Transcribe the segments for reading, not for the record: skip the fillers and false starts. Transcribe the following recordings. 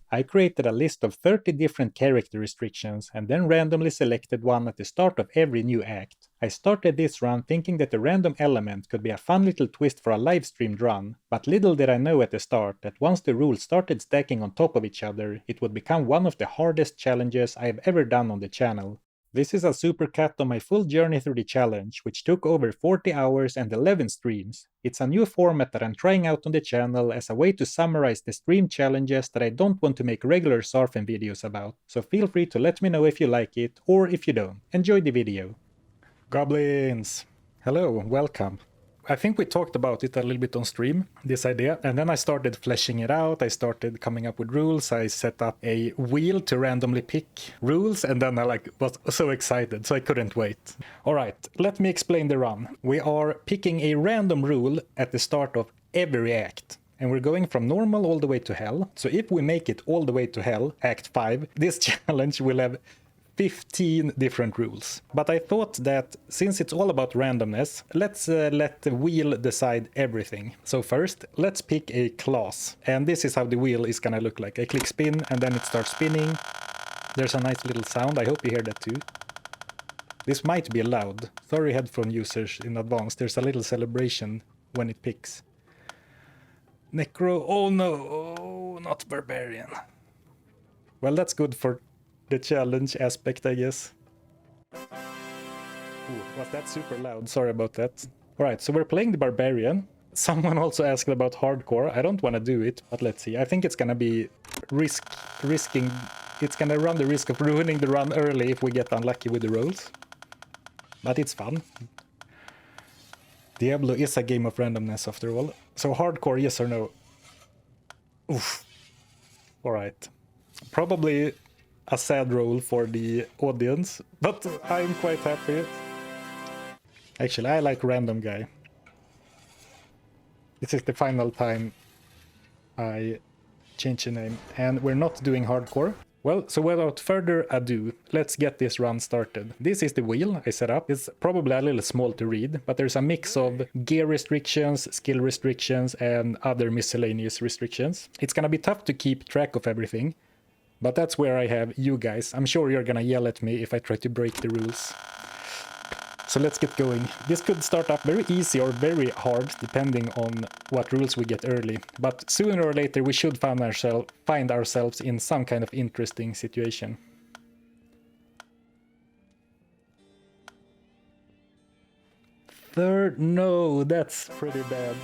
I created a list of 30 different character restrictions and then randomly selected one at the start of every new act. I started this run thinking that the random element could be a fun little twist for a live-streamed run, but little did I know at the start that once the rules started stacking on top of each other, it would become one of the hardest challenges I have ever done on the channel. This is a supercut on my full journey through the challenge, which took over 40 hours and 11 streams. It's a new format that I'm trying out on the channel as a way to summarize the stream challenges that I don't want to make regular Zarfen videos about, so feel free to let me know if you like it, or if you don't. Enjoy the video. Goblins! Hello, welcome. I think we talked about it a little bit on stream, this idea, and then I started fleshing it out. I started coming up with rules. I set up a wheel to randomly pick rules, and then I was so excited, so I couldn't wait. Alright, let me explain the run. We are picking a random rule at the start of every act. And we're going from normal all the way to hell. So if we make it all the way to hell, Act 5, this challenge will have 15 different rules. But I thought that since it's all about randomness, let's let the wheel decide everything. So first, let's pick a class. And this is how the wheel is gonna look like. I click spin and then it starts spinning. There's a nice little sound. I hope you hear that too. This might be loud. Sorry headphone users in advance. There's a little celebration when it picks. Necro, oh no, oh, not barbarian. Well, that's good for the challenge aspect, I guess. Ooh, was that super loud? Sorry about that. Alright, so we're playing the barbarian. Someone also asked about hardcore. I don't want to do it, but let's see. I think it's gonna be risking... It's gonna run the risk of ruining the run early if we get unlucky with the rolls. But it's fun. Diablo is a game of randomness after all. So hardcore, yes or no? Oof. Alright. Probably a sad role for the audience, but I'm quite happy. Actually, I like random guy. This is the final time I change the name, and we're not doing hardcore. Well, so without further ado, let's get this run started. This is the wheel I set up. It's probably a little small to read, but there's a mix of gear restrictions, skill restrictions, and other miscellaneous restrictions. It's gonna be tough to keep track of everything, but that's where I have you guys. I'm sure you're gonna yell at me if I try to break the rules. So let's get going. This could start up very easy or very hard, depending on what rules we get early. But sooner or later we should find ourselves in some kind of interesting situation. Third, no, that's pretty bad.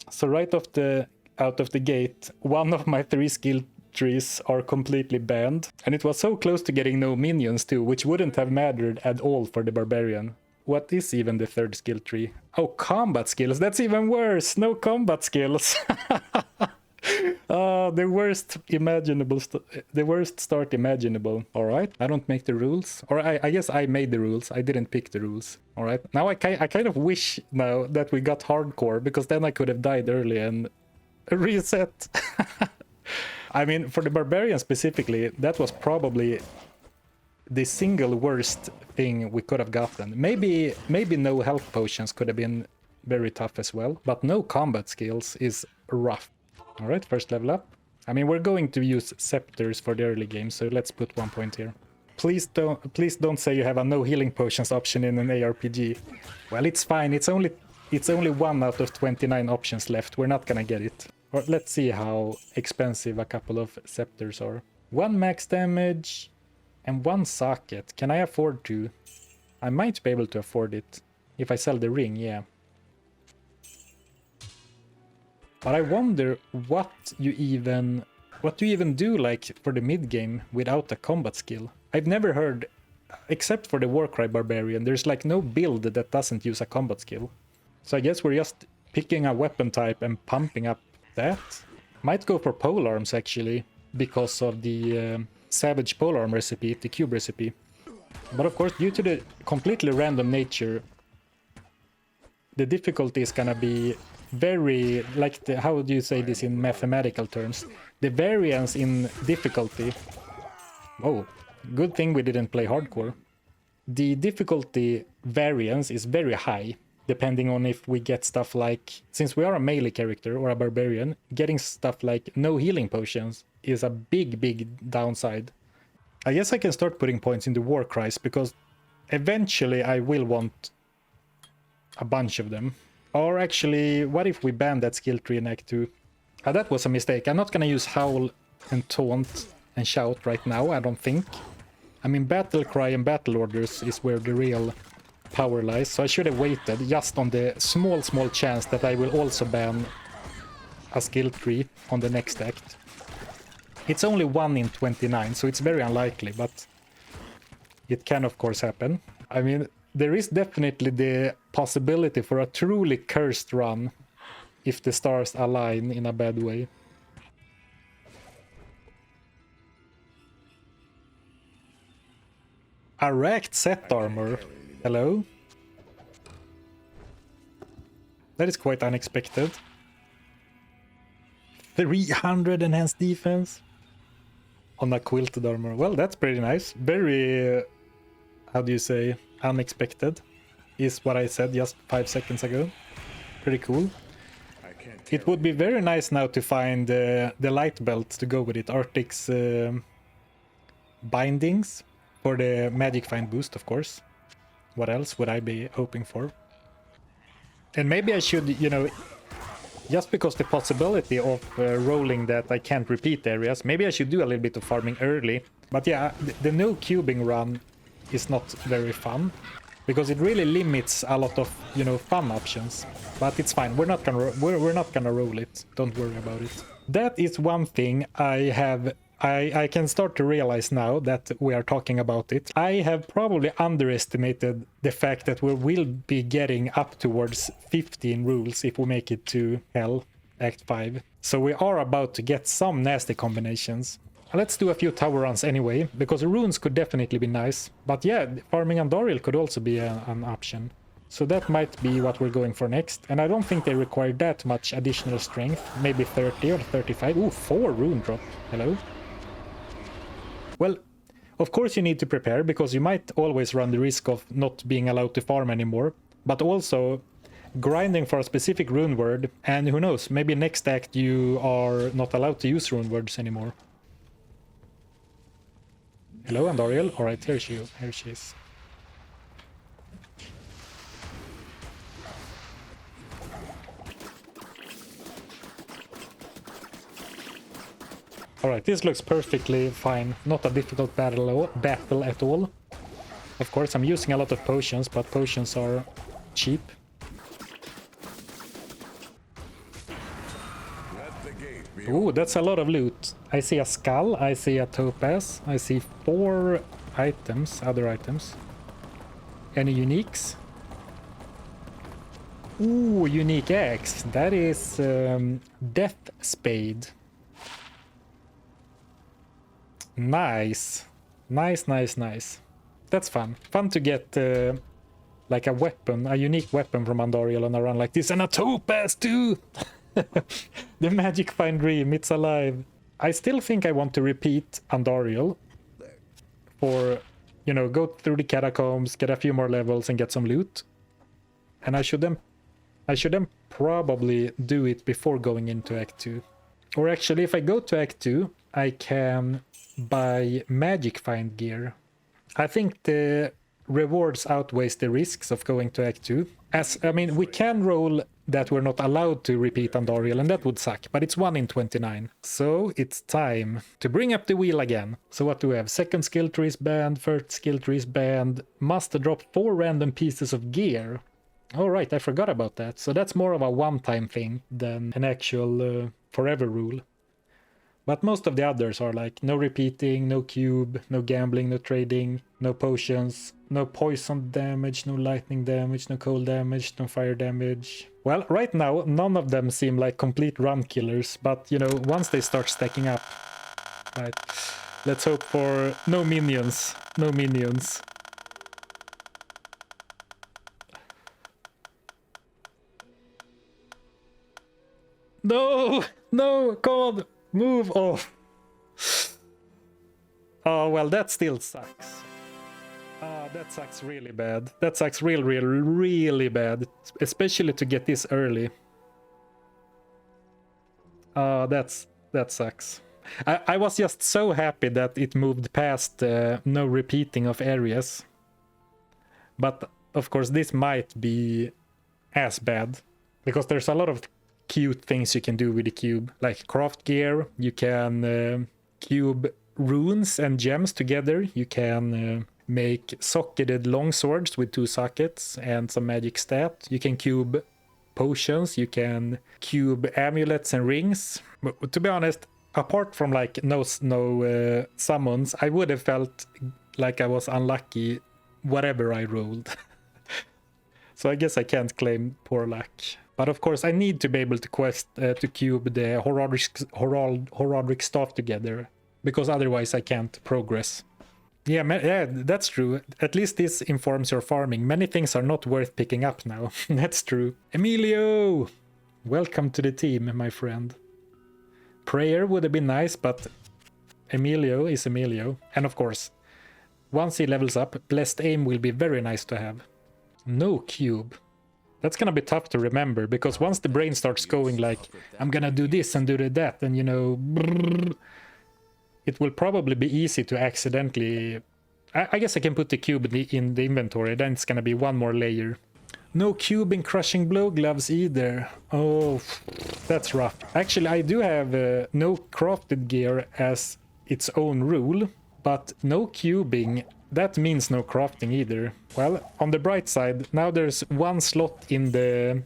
So right out of the gate, one of my 3 skill trees are completely banned, and it was so close to getting no minions too, which wouldn't have mattered at all for the barbarian. What is even the 3rd skill tree? Oh, combat skills, that's even worse! No combat skills! The worst imaginable, the worst start imaginable. Alright, I don't make the rules. Or I guess I made the rules, I didn't pick the rules. Alright, now I kind of wish now that we got hardcore, because then I could have died early and reset. I mean, for the barbarian specifically, that was probably the single worst thing we could have gotten. Maybe no health potions could have been very tough as well, but no combat skills is rough. Alright, first level up. I mean, we're going to use scepters for the early game, so let's put 1 point here. Please don't say you have a no healing potions option in an ARPG. Well, it's fine. It's only 1 out of 29 options left. We're not gonna get it. Or let's see how expensive a couple of scepters are. 1 max damage and 1 socket. Can I afford to? I might be able to afford it. If I sell the ring, yeah. But I wonder what you even do like for the mid game without a combat skill. I've never heard, except for the Warcry Barbarian, there's like no build that doesn't use a combat skill. So I guess we're just picking a weapon type and pumping up that. Might go for polearms actually, because of the savage polearm recipe, the cube recipe. But of course, due to the completely random nature, the difficulty is gonna be very, like, how do you say this in mathematical terms? The variance in difficulty. Oh, good thing we didn't play hardcore. The difficulty variance is very high. depending on if we get stuff like, since we are a melee character or a barbarian, getting stuff like no healing potions is a big downside. I guess I can start putting points into war cries, because eventually I will want a bunch of them. Or actually, what if we ban that skill tree in Act 2? That was a mistake. I'm not gonna use Howl and Taunt and Shout right now, I don't think. I mean, Battle Cry and Battle Orders is where the real power lies, so I should have waited just on the small chance that I will also ban a skill tree on the next act. It's only 1 in 29, so it's very unlikely, but it can of course happen. I mean, there is definitely the possibility for a truly cursed run if the stars align in a bad way. A racked set armor. Hello? That is quite unexpected. 300 enhanced defense on a quilted armor. Well, that's pretty nice. Very, how do you say, unexpected is what I said just 5 seconds ago. Pretty cool. It would be very nice now to find the light belt to go with it. Arctic's bindings for the magic find boost, of course. What else would I be hoping for? And maybe I should, you know, just because the possibility of rolling that I can't repeat areas, maybe I should do a little bit of farming early. But yeah, the no cubing run is not very fun, because it really limits a lot of, you know, fun options. But it's fine. We're not gonna roll it. Don't worry about it. That is one thing I can start to realize now that we are talking about it. I have probably underestimated the fact that we will be getting up towards 15 rules if we make it to Hell, Act 5. So we are about to get some nasty combinations. Let's do a few tower runs anyway, because runes could definitely be nice. But yeah, farming Andariel could also be an option. So that might be what we're going for next. And I don't think they require that much additional strength. Maybe 30 or 35. Ooh, 4 rune drop. Hello? Well, of course you need to prepare, because you might always run the risk of not being allowed to farm anymore. But also grinding for a specific rune word, and who knows, maybe next act you are not allowed to use rune words anymore. Hello, Andariel. Alright, here she is. Alright, this looks perfectly fine. Not a difficult battle at all. Of course, I'm using a lot of potions, but potions are cheap. Ooh, that's a lot of loot. I see a skull, I see a topaz, I see 4 items, other items. Any uniques? Ooh, unique axe. That is Death Spade. Nice. Nice. That's fun. Fun to get like a weapon, a unique weapon from Andariel on a run like this, and a topaz too! The magic find dream, it's alive. I still think I want to repeat Andariel for, you know, go through the catacombs, get a few more levels and get some loot. And I should then probably do it before going into Act 2. Or actually, if I go to Act 2, I can buy magic find gear. I think the rewards outweighs the risks of going to Act 2. I mean, we can roll that we're not allowed to repeat Andariel, and that would suck, but it's 1 in 29. So it's time to bring up the wheel again. So what do we have? Second skill tree is banned, first skill tree is banned, must drop 4 random pieces of gear. Alright, I forgot about that. So that's more of a one-time thing than an actual forever rule. But most of the others are like no repeating, no cube, no gambling, no trading, no potions, no poison damage, no lightning damage, no cold damage, no fire damage. Well, right now, none of them seem like complete run killers, but, you know, once they start stacking up... Right, let's hope for no minions. No minions. No! No! God! Move off! Oh, well, that still sucks. That sucks really bad. That sucks really bad. Especially to get this early. That sucks. I was just so happy that it moved past no repeating of areas. But of course this might be as bad. Because there's a lot of cute things you can do with the cube. Like craft gear, you can cube runes and gems together. You can make socketed longswords with 2 sockets and some magic stat. You can cube potions, you can cube amulets and rings. But to be honest, apart from like no summons, I would have felt like I was unlucky whatever I rolled. So I guess I can't claim poor luck. But of course I need to be able to quest to cube the Horaldric staff together, because otherwise I can't progress. Yeah, that's true. At least this informs your farming. Many things are not worth picking up now. That's true. Emilio! Welcome to the team, my friend. Prayer would have been nice, but Emilio is Emilio. And of course, once he levels up, Blessed Aim will be very nice to have. No cube. That's gonna be tough to remember, because once the brain starts going like, I'm gonna do this and do that, and you know, brrr, it will probably be easy to accidentally... I guess I can put the cube in the inventory, then it's gonna be one more layer. No cube in Crushing Blow gloves either. Oh, that's rough. Actually, I do have no crafted gear as its own rule, but no cubing, that means no crafting either. Well, on the bright side, now there's one slot in the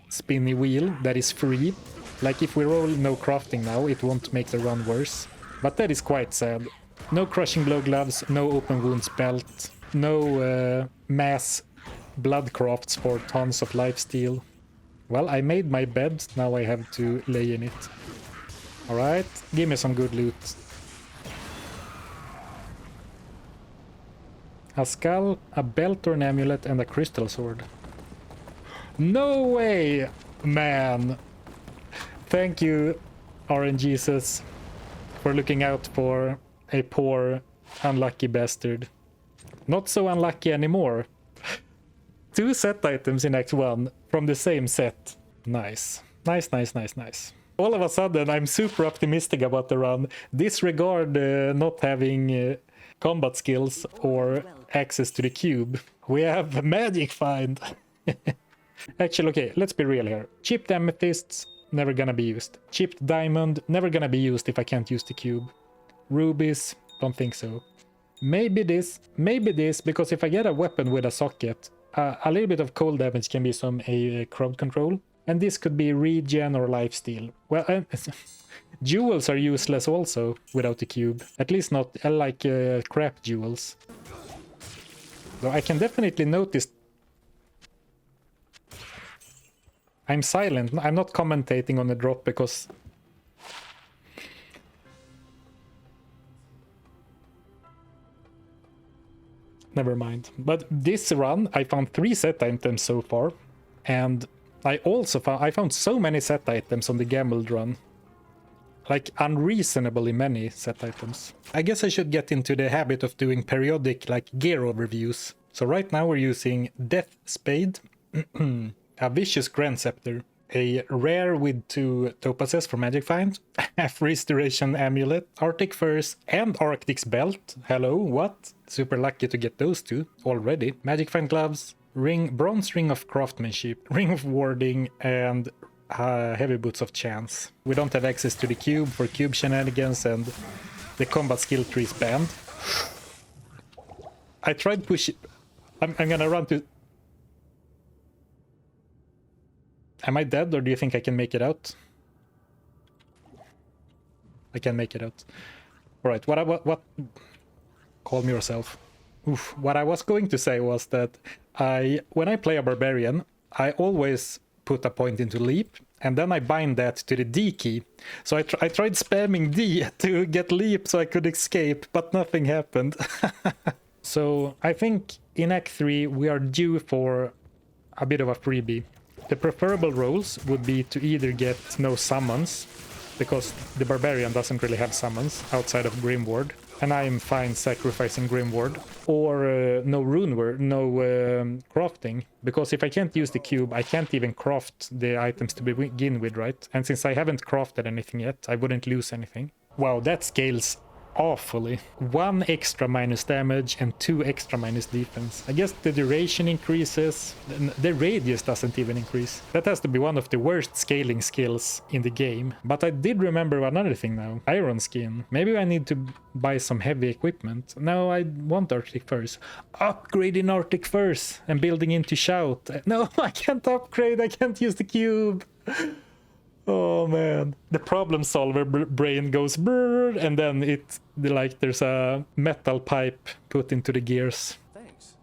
spinny wheel that is free. Like if we roll no crafting now, it won't make the run worse. But that is quite sad. No Crushing Blow gloves, no Open Wounds belt, no mass blood crafts for tons of lifesteal. Well, I made my bed, now I have to lay in it. Alright, give me some good loot. A skull, a belt or an amulet, and a crystal sword. No way, man! Thank you, RNGesus, for looking out for a poor, unlucky bastard. Not so unlucky anymore. 2 set items in Act 1 from the same set. Nice. Nice. All of a sudden, I'm super optimistic about the run. Disregard not having combat skills or access to the cube. We have magic find. Actually, okay, let's be real here. Chipped amethysts, never gonna be used. Chipped diamond, never gonna be used if I can't use the cube. Rubies, don't think so. Maybe this, because if I get a weapon with a socket, a little bit of cold damage can be some crowd control. And this could be regen or lifesteal. Well, jewels are useless also without the cube. At least not like crap jewels. Though I can definitely notice... I'm silent. I'm not commentating on the drop because... Never mind. But this run, I found 3 set items so far. And I also found so many set items on the gambled run. Like unreasonably many set items. I guess I should get into the habit of doing periodic like gear overviews. So right now we're using Death Spade, a Vicious Grand Scepter, a rare with 2 topazes for Magic Find, a Restoration Amulet, Arctic Furs, and Arctic's Belt. Hello, what? Super lucky to get those 2 already. Magic Find gloves, bronze ring of craftsmanship, ring of warding, and heavy boots of chance. We don't have access to the cube for cube shenanigans, and the combat skill tree is banned. I tried pushing. I'm gonna run to. Am I dead, or do you think I can make it out? I can make it out. All right. What? Calm yourself. Oof. What I was going to say was that when I play a barbarian, I always put a point into leap, and then I bind that to the D key. So I tried spamming D to get leap so I could escape, but nothing happened. So I think in Act 3 we are due for a bit of a freebie. The preferable roles would be to either get no summons, because the barbarian doesn't really have summons outside of Grimward, and I am fine sacrificing Grimward. Or no rune word, no crafting. Because if I can't use the cube, I can't even craft the items to begin with, right? And since I haven't crafted anything yet, I wouldn't lose anything. Wow, that scales awfully. 1 extra minus damage and 2 extra minus defense. I guess the duration increases. The radius doesn't even increase. That has to be one of the worst scaling skills in the game. But I did remember another thing now. Iron skin. Maybe I need to buy some heavy equipment. No, I want Arctic Furs. Upgrading Arctic Furs and building into Shout. No, I can't upgrade. I can't use the cube. Oh man, the problem solver brain goes brrr, and then like there's a metal pipe put into the gears. Thanks.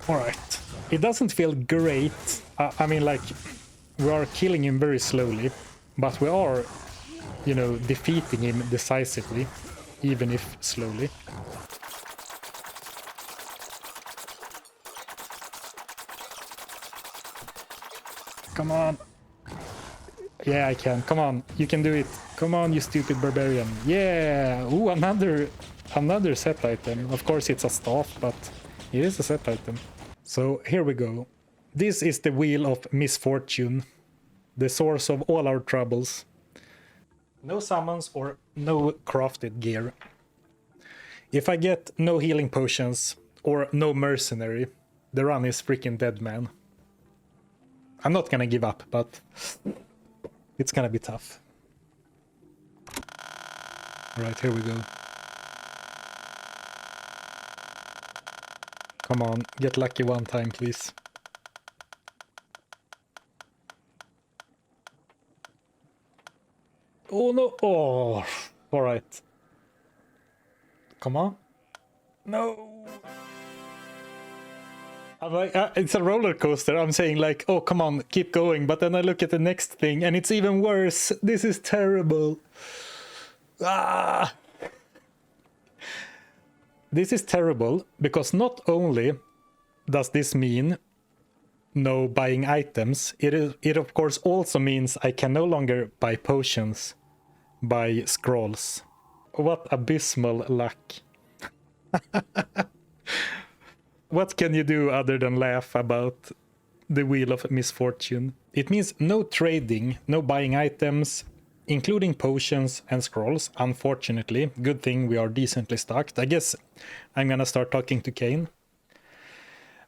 All right, it doesn't feel great. I mean, like, we are killing him very slowly, but we are, you know, defeating him decisively, even if slowly. Come on. Yeah, I can. Come on. You can do it. Come on, you stupid barbarian. Yeah. Ooh, another set item. Of course, it's a staff, but it is a set item. So here we go. This is the Wheel of Misfortune, the source of all our troubles. No summons or no crafted gear. If I get no healing potions or no mercenary, the run is freaking dead, man. I'm not gonna give up, but it's gonna be tough. Alright, here we go. Come on, get lucky one time, please. Oh no! Oh! Alright. Come on. No! I'm like, it's a roller coaster. I'm saying like, oh, come on, keep going. But then I look at the next thing and it's even worse. This is terrible. Ah! This is terrible because not only does this mean no buying items, it of course also means I can no longer buy potions, buy scrolls. What abysmal luck. What can you do other than laugh about the Wheel of Misfortune? It means no trading, no buying items, including potions and scrolls, unfortunately. Good thing we are decently stocked. I guess I'm gonna start talking to Kane.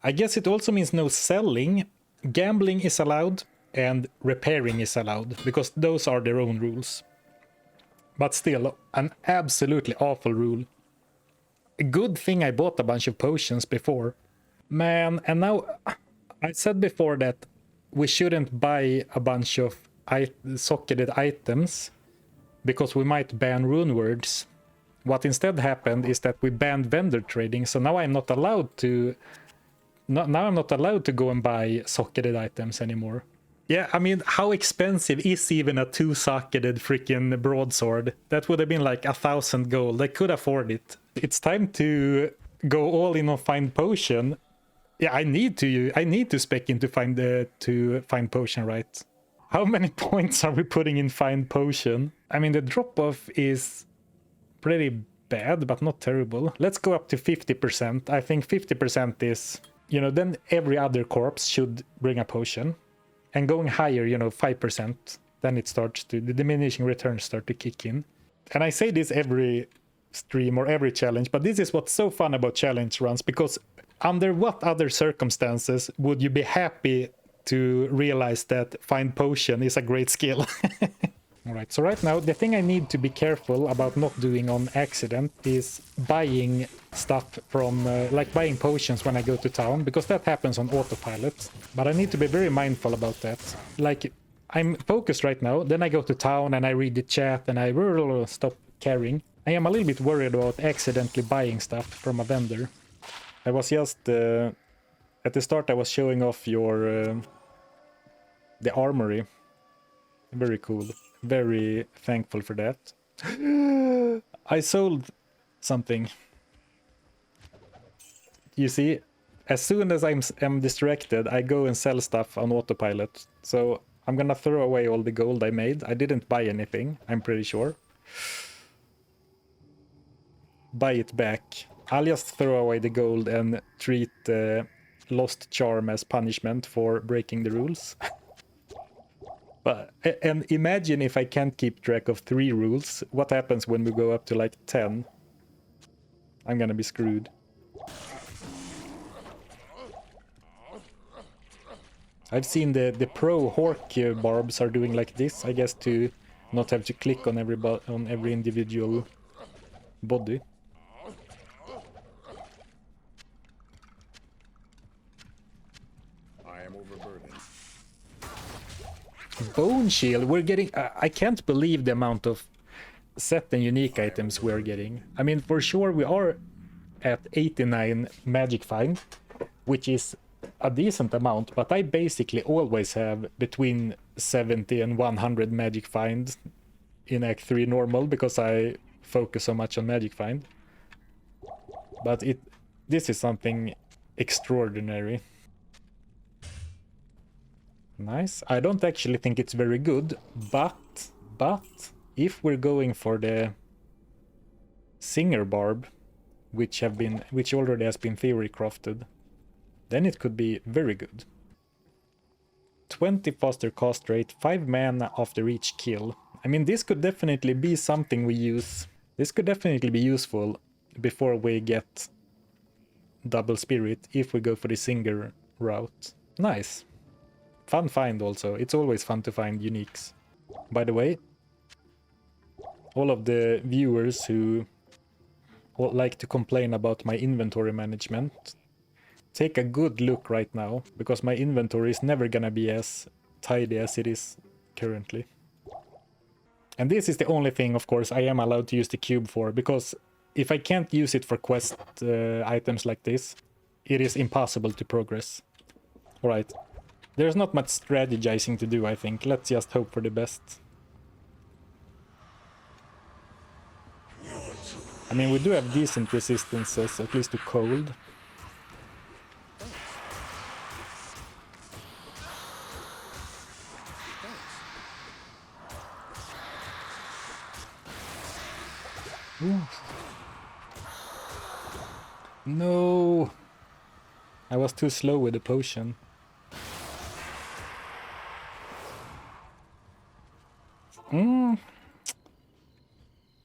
I guess it also means no selling. Gambling is allowed and repairing is allowed, because those are their own rules. But still, an absolutely awful rule. A good thing I bought a bunch of potions before. Man, and now I said before that we shouldn't buy a bunch of socketed items because we might ban rune words. What instead happened is that we banned vendor trading, so now I'm not allowed to go and buy socketed items anymore. Yeah, I mean, how expensive is even a 2-socketed freaking broadsword? That would have been like 1,000 gold. I could afford it. It's time to go all in on find potion. Yeah, I need to spec in to find potion, right? How many points are we putting in find potion? I mean, the drop off is pretty bad, but not terrible. Let's go up to 50%. I think 50% is, you know, then every other corpse should bring a potion. And going higher, you know, 5%, then it starts to, the diminishing returns start to kick in. And I say this every stream or every challenge, but this is what's so fun about challenge runs, because under what other circumstances would you be happy to realize that find potion is a great skill? All right, so right now, the thing I need to be careful about not doing on accident is buying stuff from, like buying potions when I go to town, because that happens on autopilot. But I need to be very mindful about that. Like, I'm focused right now, then I go to town and I read the chat and I stop caring. I am a little bit worried about accidentally buying stuff from a vendor. I was just, at the start I was showing off your, the armory. Very cool. Very thankful for that. I sold something. You see, as soon as I'm distracted, I go and sell stuff on autopilot. So I'm gonna throw away all the gold I made. I didn't buy anything, I'm pretty sure. Buy it back. I'll just throw away the gold and treat lost charm as punishment for breaking the rules. And imagine if I can't keep track of 3 rules. What happens when we go up to like 10? I'm gonna be screwed. I've seen the pro Hork barbs are doing like this, I guess, to not have to click on every individual body. I am overburdened. Bone shield, we're getting... I can't believe the amount of set and unique items we're getting. I mean, for sure we are at 89 magic find, which is a decent amount, but I basically always have between 70 and 100 magic find in Act 3 normal, because I focus so much on magic find. But this is something extraordinary. Nice. I don't actually think it's very good, but if we're going for the Singer Barb, which already has been theory crafted, then it could be very good. 20 faster cast rate, 5 mana after each kill. I mean, this could definitely be something we use. This could definitely be useful before we get double spirit, if we go for the Singer route. Nice. Fun find also. It's always fun to find uniques. By the way, all of the viewers who like to complain about my inventory management, take a good look right now, because my inventory is never gonna be as tidy as it is currently. And this is the only thing, of course, I am allowed to use the cube for, because if I can't use it for quest items like this, it is impossible to progress. Alright. There's not much strategizing to do, I think. Let's just hope for the best. I mean, we do have decent resistances, at least to cold. Ooh. No! I was too slow with the potion.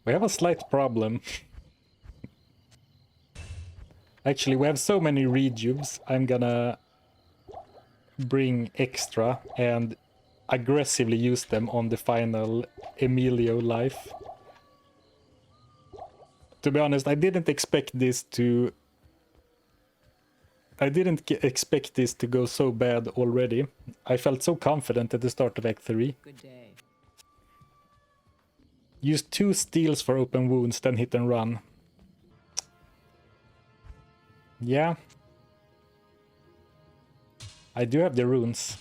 We have a slight problem. Actually, we have so many rejuves, I'm gonna bring extra and aggressively use them on the final Emilio life. To be honest, I didn't expect this to go so bad already. I felt so confident at the start of Act 3. Good day. Use 2 steals for open wounds, then hit and run. Yeah. I do have the runes.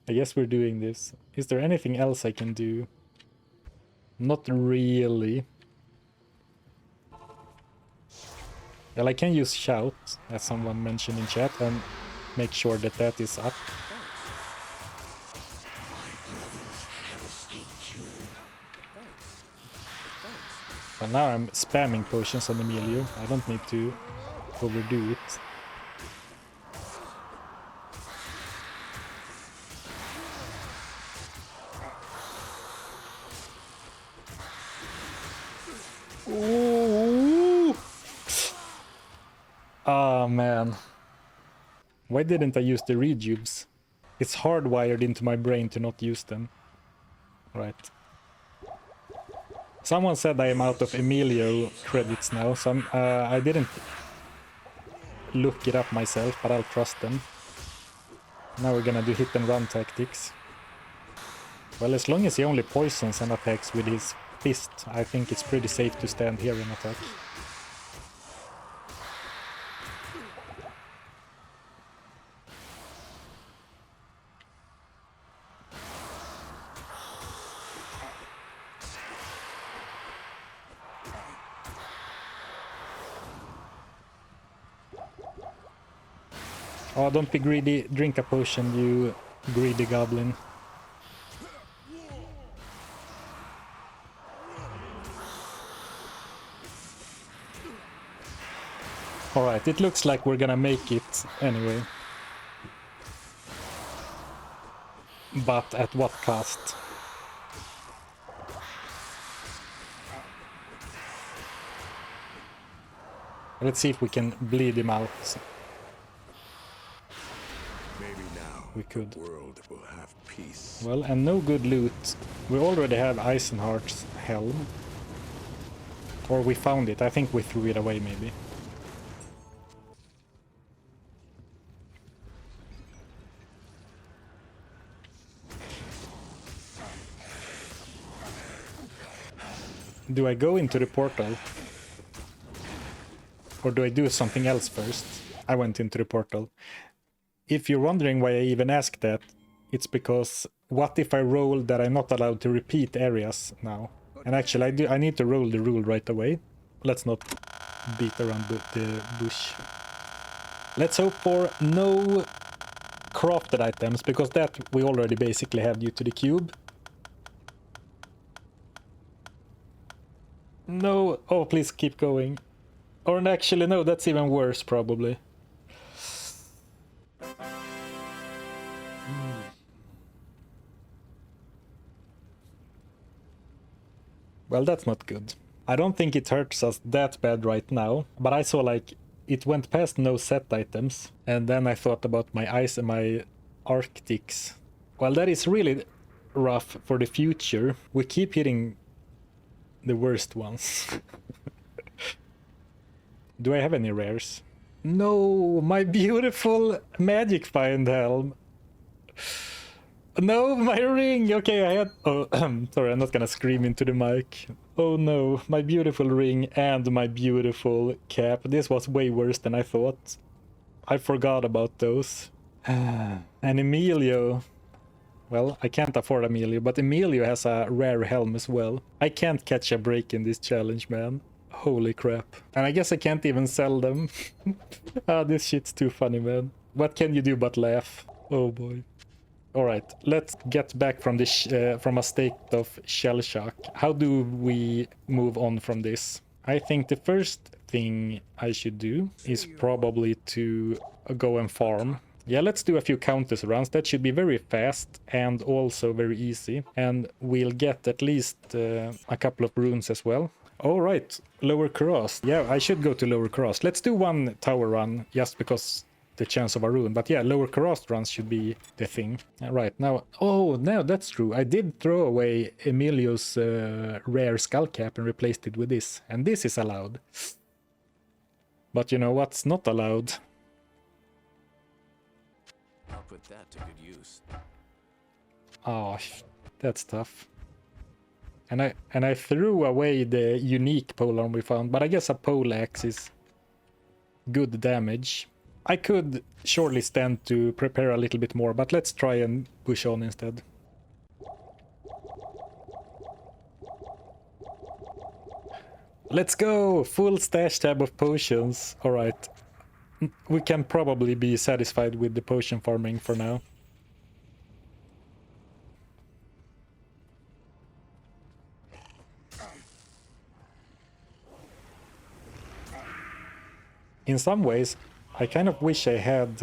I guess we're doing this. Is there anything else I can do? Not really. Well, I can use shout, as someone mentioned in chat, and make sure that that is up. Well, now I'm spamming potions on Emilio. I don't need to overdo it. Ooh. Oh man. Why didn't I use the rejuves? It's hardwired into my brain to not use them. Right. Someone said I am out of Emilio credits now, so I didn't look it up myself, but I'll trust them. Now we're gonna do hit and run tactics. Well, as long as he only poisons and attacks with his fist, I think it's pretty safe to stand here and attack. Oh, don't be greedy. Drink a potion, you greedy goblin. Alright, it looks like we're gonna make it anyway. But at what cost? Let's see if we can bleed him out. Maybe now We could. the world will have peace. Well, and no good loot. We already have Eisenhart's helm. Or we found it. I think we threw it away, maybe. Do I go into the portal? Or do I do something else first? I went into the portal. If you're wondering why I even asked that, it's because what if I roll that I'm not allowed to repeat areas now? And actually I need to roll the rule right away. Let's not beat around the bush. Let's hope for no crafted items, because that we already basically have due to the cube. No, oh please keep going. Or actually no, that's even worse probably. Well, that's not good. I don't think it hurts us that bad right now, but I saw like it went past no set items, and then I thought about my ice and my Arctics. Well, that is really rough for the future. We keep hitting the worst ones. Do I have any rares? No, my beautiful magic find helm. No, my ring! Okay, I had... Oh, sorry, I'm not gonna scream into the mic. Oh no, my beautiful ring and my beautiful cap. This was way worse than I thought. I forgot about those. And Emilio... Well, I can't afford Emilio, but Emilio has a rare helm as well. I can't catch a break in this challenge, man. Holy crap. And I guess I can't even sell them. Ah, this shit's too funny, man. What can you do but laugh? Oh boy. Alright, let's get back from this from a state of shell shock. How do we move on from this? I think the first thing I should do is probably to go and farm. Yeah, let's do a few countess rounds. That should be very fast and also very easy. And we'll get at least a couple of runes as well. Alright, lower cross. Yeah, I should go to lower cross. Let's do one tower run just because the chance of a rune. But yeah, lower cross runs should be the thing. Right, now... Oh, no, that's true. I did throw away Emilio's rare skull cap and replaced it with this. And this is allowed. But you know what's not allowed? I'll put that to good use. Oh, that's tough. And I threw away the unique polearm we found, but I guess a pole axe is good damage. I could surely stand to prepare a little bit more, but let's try and push on instead. Let's go! Full stash tab of potions. Alright. We can probably be satisfied with the potion farming for now. In some ways, I kind of wish I had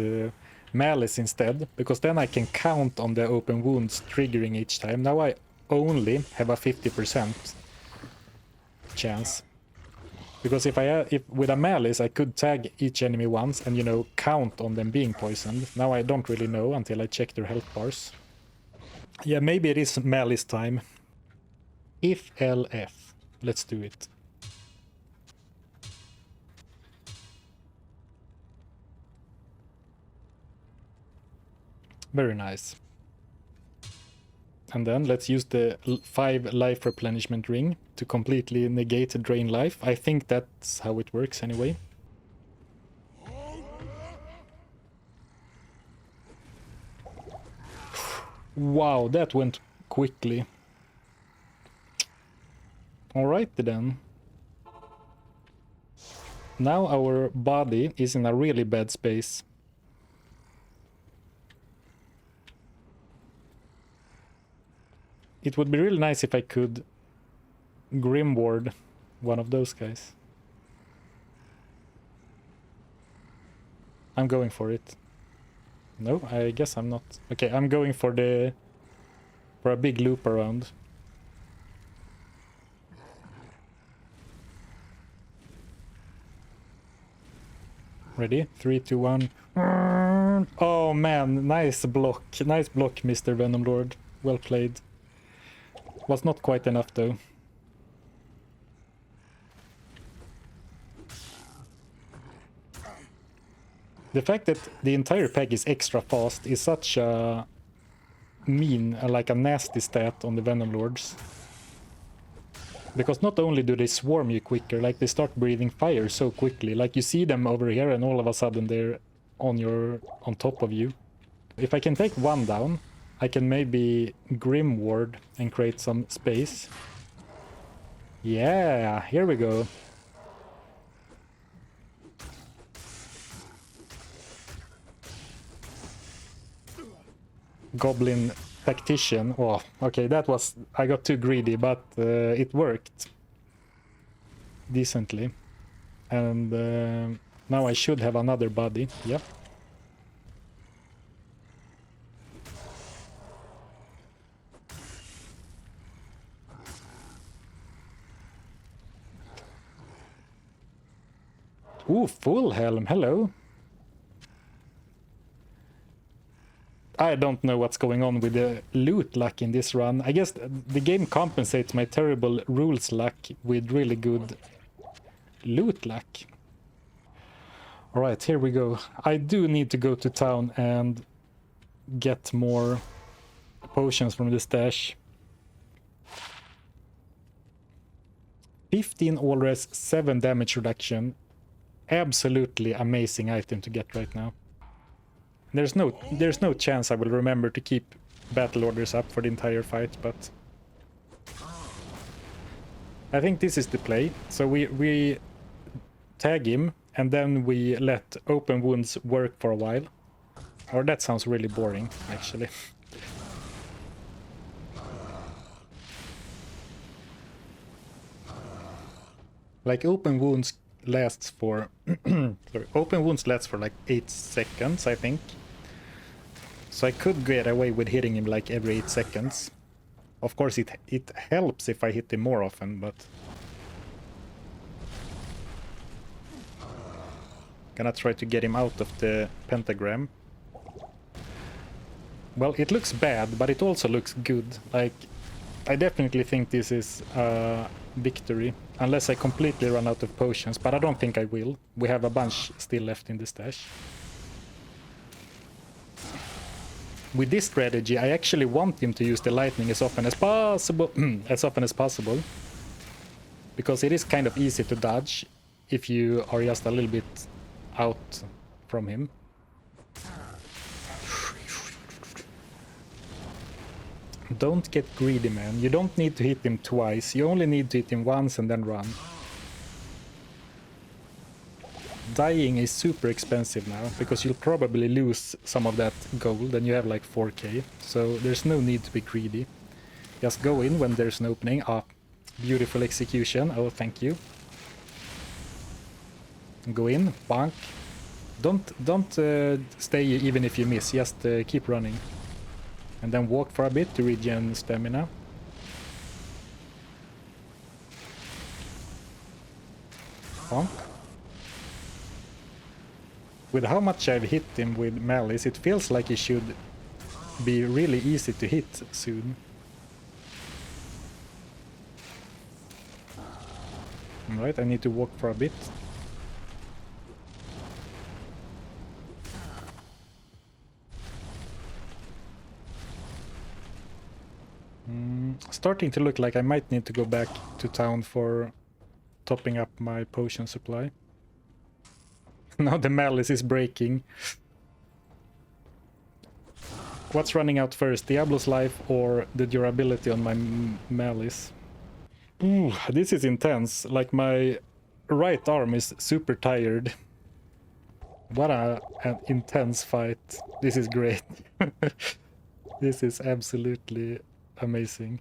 Malice instead, because then I can count on the open wounds triggering each time. Now I only have a 50% chance. Because if with a Malice I could tag each enemy once and, you know, count on them being poisoned. Now I don't really know until I check their health bars. Yeah, maybe it is Malice time. If LF. Let's do it. Very nice. And then let's use the 5 life replenishment ring to completely negate drain life. I think that's how it works anyway. Wow, that went quickly. Alright then. Now our body is in a really bad space. It would be really nice if I could Grim Ward one of those guys. I'm going for it. No, I guess I'm not. Okay, I'm going for a big loop around. Ready? 3, 2, 1. Oh man, nice block. Nice block, Mr. Venom Lord. Well played. Was not quite enough though. The fact that the entire pack is extra fast is such a mean, like a nasty stat on the Venom Lords. Because not only do they swarm you quicker, like they start breathing fire so quickly. Like you see them over here and all of a sudden they're on top of you. If I can take one down, I can maybe Grim Ward and create some space. Yeah, here we go. Goblin Tactician. Oh, okay, I got too greedy, but it worked decently. And now I should have another body. Yep. Ooh, full helm. Hello. I don't know what's going on with the loot luck in this run. I guess the game compensates my terrible rules luck with really good loot luck. Alright, here we go. I do need to go to town and get more potions from the stash. 15 all res, 7 damage reduction. Absolutely amazing item to get right now. There's no chance I will remember to keep battle orders up for the entire fight, but I think this is the play. So we tag him and then we let open wounds work for a while. Or that sounds really boring, actually. Like open wounds lasts for sorry, open wounds lasts for like 8 seconds, I think. So I could get away with hitting him like every 8 seconds. Of course it helps if I hit him more often, but gonna try to get him out of the pentagram. Well, it looks bad, but it also looks good. Like, I definitely think this is a victory, unless I completely run out of potions, but I don't think I will. We have a bunch still left in the stash. With this strategy, I actually want him to use the lightning as often as possible, because it is kind of easy to dodge if you are just a little bit out from him. Don't get greedy, man. You don't need to hit him twice. You only need to hit him once and then run. Dying is super expensive now, because you'll probably lose some of that gold, and you have like 4k. So there's no need to be greedy. Just go in when there's an opening. Ah, beautiful execution. Oh, thank you. Go in, bonk. Don't stay even if you miss. Just keep running. And then walk for a bit to regen stamina. Bonk. With how much I've hit him with Malice, it feels like he should be really easy to hit soon. Alright, I need to walk for a bit. Starting to look like I might need to go back to town for topping up my potion supply. Now the Malice is breaking. What's running out first, Diablo's life or the durability on my Malice? Ooh, this is intense. Like, my right arm is super tired. What an intense fight. This is great. This is absolutely amazing.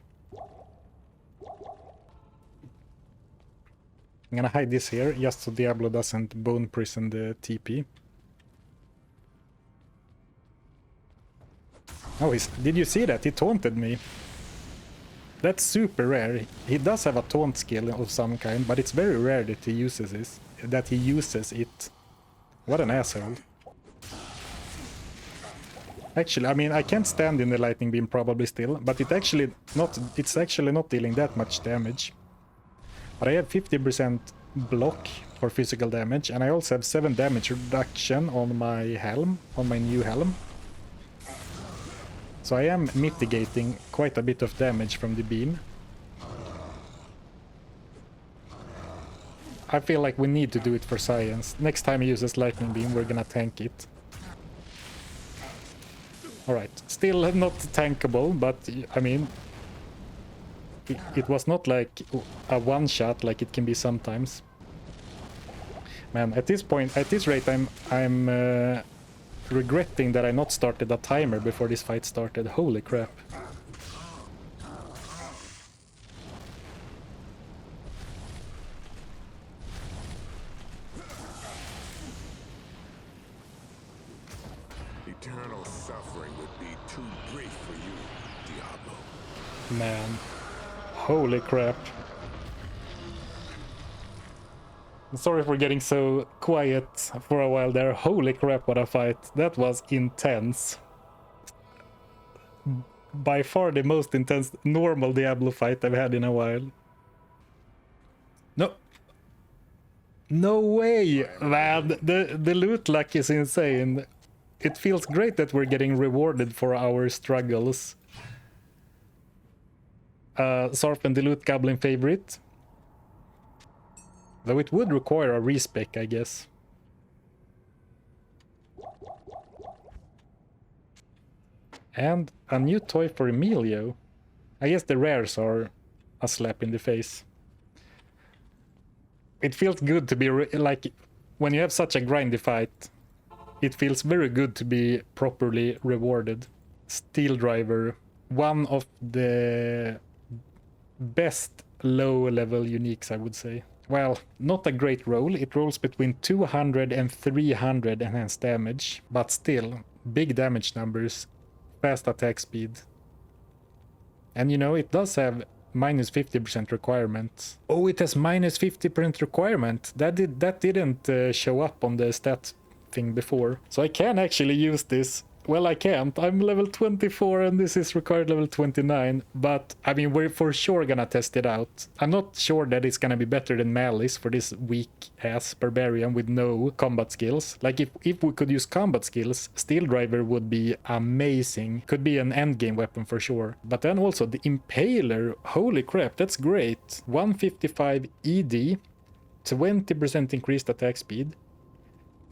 I'm gonna hide this here, just so Diablo doesn't bone prison the TP. Oh, did you see that? He taunted me. That's super rare. He does have a taunt skill of some kind, but it's very rare that he uses it. What an asshole. Actually, I mean, I can't stand in the lightning beam probably still, but it's actually not dealing that much damage. But I have 50% block for physical damage, and I also have 7 damage reduction on my helm, on my new helm. So I am mitigating quite a bit of damage from the beam. I feel like we need to do it for science. Next time he uses lightning beam, we're gonna tank it. Alright, still not tankable, but I mean, it was not like a one-shot like it can be sometimes. Man, at this point, at this rate, I'm regretting that I not started a timer before this fight started. Holy crap. Eternal suffering would be too brief for you, Diablo. Man. Holy crap. Sorry for getting so quiet for a while there. Holy crap, what a fight. That was intense. By far the most intense normal Diablo fight I've had in a while. No. No way, man. The loot luck is insane. It feels great that we're getting rewarded for our struggles. Zarfen, the loot goblin favorite. Though it would require a respec, I guess. And a new toy for Emilio. I guess the rares are a slap in the face. It feels good to be like, when you have such a grindy fight, it feels very good to be properly rewarded. Steel Driver, one of the best low-level uniques, I would say. Well, not a great roll. It rolls between 200 and 300 enhanced damage, but still, big damage numbers, fast attack speed. And you know, it does have minus 50% requirement. Oh, it has minus 50% requirement. That didn't show up on the stat thing before. So I can actually use this. Well, I can't. I'm level 24 and this is required level 29. But, I mean, we're for sure gonna test it out. I'm not sure that it's gonna be better than Malice for this weak-ass barbarian with no combat skills. Like, if we could use combat skills, Steel Driver would be amazing. Could be an endgame weapon for sure. But then also the Impaler, holy crap, that's great. 155 ED, 20% increased attack speed.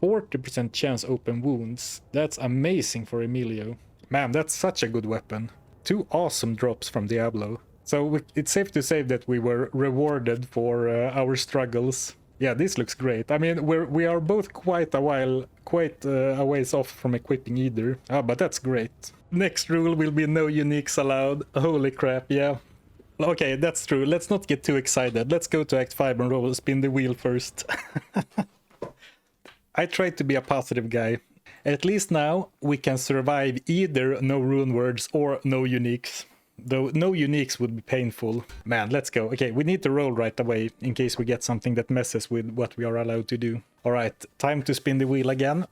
40% chance open wounds. That's amazing for Emilio. Man, that's such a good weapon. 2 awesome drops from Diablo. So it's safe to say that we were rewarded for our struggles. Yeah, this looks great. I mean, we are both quite a ways off from equipping either. Ah, but that's great. Next rule will be no uniques allowed. Holy crap, yeah. Okay, that's true. Let's not get too excited. Let's go to Act 5 and roll spin the wheel first. I tried to be a positive guy. At least now we can survive either no rune words or no uniques. Though no uniques would be painful. Man, let's go. Okay, we need to roll right away in case we get something that messes with what we are allowed to do. Alright, time to spin the wheel again.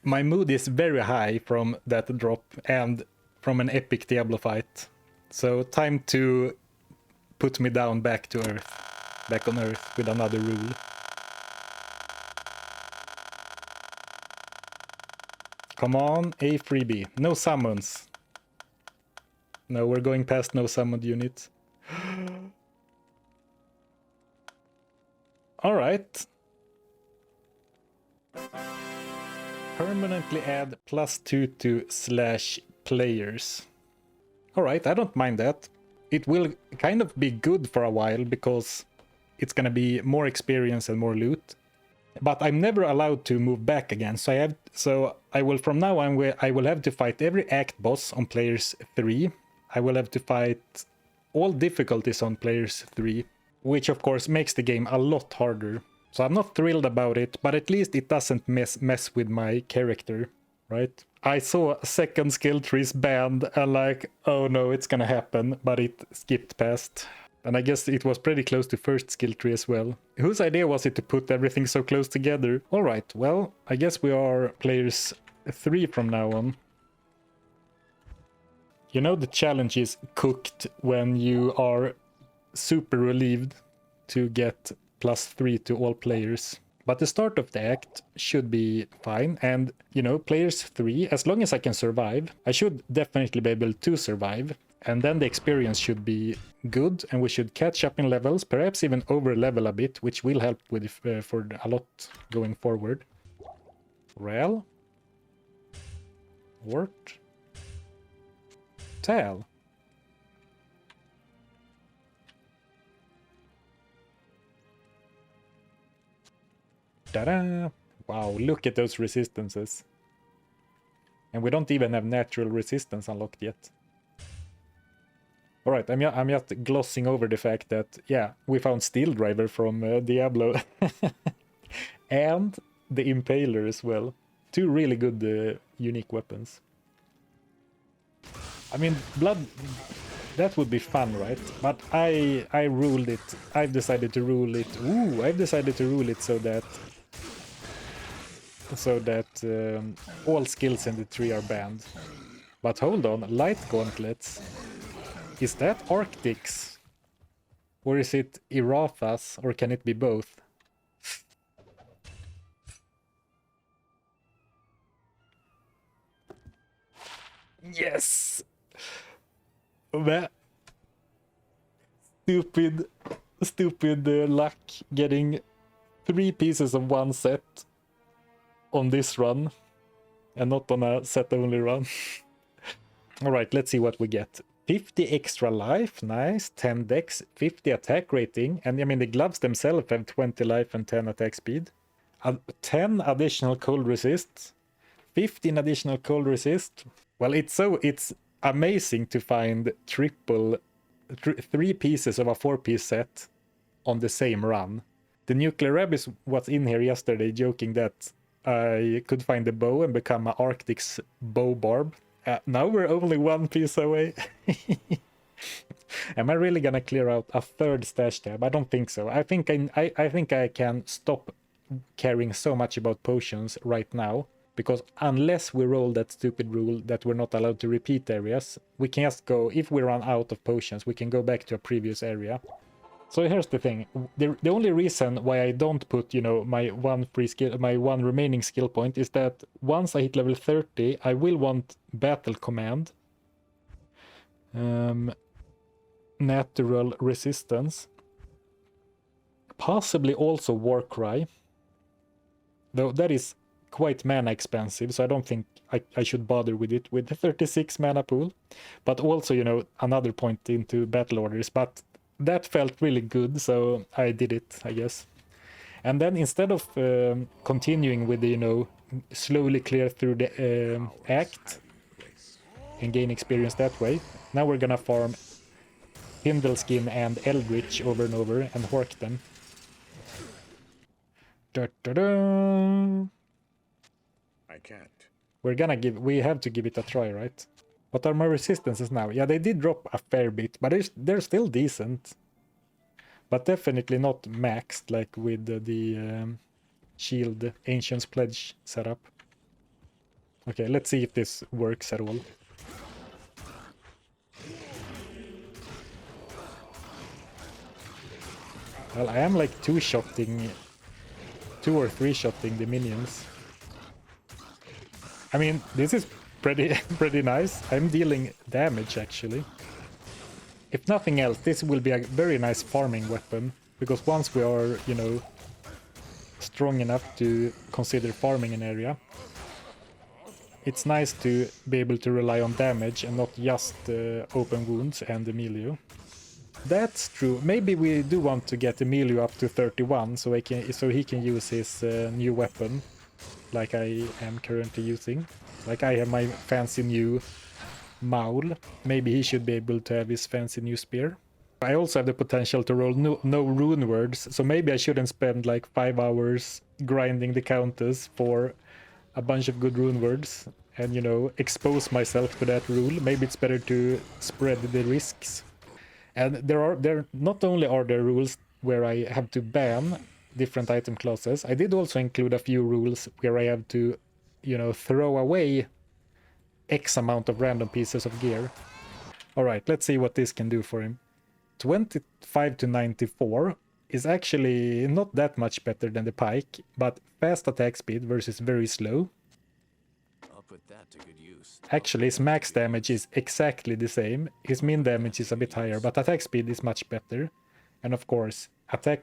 My mood is very high from that drop and from an epic Diablo fight. So time to put me down back to Earth. Back on Earth with another rule. Come on, a freebie. No summons. No, we're going past no summoned unit. Alright. Permanently add +2 to /players. Alright, I don't mind that. It will kind of be good for a while because it's gonna be more experience and more loot. But I'm never allowed to move back again, so I will from now on I will have to fight every act boss on players 3. I will have to fight all difficulties on players 3. which of course makes the game a lot harder. So I'm not thrilled about it, but at least it doesn't mess with my character, right? I saw second skill trees banned and like, oh no, it's gonna happen, but it skipped past. And I guess it was pretty close to first skill tree as well. Whose idea was it to put everything so close together? Alright, well, I guess we are players 3 from now on. You know the challenge is cooked when you are super relieved to get +3 to all players. But the start of the act should be fine, and, you know, players 3, as long as I can survive, I should definitely be able to survive. And then the experience should be good, and we should catch up in levels, perhaps even over level a bit, which will help with for a lot going forward. Rel? Wart? Tal? Ta-da! Wow, look at those resistances. And we don't even have natural resistance unlocked yet. Alright, I'm just glossing over the fact that, yeah, we found Steel Driver from Diablo. And the Impaler as well. 2 really good unique weapons. I mean, blood, that would be fun, right? But I ruled it. I've decided to rule it. Ooh, I've decided to rule it so that all skills in the tree are banned. But hold on, light gauntlets. Is that Arctics? Or is it Irathas? Or can it be both? Yes! That stupid luck getting 3 pieces of one set on this run and not on a set only run. Alright, let's see what we get. 50 extra life, nice. 10 dex, 50 attack rating, and I mean the gloves themselves have 20 life and 10 attack speed. 10 additional cold resist, 15 additional cold resist. Well, it's amazing to find 3 pieces of a 4-piece set on the same run. The Nuclear Rabbis was in here yesterday joking that I could find the bow and become an Arctic's bow barb. Now we're only 1 piece away. Am I really gonna clear out a 3rd stash tab? I don't think so. I think I can stop caring so much about potions right now, because unless we roll that stupid rule that we're not allowed to repeat areas, we can just go, if we run out of potions, we can go back to a previous area. So here's the thing, the only reason why I don't put, you know, my one remaining skill point is that once I hit level 30, I will want Battle Command, Natural Resistance, possibly also Warcry, though that is quite mana expensive, so I don't think I should bother with it with the 36 mana pool, but also, you know, another point into battle orders, but that felt really good, so I did it, I guess. And then instead of continuing with the, you know, slowly clear through the act and gain experience that way, now we're gonna farm Hindleskin and Eldritch over and over and hork them. Da-da-da. I can't. We have to give it a try, right? What are my resistances now? Yeah, they did drop a fair bit, but they're still decent. But definitely not maxed, like with the Shield Ancient's Pledge setup. Okay, let's see if this works at all. Well, I am like 2 or 3-shotting the minions. I mean, this is pretty nice. I'm dealing damage, actually. If nothing else, this will be a very nice farming weapon, because once we are, you know, strong enough to consider farming an area, it's nice to be able to rely on damage and not just open wounds and Emilio. That's true. Maybe we do want to get Emilio up to 31 so he can use his new weapon, like I am currently using. Like I have my fancy new maul. Maybe he should be able to have his fancy new spear. I also have the potential to roll no rune words, so maybe I shouldn't spend like 5 hours grinding the counters for a bunch of good rune words and, you know, expose myself to that rule. Maybe it's better to spread the risks. And there not only are there rules where I have to ban different item classes, I did also include a few rules where I have to, you know, throw away X amount of random pieces of gear. Alright, let's see what this can do for him. 25 to 94 is actually not that much better than the pike, but fast attack speed versus very slow. I'll put that to good use. Actually, his max damage is exactly the same. His min damage is a bit higher, but attack speed is much better. And of course,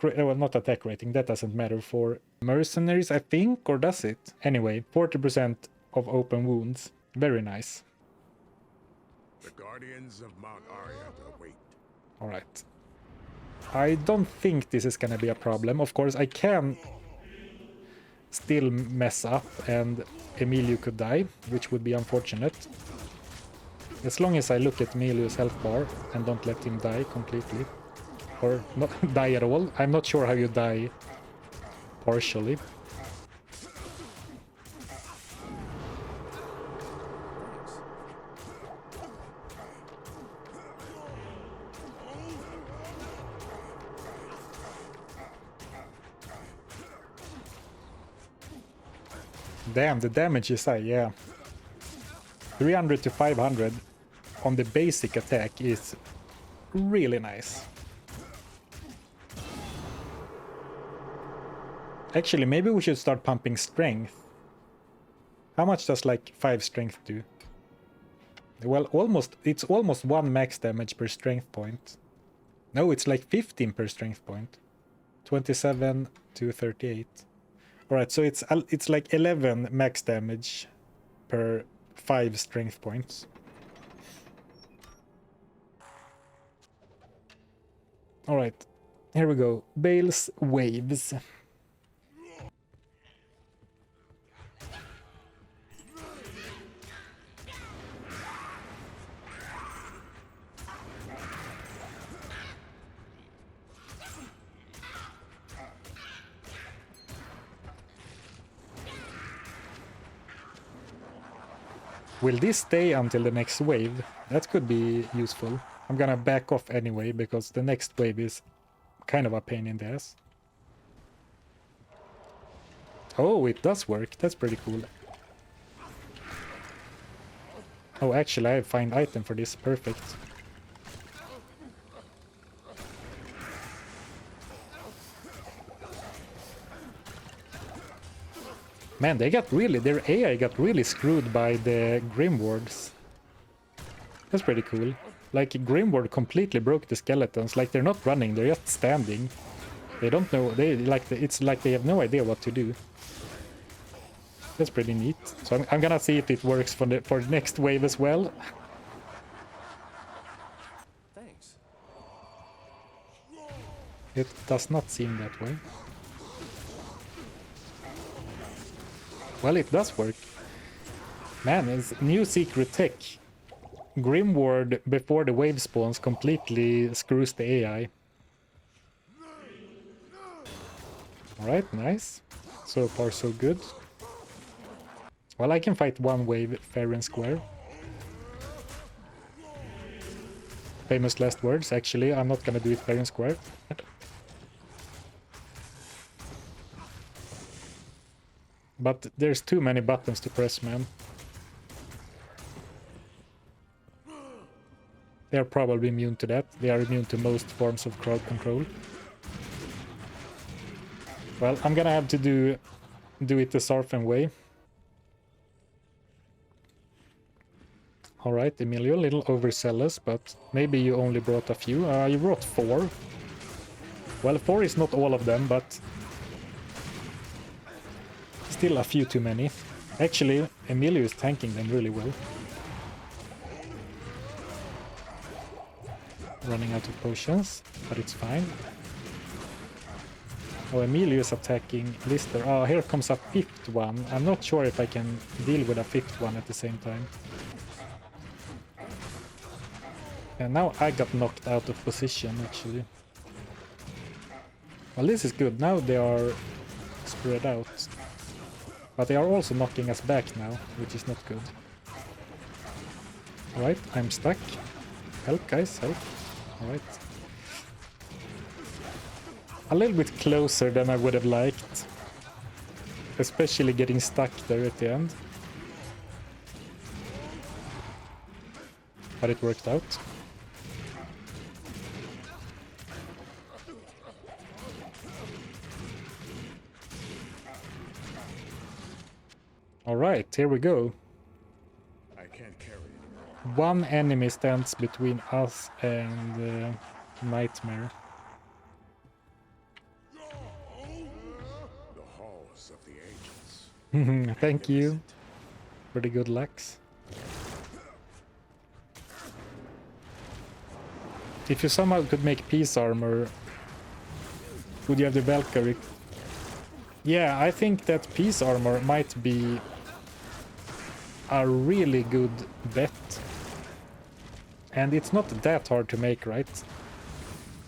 well, not attack rating, that doesn't matter for mercenaries, I think, or does it? Anyway, 40% of open wounds. Very nice. The guardians of Mount Ariat await. Alright. I don't think this is gonna be a problem. Of course, I can still mess up and Emilio could die, which would be unfortunate. As long as I look at Emilio's health bar and don't let him die completely. Or not die at all. I'm not sure how you die partially. Damn, the damage is high, yeah. 300 to 500 on the basic attack is really nice. Actually, maybe we should start pumping strength. How much does like 5 strength do? Well, it's almost 1 max damage per strength point. No, it's like 15 per strength point. 27 to 38. Alright, so it's like 11 max damage per 5 strength points. Alright, here we go. Bale's Waves. Will this stay until the next wave? That could be useful. I'm gonna back off anyway, because the next wave is kind of a pain in the ass. Oh, it does work. That's pretty cool. Oh, actually, I find item for this. Perfect. Man, their AI got really screwed by the Grim Wards. That's pretty cool. Like, Grim Ward completely broke the skeletons. Like, they're not running, they're just standing. They don't know, it's like they have no idea what to do. That's pretty neat. So I'm gonna see if it works for the next wave as well. Thanks. It does not seem that way. Well, it does work. Man, it's new secret tech. Grim Ward before the wave spawns completely screws the AI. Alright, nice. So far so good. Well, I can fight one wave fair and square. Famous last words, actually. I'm not gonna do it fair and square. But there's too many buttons to press, man. They're probably immune to that. They are immune to most forms of crowd control. Well, I'm gonna have to do it the Zarfen way. Alright, Emilio, a little overzealous, but maybe you only brought a few. You brought 4. Well, 4 is not all of them, but still a few too many. Actually, Emilio is tanking them really well. Running out of potions, but it's fine. Oh, Emilio is attacking Lister. Oh, here comes a 5th one. I'm not sure if I can deal with a 5th one at the same time. And now I got knocked out of position, actually. Well, this is good. Now they are spread out. But they are also knocking us back now, which is not good. Alright, I'm stuck. Help, guys, help. Alright. A little bit closer than I would have liked. Especially getting stuck there at the end. But it worked out. Alright, here we go. I can't carry it. One enemy stands between us and Nightmare. The halls of the angels. Thank you for the good lucks. If you somehow could make peace armor, would you have the Valkyrie? Yeah, I think that peace armor might be a really good bet. And it's not that hard to make, right?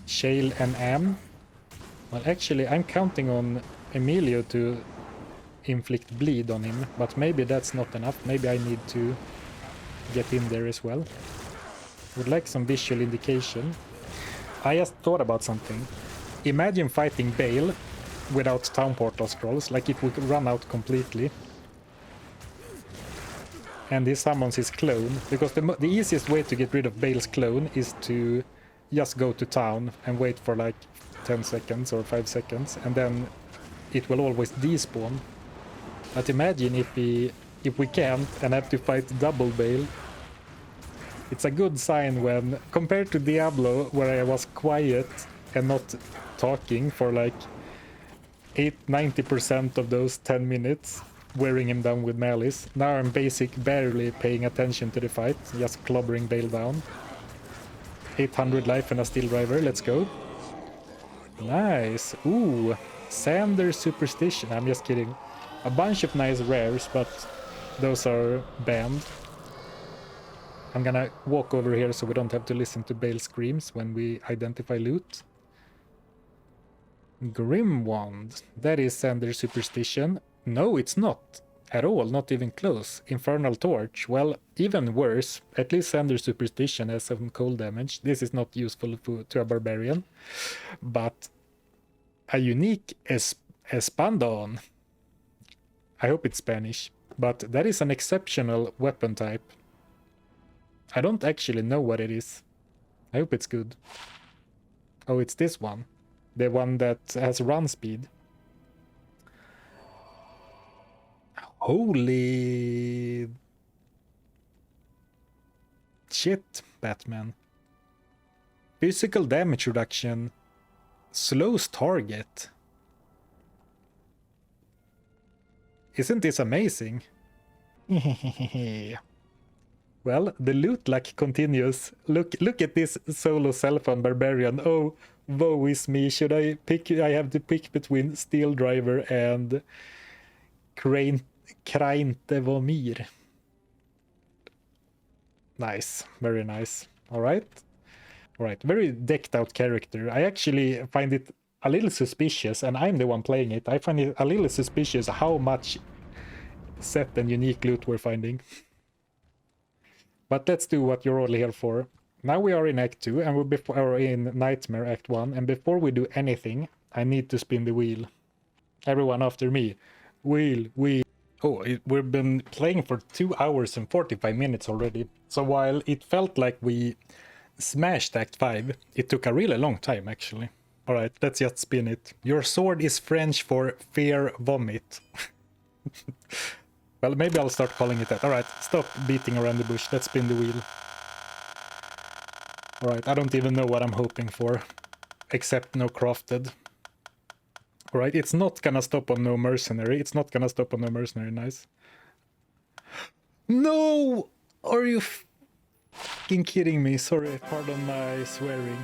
Shale and Am. Well, actually, I'm counting on Emilio to inflict bleed on him, but maybe that's not enough. Maybe I need to get in there as well. Would like some visual indication. I just thought about something. Imagine fighting Bale without town portal scrolls, like if we could run out completely. And he summons his clone, because the easiest way to get rid of Bale's clone is to just go to town and wait for like 10 seconds or 5 seconds, and then it will always despawn. But imagine if we can't and have to fight double Bale. It's a good sign when, compared to Diablo, where I was quiet and not talking for like 90% of those 10 minutes, wearing him down with malice. Now I'm barely paying attention to the fight, just clobbering Bale down. 800 life and a steel driver, let's go. Nice. Ooh, Sander Superstition. I'm just kidding. A bunch of nice rares, but those are banned. I'm gonna walk over here so we don't have to listen to Bale screams when we identify loot. Grim Wand. That is Sander Superstition. No, it's not. At all, not even close. Infernal Torch. Well, even worse. At least Sander Superstition has some cold damage. This is not useful to a barbarian. But a unique Espandon. I hope it's Spanish. But that is an exceptional weapon type. I don't actually know what it is. I hope it's good. Oh, it's this one. The one that has run speed. Holy shit, Batman. Physical damage reduction. Slows target. Isn't this amazing? Well, the loot luck continues. Look at this solo Zarfen barbarian. Oh, woe is me. Should I pick? I have to pick between Steel Driver and Kraintevomir. Nice, very nice. All right, very decked out character. I actually find it a little suspicious, and I'm the one playing it. I find it a little suspicious how much set and unique loot we're finding. But let's do what you're all here for. Now we are in Act 2 and we're in Nightmare Act 1, and before we do anything, I need to spin the wheel. Everyone after me. Wheel. Oh, we've been playing for 2 hours and 45 minutes already. So while it felt like we smashed Act 5, it took a really long time actually. Alright, let's just spin it. Your sword is French for fear vomit. Well, maybe I'll start calling it that. Alright, stop beating around the bush. Let's spin the wheel. Alright, I don't even know what I'm hoping for. Except no crafted. Alright, it's not gonna stop on no mercenary. Nice. No! Are you fucking kidding me? Sorry, pardon my swearing.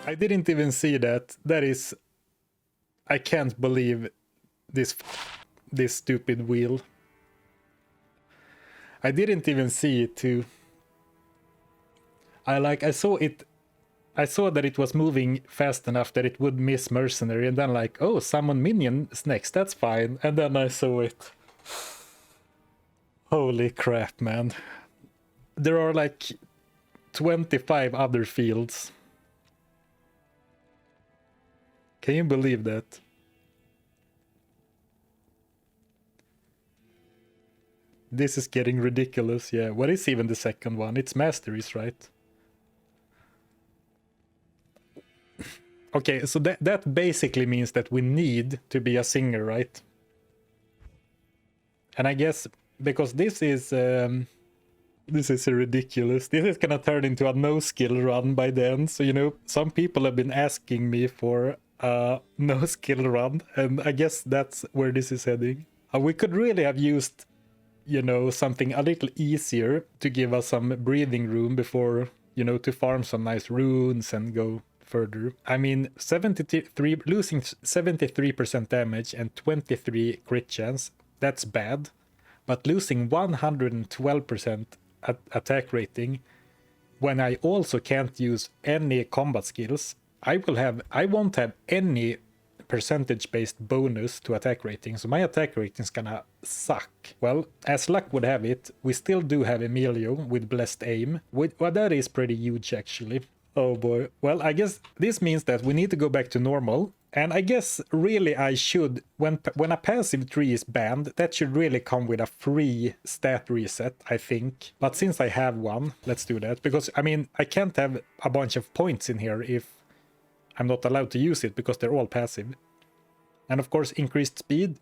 I didn't even see that. That is... I can't believe this stupid wheel. I didn't even see it too. I saw it. I saw that it was moving fast enough that it would miss mercenary, and then like, oh, summon minions next, that's fine. And then I saw it. Holy crap, man. There are like 25 other fields. Can you believe that? This is getting ridiculous, yeah. What is even the second one? It's masteries, right? Okay, so that basically means that we need to be a singer, right? And I guess because this is ridiculous. This is gonna turn into a no skill run by then. So, you know, some people have been asking me for a no skill run, and I guess that's where this is heading. We could really have used, you know, something a little easier to give us some breathing room before, you know, to farm some nice runes and go further. I mean, losing 73% damage and 23 crit chance, that's bad. But losing 112% attack rating, when I also can't use any combat skills, I won't have any percentage-based bonus to attack rating, so my attack rating is gonna suck. Well, as luck would have it, we still do have Emilio with Blessed Aim. Well, that is pretty huge, actually. Oh boy. Well, I guess this means that we need to go back to normal. And I guess really I should, when a passive tree is banned, that should really come with a free stat reset, I think. But since I have one, let's do that. Because, I mean, I can't have a bunch of points in here if I'm not allowed to use it, because they're all passive. And of course, increased speed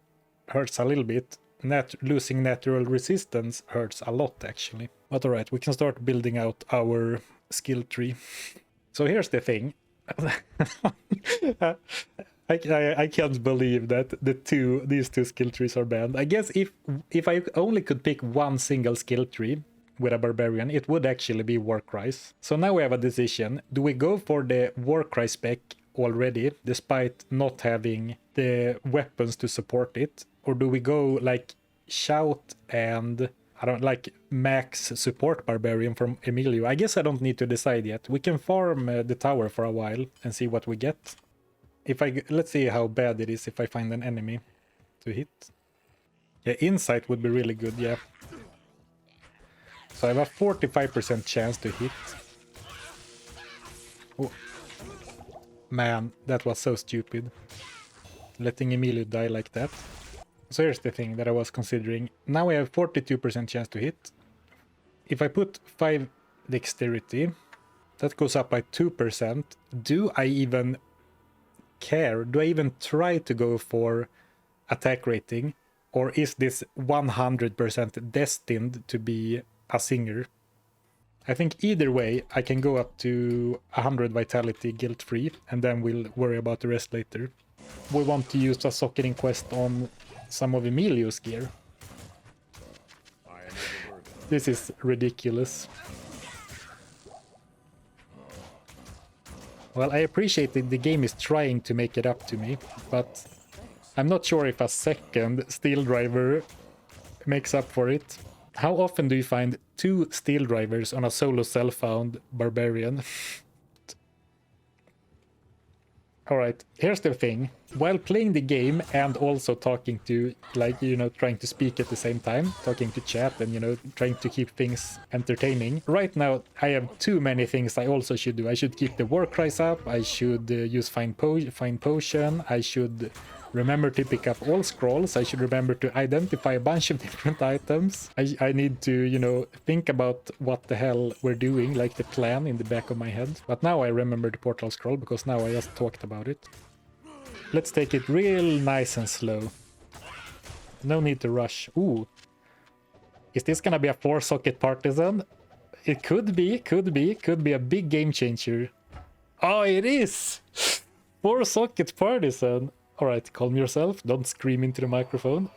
hurts a little bit. Losing natural resistance hurts a lot, actually. But alright, we can start building out our skill tree. So here's the thing. I can't believe that these two skill trees are banned. I guess if I only could pick one single skill tree with a barbarian, it would actually be Warcries. So now we have a decision. Do we go for the Warcry spec already, despite not having the weapons to support it? Or do we go like Shout and I don't like max support barbarian from Emilio? I guess I don't need to decide yet. We can farm the tower for a while and see what we get. Let's see how bad it is if I find an enemy to hit. Yeah, insight would be really good, yeah. So I have a 45% chance to hit. Oh. Man, that was so stupid. Letting Emilio die like that. So here's the thing that I was considering. Now I have 42% chance to hit. If I put 5 dexterity, that goes up by 2%. Do I even care? Do I even try to go for attack rating? Or is this 100% destined to be a singer? I think either way, I can go up to 100 vitality guilt-free, and then we'll worry about the rest later. We want to use a socketing quest on some of Emilio's gear. This is ridiculous. Well, I appreciate that the game is trying to make it up to me, but I'm not sure if a second steel driver makes up for it. How often do you find 2 steel drivers on a solo self-found barbarian? Alright, here's the thing. While playing the game and also talking to, like, you know, trying to speak at the same time, talking to chat and, you know, trying to keep things entertaining. Right now, I have too many things I also should do. I should keep the war cries up. I should use find potion. I should remember to pick up all scrolls. I should remember to identify a bunch of different items. I need to, you know, think about what the hell we're doing, like the plan in the back of my head. But now I remember the portal scroll because now I just talked about it. Let's take it real nice and slow. No need to rush. Ooh. Is this gonna be a 4-socket partisan? It could be a big game changer. Oh, it is! 4-socket partisan. Alright, calm yourself. Don't scream into the microphone.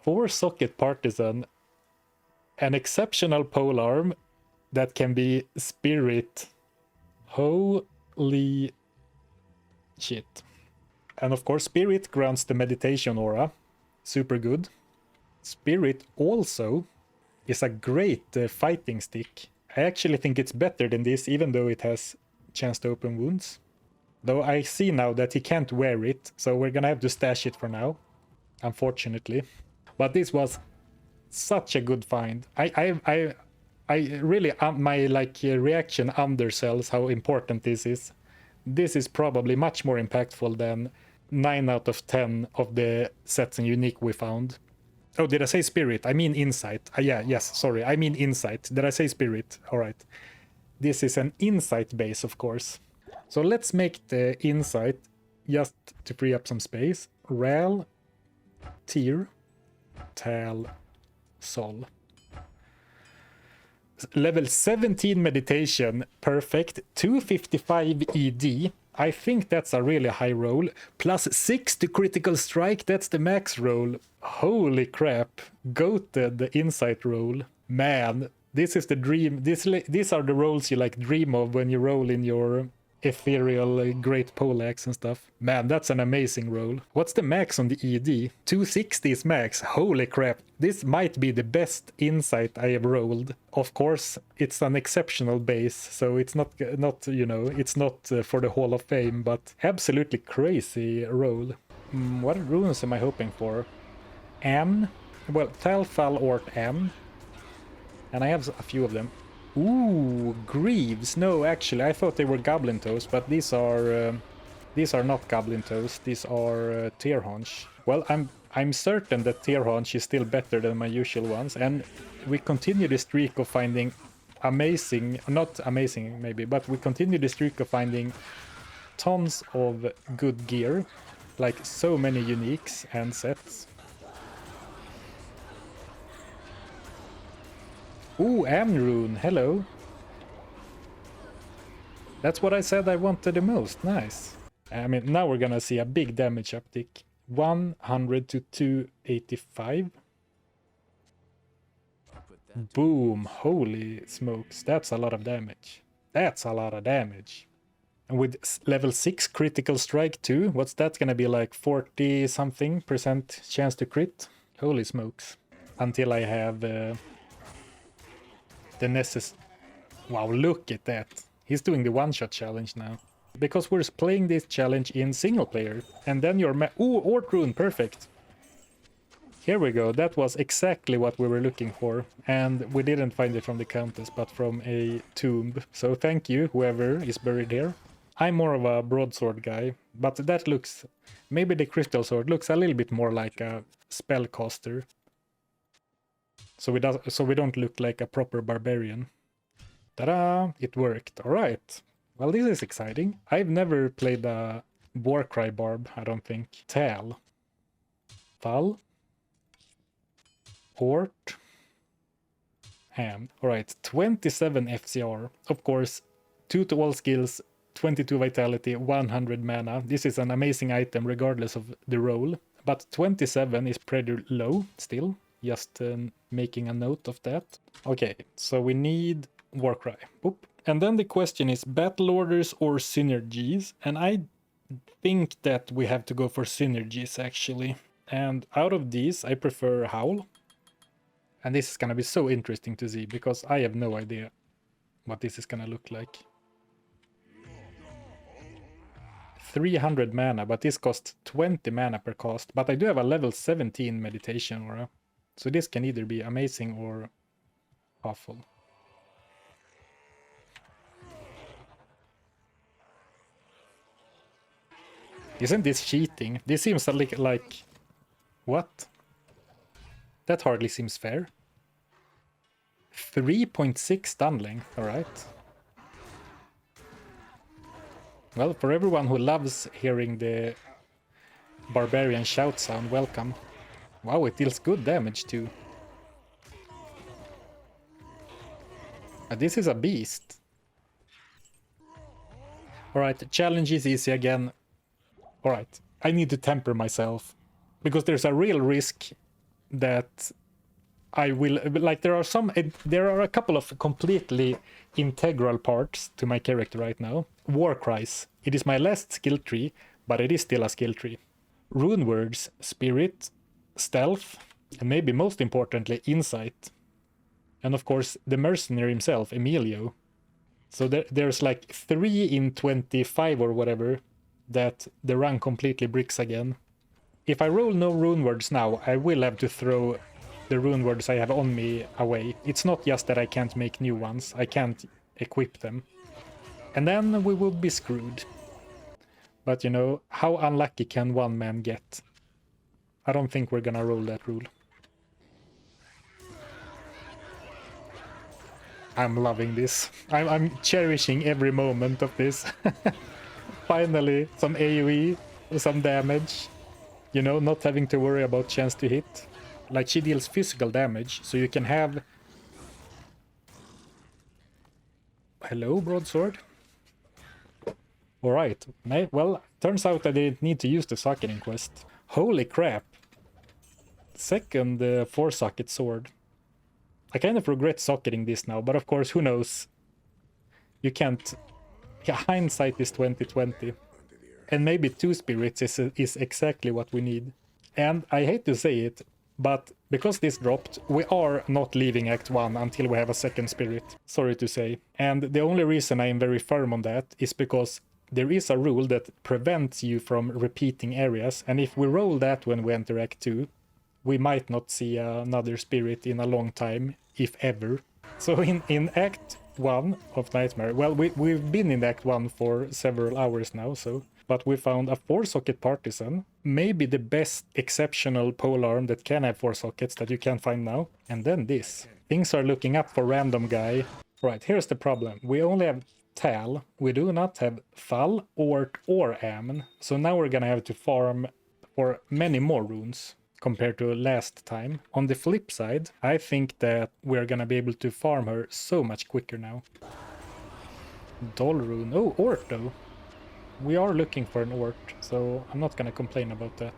4-socket partisan. An exceptional polearm that can be spirit. Holy shit. And of course, spirit grants the meditation aura. Super good. Spirit also is a great fighting stick. I actually think it's better than this, even though it has chance to open wounds. Though I see now that he can't wear it, so we're gonna have to stash it for now, unfortunately. But this was such a good find. I really, my like reaction undersells how important this is. This is probably much more impactful than 9 out of 10 of the sets and unique we found. Oh, did I say spirit? I mean insight. Yes, sorry. I mean insight. Did I say spirit? All right. This is an insight base, of course. So let's make the insight just to free up some space. Ral, Tyr, Tal, Sol. Level 17 meditation, perfect. 255 ED. I think that's a really high roll. Plus 6 to critical strike, that's the max roll. Holy crap. Goated the insight roll. Man, this is the dream. These are the rolls you like dream of when you roll in your ethereal great poleaxe and stuff. Man, that's an amazing roll. What's the max on the ED? 260 is max. Holy crap. This might be the best insight I have rolled. Of course, it's an exceptional base, so it's not you know, it's not for the Hall of Fame, but absolutely crazy roll. What runes am I hoping for? N. Well, Tal, Fal, Ort, N. And I have a few of them. Ooh, Greaves. No, actually, I thought they were Goblin Toes, but these are not Goblin Toes. These are Tearhaunch. Well, I'm certain that Tearhaunch is still better than my usual ones, and we continue the streak of finding amazing, not amazing maybe, but we continue the streak of finding tons of good gear, like so many uniques and sets. Ooh, Amrune, hello. That's what I said I wanted the most, nice. I mean, now we're gonna see a big damage uptick. 100 to 285. Boom, holy smokes, that's a lot of damage. That's a lot of damage. And with level 6 critical strike too, what's that gonna be, like 40 something % chance to crit? Holy smokes. Until I have... the necessary... Wow, look at that. He's doing the one-shot challenge now. Because we're playing this challenge in single player. And then your... Ooh, Ort Rune, perfect. Here we go. That was exactly what we were looking for. And we didn't find it from the Countess, but from a tomb. So thank you, whoever is buried here. I'm more of a broadsword guy, but that looks... Maybe the crystal sword looks a little bit more like a spellcaster. So we don't look like a proper barbarian. Ta-da! It worked. Alright. Well, this is exciting. I've never played a Warcry Barb, I don't think. Tal. Fal. Ort. Am. Alright, 27 FCR. Of course, 2 to all skills, 22 vitality, 100 mana. This is an amazing item regardless of the roll. But 27 is pretty low still. Just making a note of that. Okay, so we need Warcry. Boop. And then the question is battle orders or synergies. And I think that we have to go for synergies actually. And out of these, I prefer Howl. And this is gonna be so interesting to see because I have no idea what this is gonna look like. 300 mana, but this costs 20 mana per cost. But I do have a level 17 meditation aura. So this can either be amazing or awful. Isn't this cheating? This seems like... What? That hardly seems fair. 3.6 stun length, alright. Well, for everyone who loves hearing the barbarian shout sound, welcome. Wow, it deals good damage too. This is a beast. Alright, the challenge is easy again. Alright, I need to temper myself. Because there's a real risk that I will... Like, there are a couple of completely integral parts to my character right now. Warcries. It is my last skill tree, but it is still a skill tree. Rune words, spirit, stealth, and maybe most importantly, insight. And of course, the mercenary himself, Emilio. So there's like 3 in 25 or whatever that the run completely bricks again. If I roll no rune words now, I will have to throw the rune words I have on me away. It's not just that I can't make new ones, I can't equip them. And then we would be screwed. But you know, how unlucky can one man get? I don't think we're gonna roll that rule. I'm loving this. I'm cherishing every moment of this. Finally, some AoE, some damage. You know, not having to worry about chance to hit. Like, she deals physical damage, so you can have... Hello, broadsword? Alright, well, turns out I didn't need to use the socketing quest. Holy crap. Second 4-socket sword. I kind of regret socketing this now, but of course, who knows? You can't... Yeah, hindsight is 2020. And maybe 2 spirits is exactly what we need. And I hate to say it, but because this dropped, we are not leaving Act 1 until we have a second spirit. Sorry to say. And the only reason I am very firm on that is because there is a rule that prevents you from repeating areas, and if we roll that when we enter Act 2, we might not see another spirit in a long time, if ever. So in Act 1 of Nightmare, well, we've been in Act 1 for several hours now, so... But we found a 4-socket partisan, maybe the best exceptional polearm that can have 4 sockets that you can find now. And then this. Things are looking up for random guy. Right, here's the problem. We only have Tal. We do not have Thal, Ort, or Amn. So now we're gonna have to farm for many more runes compared to last time. On the flip side, I think that we're gonna be able to farm her so much quicker now. Doll rune. Oh, Ort though. We are looking for an Ort, so I'm not gonna complain about that.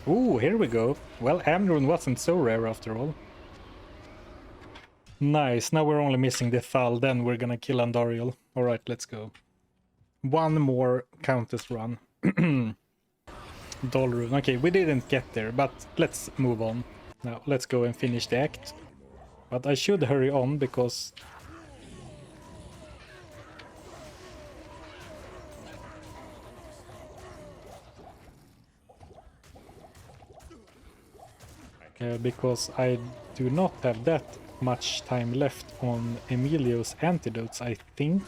Ooh, here we go. Well, Amrun wasn't so rare after all. Nice, now we're only missing the Thal, then we're gonna kill Andariel. Alright, let's go. One more Countess run. Doll rune. Okay, we didn't get there, but let's move on. Now, let's go and finish the act. But I should hurry on, because... because I do not have that much time left on Emilio's antidotes, I think.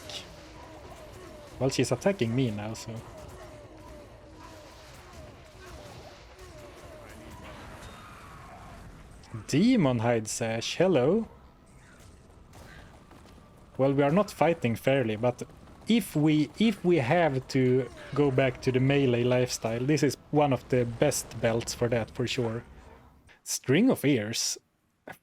Well, she's attacking me now, so... Demon Hide Sash, hello! Well, we are not fighting fairly, but if we have to go back to the melee lifestyle, this is one of the best belts for that, for sure. String of Ears,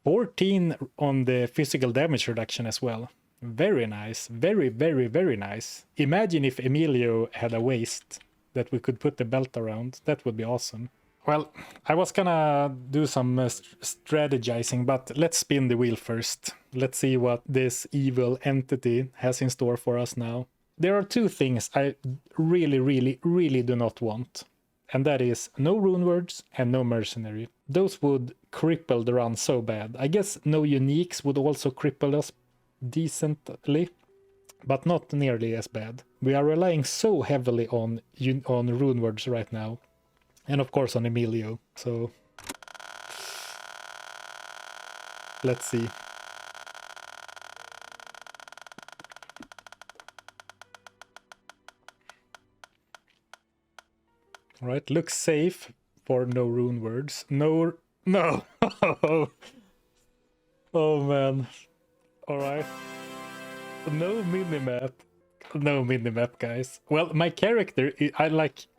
14 on the physical damage reduction as well. Very nice, very, very, very nice. Imagine if Emilio had a waist that we could put the belt around. That would be awesome. Well, I was gonna do some strategizing, but let's spin the wheel first. Let's see what this evil entity has in store for us now. There are 2 things I really, really, really do not want. And that is no rune words and no mercenary. Those would cripple the run so bad. I guess no uniques would also cripple us decently, but not nearly as bad. We are relying so heavily on rune words right now. And of course on Emilio, so... Let's see. Alright, looks safe for no rune words. No! Oh man. Alright. No minimap. No minimap, guys. Well, my character,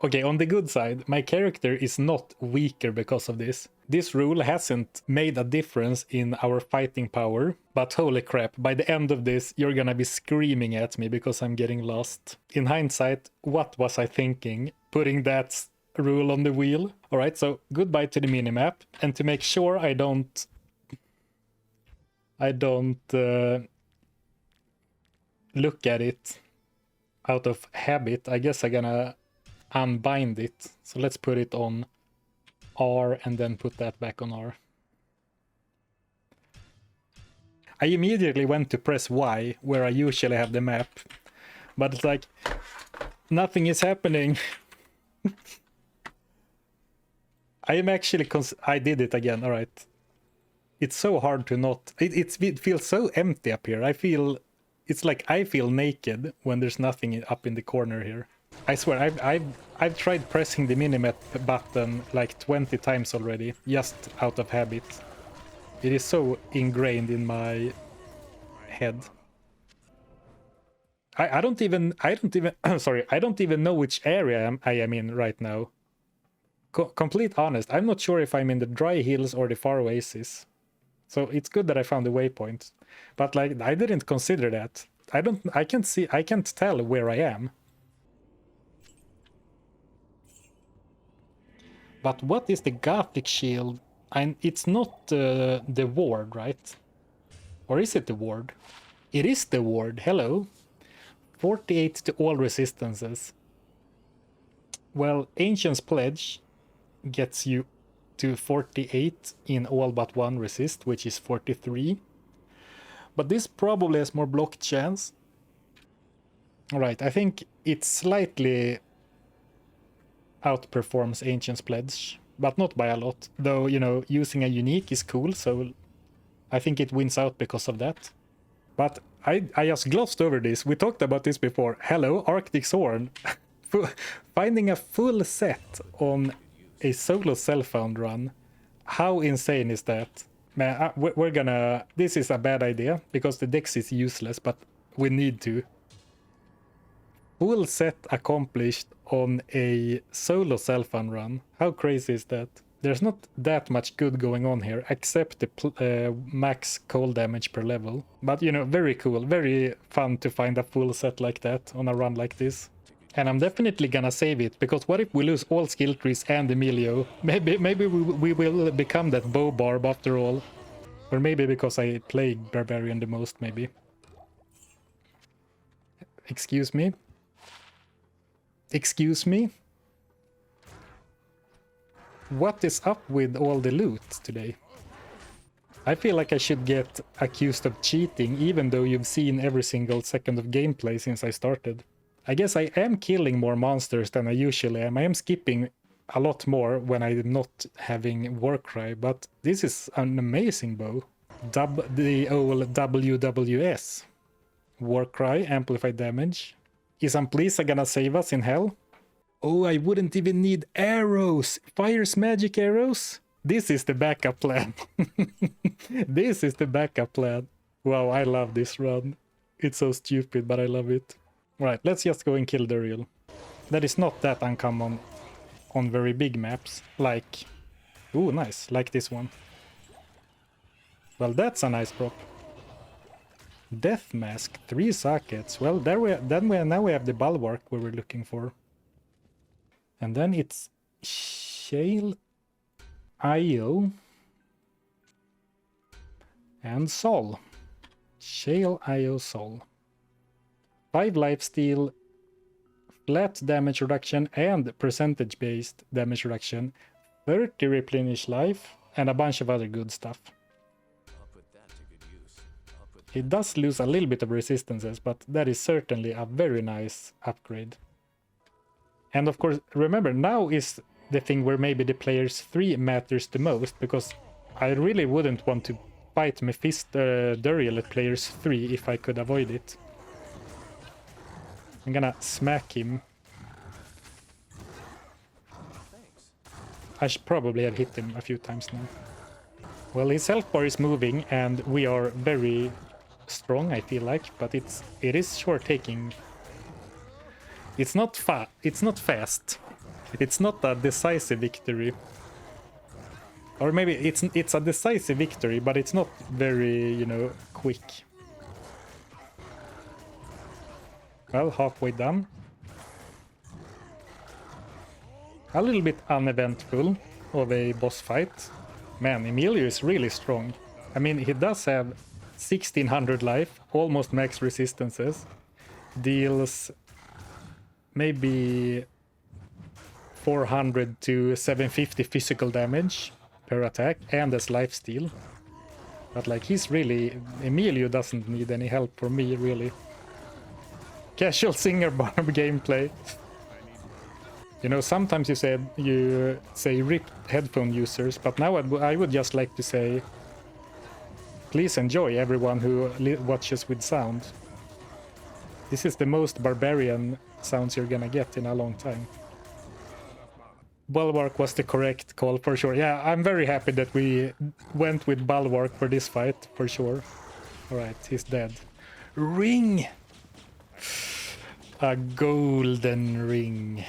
okay, on the good side, my character is not weaker because of this. This rule hasn't made a difference in our fighting power, but holy crap, by the end of this, you're gonna be screaming at me because I'm getting lost. In hindsight, what was I thinking? Putting that rule on the wheel. Alright, so goodbye to the minimap, and to make sure I don't look at it out of habit, I guess I'm gonna unbind it. So let's put it on R and then put that back on R. I immediately went to press Y, where I usually have the map. But it's like, nothing is happening. I am actually... I did it again, alright. It's so hard to not... It feels so empty up here. I feel... It's like I feel naked when there's nothing up in the corner here. I swear, I've tried pressing the minimap button like 20 times already, just out of habit. It is so ingrained in my head. I don't even sorry, I don't even know which area I am in right now. Complete honest, I'm not sure if I'm in the dry hills or the far oasis. So it's good that I found the waypoint. But like, I didn't consider that. I can't tell where I am. But what is the Gothic shield? It's not the ward, right? Or is it the ward? It is the ward, hello. 48 to all resistances. Well, Ancient's Pledge gets you to 48 in all but one resist, which is 43. But this probably has more block chance. Alright, I think it slightly outperforms Ancient's Pledge, but not by a lot. Though, you know, using a unique is cool, so I think it wins out because of that. But I just glossed over this. We talked about this before. Hello, Arctic Horn. Finding a full set on a solo self-found run. How insane is that? Man, we're gonna... This is a bad idea, because the dex is useless, but we need to. Full set accomplished on a solo self-found run. How crazy is that? There's not that much good going on here, except the max cold damage per level. But, you know, very cool, very fun to find a full set like that on a run like this. And I'm definitely gonna save it, because what if we lose all skill trees and Emilio? Maybe we will become that bow barb after all. Or maybe because I play Barbarian the most, maybe. Excuse me? Excuse me? What is up with all the loot today? I feel like I should get accused of cheating, even though you've seen every single second of gameplay since I started. I guess I am killing more monsters than I usually am. I am skipping a lot more when I'm not having Warcry, but this is an amazing bow. The old WWS. Warcry, amplified damage. Is Amplisa gonna save us in hell? Oh, I wouldn't even need arrows! Fire's magic arrows? This is the backup plan. This is the backup plan. Wow, I love this run. It's so stupid, but I love it. Right, let's just go and kill Duriel. That is not that uncommon on very big maps. Like... Ooh, nice. Like this one. Well, that's a nice prop. Death Mask, 3 sockets. Well, now we have the bulwark we were looking for. And then it's Shale, Io, and Sol. Shale, Io, Sol. 5 lifesteal, flat damage reduction, and percentage-based damage reduction. 30 replenish life, and a bunch of other good stuff. It does lose a little bit of resistances, but that is certainly a very nice upgrade. And of course, remember, now is the thing where maybe the players 3 matters the most, because I really wouldn't want to fight Duriel at players 3 if I could avoid it. I'm gonna smack him. I should probably have hit him a few times now. Well, his health bar is moving, and we are very strong, I feel like, but it is short taking. It's not fast. It's not a decisive victory. Or maybe it's a decisive victory, but it's not very, you know, quick. Well, halfway done. A little bit uneventful of a boss fight. Man, Emilio is really strong. I mean, he does have 1600 life, almost max resistances. Deals maybe 400 to 750 physical damage per attack, and as lifesteal. But like, he's really... Emilio doesn't need any help from me, really. Casual singer barb gameplay. You know, sometimes you say rip headphone users, but now I would just like to say, please enjoy everyone who watches with sound. This is the most barbarian sounds you're gonna get in a long time. Bulwark was the correct call for sure. Yeah, I'm very happy that we went with Bulwark for this fight, for sure. Alright, he's dead. Ring! A golden ring.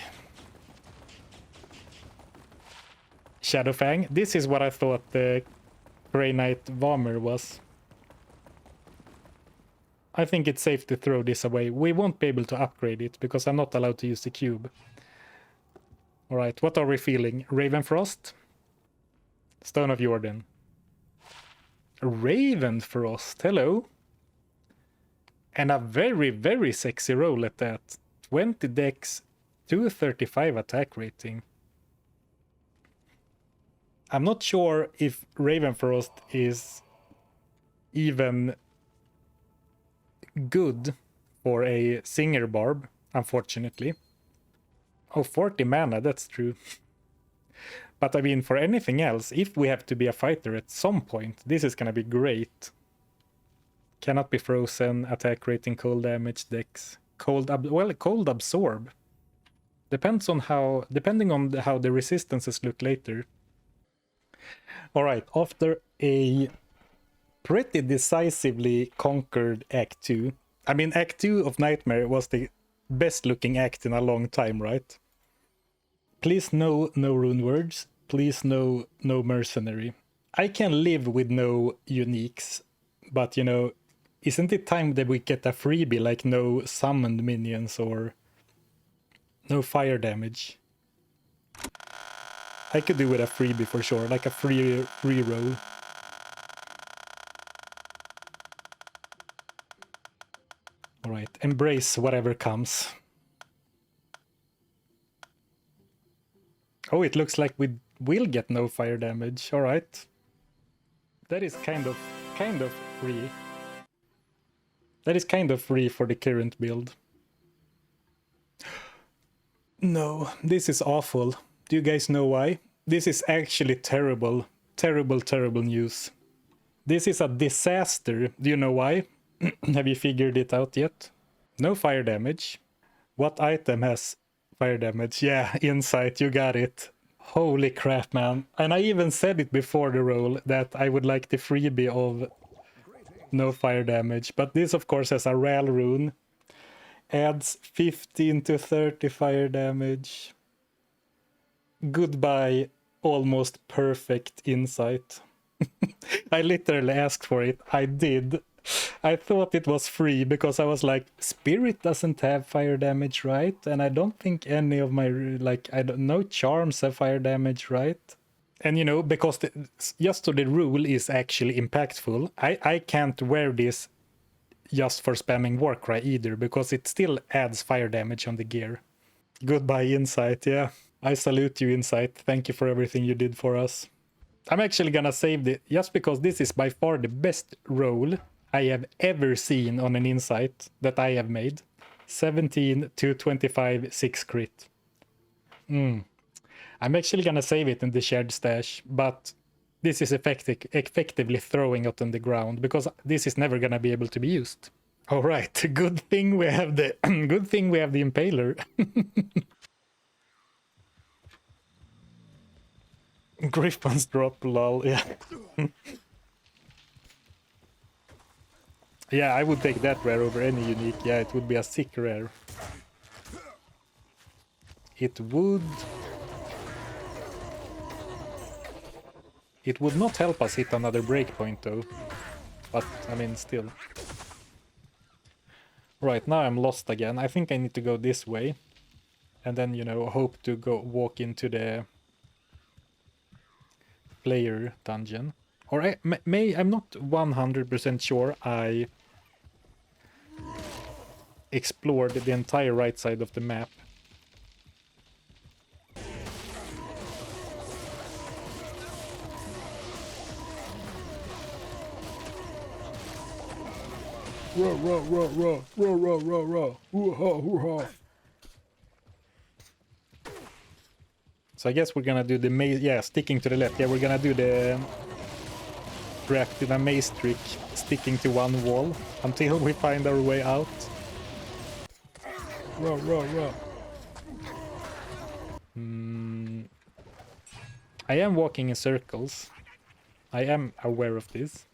Shadowfang. This is what I thought the Grey Knight Vommer was. I think it's safe to throw this away. We won't be able to upgrade it because I'm not allowed to use the cube. Alright, what are we feeling? Ravenfrost? Stone of Jordan. Ravenfrost, hello. And a very, very sexy roll at that. 20 dex, 235 attack rating. I'm not sure if Ravenfrost is even good for a singer barb, unfortunately. Oh, 40 mana, that's true. But I mean, for anything else, if we have to be a fighter at some point, this is gonna be great. Cannot be frozen, attack rating, cold damage, dex. Cold absorb. Depending on how the resistances look later. Alright, after a pretty decisively conquered Act 2. I mean, Act 2 of Nightmare was the best looking act in a long time, right? Please no rune words. Please no mercenary. I can live with no uniques, but you know, isn't it time that we get a freebie like no summoned minions or no fire damage? I could do with a freebie for sure, like a free roll. Alright, embrace whatever comes. Oh, it looks like we will get no fire damage. Alright. That is kind of free. That is kind of free for the current build. No, this is awful. Do you guys know why? This is actually terrible. Terrible news. This is a disaster. Do you know why? Have you figured it out yet? No fire damage. What item has fire damage? Yeah, insight, you got it. Holy crap, man. And I even said it before the roll that I would like the freebie of no fire damage. But this, of course, has a Ral rune. Adds 15 to 30 fire damage. Goodbye, almost perfect insight. I literally asked for it. I did. I thought it was free because I was like, Spirit doesn't have fire damage, right? And I don't think any of my, like, I don't know, charms have fire damage, right? And you know, because just so the rule is actually impactful, I can't wear this just for spamming Warcry either, because it still adds fire damage on the gear. Goodbye, Insight, yeah. I salute you, Insight. Thank you for everything you did for us. I'm actually gonna save it just because this is by far the best roll I have ever seen on an Insight that I have made. 17 to 25, 6 crit. I'm actually gonna save it in the shared stash, but this is effectively throwing it on the ground because this is never gonna be able to be used. All right, good thing we have the good thing we have the Impaler. Griffin's drop, lol, yeah. Yeah, I would take that rare over any unique. Yeah, it would be a sick rare. It would not help us hit another breakpoint though. But, I mean, still. Right, now I'm lost again. I think I need to go this way. And then, you know, hope to walk into the player dungeon. Or I'm not 100% sure I explored the entire right side of the map. So I guess we're gonna do the maze, yeah, sticking to the left. Yeah, we're gonna do the trapped in a maze trick, sticking to one wall until we find our way out. I am walking in circles. I am aware of this.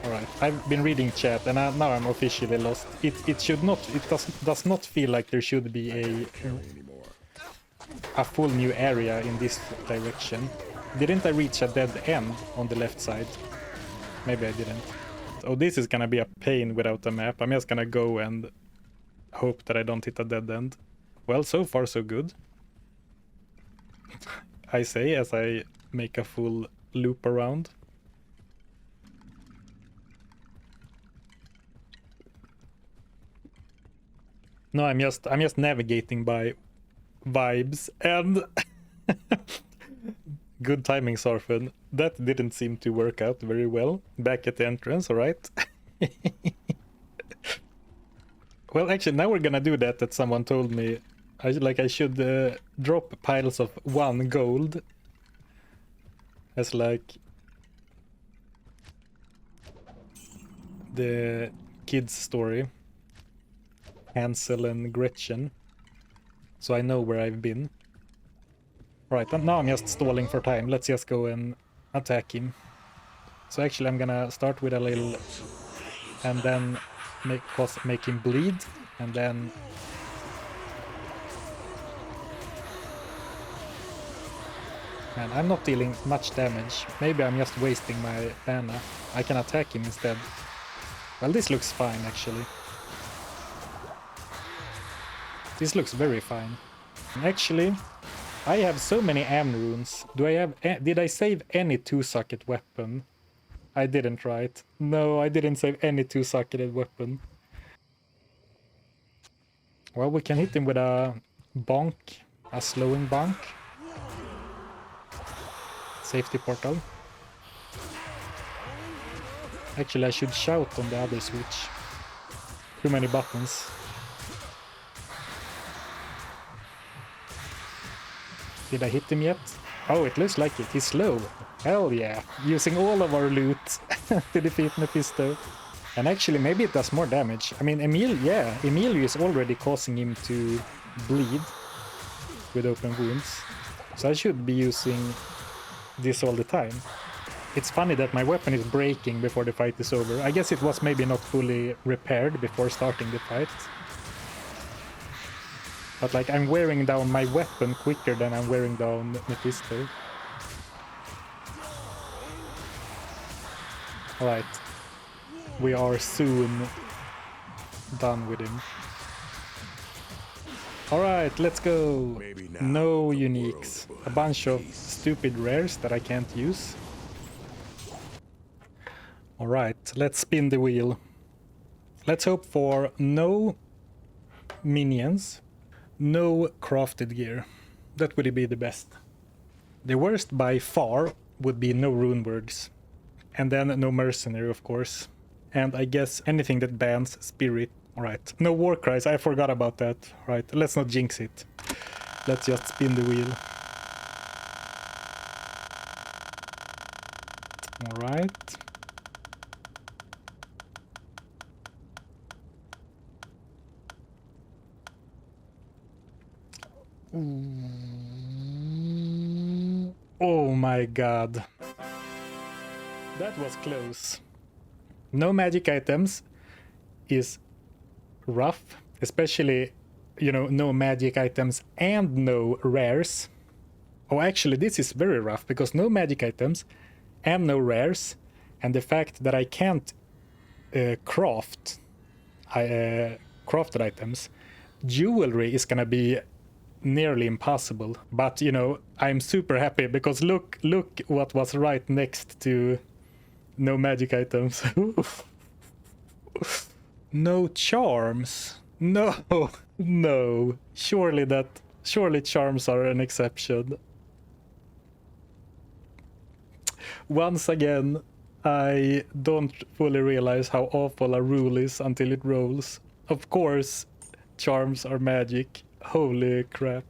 Alright, I've been reading chat and now I'm officially lost. It should not, it does not feel like there should be a full new area in this direction. Didn't I reach a dead end on the left side? Maybe I didn't. Oh, this is gonna be a pain without a map. I'm just gonna go and hope that I don't hit a dead end. Well, so far so good. I say as I make a full loop around. No, I'm just navigating by vibes and good timing, Zarfen. That didn't seem to work out very well. Back at the entrance, alright? Well, actually, now we're gonna do that someone told me. I should drop piles of 1 gold as like the kids' story. Hansel and Gretchen. So I know where I've been. Right, and now I'm just stalling for time. Let's just go and attack him. So actually I'm gonna start with a little... and then make him bleed. And then... man, I'm not dealing much damage. Maybe I'm just wasting my mana. I can attack him instead. Well, this looks fine actually. This looks very fine. Actually, I have so many am runes. Did I save any 2-socket weapon? I didn't, right? No, I didn't save any 2-socketed weapon. Well, we can hit him with a bonk, a slowing bonk. Safety portal. Actually, I should shout on the other switch. Too many buttons. Did I hit him yet? Oh, it looks like it. He's slow. Hell yeah. Using all of our loot to defeat Mephisto. And actually, maybe it does more damage. I mean, Emilio is already causing him to bleed with open wounds. So I should be using this all the time. It's funny that my weapon is breaking before the fight is over. I guess it was maybe not fully repaired before starting the fight. But like, I'm wearing down my weapon quicker than I'm wearing down Mephisto. Alright. We are soon done with him. Alright, let's go! No uniques. A bunch of stupid rares that I can't use. Alright, let's spin the wheel. Let's hope for no minions. No crafted gear. That would be the best. The worst by far would be no rune words. And then no mercenary, of course. And I guess anything that bans spirit. Alright. No war cries, I forgot about that. Right, let's not jinx it. Let's just spin the wheel. Alright. Oh my god. That was close. No magic items is rough, especially, you know, no magic items and no rares. Oh, actually, this is very rough because no magic items and no rares, and the fact that I can't craft crafted items. Jewelry is gonna be nearly impossible, but you know, I'm super happy because look what was right next to no magic items. No charms. No. Surely charms are an exception. Once again, I don't fully realize how awful a rule is until it rolls. Of course, charms are magic. Holy crap.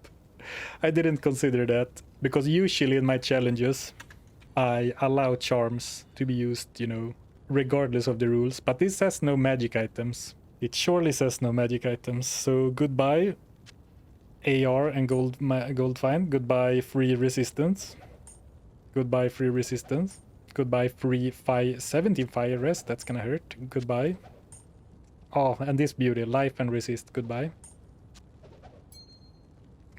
I didn't consider that, because usually in my challenges, I allow charms to be used, you know, regardless of the rules, but this says no magic items. It surely says no magic items, so goodbye AR and gold find, goodbye free resistance, goodbye free resistance, goodbye free 17 fire rest, that's gonna hurt, goodbye. Oh, and this beauty, life and resist, goodbye.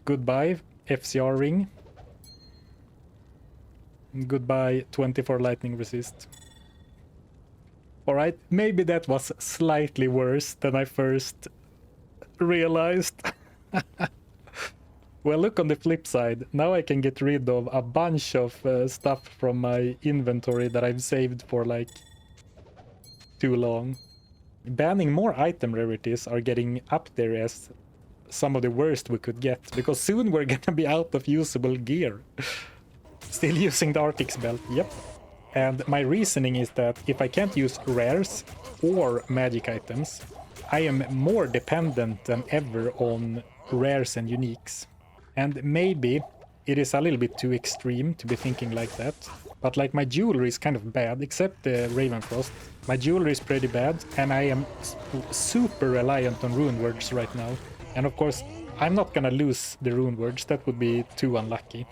Goodbye FCR ring. Goodbye 24 lightning resist. Alright, maybe that was slightly worse than I first realized. Well, look on the flip side. Now I can get rid of a bunch of stuff from my inventory that I've saved for like too long. Banning more item rarities are getting up there as some of the worst we could get, because soon we're gonna be out of usable gear. Still using the Arctic's belt, yep. And my reasoning is that if I can't use rares or magic items, I am more dependent than ever on rares and uniques. And maybe it is a little bit too extreme to be thinking like that, but like my jewelry is kind of bad, except the Ravenfrost. My jewelry is pretty bad, and I am super reliant on rune words right now. And of course, I'm not gonna lose the rune words, that would be too unlucky.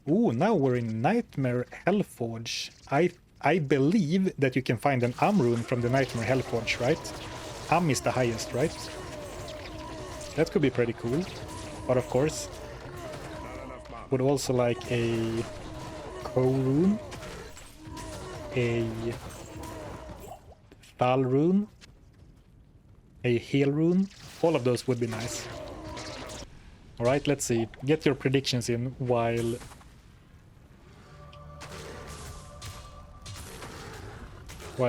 Ooh, now we're in Nightmare Hellforge. I believe that you can find an rune from the Nightmare Hellforge, right? Is the highest, right? That could be pretty cool. But of course, would also like a rune, a Thal rune, a heal rune. All of those would be nice. Alright, let's see. Get your predictions in while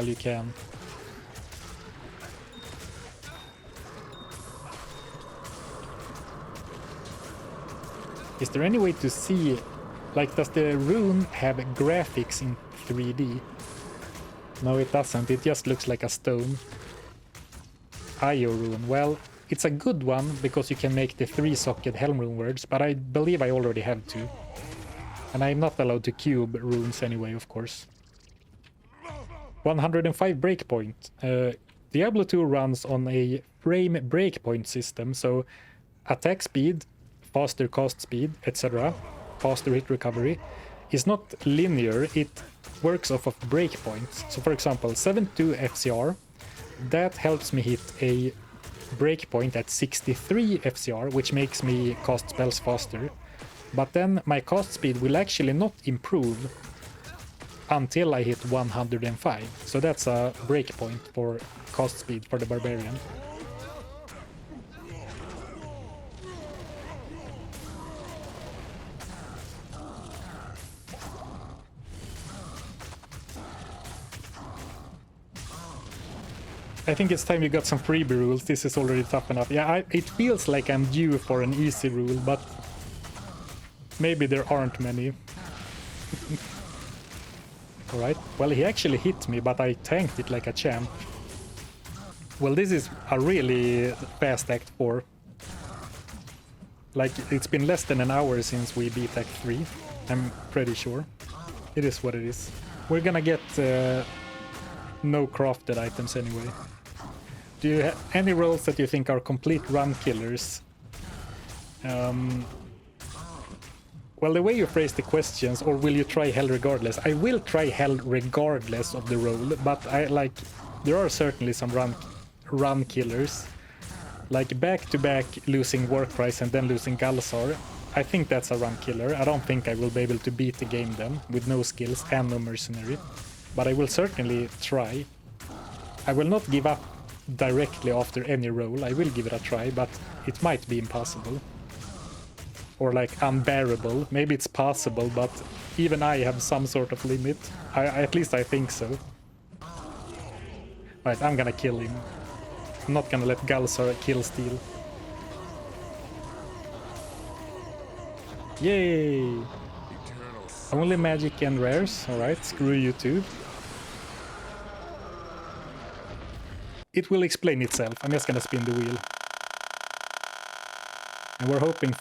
you can. Is there any way to see, like, does the rune have graphics in 3D? No, it doesn't. It just looks like a stone. Io rune. Well, it's a good one because you can make the 3-socket Helm rune words, but I believe I already have 2. And I'm not allowed to cube runes anyway, of course. 105 breakpoint. Diablo 2 runs on a frame breakpoint system, so attack speed, faster cast speed, etc., faster hit recovery, is not linear, it works off of breakpoints. So for example, 72 FCR, that helps me hit a breakpoint at 63 FCR, which makes me cast spells faster. But then my cast speed will actually not improve until I hit 105. So that's a breakpoint for cast speed for the barbarian. I think it's time you got some freebie rules. This is already tough enough. Yeah, it feels like I'm due for an easy rule, but maybe there aren't many. Alright, well, he actually hit me, but I tanked it like a champ. Well, this is a really fast Act 4. Like, it's been less than an hour since we beat Act 3. I'm pretty sure. It is what it is. We're gonna get no crafted items anyway. Do you have any roles that you think are complete run killers? Well, the way you phrase the questions, or will you try hell regardless? I will try hell regardless of the role, but there are certainly some run killers. Like back-to-back losing work price and then losing Galsar. I think that's a run killer. I don't think I will be able to beat the game then, with no skills and no mercenary. But I will certainly try. I will not give up directly after any role. I will give it a try, but it might be impossible. Or like unbearable. Maybe it's possible, but even I have some sort of limit. At least I think so. Right, I'm gonna kill him. I'm not gonna let Galsar kill steal. Yay! Only magic and rares. Alright, screw you too. it will explain itself. I'm just gonna spin the wheel. And we're hoping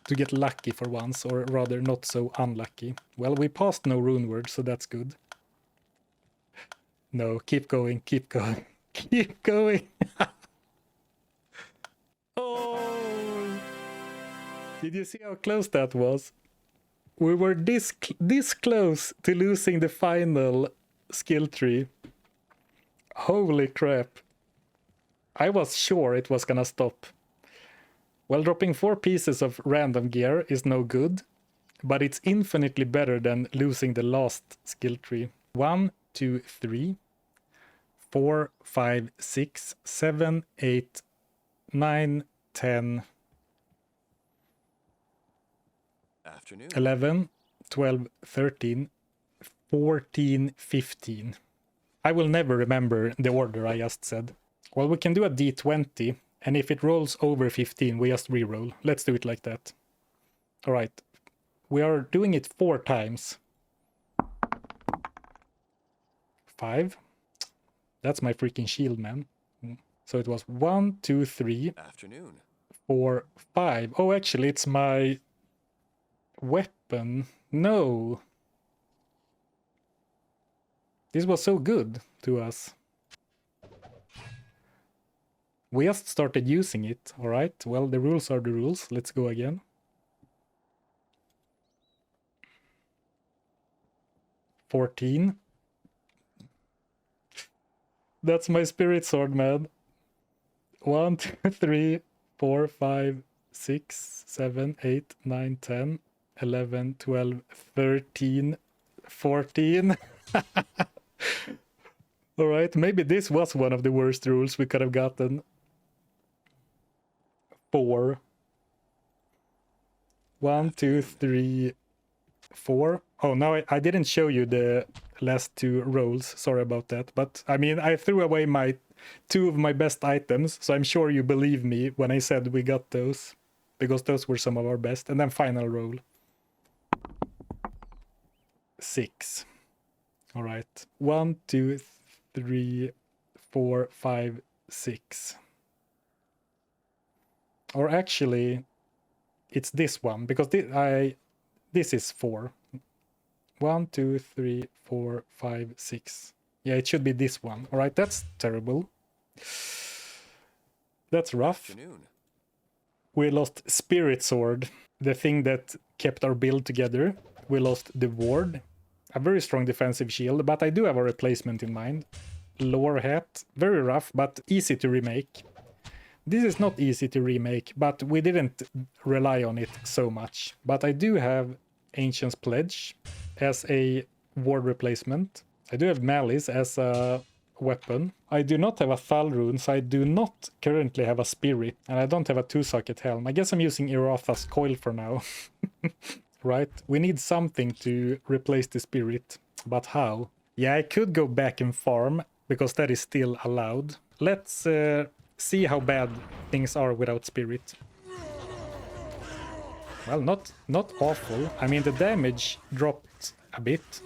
to get lucky for once, or rather not so unlucky. Well, we passed no rune word, so that's good. No, keep going, keep going, keep going. Oh! Did you see how close that was? We were this close to losing the final skill tree. Holy crap. I was sure it was gonna stop. Well, dropping 4 pieces of random gear is no good, but it's infinitely better than losing the last skill tree. 1, 2, 3, 4, 5, 6, 7, 8, 9, 10, Afternoon. 11, 12, 13, 14, 15. I will never remember the order I just said. Well, we can do a d20, and if it rolls over 15, we just reroll. Let's do it like that. Alright, we are doing it 4 times. 5. That's my freaking shield, man. So it was 1, 2, 3, Afternoon. 4, 5. Oh, actually, it's my weapon. No. This was so good to us. We just started using it, alright? Well, the rules are the rules. Let's go again. $14. That's my spirit sword, man. 1, 2, 3, 4, 5, 6, 7, 8, 9, 10, 11, 12, 13, 14. Alright, maybe this was one of the worst rules we could have gotten. 4. 1, 2, 3, 4. Oh, no, I didn't show you the last 2 rolls. Sorry about that. But, I mean, I threw away my 2 of my best items, so I'm sure you believe me when I said we got those. Because those were some of our best. And then final roll. 6. Alright. 1, 2, 3, 4, 5, 6. Or actually, it's this one, because this is 4. 1, 2, 3, 4, 5, 6. Yeah, it should be this one. Alright, that's terrible. That's rough. Afternoon. We lost Spirit Sword, the thing that kept our build together. We lost the Ward, a very strong defensive shield, but I do have a replacement in mind. Lore Hat, very rough, but easy to remake. This is not easy to remake, but we didn't rely on it so much. But I do have Ancient's Pledge as a ward replacement. I do have Malice as a weapon. I do not have a Thal rune, so I do not currently have a Spirit, and I don't have a 2-socket helm. I guess I'm using Iratha's Coil for now. Right? We need something to replace the Spirit, but how? Yeah, I could go back and farm, because that is still allowed. Let's see how bad things are without Spirit. Well, not awful. I mean, the damage dropped a bit.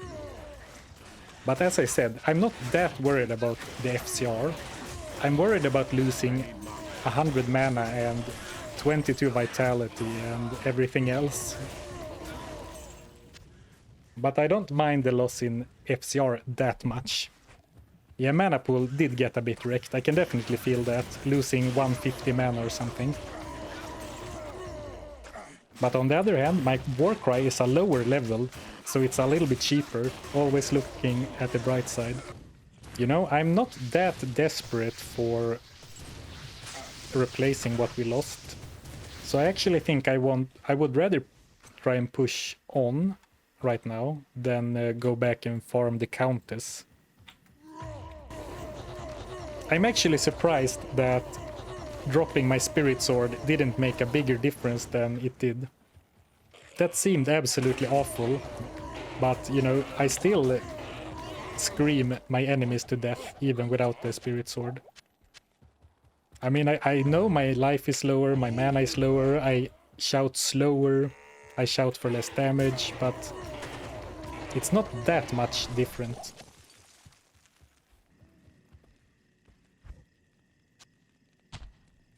But as I said, I'm not that worried about the FCR. I'm worried about losing 100 mana and 22 vitality and everything else. But I don't mind the loss in FCR that much. Yeah, mana pool did get a bit wrecked. I can definitely feel that, losing 150 mana or something. But on the other hand, my Warcry is a lower level, so it's a little bit cheaper, always looking at the bright side. You know, I'm not that desperate for replacing what we lost. So I actually think I would rather try and push on right now than go back and farm the Countess. I'm actually surprised that dropping my Spirit Sword didn't make a bigger difference than it did. That seemed absolutely awful, but, you know, I still scream my enemies to death even without the Spirit Sword. I mean, I know my life is lower, my mana is lower, I shout slower, I shout for less damage, but it's not that much different.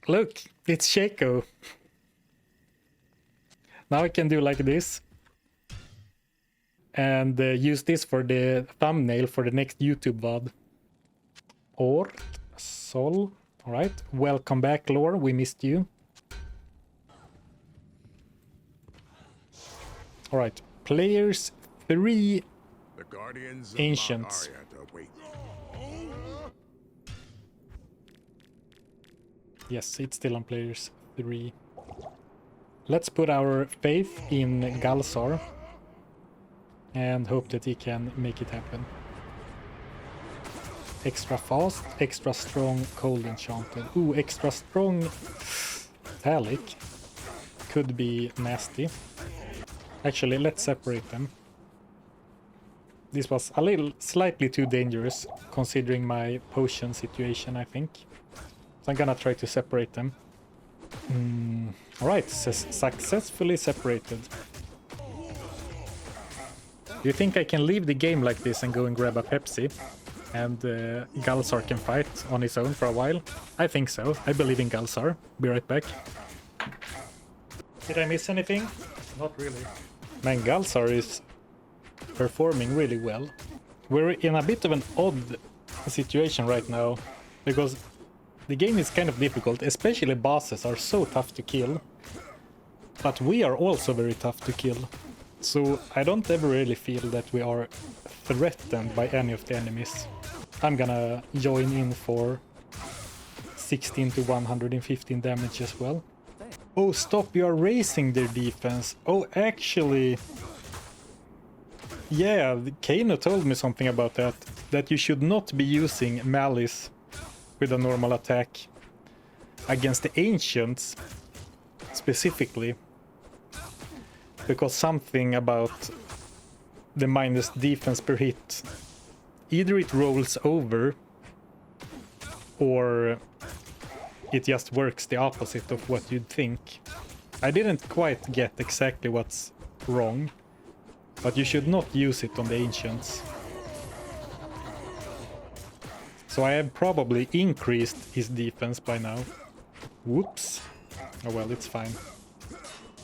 Look, it's Shaco. Now I can do like this. And use this for the thumbnail for the next YouTube VOD. Or Sol. Alright, welcome back, Lore. We missed you. Alright, players 3 The guardians of Ancients. Mount Ariat await. Yes, it's still on players 3. Let's put our faith in Galsar and hope that he can make it happen. Extra fast, extra strong, cold enchanted. Ooh, extra strong Talic could be nasty. Actually, let's separate them. This was a little slightly too dangerous considering my potion situation, I think. So I'm gonna try to separate them. Alright, successfully separated. Do you think I can leave the game like this and go and grab a Pepsi? And Galsar can fight on his own for a while? I think so. I believe in Galsar. Be right back. Did I miss anything? Not really. Man, Galsar is performing really well. We're in a bit of an odd situation right now, because the game is kind of difficult, especially bosses are so tough to kill. But we are also very tough to kill. So I don't ever really feel that we are threatened by any of the enemies. I'm gonna join in for 16 to 115 damage as well. Oh, stop, you are raising their defense. Oh, actually... Yeah, Kano told me something about that. That you should not be using Malice with a normal attack against the Ancients, specifically. Because something about the minus defense per hit. Either it rolls over, or it just works the opposite of what you'd think. I didn't quite get exactly what's wrong, but you should not use it on the Ancients. So I have probably increased his defense by now. Whoops. Oh well, it's fine.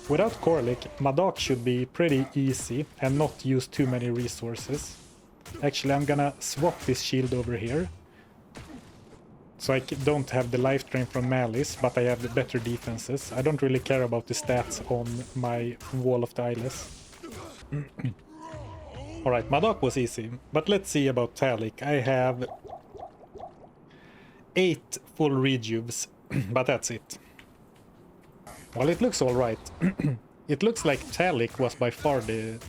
Without Korlik, Madak should be pretty easy and not use too many resources. Actually, I'm gonna swap this shield over here. So I don't have the life drain from Malice, but I have the better defenses. I don't really care about the stats on my Wall of the Eyeless. Alright, Madak was easy, but let's see about Talic. I have 8 full rejuves, but that's it. Well, it looks alright. It looks like Talic was by far the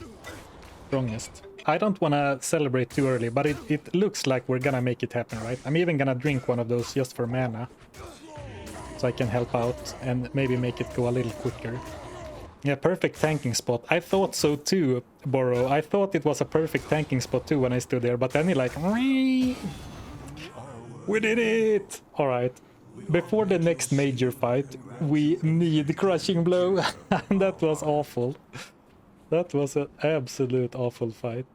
strongest. I don't want to celebrate too early, but it looks like we're gonna make it happen, right? I'm even gonna drink one of those just for mana, so I can help out and maybe make it go a little quicker. Yeah, perfect tanking spot. I thought so too, Borrow. I thought it was a perfect tanking spot too when I stood there, but then he like... We did it! Alright. Before the next major fight, we need Crushing Blow. That was awful. That was an absolute awful fight.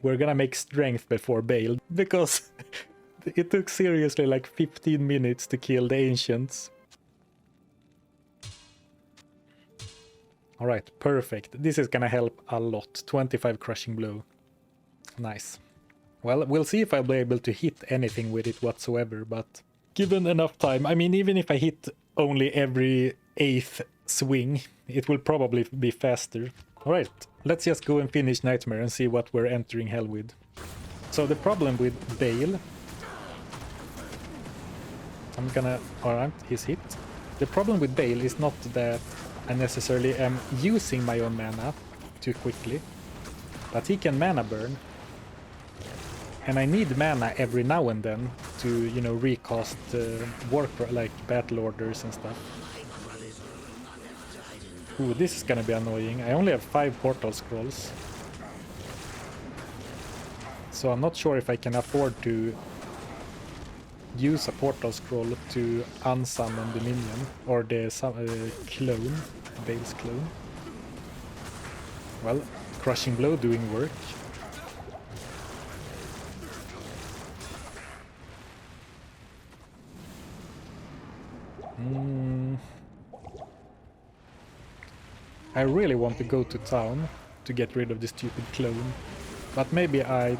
We're gonna make strength before Bale, because it took seriously like 15 minutes to kill the Ancients. Alright, perfect. This is gonna help a lot. 25 Crushing Blow. Nice. Well, we'll see if I'll be able to hit anything with it whatsoever, but given enough time, I mean, even if I hit only every 8th swing, it will probably be faster. Alright, let's just go and finish Nightmare and see what we're entering Hell with. So the problem with Bale... Alright, he's hit. The problem with Bale is not that I necessarily am using my own mana too quickly, but he can mana burn. And I need mana every now and then to, you know, recast like battle orders and stuff. Ooh, this is gonna be annoying. I only have 5 portal scrolls. So I'm not sure if I can afford to use a portal scroll to unsummon the minion, or the clone, Bale's clone. Well, Crushing Blow doing work. I really want to go to town to get rid of the stupid clone, but maybe I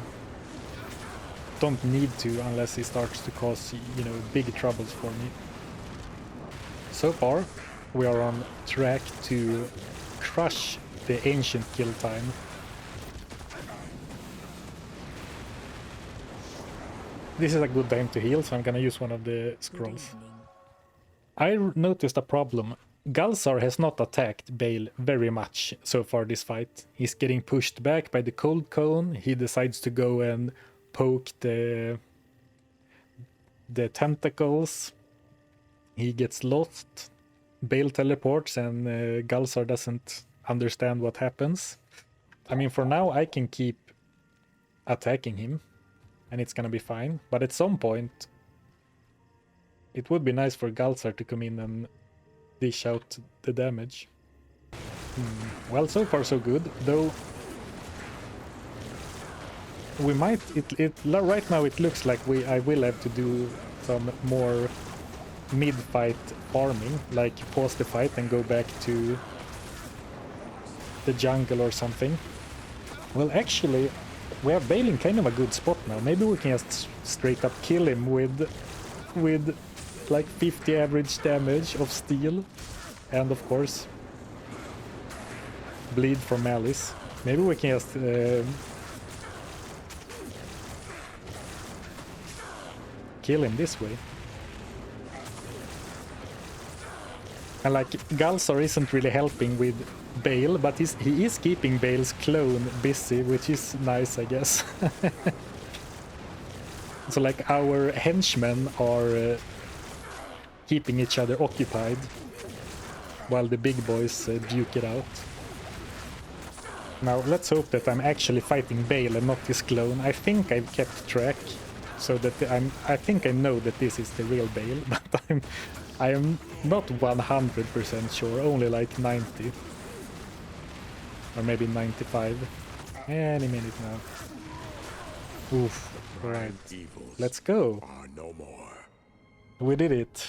don't need to unless he starts to cause, you know, big troubles for me. So far, we are on track to crush the ancient kill time. This is a good time to heal, so I'm gonna use one of the scrolls. I noticed a problem. Galzar has not attacked Bale very much so far this fight. He's getting pushed back by the cold cone. He decides to go and poke the tentacles. He gets lost. Bale teleports and Galzar doesn't understand what happens. I mean, for now I can keep attacking him and it's gonna be fine. But at some point it would be nice for Galzar to come in and dish out the damage. Well, so far so good, though we might, right now it looks like I will have to do some more mid-fight farming, like pause the fight and go back to the jungle or something. Well, actually, we are Bale in kind of a good spot now. Maybe we can just straight up kill him with like 50 average damage of steel, and of course bleed from malice. Maybe we can just kill him this way. And like, Galzar isn't really helping with Bale, but he is keeping Bale's clone busy, which is nice, I guess. So like, our henchmen are keeping each other occupied while the big boys duke it out. Now let's hope that I'm actually fighting Bale and not his clone. I think I've kept track, so that I think I know that this is the real Bale, but I am not 100% sure, only like 90. Or maybe 95. Any minute now. Oof, right. Let's go. No more. We did it.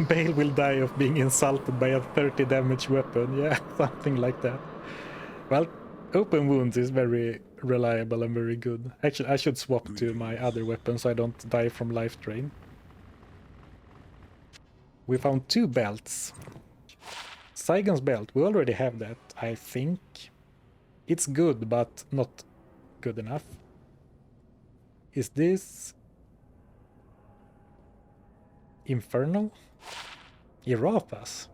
Bale will die of being insulted by a 30 damage weapon. Yeah, something like that. Well, open wounds is very reliable and very good. Actually, I should swap to my other weapon so I don't die from life drain. We found 2 belts. Saigon's belt, we already have that, I think. It's good, but not good enough. Is this Infernal? Irathas.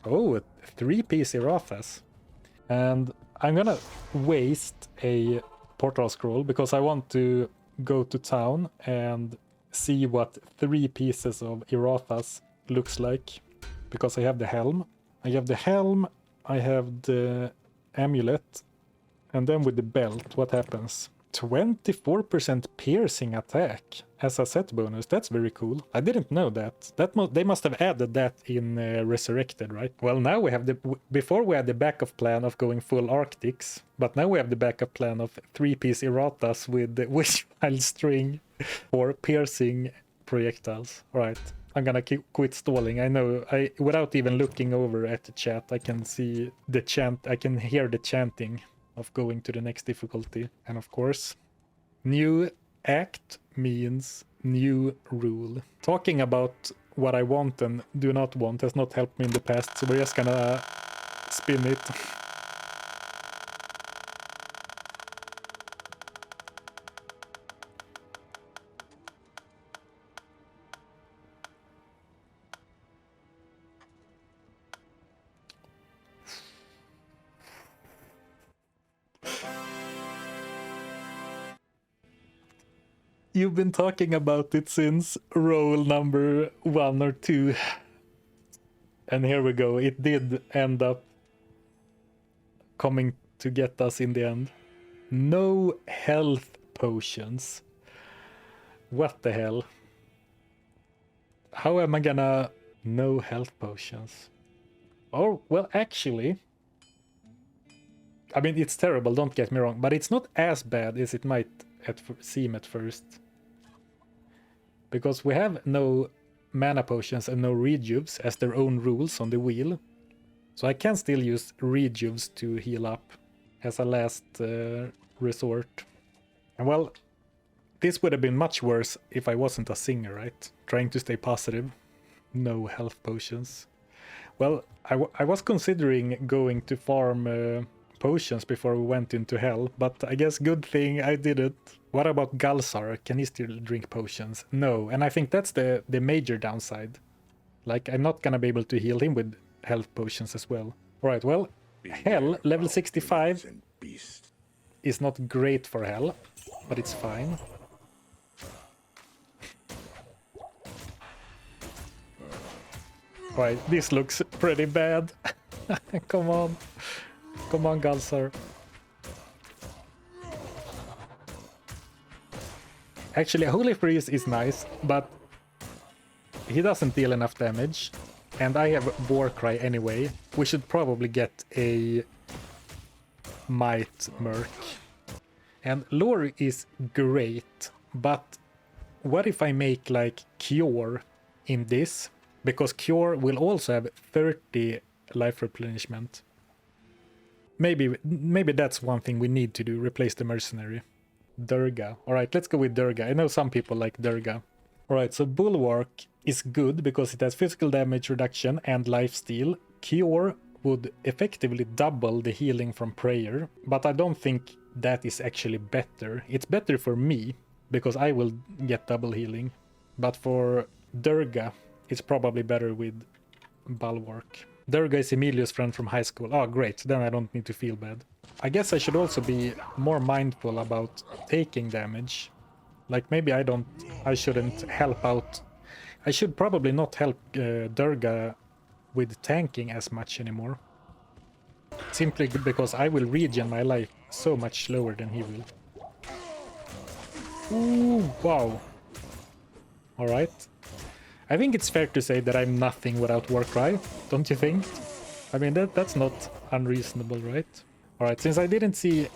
Oh, a 3-piece Irathas. And I'm gonna waste a portal scroll because I want to go to town and see what 3 pieces of Irathas looks like. Because I have the helm. I have the amulet. And then with the belt, what happens? 24% piercing attack as a set bonus. That's very cool. I didn't know that. They must have added that in Resurrected, right? Well, now we have before we had the backup plan of going full Arctics, but now we have the backup plan of 3-piece Irathas with the wishfile string for piercing projectiles. All right. I'm gonna quit stalling. I know, without even looking over at the chat, I can see the chant. I can hear the chanting of going to the next difficulty. And of course, new act means new rule. Talking about what I want and do not want has not helped me in the past, so we're just gonna spin it. You've been talking about it since roll number 1 or 2. And here we go. It did end up coming to get us in the end. No health potions. What the hell? How am I gonna... No health potions. Oh, well, actually... I mean, it's terrible, don't get me wrong, but it's not as bad as it might seem at first. Because we have no mana potions and no rejuves as their own rules on the wheel. So I can still use rejuves to heal up as a last resort. And well, this would have been much worse if I wasn't a singer, right? Trying to stay positive. No health potions. Well, I was considering going to farm potions before we went into hell, but I guess good thing I didn't. What about Galsar? Can he still drink potions? No, and I think that's the major downside. Like, I'm not gonna be able to heal him with health potions as well. Alright, well, hell, level 65 is not great for hell, but it's fine. Alright, this looks pretty bad. Come on. Come on, Galsar. Actually, Holy Freeze is nice, but he doesn't deal enough damage. And I have Warcry anyway. We should probably get a Might Merc. And Lore is great, but what if I make like Cure in this? Because Cure will also have 30 life replenishment. Maybe that's one thing we need to do, replace the mercenary. Durga. Alright, let's go with Durga. I know some people like Durga. Alright, so Bulwark is good because it has physical damage reduction and lifesteal. Cure would effectively double the healing from prayer, but I don't think that is actually better. It's better for me, because I will get double healing. But for Durga, it's probably better with Bulwark. Durga is Emilio's friend from high school. Oh, great. Then I don't need to feel bad. I guess I should also be more mindful about taking damage. Like, maybe I shouldn't help out. I should probably not help Durga with tanking as much anymore. Simply because I will regen my life so much slower than he will. Ooh, wow. Alright. I think it's fair to say that I'm nothing without Warcry, don't you think? I mean, that's not unreasonable, right? Alright, since I didn't see...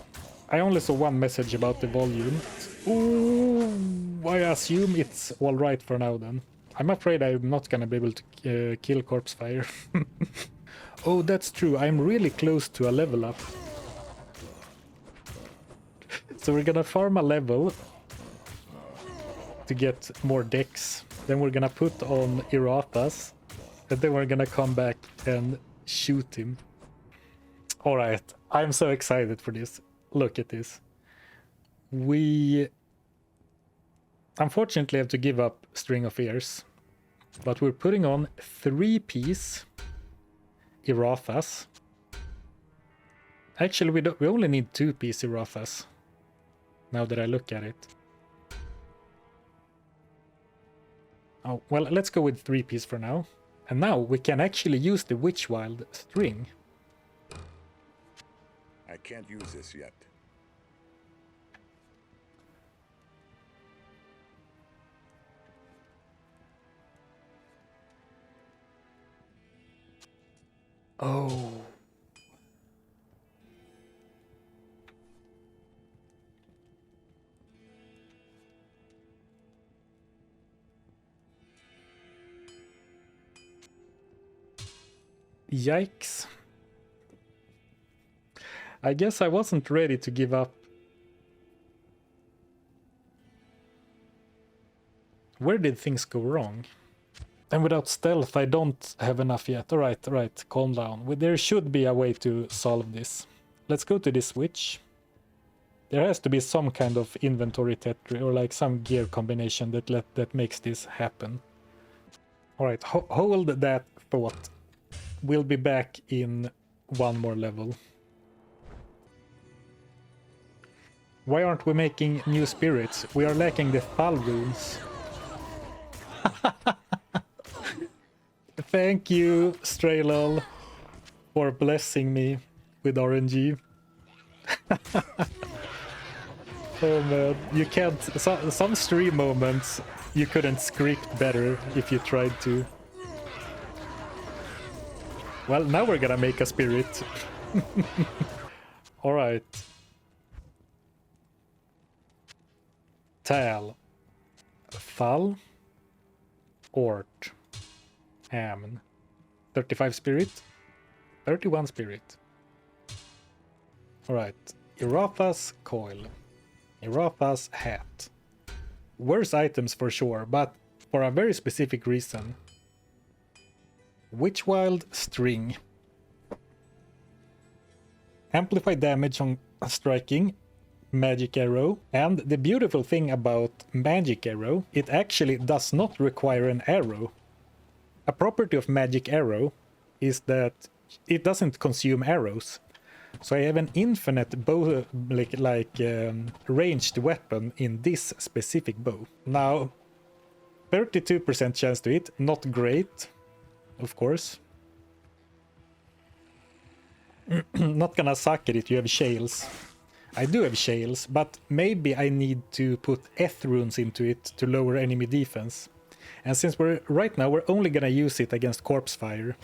I only saw one message about the volume. Ooh, I assume it's alright for now then. I'm afraid I'm not gonna be able to kill Corpse Fire. Oh, that's true, I'm really close to a level up. So we're gonna farm a level to get more decks. Then we're gonna put on Irathas, and then we're gonna come back and shoot him. Alright, I'm so excited for this. Look at this. We unfortunately have to give up String of Ears, but we're putting on 3-piece Irathas. Actually, we only need 2-piece Irathas, now that I look at it. Oh, well, let's go with 3-piece for now. And now we can actually use the Witchwild string. I can't use this yet. Oh. Yikes. I guess I wasn't ready to give up. Where did things go wrong? And without stealth, I don't have enough yet. Alright, calm down. There should be a way to solve this. Let's go to this witch. There has to be some kind of inventory tetri or like some gear combination that makes this happen. Alright, hold that thought. We'll be back in one more level. Why aren't we making new spirits? We are lacking the Thal runes. Thank you, Straylol, for blessing me with RNG. Oh man, you can't... Some stream moments you couldn't script better if you tried to. Well, now we're gonna make a spirit. Alright. Tal. Thal. Ort. Amn. 35 spirit. 31 spirit. Alright. Iratha's coil. Iratha's hat. Worse items for sure, but for a very specific reason. Witchwild string. Amplify damage on striking. Magic arrow. And the beautiful thing about magic arrow, it actually does not require an arrow. A property of magic arrow is that it doesn't consume arrows. So I have an infinite bow, ranged weapon in this specific bow. Now, 32% chance to hit, not great, of course. Not gonna suck at it, you have shales. I do have shales, but maybe I need to put Eth runes into it to lower enemy defense. And since right now we're only gonna use it against corpse fire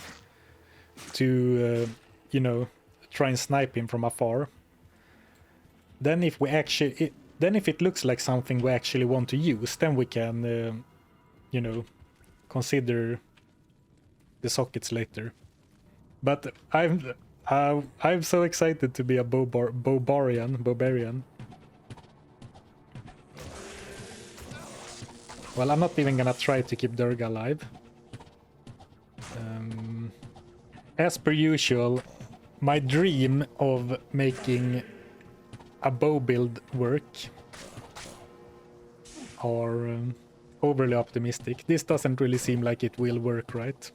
to, try and snipe him from afar. Then if it looks like something we actually want to use, then we can, consider the sockets later. But I'm so excited to be a barbarian. Well, I'm not even gonna try to keep Durga alive. As per usual, my dream of making a bow build work are overly optimistic. This doesn't really seem like it will work, right?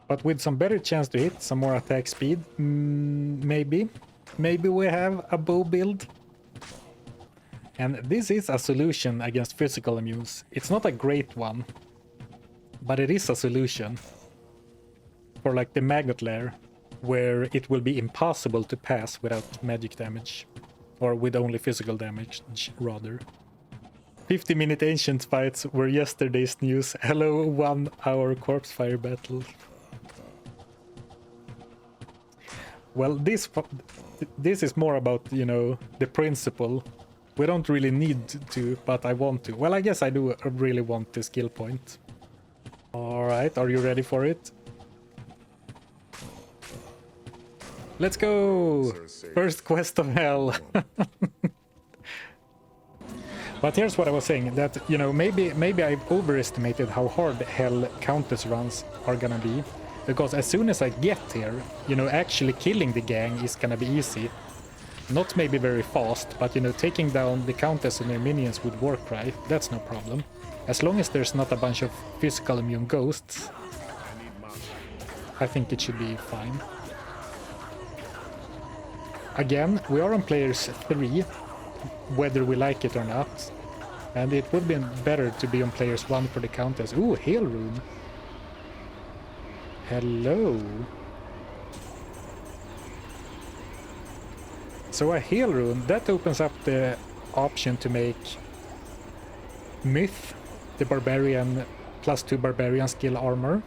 But with some better chance to hit, some more attack speed, maybe we have a bow build. And this is a solution against physical immunes. It's not a great one, but it is a solution. For like the maggot lair, where it will be impossible to pass without magic damage. Or with only physical damage, rather. 50-minute ancient fights were yesterday's news. Hello, 1 hour corpse fire battle. Well, this is more about, the principle. We don't really need to, but I want to. Well, I guess I do really want the skill point. Alright, are you ready for it? Let's go! First quest of hell. But here's what I was saying, that, maybe I've overestimated how hard hell countess runs are gonna be. Because as soon as I get here, actually killing the gang is gonna be easy. Not maybe very fast, but, taking down the countess and their minions with Warcry, that's no problem. As long as there's not a bunch of physical immune ghosts, I think it should be fine. Again, we are on players 3, whether we like it or not. And it would be better to be on players 1 for the countess. Ooh, Hail Rune. Hello. So a Hail Rune, that opens up the option to make Myth, the barbarian, +2 barbarian skill armor.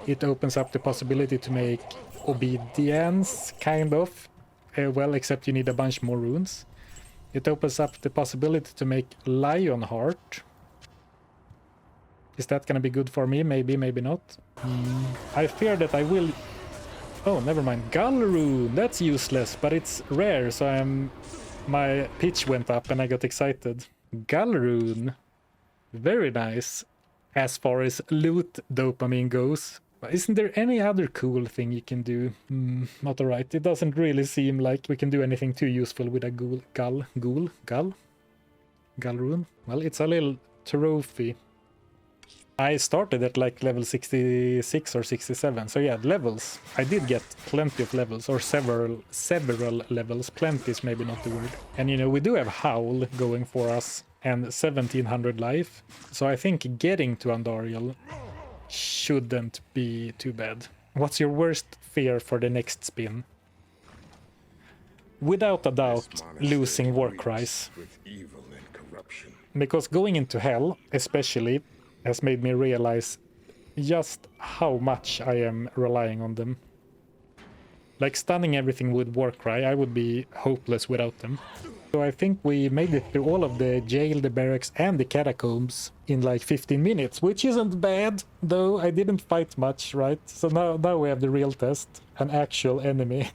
It opens up the possibility to make Obedience, kind of. Well, except you need a bunch more runes. It opens up the possibility to make Lionheart. Is that gonna be good for me? Maybe, maybe not. I fear that I will... Oh, never mind. Gull Rune! That's useless, but it's rare, so my pitch went up and I got excited. Gull Rune. Very nice. As far as loot dopamine goes. But isn't there any other cool thing you can do? Not alright. It doesn't really seem like we can do anything too useful with a Gull Rune? Well, it's a little trophy. I started at like level 66 or 67, so yeah, levels. I did get plenty of levels, or several levels. Plenty is maybe not the word. And we do have Howl going for us, and 1700 life. So I think getting to Andariel shouldn't be too bad. What's your worst fear for the next spin? Without a doubt, losing Warcries. Because going into Hell, especially, has made me realize just how much I am relying on them. Like stunning everything with Warcry, I would be hopeless without them. So I think we made it through all of the jail, the barracks, and the catacombs in like 15 minutes, which isn't bad, though I didn't fight much, right? So now we have the real test, an actual enemy.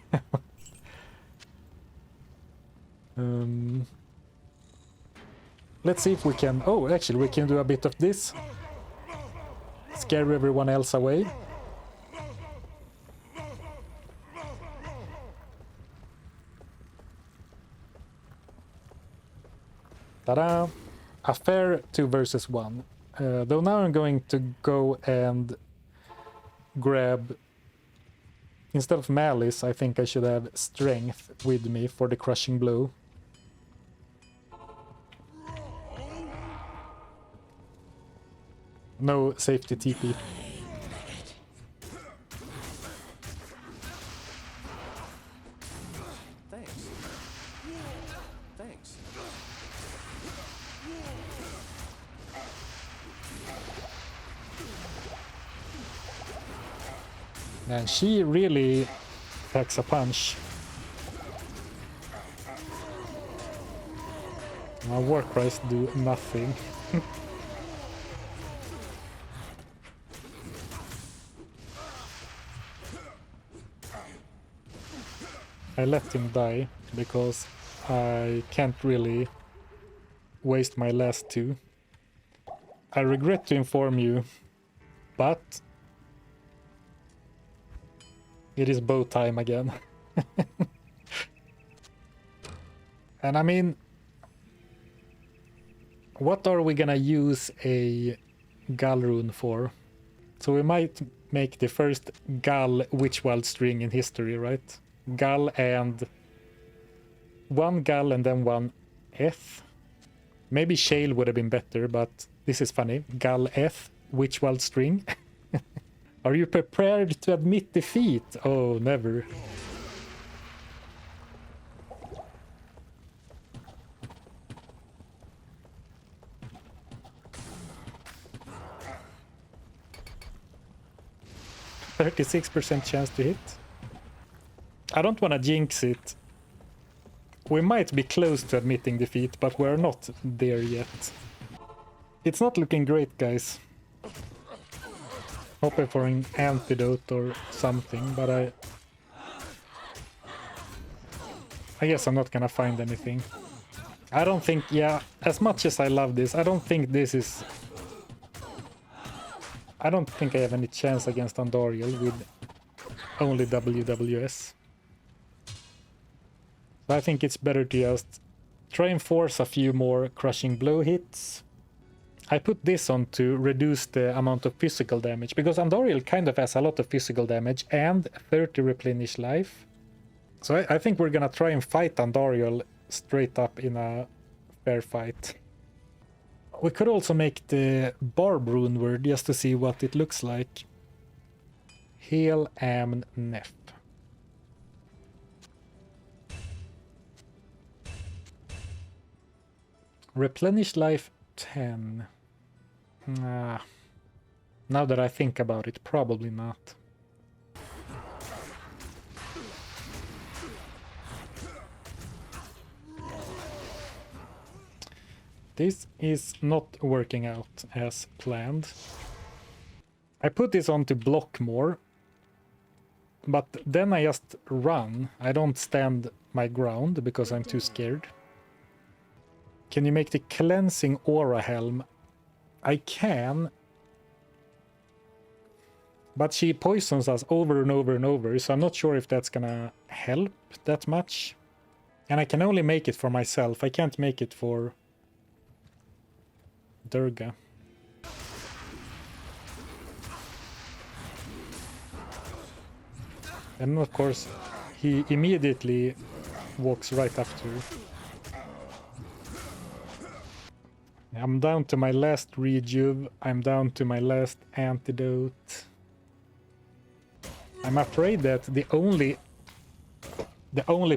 Let's see if we can... Oh, actually, we can do a bit of this. Scare everyone else away. Ta-da! A fair 2 versus 1. Though now I'm going to go and grab... Instead of malice, I think I should have strength with me for the crushing blow. No safety TP. Thanks. Thanks. And she really packs a punch. My war cries do nothing. I let him die because I can't really waste my last 2. I regret to inform you, but it is bow time again. And I mean, what are we gonna use a Gull rune for? So we might make the first Gull Witchwild string in history, right? Gull and... 1 Gull and then 1 F. Maybe Shale would have been better, but this is funny. Gull F, Witchwild string. Are you prepared to admit defeat? Oh, never. %36% chance to hit. I don't want to jinx it. We might be close to admitting defeat, but we're not there yet. It's not looking great, guys. Hoping for an antidote or something, but I guess I'm not gonna find anything. I don't think, yeah, as much as I love this, I don't think this is... I don't think I have any chance against Andariel with only WWS. So I think it's better to just try and force a few more crushing blow hits. I put this on to reduce the amount of physical damage, because Andariel kind of has a lot of physical damage and 30 replenish life. So I think we're gonna try and fight Andariel straight up in a fair fight. We could also make the Barb rune word just to see what it looks like. Heal Amn Nef. Replenish life 10. Now that I think about it, probably not. This is not working out as planned. I put this on to block more, but then I just run. I don't stand my ground because I'm too scared. Can you make the cleansing aura helm? I can, but she poisons us over and over and over, so I'm not sure if that's gonna help that much. And I can only make it for myself. I can't make it for Durga. And of course, he immediately walks right after. I'm down to my last rejuve. I'm down to my last antidote. I'm afraid that the only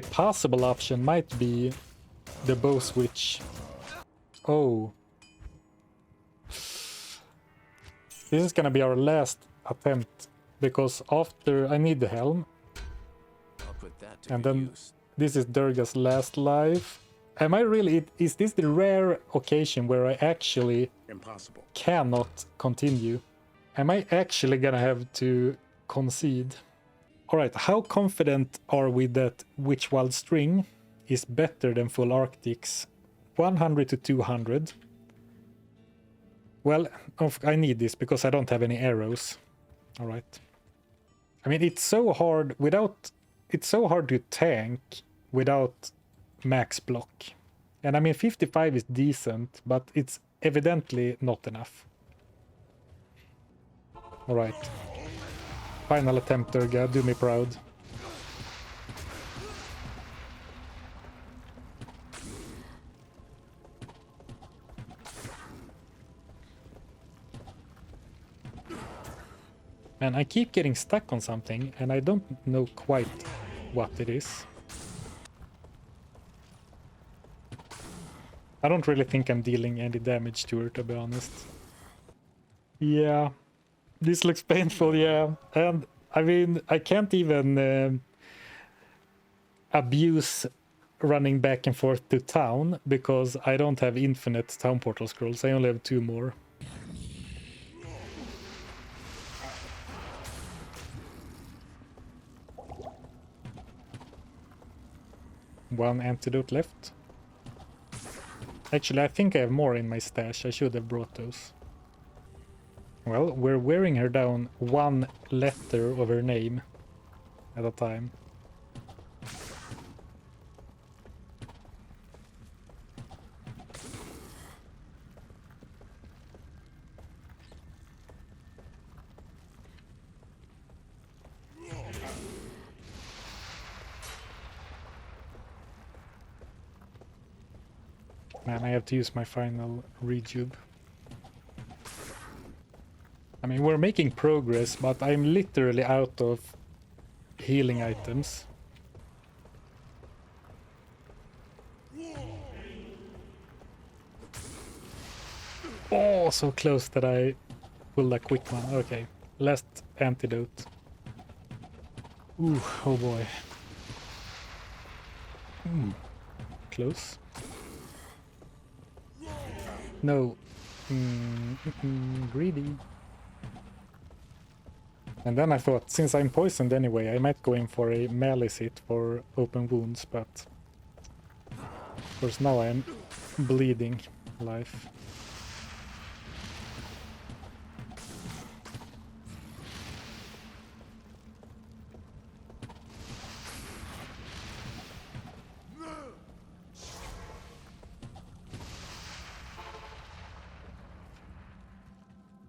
possible option might be the bow switch. Oh. This is gonna be our last attempt, because after I need the helm. I'll put that to And good then use. this is Durga's last life. Am I really... Is this the rare occasion where I actually Impossible. cannot continue? Am I actually gonna have to concede? Alright, how confident are we that Witch Wild String is better than Full Arctics? 100 to 200. Well, I need this because I don't have any arrows. Alright. I mean, it's so hard without... It's so hard to tank without max block. And I mean, 55 is decent, but it's evidently not enough. Alright. Final attempt, Durga. Do me proud. And I keep getting stuck on something, and I don't know quite what it is. I don't really think I'm dealing any damage to her, to be honest. Yeah, this looks painful, yeah. And I mean, I can't even abuse running back and forth to town because I don't have infinite town portal scrolls. I only have 2 more. One antidote left. Actually, I think I have more in my stash. I should have brought those. Well, we're wearing her down 1 letter of her name at a time. Man, I have to use my final rejuve. I mean, we're making progress, but I'm literally out of healing items. Oh, so close that I pulled a quick one. Okay, last antidote. Ooh, oh boy. Close. No. Greedy. And then I thought, since I'm poisoned anyway, I might go in for a malice hit for open wounds, but of course now I'm bleeding life.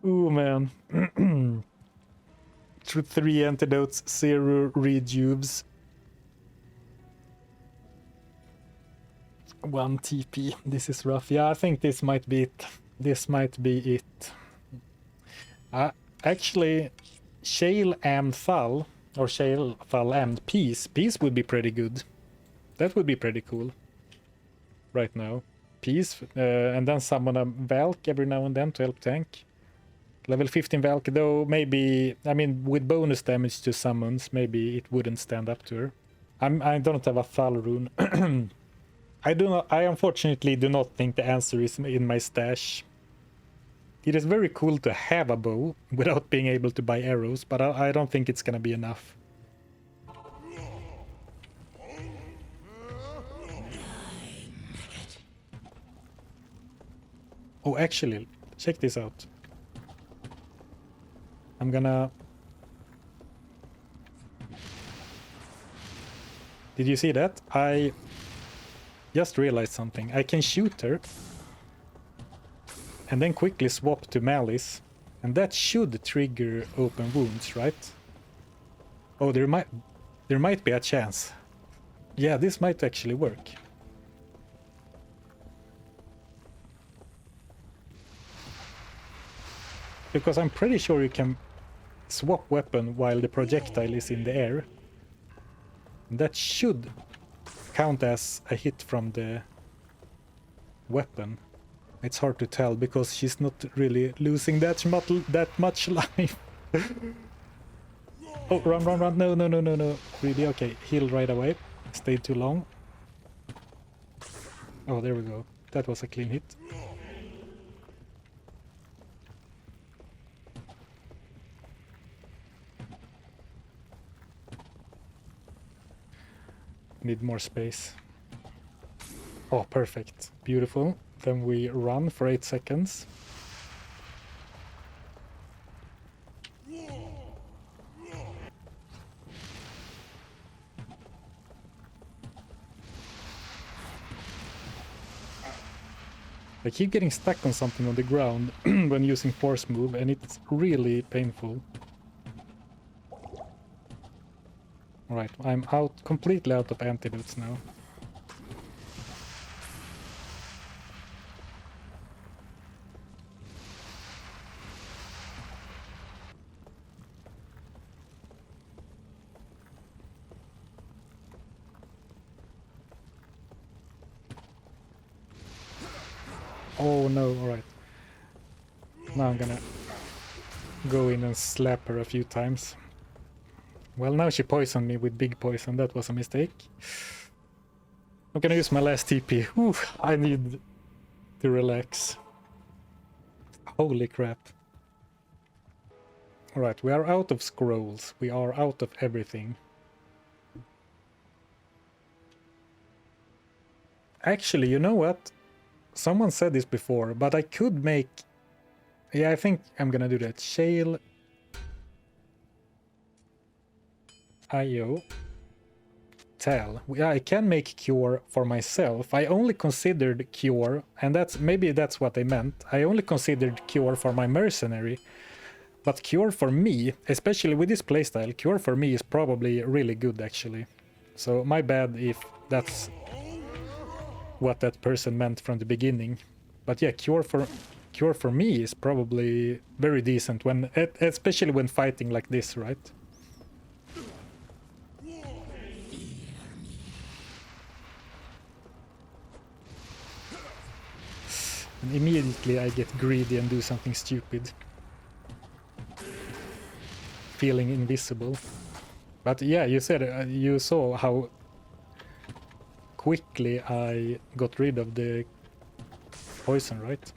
Ooh, man. Through 3 antidotes, 0 rejuves. 1 TP. This is rough. Yeah, I think this might be it. This might be it. Actually, Shale and Thal, or Shale, Thal and Peace. Peace would be pretty good. That would be pretty cool. Right now. Peace, and then summon a Valk every now and then to help tank. Level 15 Valk, though, maybe, I mean, with bonus damage to summons, maybe it wouldn't stand up to her. I don't have a Thal rune. I unfortunately do not think the answer is in my stash. It is very cool to have a bow without being able to buy arrows, but I don't think it's gonna be enough. Oh, actually, check this out. I'm gonna... Did you see that? I just realized something. I can shoot her and then quickly swap to Malice, and that should trigger open wounds, right? Oh, there might be a chance. Yeah, this might actually work. Because I'm pretty sure you can swap weapon while the projectile is in the air. And that should count as a hit from the weapon. It's hard to tell because she's not really losing that much life. Oh, run, run, run. No, no, no, no, no. Really? Okay, heal right away. Stayed too long. Oh, there we go. That was a clean hit. Need more space. Oh, perfect. Beautiful. Then we run for 8 seconds. I keep getting stuck on something on the ground when using force move, and it's really painful. Alright, I'm completely out of antidotes now. Oh no, alright. Now I'm gonna go in and slap her a few times. Well, now she poisoned me with big poison. That was a mistake. I'm gonna use my last TP. Ooh, I need to relax. Holy crap. Alright, we are out of scrolls. We are out of everything. Actually, you know what? Someone said this before, but I could make... Yeah, I think I'm gonna do that. Shale... IO... Tell. Yeah, I can make Cure for myself. I only considered Cure, and maybe that's what I meant. I only considered Cure for my mercenary. But Cure for me, especially with this playstyle, Cure for me is probably really good actually. So my bad if that's what that person meant from the beginning. But yeah, Cure for me is probably very decent when, especially when fighting like this, right? And immediately I get greedy and do something stupid. Feeling invisible. But yeah, you said you saw how quickly I got rid of the poison, right?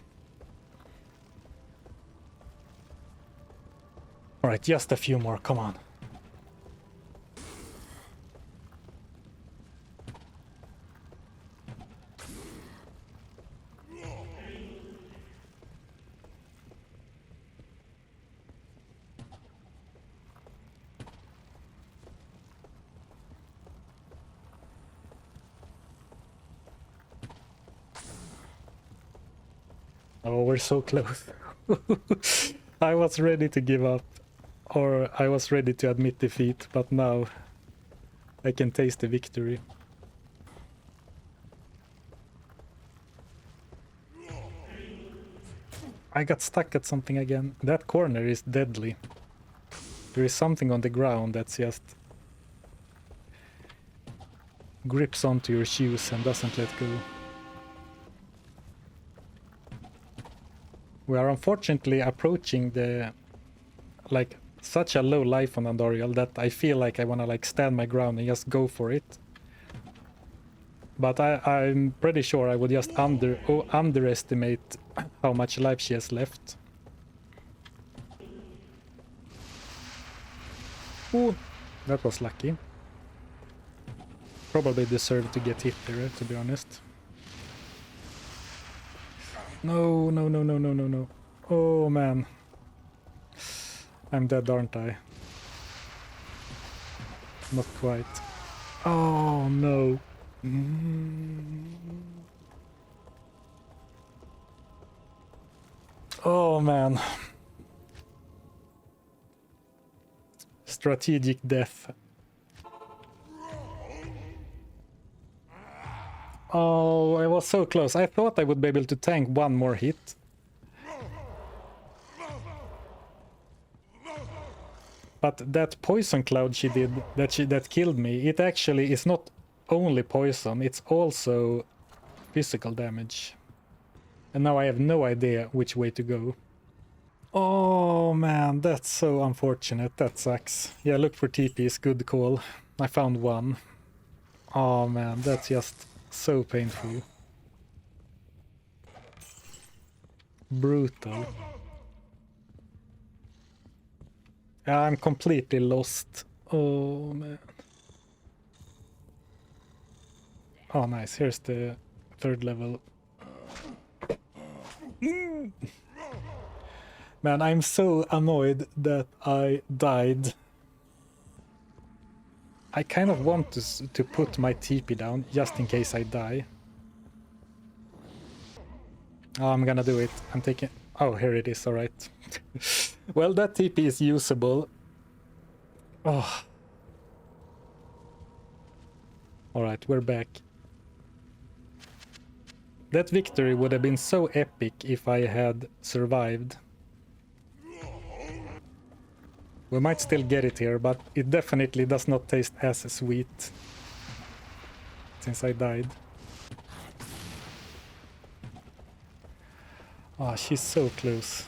Alright, just a few more, come on. Oh, we're so close. I was ready to give up, or I was ready to admit defeat, but now I can taste the victory. I got stuck at something again. That corner is deadly. There is something on the ground that's just grips onto your shoes and doesn't let go. We are unfortunately approaching the, like, such a low life on Andorial that I feel like I wanna like stand my ground and just go for it. But I'm pretty sure I would just underestimate how much life she has left. Ooh, that was lucky. Probably deserved to get hit there, to be honest. No, no, no, no, no, no, no. Oh, man. I'm dead, aren't I? Not quite. Oh, no. Oh, man. Strategic death. Oh, I was so close. I thought I would be able to tank one more hit. But that poison cloud she did, that killed me, it actually is not only poison, it's also physical damage. And now I have no idea which way to go. Oh man, that's so unfortunate. That sucks. Yeah, look for TPs, good call. I found one. Oh man, that's just so painful. brutal. I'm completely lost. Oh man. Oh nice, here's the third level. Man, I'm so annoyed that I died. I kind of want to put my TP down just in case I die. Oh, I'm gonna do it. I'm taking... Oh, here it is, alright. Well, that TP is usable. Oh. Alright, we're back. That victory would have been so epic if I had survived. We might still get it here, but it definitely does not taste as sweet since I died. Ah, she's so close.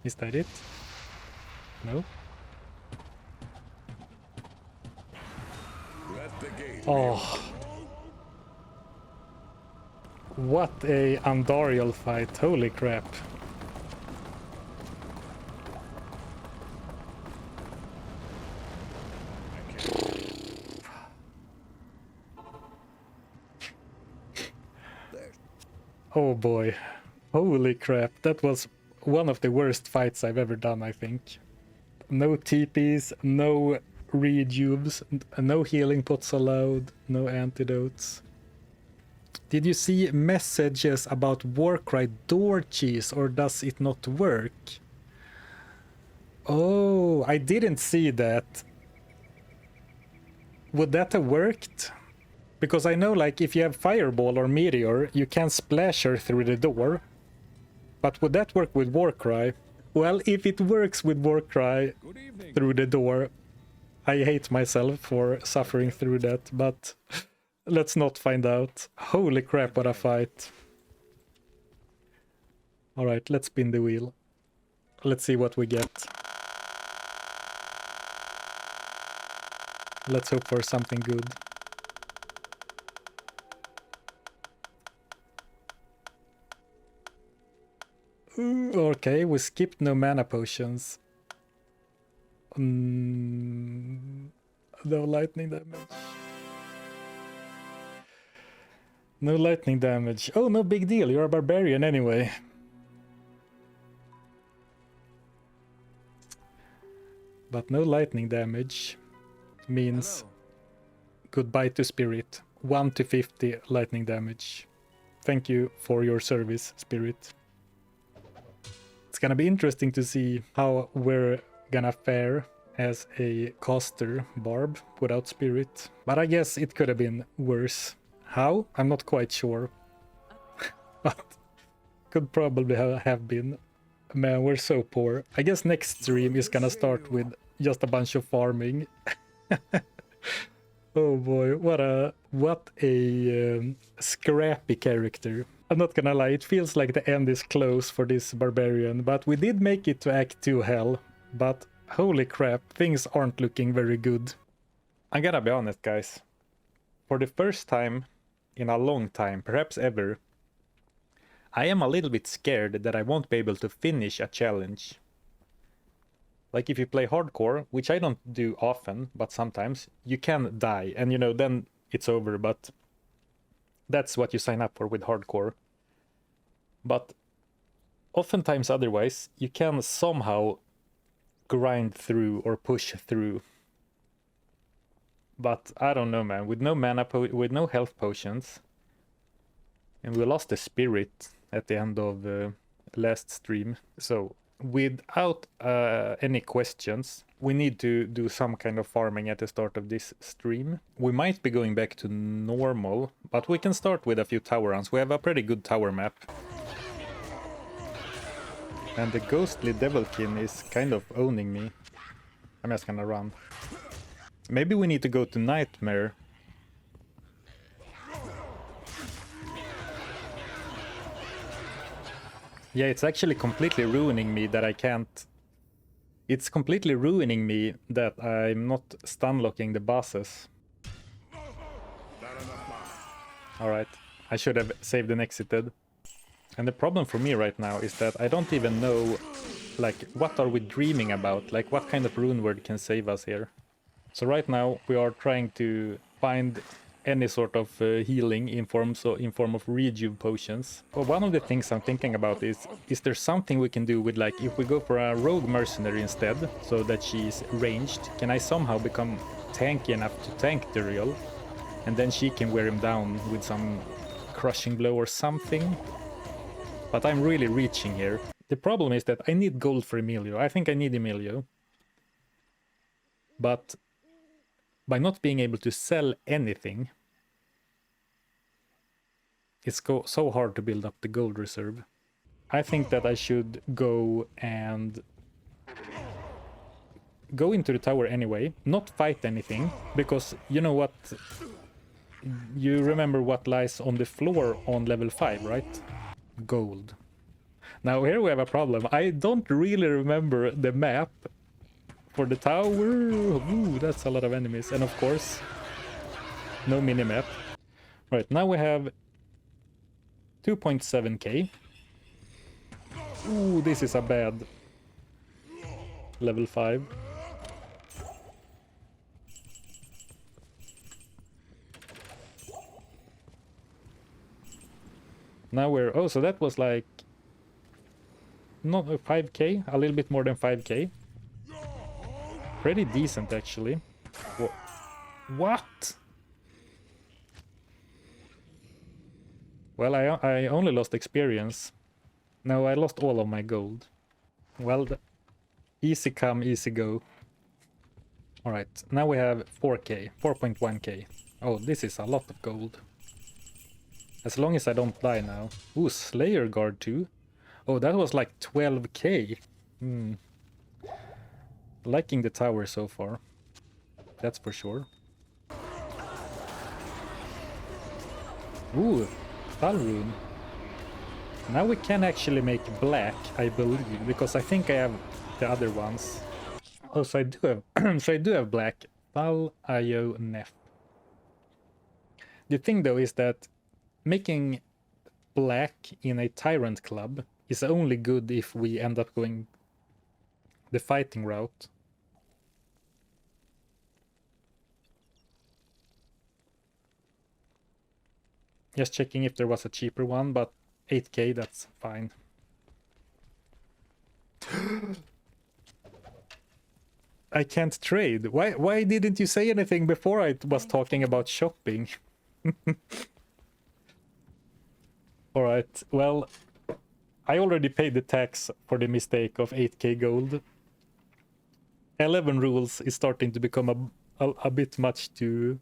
Is that it? No? Oh. What a Andariel fight, holy crap. Oh boy, holy crap, that was one of the worst fights I've ever done, I think. No TPs, no rejuves, no healing pots allowed, no antidotes. Did you see messages about Warcry door cheese, or does it not work? Oh, I didn't see that. Would that have worked? Because I know, like, if you have Fireball or Meteor, you can splash her through the door. But would that work with Warcry? Well, if it works with Warcry through the door, I hate myself for suffering through that, but let's not find out. Holy crap, what a fight. Alright, let's spin the wheel. Let's see what we get. Let's hope for something good. Okay, we skipped no mana potions. No lightning damage. No lightning damage. Oh, no big deal. You're a barbarian anyway. But no lightning damage means goodbye to spirit. 1 to 50 lightning damage. Thank you for your service, spirit. It's gonna be interesting to see how we're gonna fare as a caster barb without spirit. But I guess it could have been worse. How? I'm not quite sure. But could probably have been. Man, we're so poor. I guess next stream is gonna start with just a bunch of farming. Oh boy, what a scrappy character. I'm not gonna lie, it feels like the end is close for this barbarian, but we did make it to Act 2 hell. But holy crap, things aren't looking very good. I'm gonna be honest, guys. For the first time in a long time, perhaps ever, I am a little bit scared that I won't be able to finish a challenge. Like if you play hardcore, which I don't do often, but sometimes, you can die and, you know, then it's over, but that's what you sign up for with hardcore. But oftentimes otherwise, you can somehow grind through or push through. But I don't know, man, with no mana, with no health potions, and we lost the spirit at the end of last stream, so without any questions, we need to do some kind of farming at the start of this stream. We might be going back to normal, but we can start with a few tower runs. We have a pretty good tower map. And the ghostly devilkin is kind of owning me. I'm just gonna run. Maybe we need to go to Nightmare. Yeah, it's actually completely ruining me that I can't It's completely ruining me that I'm not stun locking the bosses. Alright, I should have saved and exited. And the problem for me right now is that I don't even know, like, what are we dreaming about? Like, what kind of rune word can save us here? So right now we are trying to find any sort of healing in form of rejuve potions. Well, one of the things I'm thinking about is there something we can do with, like, if we go for a rogue mercenary instead, so that she's ranged, can I somehow become tanky enough to tank Duriel? And then she can wear him down with some crushing blow or something? But I'm really reaching here. The problem is that I need gold for Emilio. I think I need Emilio. But by not being able to sell anything, it's so hard to build up the gold reserve. I think that I should go and go into the tower anyway, not fight anything, because you know what? You remember what lies on the floor on level 5, right? Gold. Now here we have a problem. I don't really remember the map for the tower. Ooh, that's a lot of enemies. And of course, no minimap. Right, now we have 2.7k. Ooh, this is a bad level 5. Now we're... Oh, so that was like... Not 5k, a little bit more than 5k. Pretty decent, actually. What? Well, I only lost experience. No, I lost all of my gold. Well, easy come, easy go. Alright, now we have 4k, 4.1k. Oh, this is a lot of gold. As long as I don't die now. Ooh, Slayer Guard too. Oh, that was like 12k. Liking the tower so far. That's for sure. Ooh, Thal Rune. Now we can actually make black, I believe, because I think I have the other ones. Oh, so I do have so I do have black. Thal, Io, Nef. The thing though is that making black in a Tyrant club is only good if we end up going the fighting route. Just checking if there was a cheaper one, but 8k, that's fine. I can't trade. Why didn't you say anything before I was talking about shopping? Alright, well, I already paid the tax for the mistake of 8k gold. 11 rules is starting to become a bit much to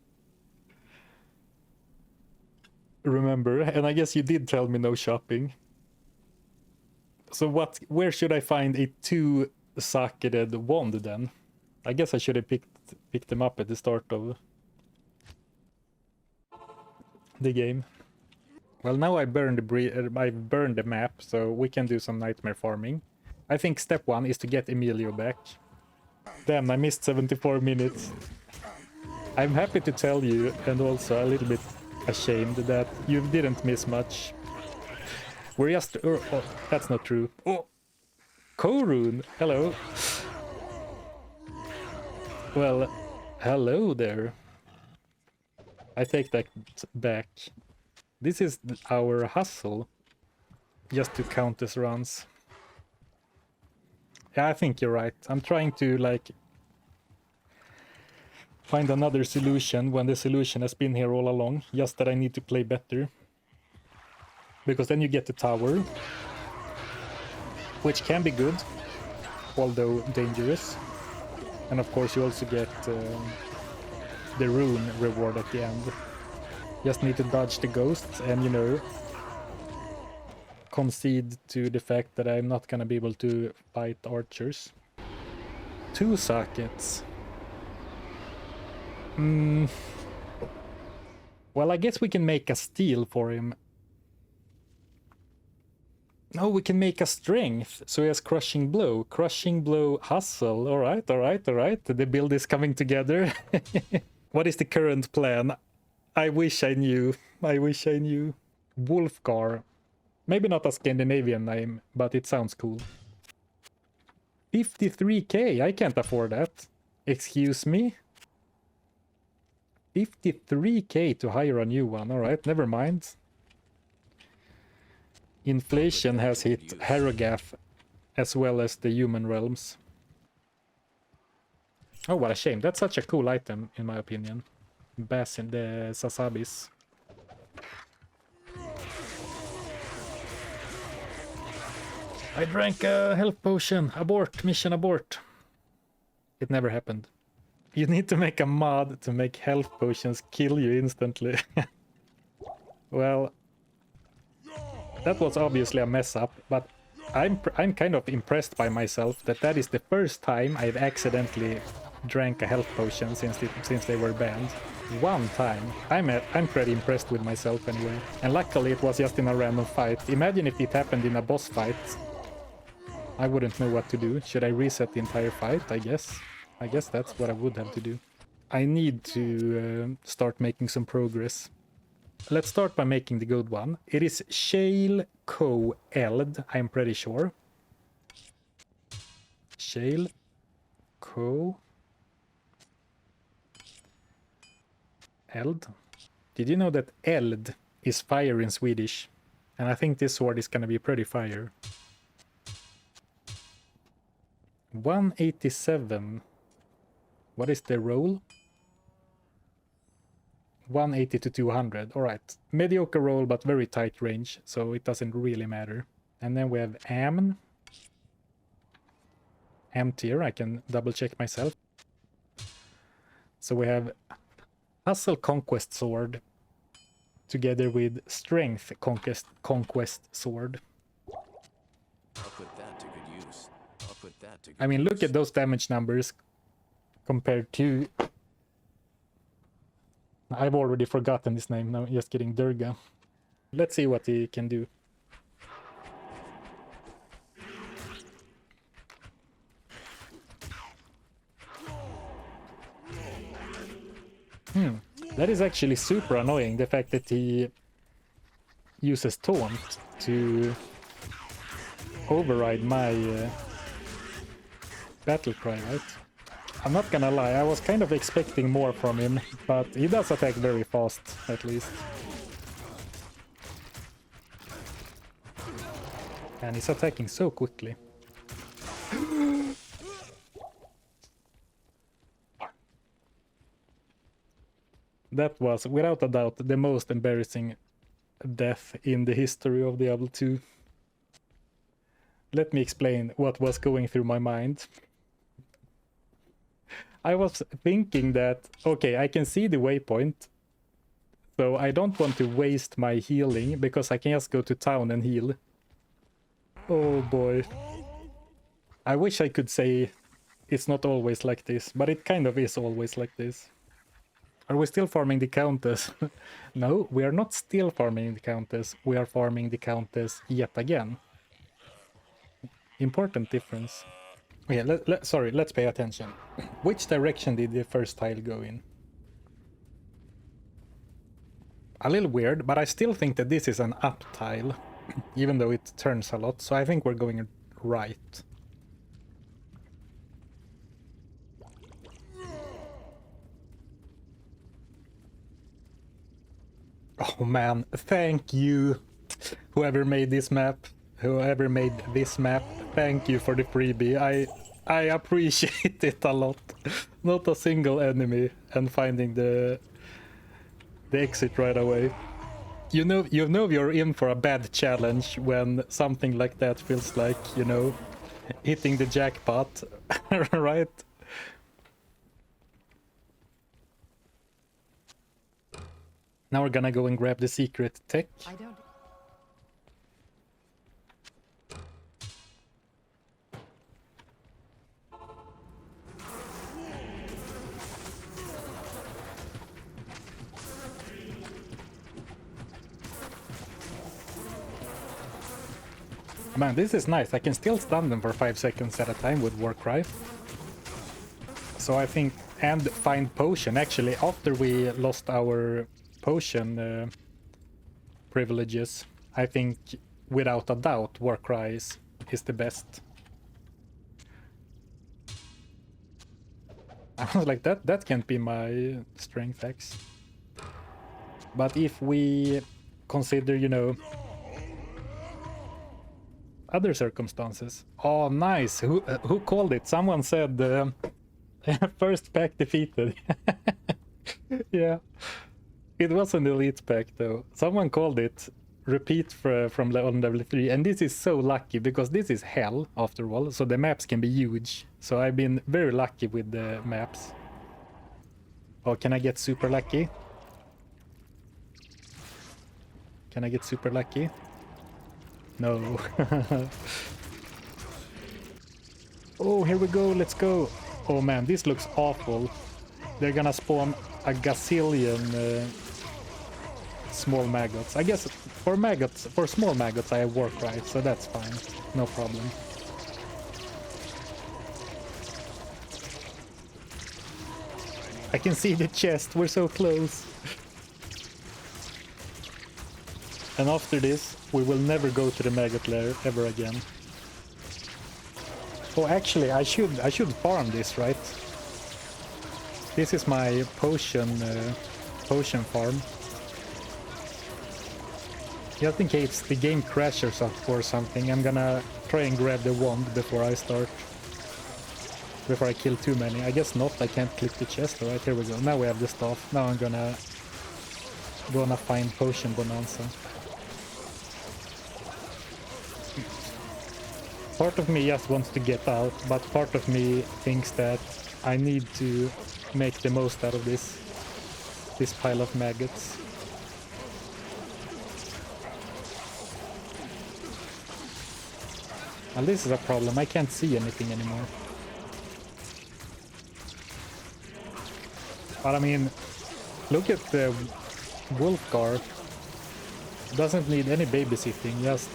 remember, and I guess you did tell me no shopping. So where should I find a 2-socketed wand then? I guess I should have picked them up at the start of the game. Well, now I burned the map, so we can do some nightmare farming. I think step 1 is to get Emilio back. Damn, I missed 74 minutes. I'm happy to tell you, and also a little bit ashamed, that you didn't miss much. We're just... oh, that's not true. Oh! Korun! Hello! Well, hello there. I take that back. This is our hustle. Just to count as runs. Yeah, I think you're right. I'm trying to, like, find another solution when the solution has been here all along. Just that I need to play better. Because then you get the tower. Which can be good. Although dangerous. And of course you also get the rune reward at the end. Just need to dodge the ghosts and, you know, concede to the fact that I'm not gonna be able to fight archers. 2 sockets. Well, I guess we can make a steal for him. No, we can make a strength. So he has crushing blow. Crushing blow, hustle. All right, all right, all right. The build is coming together. What is the current plan? I wish I knew. I wish I knew. Wolfgar. Maybe not a Scandinavian name, but it sounds cool. 53k, I can't afford that. Excuse me? 53k to hire a new one, alright, never mind. Inflation has hit Harrogath as well as the human realms. Oh, what a shame. That's such a cool item, in my opinion. Basin, the Sasabis. I drank a health potion. Abort. Mission abort. It never happened. You need to make a mod to make health potions kill you instantly. Well, that was obviously a mess up, but I'm kind of impressed by myself that is the first time I've accidentally drank a health potion since they were banned. One time. I'm pretty impressed with myself anyway. And luckily it was just in a random fight. Imagine if it happened in a boss fight. I wouldn't know what to do. Should I reset the entire fight? I guess that's what I would have to do. I need to start making some progress. Let's start by making the good one. It is Shale Co. Eld, I'm pretty sure. Shale Co. Eld. Did you know that Eld is fire in Swedish? And I think this sword is gonna be pretty fire. 187. What is the roll? 180 to 200. Alright. Mediocre roll, but very tight range, so it doesn't really matter. And then we have Amn. Am tier, I can double check myself. So we have Hustle Conquest Sword together with Strength Conquest Sword. I'll put that to good use. I'll put that to good I mean, look at those damage numbers compared to... I've already forgotten his name now, just kidding, Durga. Let's see what he can do. That is actually super annoying, the fact that he uses Taunt to override my battle cry, right? I'm not gonna lie, I was kind of expecting more from him, but he does attack very fast, at least. And he's attacking so quickly. That was, without a doubt, the most embarrassing death in the history of Diablo 2. Let me explain what was going through my mind. I was thinking that, okay, I can see the waypoint, so I don't want to waste my healing, because I can just go to town and heal. Oh boy. I wish I could say it's not always like this, but it kind of is always like this. Are we still farming the Countess? No, we are not still farming the Countess. We are farming the Countess yet again. Important difference. Yeah, sorry, let's pay attention. Which direction did the first tile go in? A little weird, but I still think that this is an up tile, even though it turns a lot, so I think we're going right. Oh man, thank you, whoever made this map. Whoever made this map, thank you for the freebie. I appreciate it a lot. Not a single enemy, and finding the exit right away. You know you're in for a bad challenge when something like that feels like, you know, hitting the jackpot, right? Now we're gonna go and grab the secret tech. I don't... Man, this is nice. I can still stun them for 5 seconds at a time with Warcry. So I think, and find potion. Actually, after we lost our potion privileges, I think without a doubt Warcry is the best. I was like, that can't be my strength X. But if we consider, you know, other circumstances. Oh, nice. Who called it? Someone said first pack defeated. Yeah. It was an elite pack though. Someone called it repeat from level 3, and this is so lucky because this is hell after all, so the maps can be huge. So I've been very lucky with the maps. Oh, can I get super lucky? Can I get super lucky? No. Oh, here we go, let's go. Oh man, this looks awful. They're gonna spawn a gazillion small maggots. I guess for small maggots I have Warcry, so that's fine. No problem. I can see the chest, we're so close. And after this, we will never go to the maggot lair ever again. Oh, actually, I should farm this, right? This is my potion farm. Just in case the game crashes or something, I'm gonna try and grab the wand before I start. Before I kill too many. I guess not, I can't click the chest. Alright, here we go. Now we have the staff. Now I'm gonna find potion bonanza. Part of me just wants to get out, but part of me thinks that I need to make the most out of this pile of maggots. Well, this is a problem. I can't see anything anymore. But I mean, look at the Wolfgar. Doesn't need any babysitting, just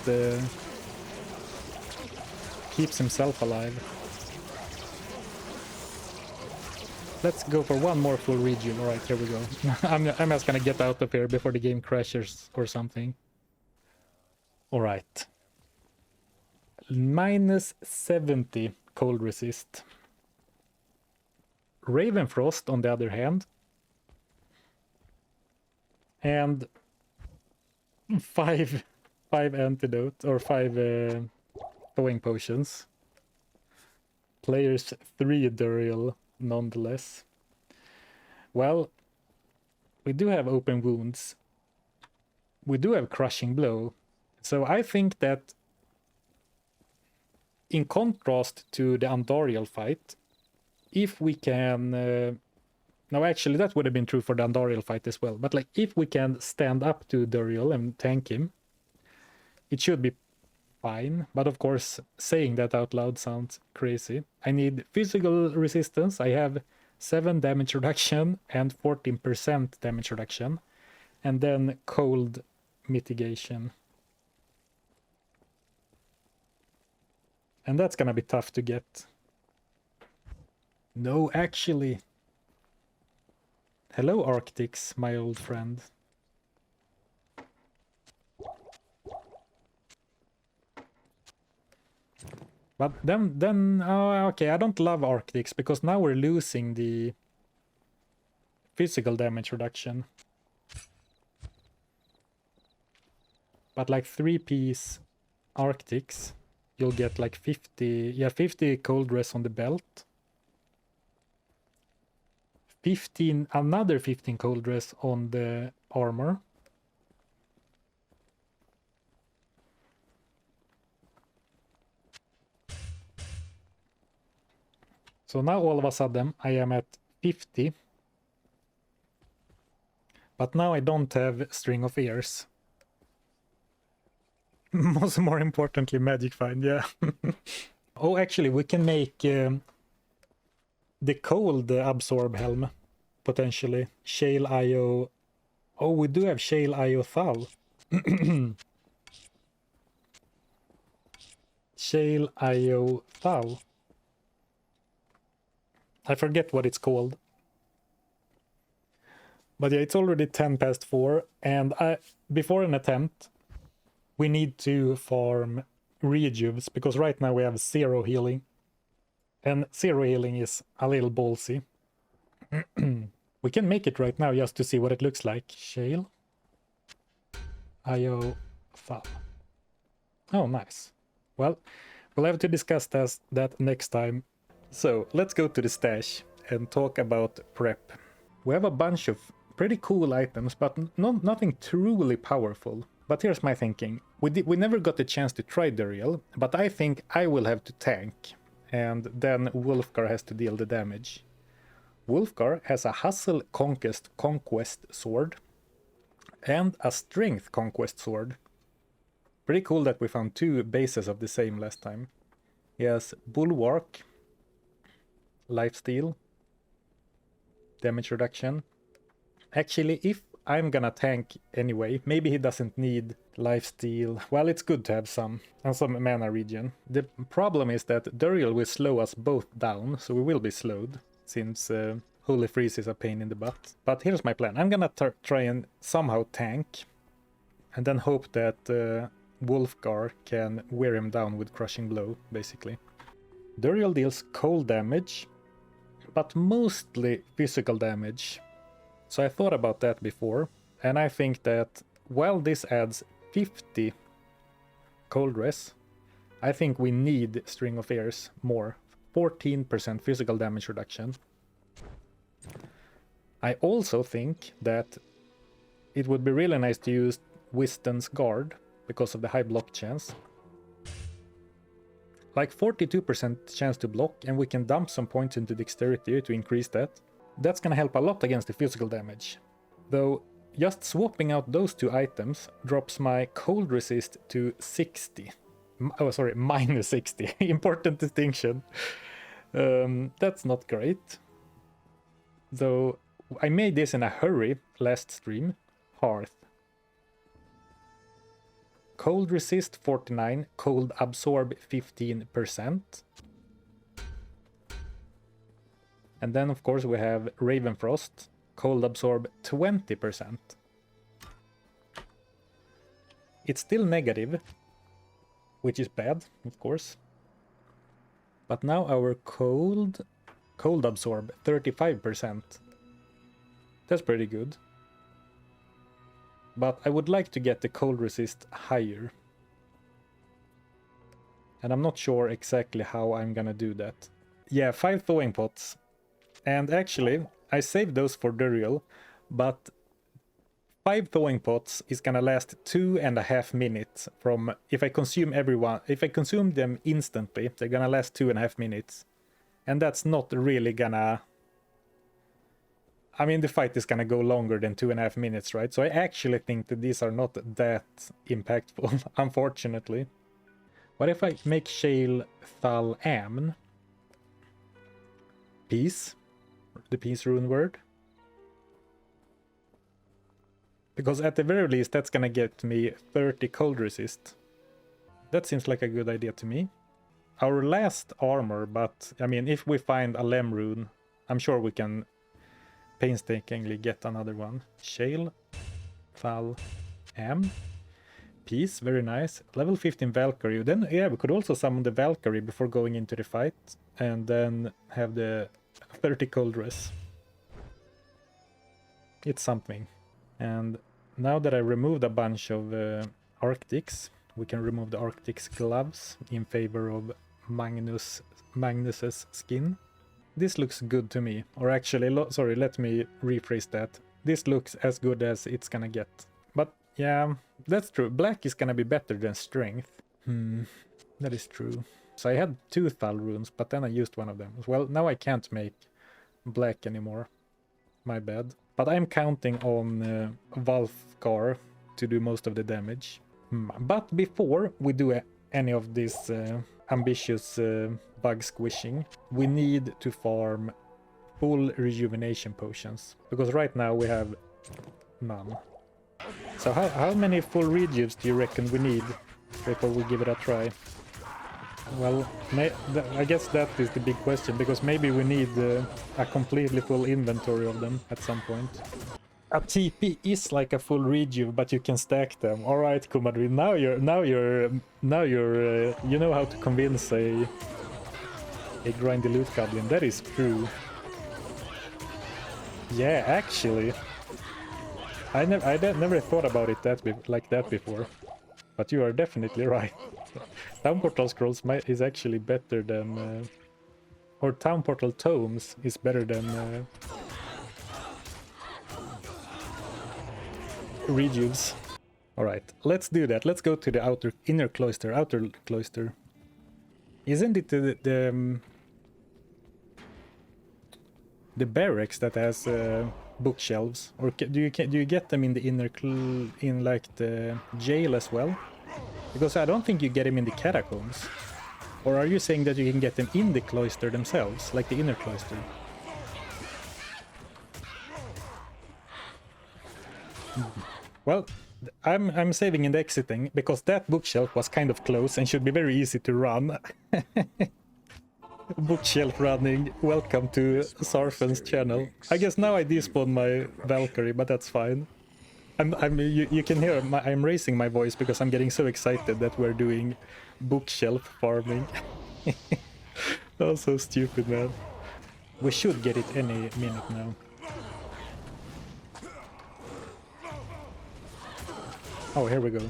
keeps himself alive. Let's go for one more full regen. Alright, here we go. I'm just gonna get out of here before the game crashes or something. Alright. Minus 70 cold resist. Ravenfrost, on the other hand. And 5 antidote, or 5 thawing potions. Players 3 Duriel nonetheless. Well, we do have open wounds. We do have crushing blow. So I think that in contrast to the Andariel fight, if we can... no, actually, that would have been true for the Andariel fight as well. But like, if we can stand up to Duriel and tank him, it should be fine. But of course, saying that out loud sounds crazy. I need physical resistance. I have 7 damage reduction and 14% damage reduction. And then cold mitigation. And that's gonna be tough to get. No, actually. Hello, Arctics, my old friend. But then, oh, okay, I don't love Arctics because now we're losing the physical damage reduction. But like 3-piece Arctics, you'll get like 50 cold res on the belt. 15, another 15 cold res on the armor. So now all of a sudden I am at 50. But now I don't have String of Ears. More importantly, Magic Find, yeah. Oh, actually, we can make the cold absorb helm, potentially. Shale IO. Oh, we do have Shale IO Thal. Shale IO Thal. I forget what it's called. But yeah, it's already 10 past 4, and before an attempt, we need to farm rejuves, because right now we have 0 healing. And 0 healing is a little ballsy. We can make it right now just to see what it looks like. Shale. IO Thal. Oh, nice. Well, we'll have to discuss that next time. So, let's go to the stash and talk about prep. We have a bunch of pretty cool items, but nothing truly powerful. But here's my thinking. We never got the chance to try Duriel, but I think I will have to tank. And then Wolfgar has to deal the damage. Wolfgar has a Hustle Conquest Sword and a Strength Conquest Sword. Pretty cool that we found 2 bases of the same last time. He has Bulwark, Lifesteal, damage reduction. Actually, if I'm gonna tank anyway, maybe he doesn't need lifesteal. Well, it's good to have some, and some mana regen. The problem is that Duriel will slow us both down, so we will be slowed, since Holy Freeze is a pain in the butt. But here's my plan. I'm gonna try and somehow tank, and then hope that Wolfgar can wear him down with Crushing Blow, basically. Duriel deals cold damage, but mostly physical damage. So I thought about that before, and I think that while this adds 50 cold res, I think we need String of Airs more. 14% physical damage reduction. I also think that it would be really nice to use Wiston's Guard because of the high block chance. Like 42% chance to block, and we can dump some points into Dexterity to increase that. That's gonna help a lot against the physical damage. Though, just swapping out those 2 items drops my cold resist to 60. Oh, sorry, minus 60. Important distinction. That's not great. Though, I made this in a hurry last stream. Hearth. Cold resist 49, cold absorb 15%. And then, of course, we have Ravenfrost, cold absorb 20%. It's still negative, which is bad, of course. But now our cold absorb 35%. That's pretty good. But I would like to get the cold resist higher. And I'm not sure exactly how I'm gonna do that. Yeah, 5 thawing pots. And actually, I saved those for Duriel, but 5 thawing pots is gonna last 2.5 minutes from if I consume them instantly, they're gonna last 2.5 minutes. And that's not really gonna... I mean, the fight is gonna go longer than 2.5 minutes, right? So I actually think that these are not that impactful, unfortunately. What if I make Shale Thal Amn? Peace. The peace rune word. Because at the very least, that's gonna get me 30 cold resist. That seems like a good idea to me. Our last armor, but I mean, if we find a Lem rune, I'm sure we can painstakingly get another one. Shale, Thal, Amn, Peace, very nice. Level 15 Valkyrie. Then, yeah, we could also summon the Valkyrie before going into the fight, and then have the 30 cold res. It's something. And now that I removed a bunch of Arctics, we can remove the Arctic's gloves in favor of Magnus's skin. This looks good to me. Or actually, sorry, let me rephrase that. This looks as good as it's gonna get. But yeah, that's true. Black is gonna be better than strength. That is true. So I had 2 Thal runes, but then I used one of them. Well, now I can't make black anymore. My bad. But I'm counting on Wolfgar to do most of the damage. But before we do any of this ambitious bug squishing, we need to farm full rejuvenation potions. Because right now we have none. So how many full rejuves do you reckon we need before we give it a try? Well, I guess that is the big question, because maybe we need a completely full inventory of them at some point. A TP is like a full rejuve, but you can stack them. All right, Kumadri, now you're you know how to convince a grindy loot goblin. That is true. Yeah, actually, I never thought about it like that before. But you are definitely right. Town Portal Scrolls is actually better than... or Town Portal Tomes is better than... rejuves. Alright, let's do that. Let's go to the outer cloister. Isn't it the barracks that has bookshelves? Or do you get them in the in like the jail as well? Because I don't think you get them in the catacombs. Or are you saying that you can get them in the cloister themselves, like the inner cloister? Well, I'm saving and exiting, because that bookshelf was kind of close and should be very easy to run. Bookshelf running. Welcome to Zarfen's channel. I guess now I despawn my Valkyrie, but that's fine. You can hear I'm raising my voice because I'm getting so excited that we're doing bookshelf farming. That was so stupid, man. We should get it any minute now. Oh, here we go.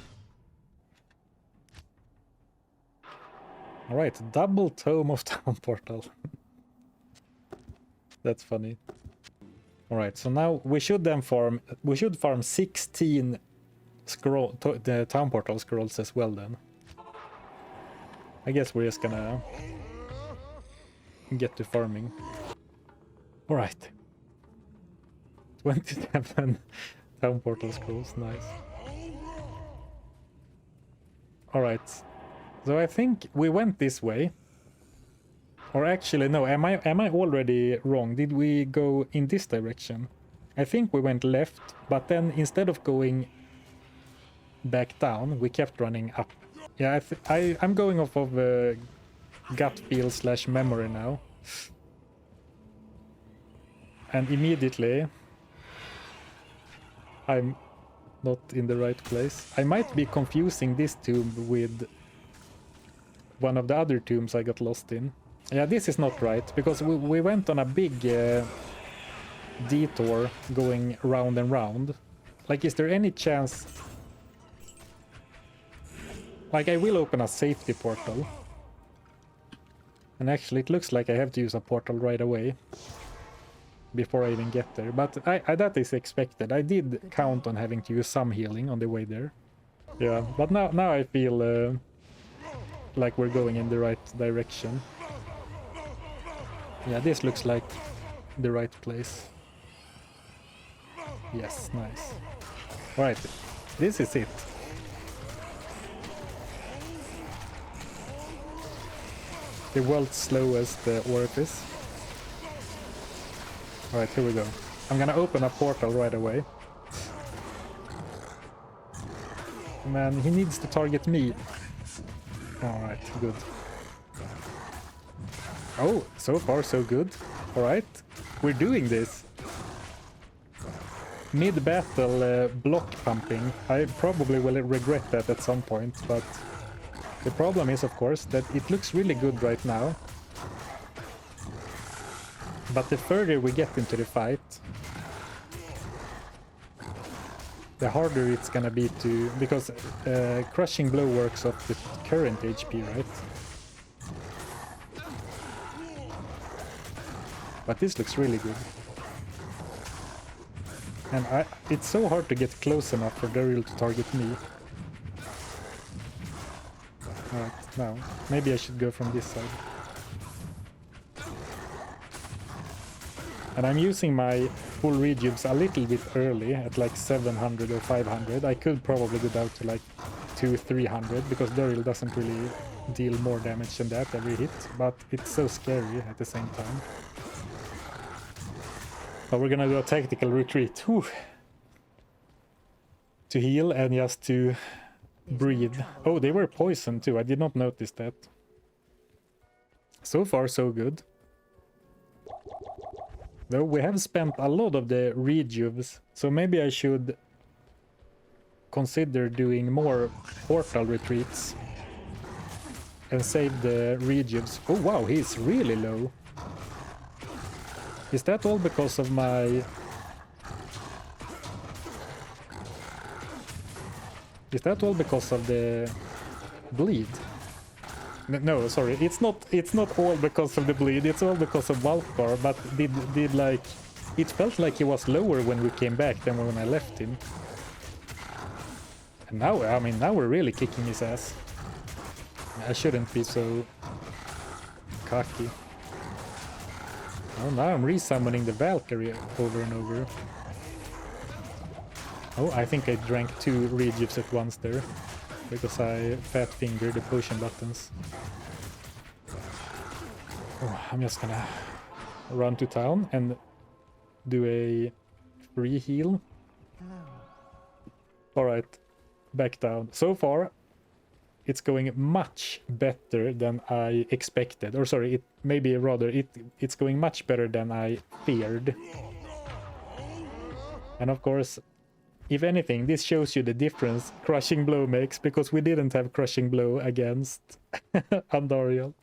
Alright, double tome of Town Portal. That's funny. Alright, so now we should then farm 16 the Town Portal scrolls as well then. I guess we're just gonna get to farming. Alright. 27 Town Portal scrolls, nice. Alright, so I think we went this way. Or actually, no, am I already wrong? Did we go in this direction? I think we went left, but then instead of going back down, we kept running up. Yeah, I'm going off of gut feel / memory now. And immediately I'm not in the right place. I might be confusing this tomb with one of the other tombs I got lost in. Yeah, this is not right, because we went on a big detour going round and round. Like, is there any chance... Like, I will open a safety portal. And actually, it looks like I have to use a portal right away before I even get there. But that is expected. I did count on having to use some healing on the way there. Yeah, but now I feel like we're going in the right direction. Yeah, this looks like the right place. Yes, nice. Alright, this is it. The world's slowest orifice. Alright, here we go. I'm gonna open a portal right away. Man, he needs to target me. Alright, good. Oh, so far so good. Alright, we're doing this. Mid-battle block pumping. I probably will regret that at some point, but the problem is, of course, that it looks really good right now. But the further we get into the fight, the harder it's gonna be to... Because crushing blow works off the current HP, right? But this looks really good. And it's so hard to get close enough for Daryl to target me. Alright, now, maybe I should go from this side. And I'm using my full rejuves a little bit early, at like 700 or 500. I could probably go down to like 200-300, because Daryl doesn't really deal more damage than that every hit. But it's so scary at the same time. But we're gonna do a tactical retreat. Whew. To heal and just to breathe. Oh, they were poisoned too. I did not notice that. So far, so good. Though we have spent a lot of the rejuves, so maybe I should consider doing more portal retreats and save the rejuves. Oh wow, he's really low. Is that all because of my... Is that all because of the bleed? No, sorry, it's not all because of the bleed, it's all because of Valkar, but did like... It felt like he was lower when we came back than when I left him. And now, I mean, now we're really kicking his ass. I shouldn't be so cocky. Oh, now I'm resummoning the Valkyrie over and over. Oh, I think I drank 2 rejuves at once there, because I fat fingered the potion buttons. Oh, I'm just gonna run to town and do a free heal. Alright, back down. So far, it's going much better than I expected. Or sorry, it's going much better than I feared. And of course, if anything, this shows you the difference Crushing Blow makes, because we didn't have Crushing Blow against Andariel.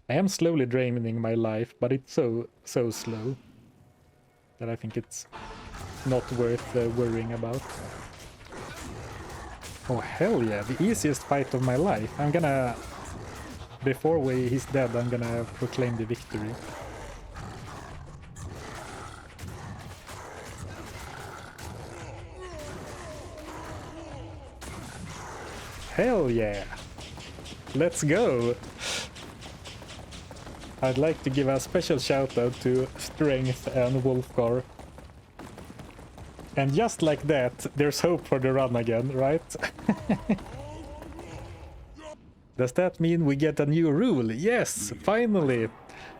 I am slowly draining my life, but it's so slow that I think it's not worth worrying about. Oh hell yeah, the easiest fight of my life. I'm gonna... Before he's dead, I'm gonna proclaim the victory. Hell yeah! Let's go! I'd like to give a special shout out to Strength and Wolfgar. And just like that, there's hope for the run again, right? Does that mean we get a new rule? Yes, finally!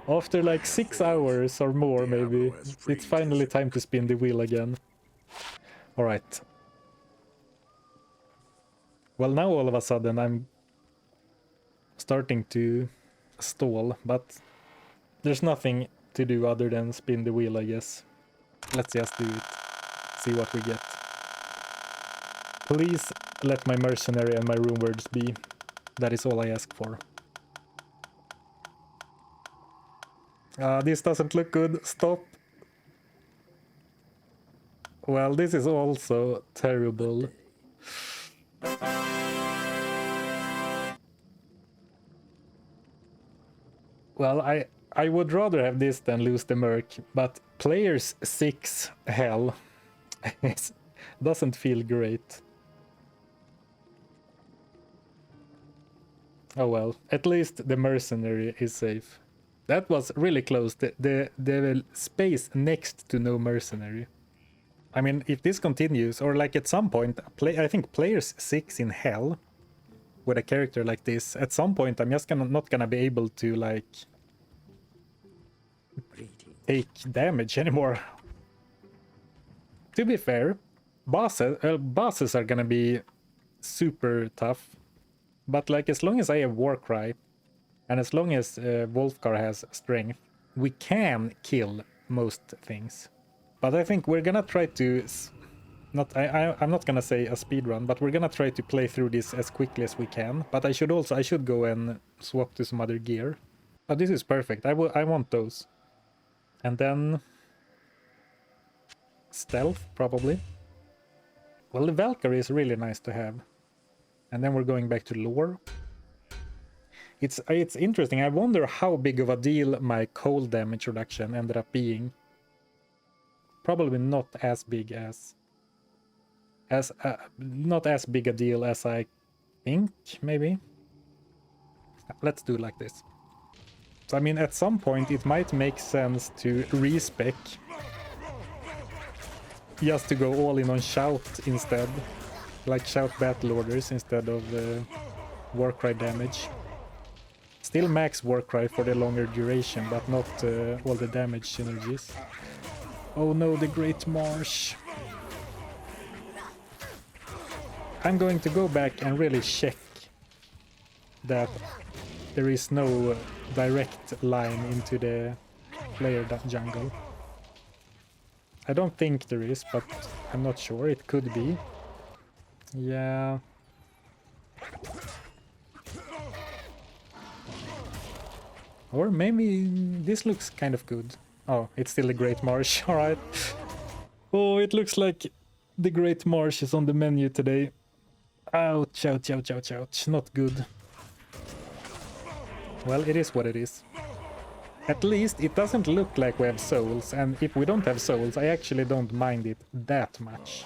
After like 6 hours or more maybe, it's finally time to spin the wheel again. Alright. Well, now all of a sudden I'm starting to stall, but there's nothing to do other than spin the wheel, I guess. Let's just do it. See what we get. Please let my mercenary and my rune words be. That is all I ask for. This doesn't look good. Stop. Well, this is also terrible. Well, I would rather have this than lose the Merc, but players 6 hell doesn't feel great. Oh well, at least the mercenary is safe. That was really close, the space next to no mercenary. I mean, if this continues, or like at some point, I think players 6 in hell with a character like this, at some point I'm just not gonna be able to like take damage anymore. To be fair, bosses are gonna be super tough, but like as long as I have Warcry and as long as Wolfgar has strength, we can kill most things. But I think we're gonna try to I'm not gonna say a speedrun, but we're gonna try to play through this as quickly as we can. But I should go and swap to some other gear. Oh, this is perfect. I want those. And then stealth, probably. Well, the Valkyrie is really nice to have. And then we're going back to lore. It's interesting. I wonder how big of a deal my cold damage reduction ended up being. Probably not as big as not as big a deal as I think, maybe. Let's do it like this. So I mean, at some point it might make sense to respec, just to go all in on shout instead, like shout battle orders instead of Warcry damage. Still max Warcry for the longer duration, but not all the damage synergies. Oh no, the Great Marsh. I'm going to go back and really check that there is no direct line into the player jungle. I don't think there is, but I'm not sure. It could be. Yeah. Or maybe this looks kind of good. Oh, it's still a Great Marsh, alright. Oh, it looks like the Great Marsh is on the menu today. Ouch, ouch, ouch, ouch, ouch. Not good. Well, it is what it is. At least it doesn't look like we have souls, and if we don't have souls, I actually don't mind it that much.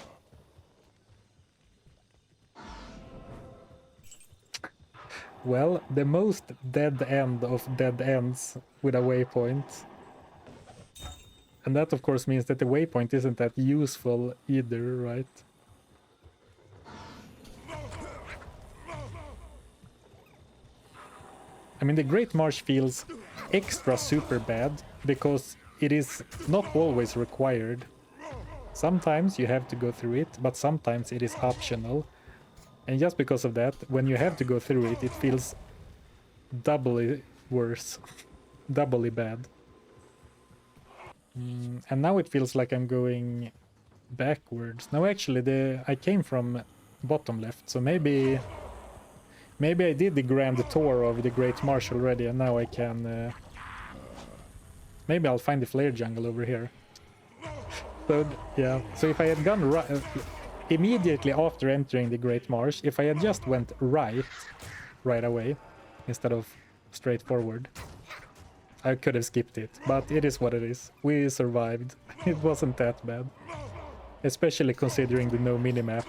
Well, the most dead end of dead ends with a waypoint. And that of course means that the waypoint isn't that useful either, right? I mean, the Great Marsh feels extra super bad because it is not always required. Sometimes you have to go through it, but sometimes it is optional. And just because of that, when you have to go through it, it feels doubly worse, doubly bad. And now it feels like I'm going backwards. No, actually, I came from bottom left, so maybe I did the grand tour of the Great Marsh already, and now I can... maybe I'll find the flare jungle over here. So, yeah, so if I had gone right... immediately after entering the Great Marsh, if I had just went right away, instead of straight forward, I could have skipped it, but it is what it is. We survived. It wasn't that bad. Especially considering the no minimap.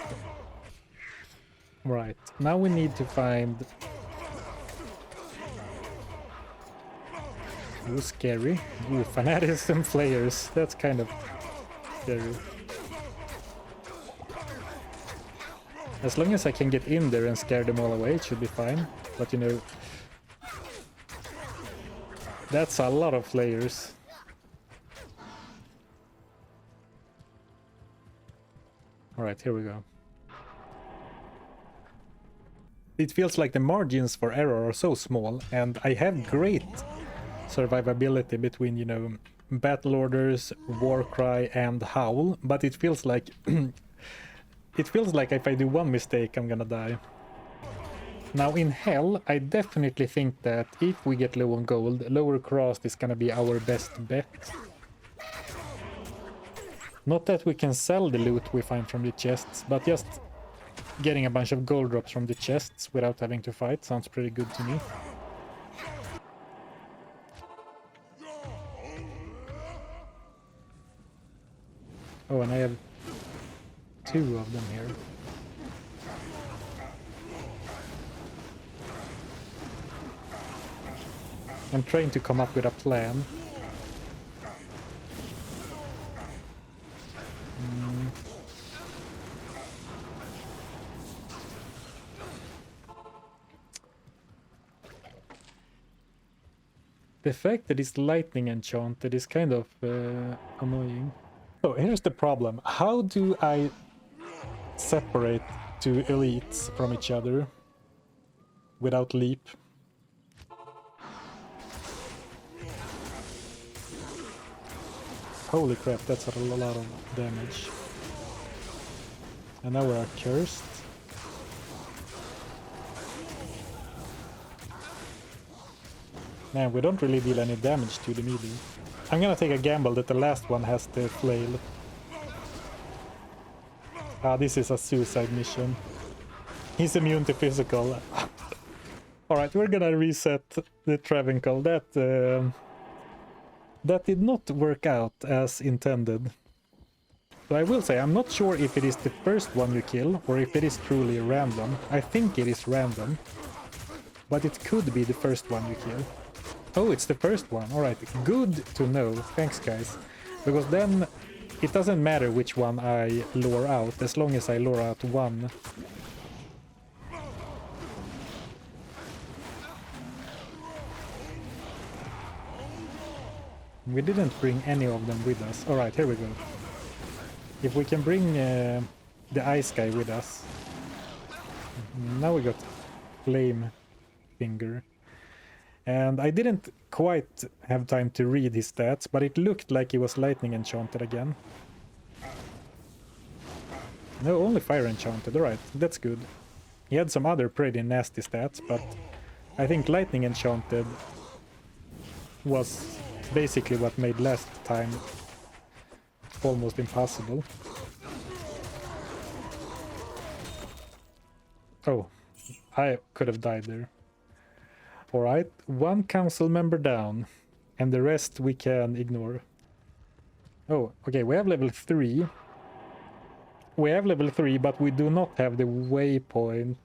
Right, now we need to find... Ooh, scary. Ooh, fanaticism flayers. That's kind of scary. As long as I can get in there and scare them all away, it should be fine. But you know... that's a lot of flayers. Alright, here we go. It feels like the margins for error are so small, and I have great survivability between, you know, battle orders, Warcry, and Howl, but it feels like it feels like if I do one mistake, I'm gonna die. Now in Hell, I definitely think that if we get low on gold, Lower Crossed is gonna be our best bet. Not that we can sell the loot we find from the chests, but just getting a bunch of gold drops from the chests without having to fight sounds pretty good to me. Oh, and I have 2 of them here. I'm trying to come up with a plan. The fact that it's lightning enchanted is kind of annoying. So here's the problem. How do I separate 2 elites from each other without leap? Holy crap, that's a lot of damage. And now we are cursed. Man, we don't really deal any damage to the melee. I'm gonna take a gamble that the last one has the flail. Ah, this is a suicide mission. He's immune to physical. Alright, we're gonna reset the Travincal. That did not work out as intended. So I will say, I'm not sure if it is the first one you kill, or if it is truly random. I think it is random. But it could be the first one you kill. Oh, it's the first one. Alright, good to know. Thanks, guys. Because then it doesn't matter which one I lure out, as long as I lure out one. We didn't bring any of them with us. Alright, here we go. If we can bring the ice guy with us. Now we got Flame Finger. And I didn't quite have time to read his stats, but it looked like he was lightning enchanted again. No, only fire enchanted, alright, that's good. He had some other pretty nasty stats, but I think lightning enchanted was basically what made last time almost impossible. Oh, I could have died there. Alright, one council member down, and the rest we can ignore. Oh, okay, we have level 3. We have level 3, but we do not have the waypoint.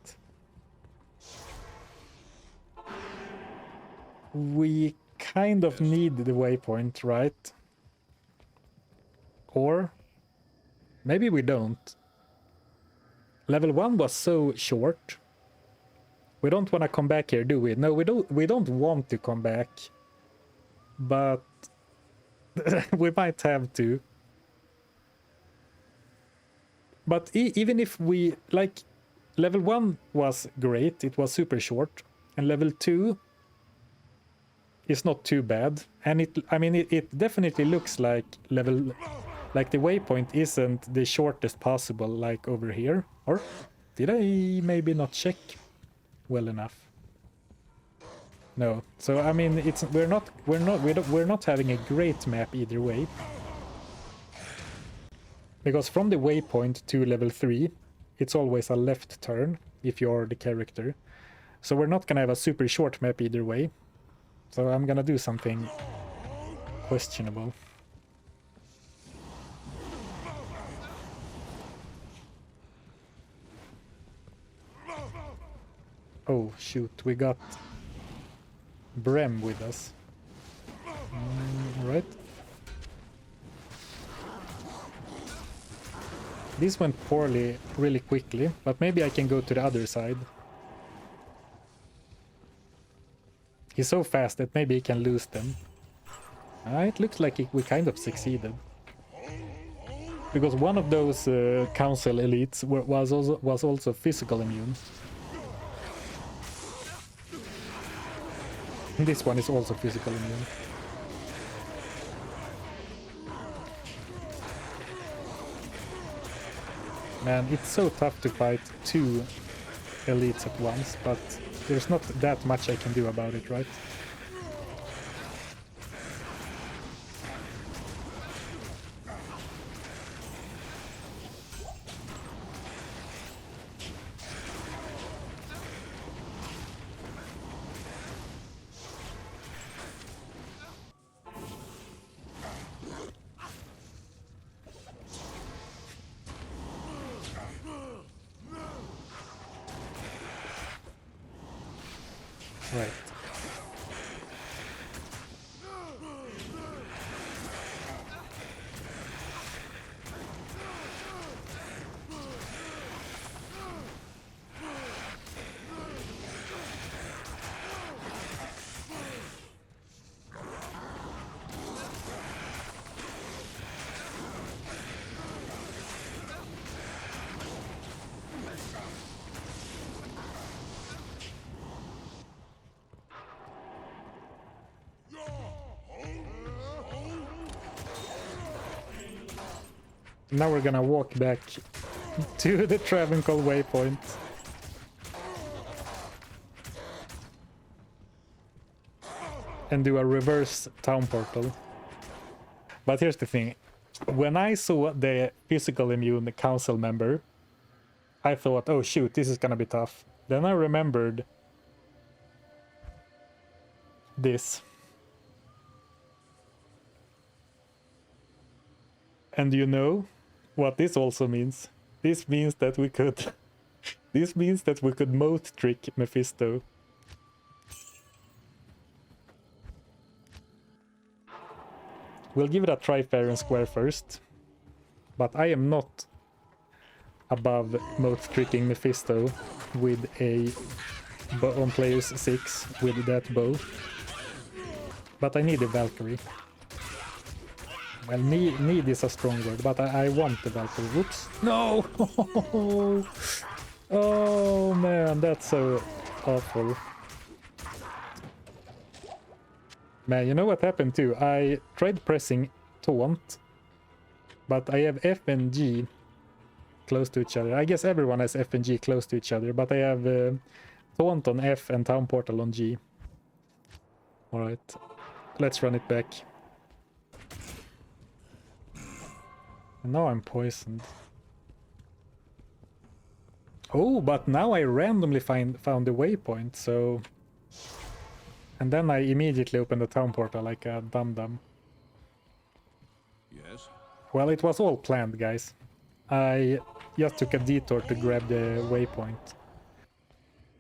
We kind of need the waypoint, right? Or maybe we don't. Level 1 was so short. We don't want to come back here, do we? No, we don't want to come back. But we might have to. But even if we, like, level 1 was great, it was super short, and level 2 is not too bad. And it definitely looks like the waypoint isn't the shortest possible, like over here. Or did I maybe not check well enough? No. So I mean, we're not having a great map either way. Because from the waypoint to level 3, it's always a left turn if you're the character. So we're not gonna have a super short map either way. So I'm gonna do something questionable. Oh shoot, we got Brem with us. Alright. This went poorly really quickly, but maybe I can go to the other side. He's so fast that maybe he can lose them. It looks like we kind of succeeded. Because one of those council elites was also physical immune. This one is also physical immune. Man, it's so tough to fight 2 elites at once, but there's not that much I can do about it, right? Right. Now we're gonna walk back to the Travancore waypoint. And do a reverse town portal. But here's the thing. When I saw the physical immune council member, I thought, oh shoot, this is gonna be tough. Then I remembered this. And you know what this also means? This means that we could this means that we could moat trick Mephisto. We'll give it a try fair and square first. But I am not above moat tricking Mephisto with a bow on players 6 with that bow. But I need a Valkyrie. Well, need is a strong word, but I want the Valkyrie. Whoops. No! Oh man, that's so awful. Man, you know what happened too? I tried pressing taunt, but I have F and G close to each other. I guess everyone has F and G close to each other, but I have taunt on F and town portal on G. Alright, let's run it back. And now I'm poisoned. Oh, but now I randomly found the waypoint, so... And then I immediately opened the town portal like a dum-dum. Yes? Well, it was all planned, guys. I just took a detour to grab the waypoint.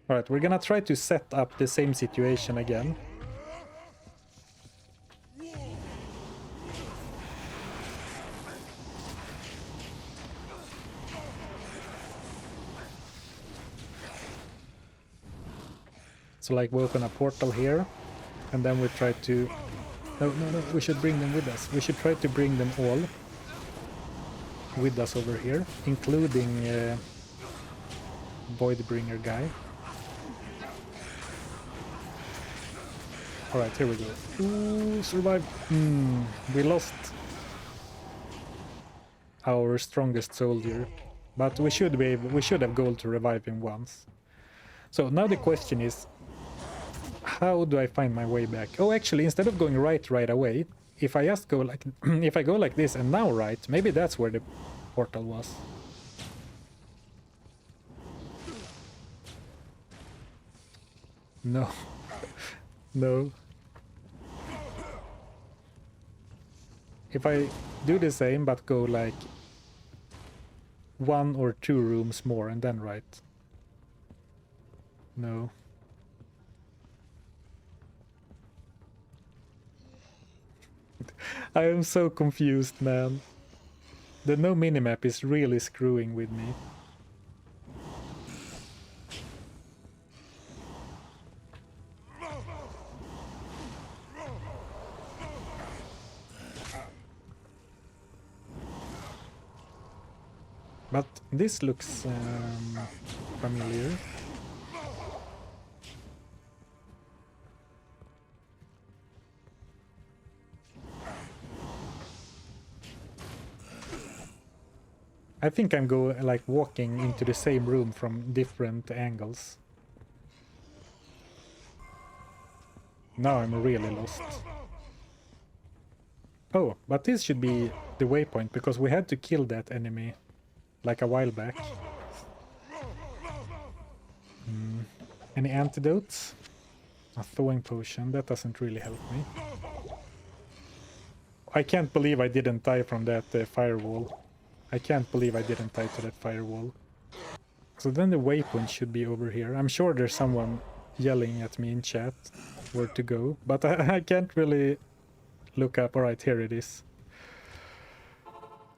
Alright, we're gonna try to set up the same situation again. So like we open a portal here, and then we try to... No, we should bring them with us. We should try to bring them all with us over here, including Voidbringer guy. Alright, here we go. Ooh, survive. We lost our strongest soldier, but we should have gold to revive him once. So now the question is, how do I find my way back? Oh, actually, instead of going right away, if I just go like if I go like this and now right, maybe that's where the portal was. No. No. If I do the same but go like 1 or 2 rooms more and then right. No. I am so confused, man. The no minimap is really screwing with me. But this looks familiar. I think I'm like walking into the same room from different angles. Now I'm really lost. Oh, but this should be the waypoint, because we had to kill that enemy like a while back. Any antidotes? A thawing potion, that doesn't really help me. I can't believe I didn't die from that firewall. I can't believe I didn't die to that firewall. So then the waypoint should be over here. I'm sure there's someone yelling at me in chat where to go, but I can't really look up. Alright, here it is.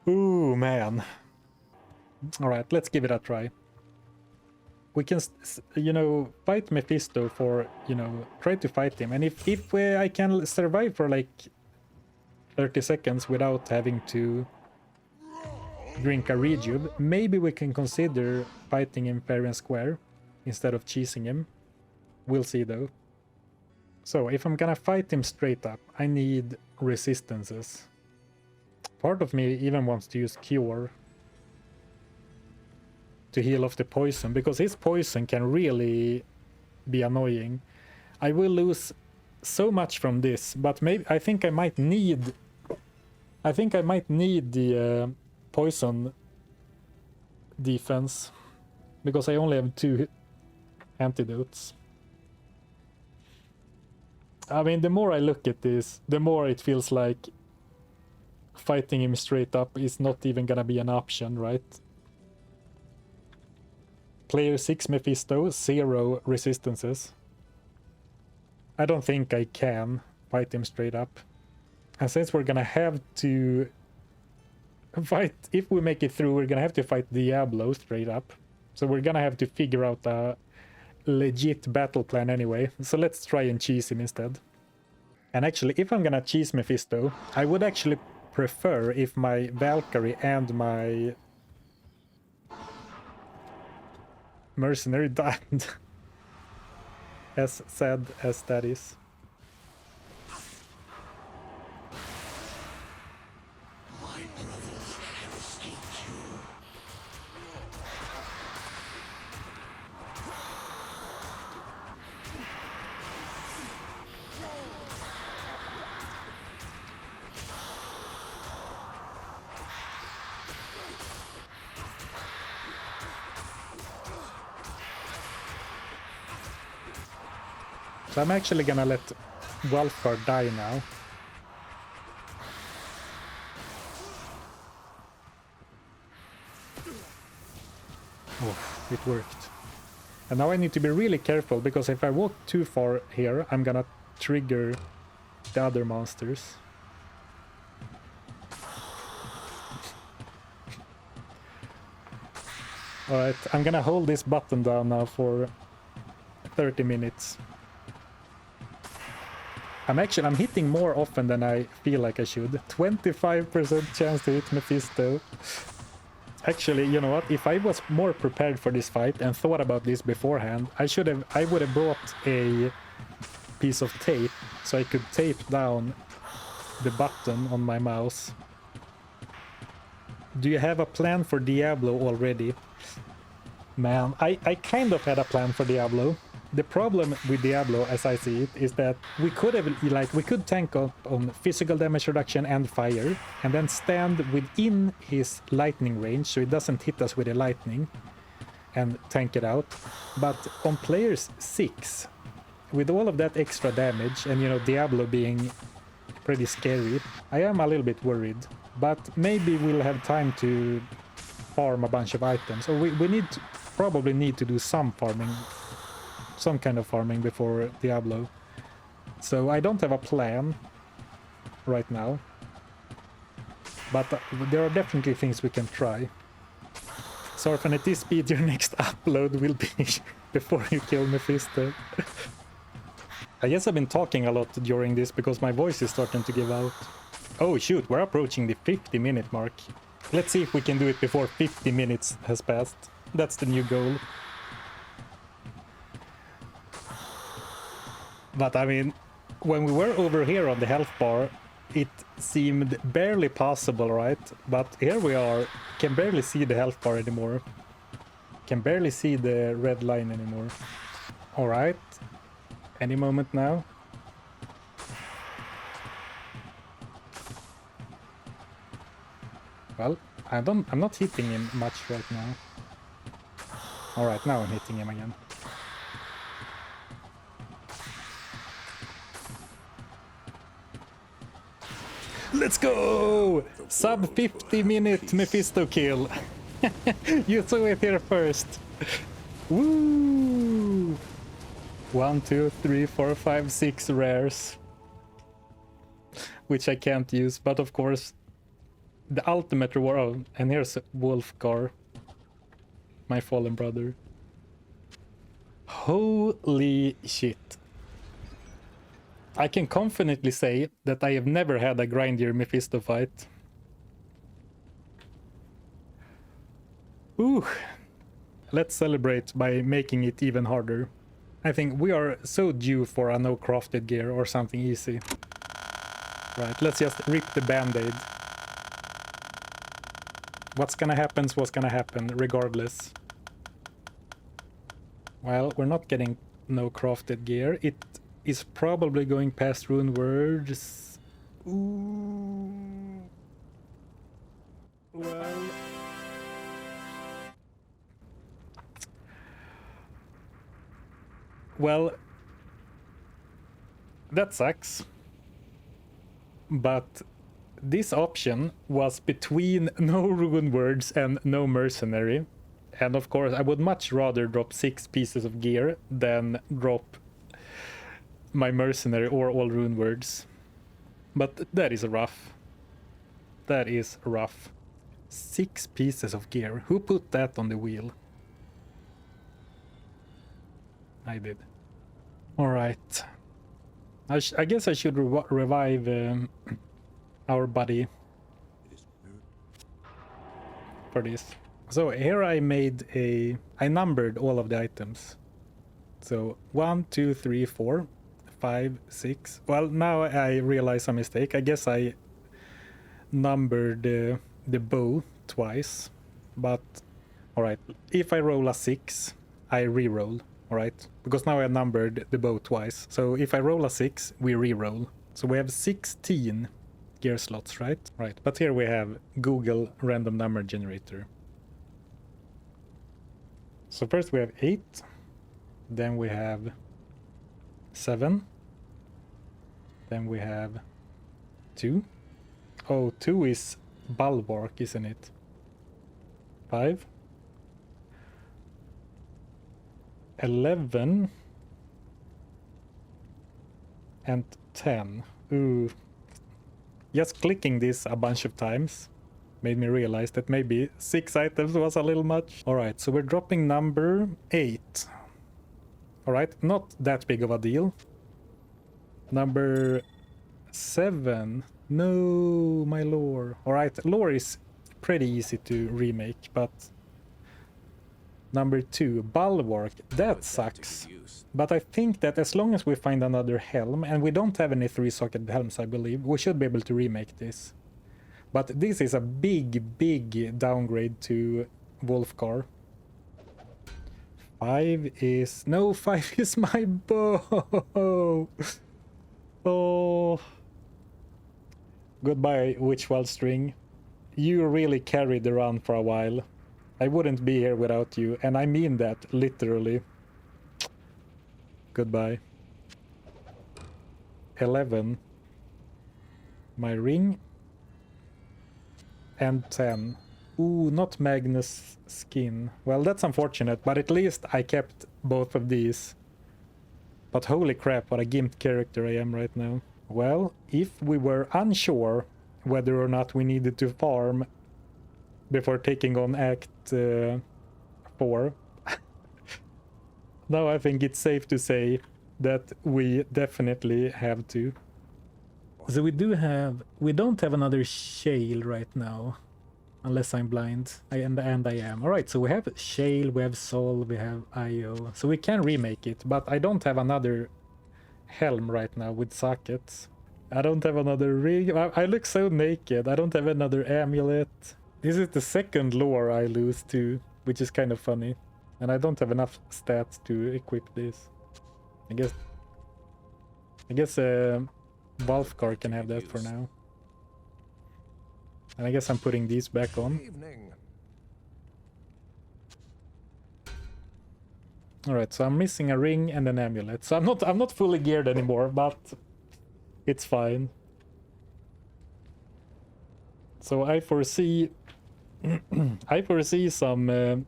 Ooh, man. Alright, let's give it a try. We can, you know, fight Mephisto for, you know, try to fight him. And if I can survive for like 30 seconds without having to drink a rejuve, maybe we can consider fighting him fair and square instead of cheesing him. We'll see though. So if I'm gonna fight him straight up, I need resistances. Part of me even wants to use Cure to heal off the poison, because his poison can really be annoying. I will lose so much from this, but maybe I think I might need the poison defense, because I only have 2 antidotes. I mean, the more I look at this, the more it feels like fighting him straight up is not even gonna be an option, right? Player 6 Mephisto, 0 resistances. I don't think I can fight him straight up. And since we're gonna have to fight, if we make it through, we're gonna have to fight Diablo straight up. So we're gonna have to figure out a legit battle plan anyway. So let's try and cheese him instead. And actually, if I'm gonna cheese Mephisto, I would actually prefer if my Valkyrie and my mercenary died. As sad as that is. So I'm actually gonna let Wolfguard die now. Oh, it worked. And now I need to be really careful, because if I walk too far here, I'm gonna trigger the other monsters. Alright, I'm gonna hold this button down now for 30 minutes. I'm hitting more often than I feel like I should. 25% chance to hit Mephisto. Actually, you know what? If I was more prepared for this fight and thought about this beforehand, I would have brought a piece of tape so I could tape down the button on my mouse. Do you have a plan for Diablo already? Man, I kind of had a plan for Diablo. The problem with Diablo, as I see it, is that we could tank up on physical damage reduction and fire, and then stand within his lightning range so it doesn't hit us with the lightning, and tank it out. But on players 6, with all of that extra damage, and you know, Diablo being pretty scary, I am a little bit worried. But maybe we'll have time to farm a bunch of items, or we probably need to do some farming. Some kind of farming before Diablo. So I don't have a plan right now, but there are definitely things we can try. Zarfen, at this speed your next upload will be before you kill Mephisto. I guess I've been talking a lot during this because my voice is starting to give out. Oh shoot, we're approaching the 50-minute mark. Let's see if we can do it before 50 minutes has passed. That's the new goal. But I mean, when we were over here on the health bar, it seemed barely possible, right? But here we are, can barely see the health bar anymore. Can barely see the red line anymore. Alright, any moment now. Well, I'm not hitting him much right now. Alright, now I'm hitting him again. Let's go! Sub 50-minute Mephisto kill. You saw it here first. Woo! 1, 2, 3, 4, 5, 6 rares. Which I can't use, but of course, the ultimate reward. Oh, and here's Wolfgar, my fallen brother. Holy shit. I can confidently say that I have never had a grindier Mephisto fight. Ooh. Let's celebrate by making it even harder. I think we are so due for a no crafted gear or something easy. Right, let's just rip the band-aid. What's gonna happen's what's gonna happen, regardless. Well, we're not getting no crafted gear. It is probably going past rune words. Ooh. Well. Well, that sucks. But this option was between no rune words and no mercenary. And of course, I would much rather drop 6 pieces of gear than drop my mercenary or all rune words. But that is rough. That is rough. 6 pieces of gear. Who put that on the wheel? I did. Alright. I guess I should revive our buddy for this. So here I numbered all of the items. So 1, 2, 3, 4, 5, 6. Well, now I realize a mistake. I guess I numbered the bow twice. But alright, if I roll a 6, I re-roll. Alright, because now I numbered the bow twice. So if I roll a 6, we re-roll. So we have 16 gear slots, right? Right, but here we have Google random number generator. So first we have 8, then we have 7. Then we have 2. Oh, 2 is bulwark, isn't it? 5. 11. And 10. Ooh. Just clicking this a bunch of times made me realize that maybe 6 items was a little much. Alright, so we're dropping number 8. Alright, not that big of a deal. Number 7. No, my lore. Alright, lore is pretty easy to remake, but number 2, bulwark, that sucks. But I think that as long as we find another helm, and we don't have any 3-socket helms, I believe, we should be able to remake this. But this is a big downgrade to Wolfcar. 5 is... No, 5 is my bow! Oh. Goodbye, Witchwild String. You really carried the run for a while. I wouldn't be here without you, and I mean that literally. Goodbye. 11. My ring. And 10. Ooh, not Magnus skin. Well, that's unfortunate, but at least I kept both of these. But holy crap, what a gimped character I am right now. Well, if we were unsure whether or not we needed to farm before taking on Act 4, now I think it's safe to say that we definitely have to. So we don't have another shale right now, unless I'm blind, and I am. Alright, so we have shale, we have sol, we have IO, so we can remake it, but I don't have another helm right now with sockets. I don't have another ring. I look so naked. I don't have another amulet. This is the second lore I lose to, which is kind of funny. And I don't have enough stats to equip this. I guess Wolfcar can have that for now. And I guess I'm putting these back on. Alright, so I'm missing a ring and an amulet. So I'm not fully geared anymore, but it's fine. So I foresee I foresee some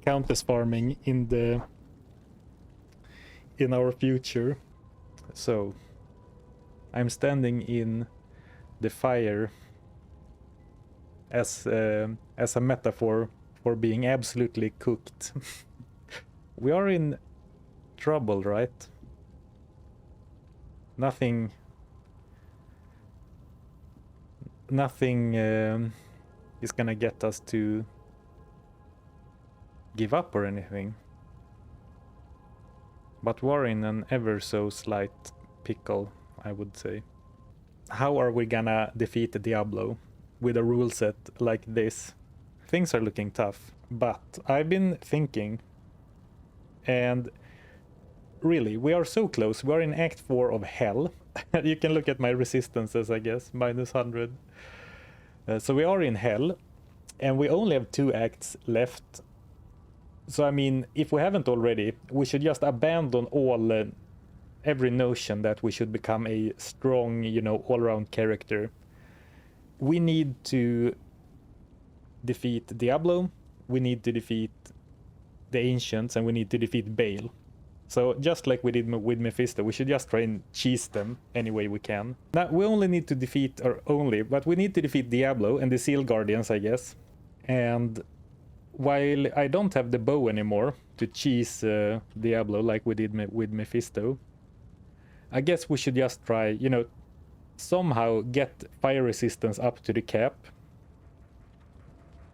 countess farming in our future. So I'm standing in the fire as a metaphor for being absolutely cooked. We are in trouble, right? Nothing is gonna get us to give up or anything. But we're in an ever so slight pickle, I would say. How are we gonna defeat the Diablo with a rule set like this? Things are looking tough, but I've been thinking, and really, we are so close. We are in Act 4 of Hell. You can look at my resistances, I guess, -100. So we are in Hell, and we only have 2 acts left. So I mean, if we haven't already, we should just abandon every notion that we should become a strong, all-around character. We need to defeat Diablo, we need to defeat the Ancients, and we need to defeat Baal. So just like we did with Mephisto, we should just try and cheese them any way we can. Now, we only need to defeat, but we need to defeat Diablo and the Seal Guardians, I guess. And while I don't have the bow anymore to cheese Diablo like we did with Mephisto, I guess we should just try, somehow get fire resistance up to the cap.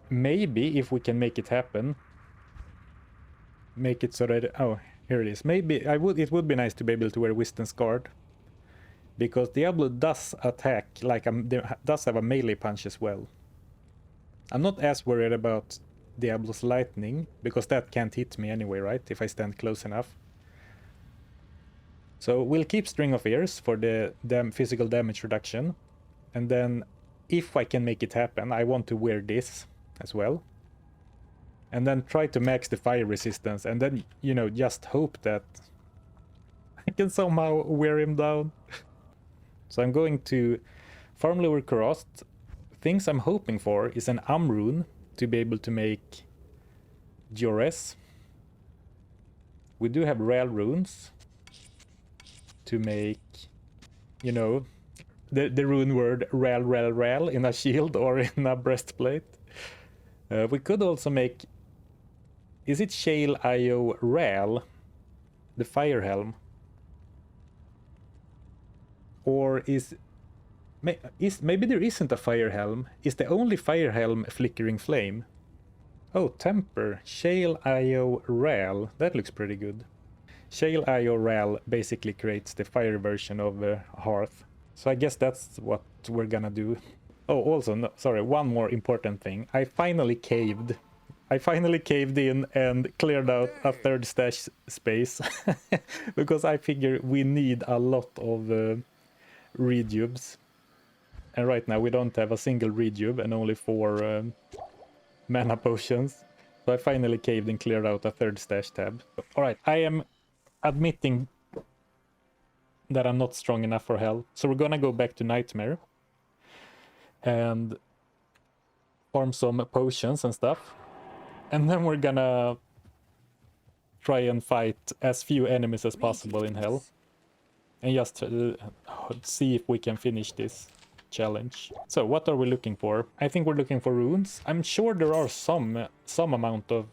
Maybe, if we can make it happen, make it so that... Oh, here it is. Maybe it would be nice to be able to wear Wisdom's Guard, because Diablo does attack, does have a melee punch as well. I'm not as worried about Diablo's lightning, because that can't hit me anyway, right? If I stand close enough. So we'll keep String of Ears for the physical damage reduction. And then, if I can make it happen, I want to wear this as well. And then try to max the fire resistance, and then, just hope that can somehow wear him down. So I'm going to farm lower Karast. Things I'm hoping for is an Rune to be able to make Jores. We do have Rail runes to make, you know, the rune word Rail in a shield or in a breastplate. We could also make, is it Shale IO Rail, the fire helm? Or maybe there isn't a fire helm? Is the only fire helm flickering flame? Oh, temper. Shale IO Rail. That looks pretty good. Shale IO Rail basically creates the fire version of Hearth. So I guess that's what we're gonna do. Oh, also, no, sorry, one more important thing. I finally caved. I finally caved in and cleared out a third stash space. Because I figure we need a lot of rejuves. And right now we don't have a single rejuve and only 4 mana potions. So I finally caved and cleared out a third stash tab. Alright, I am admitting that I'm not strong enough for hell. So we're gonna go back to Nightmare. And farm some potions and stuff. And then we're gonna try and fight as few enemies as possible in hell. And just see if we can finish this challenge. So what are we looking for? I think we're looking for runes. I'm sure there are some amount of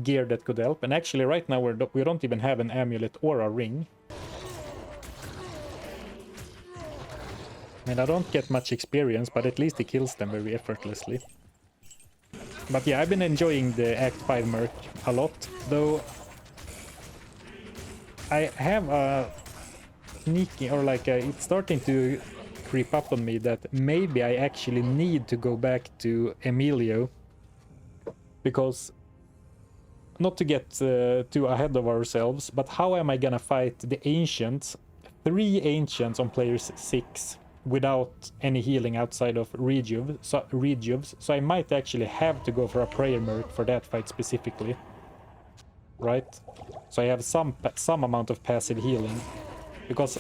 gear that could help. And actually right now we don't even have an amulet or a ring. And I don't get much experience, but at least he kills them very effortlessly. But yeah, I've been enjoying the Act 5 merc a lot, though I have a sneaking, or like it's starting to creep up on me that maybe I actually need to go back to Emilio, because not to get too ahead of ourselves, but how am I gonna fight the ancients, 3 ancients on players 6 without any healing outside of rejuves, so I might actually have to go for a prayer merc for that fight specifically, right? So I have some amount of passive healing, because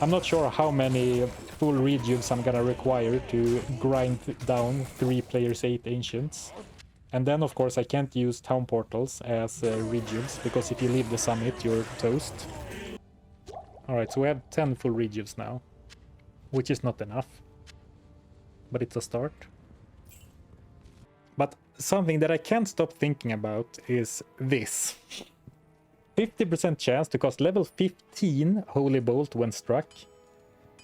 I'm not sure how many full rejuves I'm gonna require to grind down 3 players 8 ancients. And then of course I can't use town portals as rejuves, because if you leave the summit you're toast. Alright, so we have 10 full rejuves now, which is not enough, but it's a start. But something that I can't stop thinking about is this. 50% chance to cast level 15 Holy Bolt when struck,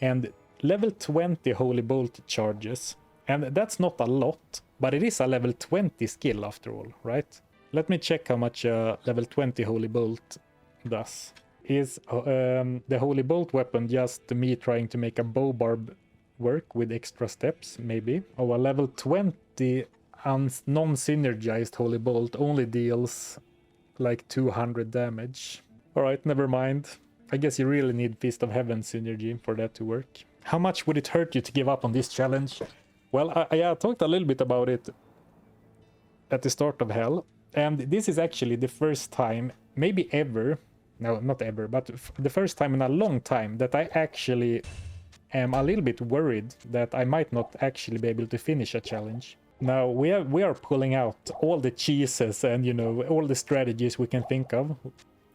and level 20 Holy Bolt charges. And that's not a lot, but it is a level 20 skill after all, right? Let me check how much level 20 Holy Bolt does. Is the Holy Bolt weapon just me trying to make a bow barb work with extra steps, maybe? Oh, a level 20 non-synergized Holy Bolt only deals like 200 damage. Alright, never mind. I guess you really need Fist of Heaven synergy for that to work. How much would it hurt you to give up on this challenge? Well, I talked a little bit about it at the start of Hell, and this is actually the first time, maybe ever, no, not ever, but the first time in a long time that I actually am a little bit worried that I might not actually be able to finish a challenge. Now, we are pulling out all the cheeses and, you know, all the strategies we can think of.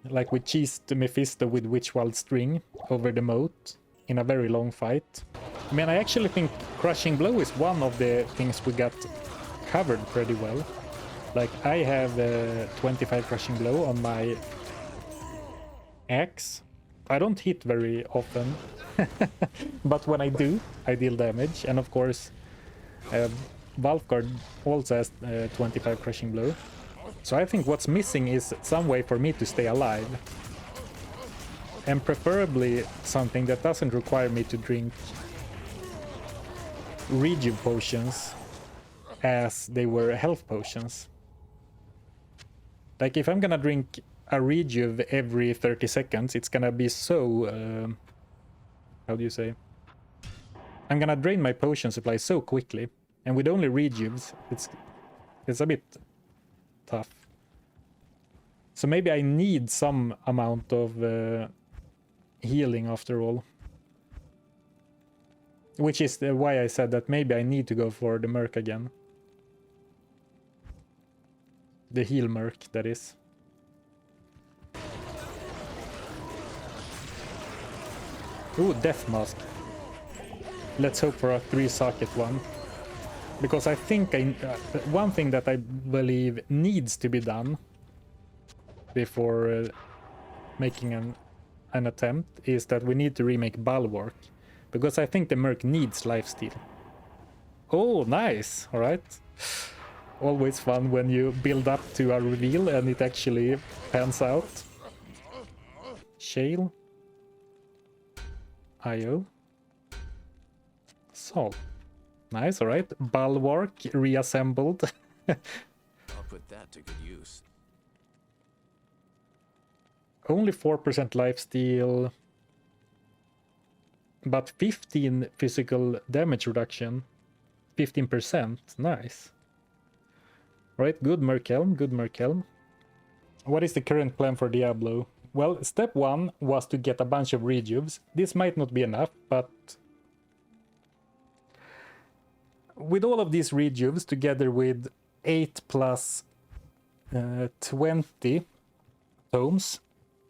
Like we cheesed Mephisto with Witchwild String over the moat in a very long fight. I mean, I actually think Crushing Blow is one of the things we got covered pretty well. Like, I have 25 Crushing Blow on my axe. I don't hit very often, but when I do, I deal damage. And of course, Valfgard also has 25 Crushing Blow. So I think what's missing is some way for me to stay alive. And preferably something that doesn't require me to drink rejuve potions as they were health potions. Like if I'm gonna drink a rejuve every 30 seconds, it's gonna be so... how do you say? I'm gonna drain my potion supply so quickly. And with only rejuves, it's a bit tough. So maybe I need some amount of healing after all. Which is why I said that maybe I need to go for the Merc again. The heal Merc, that is. Ooh, Death Mask. Let's hope for a 3-socket one. Because I think one thing that I believe needs to be done before making an attempt is that we need to remake Bulwark. Because I think the Merc needs lifesteal. Oh, nice! Alright. Always fun when you build up to a reveal and it actually pans out. Shale. IO. Sol. Nice, alright. Bulwark reassembled. I'll put that to good use. Only 4% lifesteal. But 15 physical damage reduction. 15%. Nice. Right, good Merkelm, good Merkelm. What is the current plan for Diablo? Well, step 1 was to get a bunch of rejuves. This might not be enough, but with all of these rejuves together with 8 plus 20 tomes,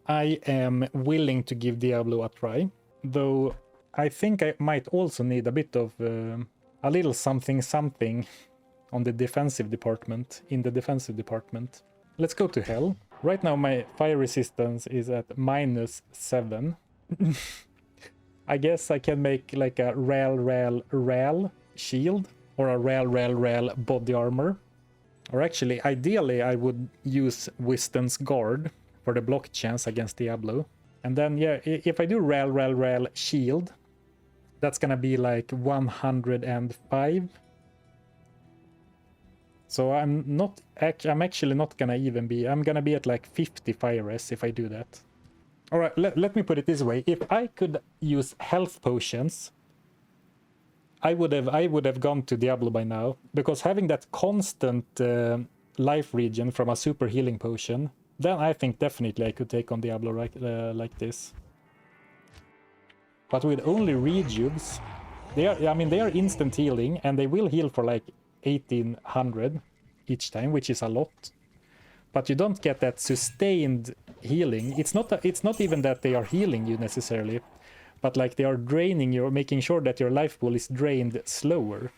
I am willing to give Diablo a try. Though I think I might also need a bit of a little something on the defensive department, in the defensive department. Let's go to hell. Right now my fire resistance is at -7. I guess I can make like a ral shield or a ral body armor. Or actually, ideally I would use Wiston's Guard for the block chance against Diablo. And then yeah, if I do ral shield, that's gonna be like 105. So I'm actually not gonna even be, I'm gonna be at like 50 fire res if I do that. Alright, let me put it this way. If I could use health potions, I would have gone to Diablo by now, because having that constant life regen from a super healing potion, then I think definitely I could take on Diablo like this. But with only rejuves, they are instant healing, and they will heal for like 1800 each time, which is a lot. But you don't get that sustained healing. It's not even that they are healing you necessarily, but like they are draining you, or making sure that your life pool is drained slower.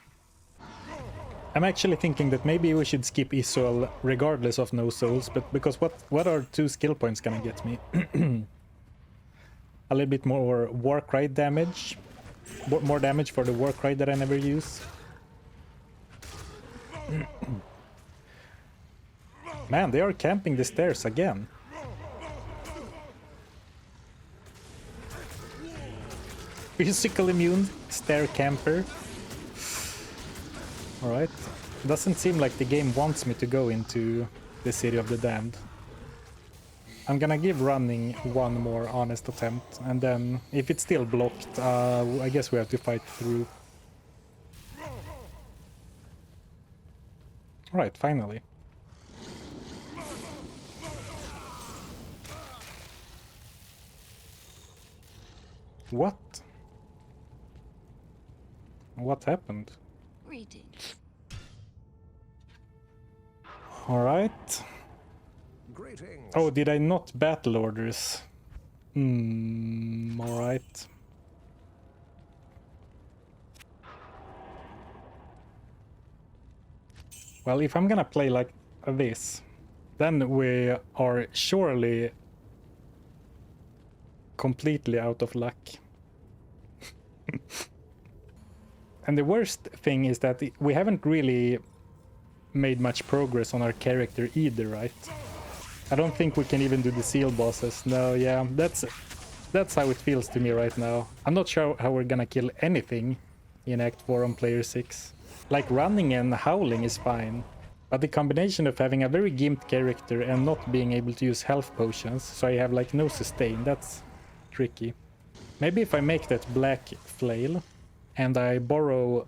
I'm actually thinking that maybe we should skip Isuel regardless of no souls, but because what are 2 skill points gonna get me? A little bit more Warcry damage. More damage for the Warcry that I never use. Man, they are camping the stairs again. Physical immune, stair camper. Alright. Doesn't seem like the game wants me to go into the City of the Damned. I'm gonna give running one more honest attempt, and then if it's still blocked, I guess we have to fight through. Alright, finally. What? What happened? Greetings. Alright. Greetings. Oh, did I not battle orders? Alright. Well, if I'm gonna play like this, then we are surely completely out of luck. And the worst thing is that we haven't really made much progress on our character either, right? I don't think we can even do the seal bosses. No, yeah, that's how it feels to me right now. I'm not sure how we're gonna kill anything in Act 4 on player 6. Like running and howling is fine, but the combination of having a very gimped character and not being able to use health potions, so I have like no sustain, that's tricky. Maybe if I make that black flail and I borrow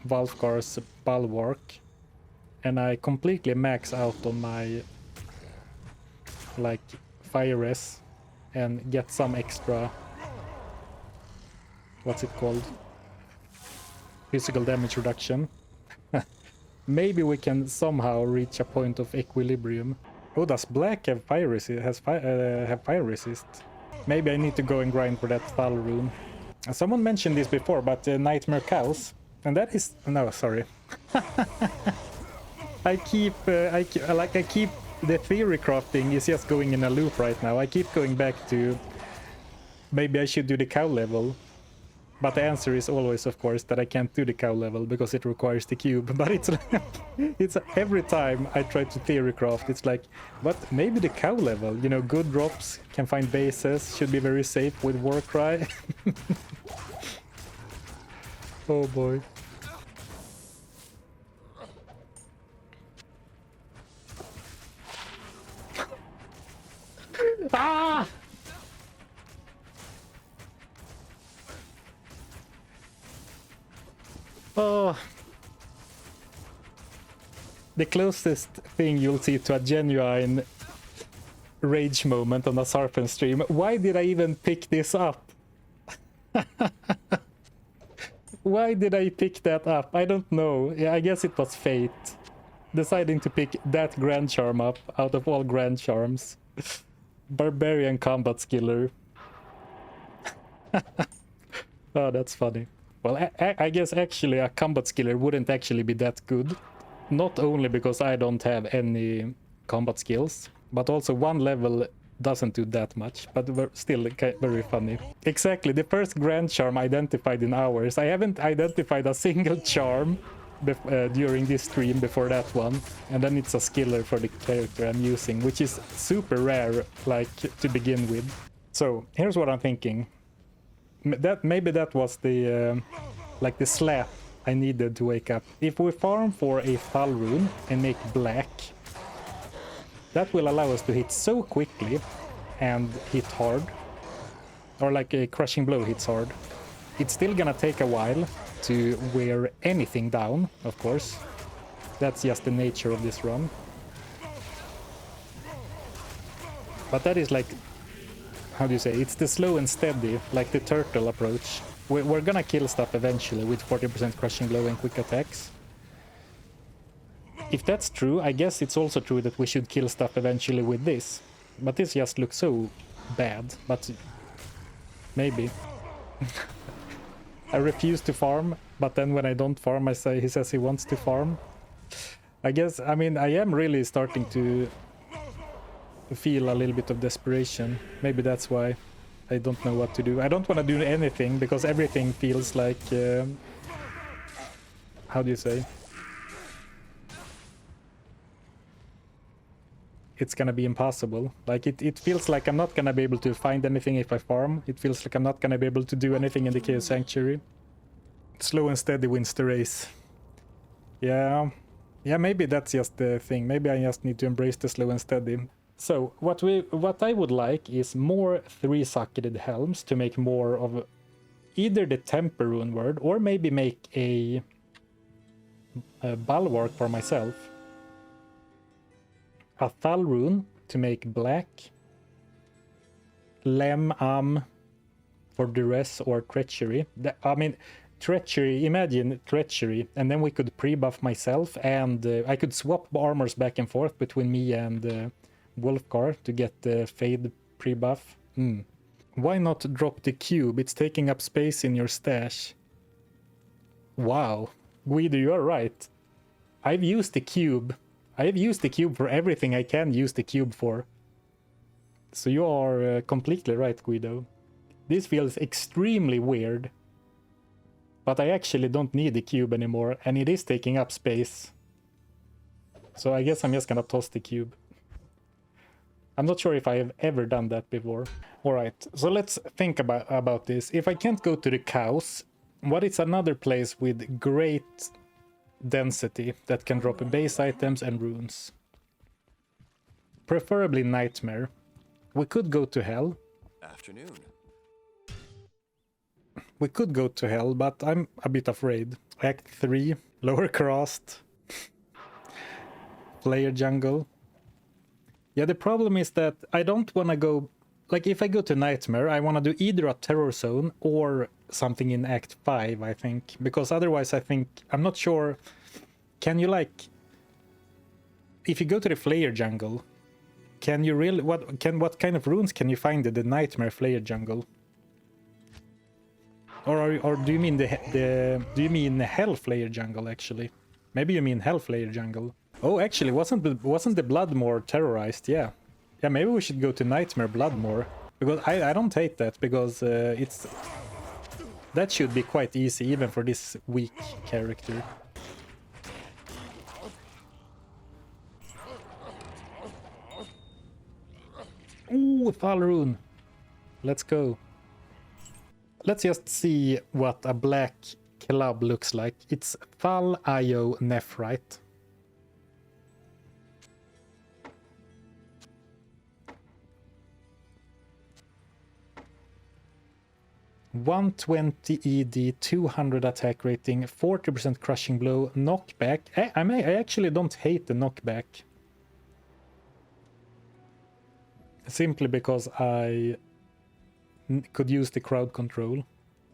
Valfgar's Bulwark and I completely max out on my like fire res and get some extra, what's it called, physical damage reduction. Maybe we can somehow reach a point of equilibrium. Oh, does black have fire resist? Have fire resist? Maybe I need to go and grind for that Thal rune. Someone mentioned this before, but Nightmare Cows, and that is no, sorry. I keep the theory crafting is just going in a loop right now. I keep going back to maybe I should do the cow level. But the answer is always, of course, that I can't do the cow level because it requires the cube. But it's it's every time I try to theory craft, it's like, but maybe the cow level, you know, good drops, can find bases, should be very safe with Warcry. Oh boy. Ah! Oh, the closest thing you'll see to a genuine rage moment on a Zarfen stream. Why did I even pick this up? Why did I pick that up? I don't know. Yeah, I guess it was fate. Deciding to pick that Grand Charm up out of all Grand Charms. Barbarian combat skiller. Oh, that's funny. Well, I guess actually a combat skiller wouldn't actually be that good. Not only because I don't have any combat skills, but also one level doesn't do that much, but still very funny. Exactly, the first Grand Charm identified in hours. I haven't identified a single charm during this stream before that one. And then it's a skiller for the character I'm using, which is super rare, like, to begin with. So, here's what I'm thinking. Maybe that was the like the slap I needed to wake up. If we farm for a Thal rune and make black, that will allow us to hit so quickly and hit hard, or like a crushing blow hits hard. It's still gonna take a while to wear anything down, of course. That's just the nature of this run. But that is like, how do you say, it's the slow and steady, like the turtle approach. We're gonna kill stuff eventually with 40% crushing blow and quick attacks. If that's true, I guess it's also true that we should kill stuff eventually with this. But this just looks so bad, but maybe. I refuse to farm, but then when I don't farm, he says he wants to farm. I guess, I mean, I am really starting to feel a little bit of desperation. Maybe that's why I don't know what to do. I don't want to do anything because everything feels like how do you say, it's gonna be impossible. Like it feels like I'm not gonna be able to find anything if I farm. It feels like I'm not gonna be able to do anything in the Chaos Sanctuary. Slow and steady wins the race. Yeah, maybe that's just the thing. Maybe I just need to embrace the slow and steady. So what I would like is more 3-socketed helms to make more of either the Temper rune word or maybe make a bulwark for myself. A Thal rune to make black. Lem for duress or treachery. I mean, treachery, imagine treachery, and then we could pre-buff myself, and I could swap armors back and forth between me and Wolfgar to get the fade pre-buff. Why not drop the cube? It's taking up space in your stash. Wow, Guido, you are right. I've used the cube. I have used the cube for everything I can use the cube for. So you are completely right, Guido. This feels extremely weird. But I actually don't need the cube anymore, and it is taking up space. So I guess I'm just gonna toss the cube. I'm not sure if I have ever done that before. Alright, so let's think about this. If I can't go to the cows, what is another place with great density that can drop base items and runes? Preferably Nightmare. We could go to Hell. Afternoon. We could go to Hell, but I'm a bit afraid. Act 3, Lower Crossed, Player Jungle. Yeah, the problem is that I don't want to go... Like, if I go to Nightmare, I want to do either a Terror Zone or something in Act 5, I think. Because otherwise, I think... I'm not sure... Can you, like... If you go to the Flayer Jungle, can you really... What kind of runes can you find in the Nightmare Flayer Jungle? Or do you mean do you mean the Hell Flayer Jungle, actually? Maybe you mean Hell Flayer Jungle. Oh, actually, wasn't the Bloodmoor terrorized? Yeah. Yeah, maybe we should go to Nightmare Bloodmoor. Because I don't hate that, because it's... That should be quite easy, even for this weak character. Ooh, Thal Rune. Let's go. Let's just see what a black club looks like. It's Thal Io Nephrite. $120 ED, 200 attack rating, 40% crushing blow, knockback. I actually don't hate the knockback. Simply because I could use the crowd control.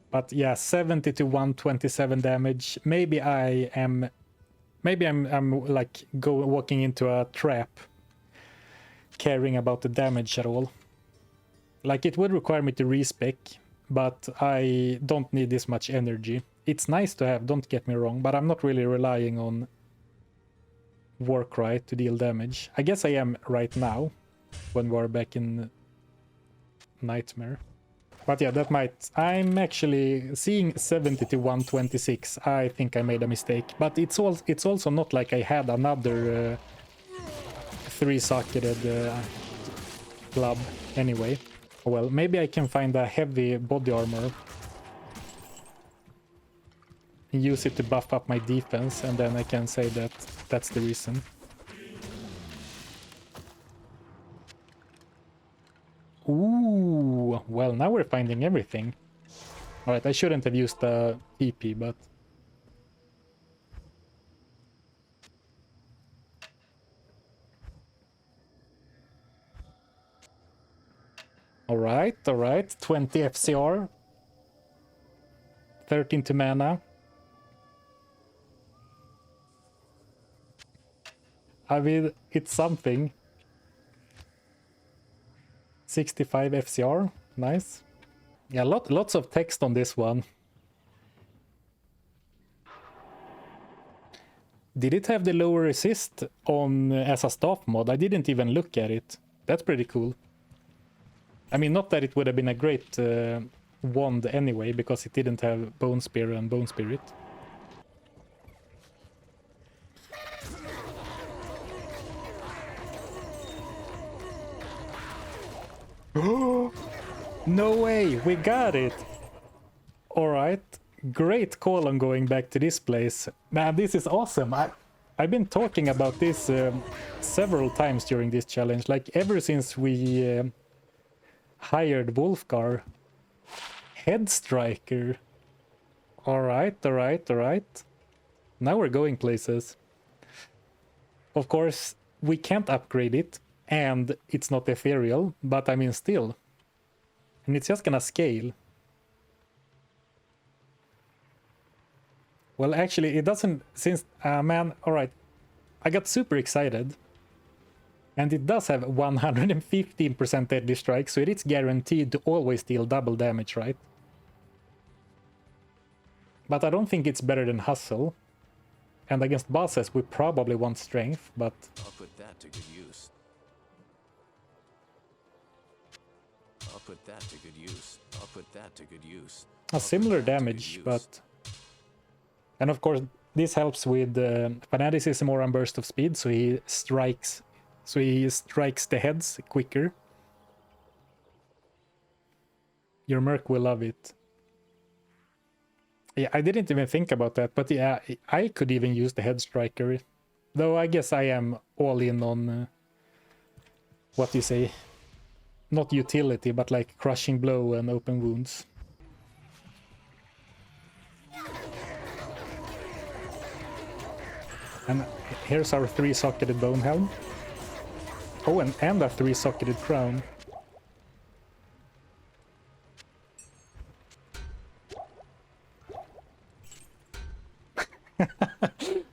But yeah, 70 to 127 damage. Maybe I'm like walking into a trap, caring about the damage at all. Like, it would require me to respec, but I don't need this much energy. It's nice to have, don't get me wrong, but I'm not really relying on Warcry to deal damage. I guess I am right now, when we're back in Nightmare. But yeah, that might... I'm actually seeing 70 to 126. I think I made a mistake. But it's also not like I had another 3-socketed club anyway. Well, maybe I can find a heavy body armor and use it to buff up my defense, and then I can say that that's the reason. Ooh, well, now we're finding everything. Alright, I shouldn't have used the TP, but... Alright, 20 FCR. 13 to mana. I mean, it's something. 65 FCR, nice. Yeah, lots of text on this one. Did it have the lower resist on as a staff mod? I didn't even look at it. That's pretty cool. I mean, not that it would have been a great wand anyway, because it didn't have Bone Spear and Bone Spirit. No way, we got it! Alright, great call on going back to this place. Man, this is awesome. I've been talking about this several times during this challenge, like ever since we hired Wolfgar. Head Striker. Alright. Now we're going places. Of course, we can't upgrade it, and it's not ethereal, but I mean still. And it's just gonna scale. Well, actually, it doesn't, since, man, alright. I got super excited. And it does have 115% deadly strike, so it's guaranteed to always deal double damage, right? But I don't think it's better than Hustle. And against bosses, we probably want strength, but... I'll put that to good use. I'll put that to good use. I'll put that to good use. A similar damage, but... And of course, this helps with Fanaticism or Burst of Speed, so he strikes the heads quicker. Your Merc will love it. Yeah, I didn't even think about that, but yeah, I could even use the Head Striker. Though I guess I am all in on, what do you say? Not utility, but like Crushing Blow and Open Wounds. And here's our 3-socketed Bone Helm. Oh, and a 3-socketed crown.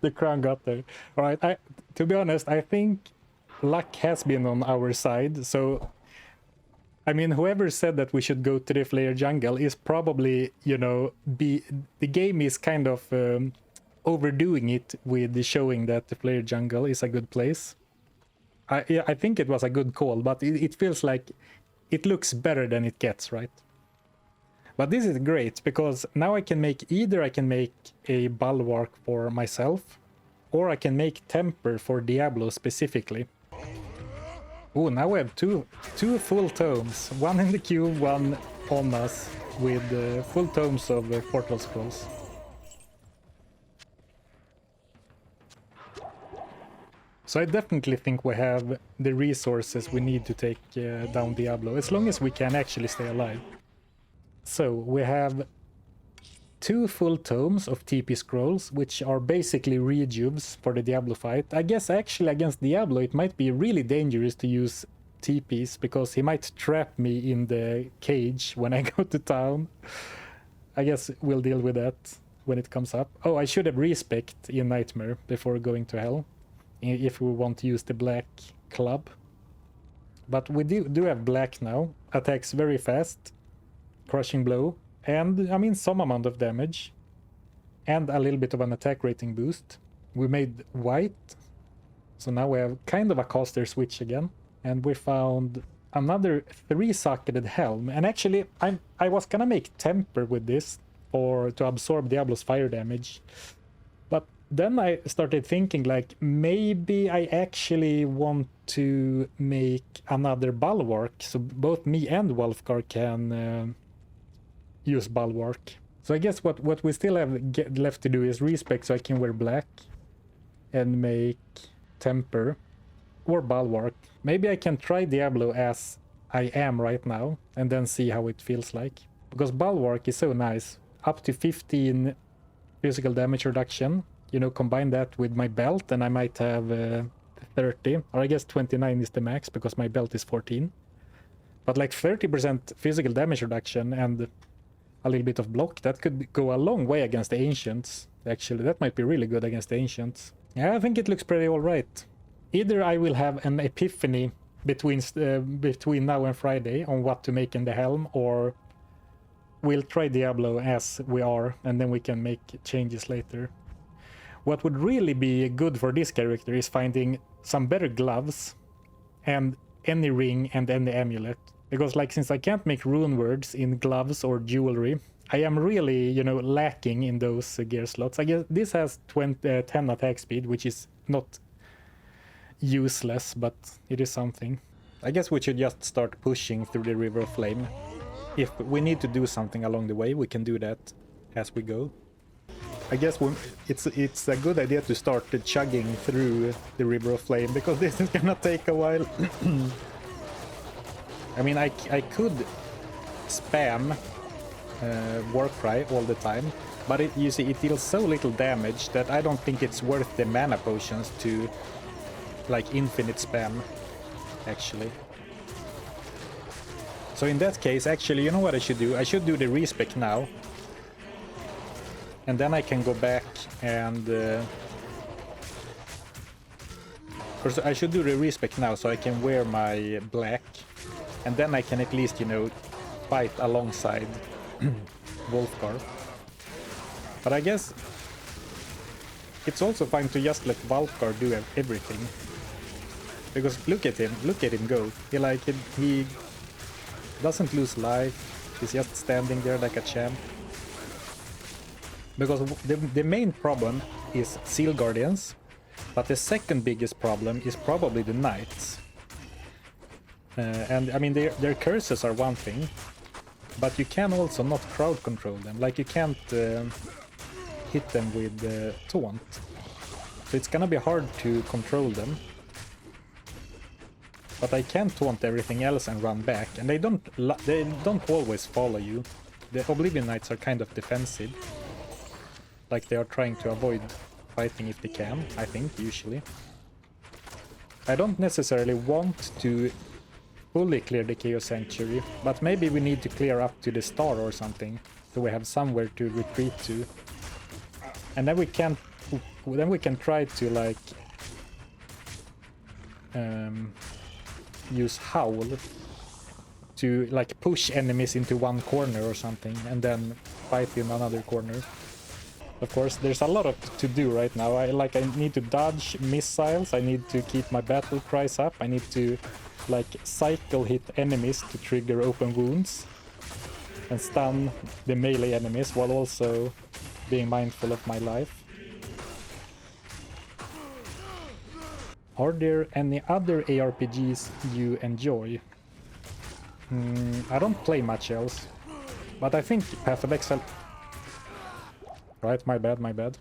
The crown got there. Alright, to be honest, I think luck has been on our side, so... I mean, whoever said that we should go to the Flare Jungle is probably, you know, the game is kind of overdoing it with showing that the Flare Jungle is a good place. I think it was a good call, but it feels like it looks better than it gets, right? But this is great, because now I can make a bulwark for myself, or I can make temper for Diablo specifically. Oh, now we have two full tomes, one in the cube, one on us, with full tomes of Portal Scrolls. So I definitely think we have the resources we need to take down Diablo, as long as we can actually stay alive. So we have 2 full tomes of TP scrolls, which are basically rejubes for the Diablo fight. I guess actually against Diablo it might be really dangerous to use TPs, because he might trap me in the cage when I go to town. I guess we'll deal with that when it comes up. Oh, I should have respect in Nightmare before going to Hell, if we want to use the black club. But we do have black now. Attacks very fast, crushing blow, and I mean some amount of damage, and a little bit of an attack rating boost. We made white, so now we have kind of a caster switch again. And we found another 3-socketed helm, and actually I was gonna make temper with this to absorb Diablo's fire damage, but then I started thinking, like, maybe I actually want to make another bulwark, so both me and Wolfgar can use bulwark. So I guess what we still have left to do is respec, so I can wear black and make temper or bulwark. Maybe I can try Diablo as I am right now and then see how it feels like, because bulwark is so nice. Up to 15 physical damage reduction, you know, combine that with my belt and I might have 30, or I guess 29 is the max because my belt is 14, but like 30% physical damage reduction and a little bit of block, that could go a long way against the Ancients. Actually, that might be really good against the Ancients. Yeah, I think it looks pretty alright. Either I will have an epiphany between now and Friday on what to make in the helm, or we'll try Diablo as we are and then we can make changes later. What would really be good for this character is finding some better gloves and any ring and any amulet. Because, like, since I can't make rune words in gloves or jewelry, I am really, you know, lacking in those gear slots. I guess this has 10 attack speed, which is not useless, but it is something. I guess we should just start pushing through the River of Flame. If we need to do something along the way, we can do that as we go. I guess it's a good idea to start chugging through the River of Flame, because this is gonna take a while. I mean, I could spam Warcry all the time, but you see, it deals so little damage that I don't think it's worth the mana potions to, like, infinite spam, actually. So in that case, actually, you know what I should do? I should do the respec now. And then I can go back and... First, I should do the respec now, so I can wear my black. And then I can at least, you know, fight alongside Wolfgar. But I guess it's also fine to just let Wolfgar do everything. Because look at him go. He doesn't lose life. He's just standing there like a champ. Because the main problem is Seal Guardians, but the second biggest problem is probably the Knights. And I mean, their curses are one thing, but you can also not crowd control them. Like, you can't hit them with taunt, so it's gonna be hard to control them. But I can taunt everything else and run back, and they don't always follow you. The Oblivion Knights are kind of defensive, like they are trying to avoid fighting if they can, I think, usually. I don't necessarily want to fully clear the Chaos Sanctuary, but maybe we need to clear up to the star or something, so we have somewhere to retreat to. And then we can try to like use Howl to like push enemies into one corner or something, and then fight in another corner. Of course, there's a lot to do right now. I need to dodge missiles, I need to keep my battle cries up, I need to like cycle hit enemies to trigger open wounds and stun the melee enemies while also being mindful of my life. Are there any other ARPGs you enjoy? I don't play much else, but I think Path of Exile... Right, my bad.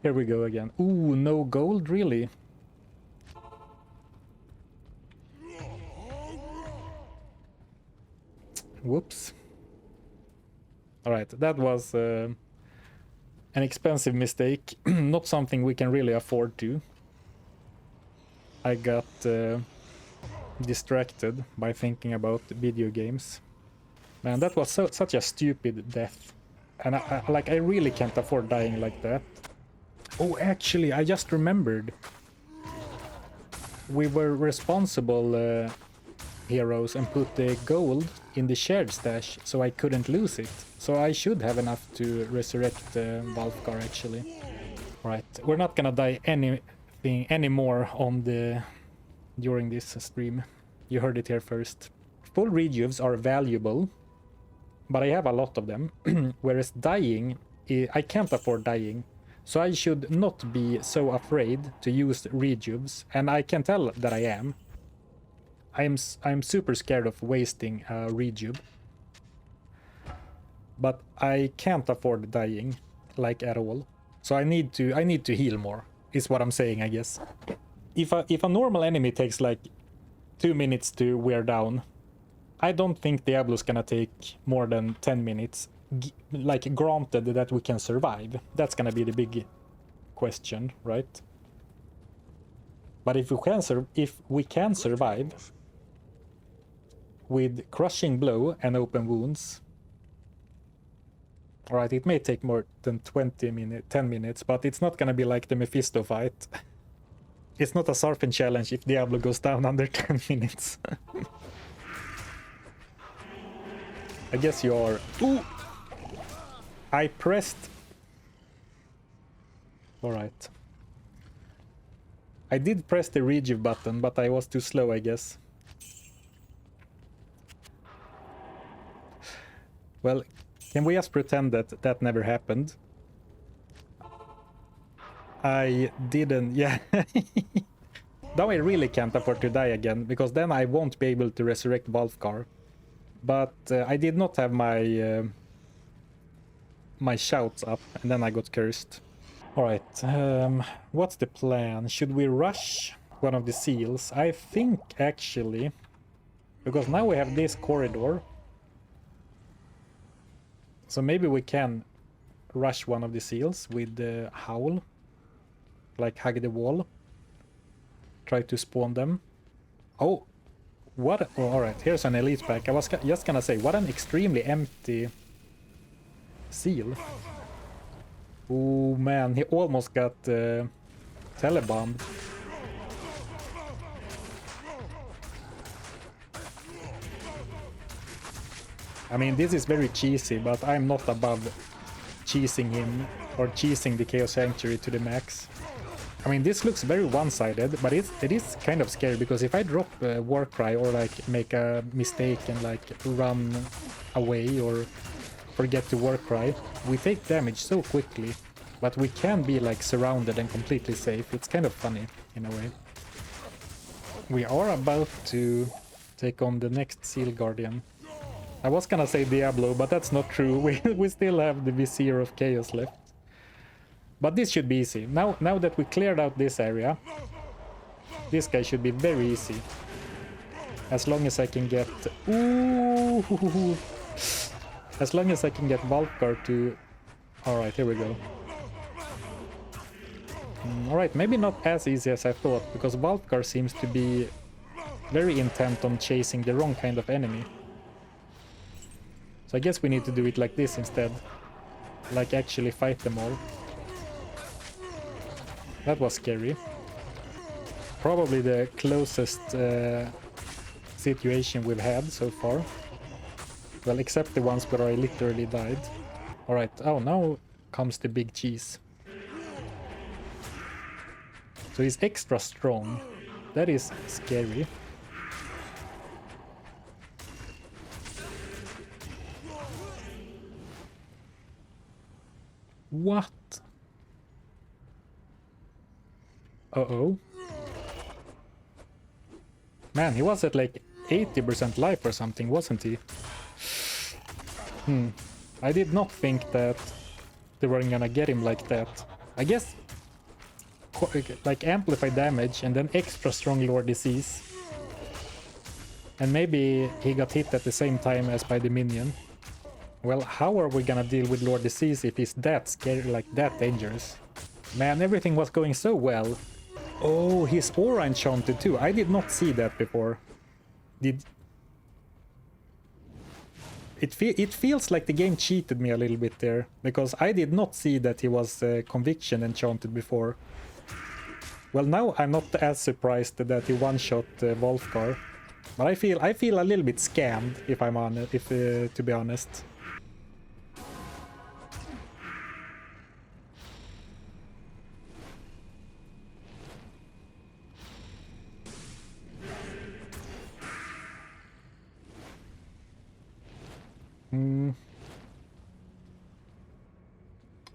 Here we go again. Ooh, no gold, really? Whoops. Alright, that was an expensive mistake. Not something we can really afford to. I got distracted by thinking about video games. Man, that was such a stupid death. And I really can't afford dying like that. Oh, actually, I just remembered. We were responsible heroes and put the gold in the shared stash, so I couldn't lose it. So I should have enough to resurrect Valfgar, actually. Right, we're not gonna die anymore during this stream. You heard it here first. Full rejuves are valuable, but I have a lot of them. Whereas dying, I can't afford dying. So I should not be so afraid to use rejuves, and I can tell that I am. I'm super scared of wasting a rejuve. But I can't afford dying, like at all. So I need to heal more, is what I'm saying, I guess. If a normal enemy takes like 2 minutes to wear down, I don't think Diablo's gonna take more than 10 minutes. Like, granted that we can survive. That's gonna be the big question, right? But if we can survive with Crushing Blow and Open Wounds... Alright, it may take more than 10 minutes, but it's not gonna be like the Mephisto fight. It's not a Zarfen challenge if Diablo goes down under 10 minutes. I guess you are... Ooh! I pressed... Alright. I did press the rejuve button, but I was too slow, I guess. Well, can we just pretend that that never happened? I didn't... Yeah. Now I really can't afford to die again, because then I won't be able to resurrect Valfgar. But I did not have my my shouts up, and then I got cursed. Alright, what's the plan? Should we rush one of the seals? I think, actually, because now we have this corridor. So maybe we can rush one of the seals with the Howl. Like, hug the wall. Try to spawn them. Oh! What? Oh, alright, here's an elite pack. I was just gonna say, what an extremely empty seal. Oh man, he almost got telebombed. I mean, this is very cheesy, but I'm not above cheesing him or cheesing the Chaos Sanctuary to the max. I mean, this looks very one-sided, but it is kind of scary, because if I drop a Warcry or like make a mistake and like run away or forget to Warcry, we take damage so quickly, but we can be like surrounded and completely safe. It's kind of funny in a way. We are about to take on the next Seal Guardian. I was gonna say Diablo, but that's not true. We still have the Vizier of Chaos left. But this should be easy. Now that we cleared out this area, this guy should be very easy. As long as I can get... Ooh! As long as I can get Valfgar to... Alright, here we go. Alright, maybe not as easy as I thought, because Valkar seems to be very intent on chasing the wrong kind of enemy. So I guess we need to do it like this instead. Like actually fight them all. That was scary. Probably the closest situation we've had so far. Well, except the ones where I literally died. Alright, oh, now comes the big cheese. So he's extra strong. That is scary. What? Uh-oh. Man, he was at like 80% life or something, wasn't he? I did not think that they weren't gonna get him like that. I guess like amplify damage and then extra strong Lord Disease. And maybe he got hit at the same time as by the minion. Well, how are we gonna deal with Lord Disease if he's that scary, like that dangerous? Man, everything was going so well. Oh, his aura enchanted too. I did not see that before. It feels like the game cheated me a little bit there, because I did not see that he was Conviction enchanted before. Well, now I'm not as surprised that he one-shot Wolfgar, but I feel a little bit scammed, if I'm honest, to be honest.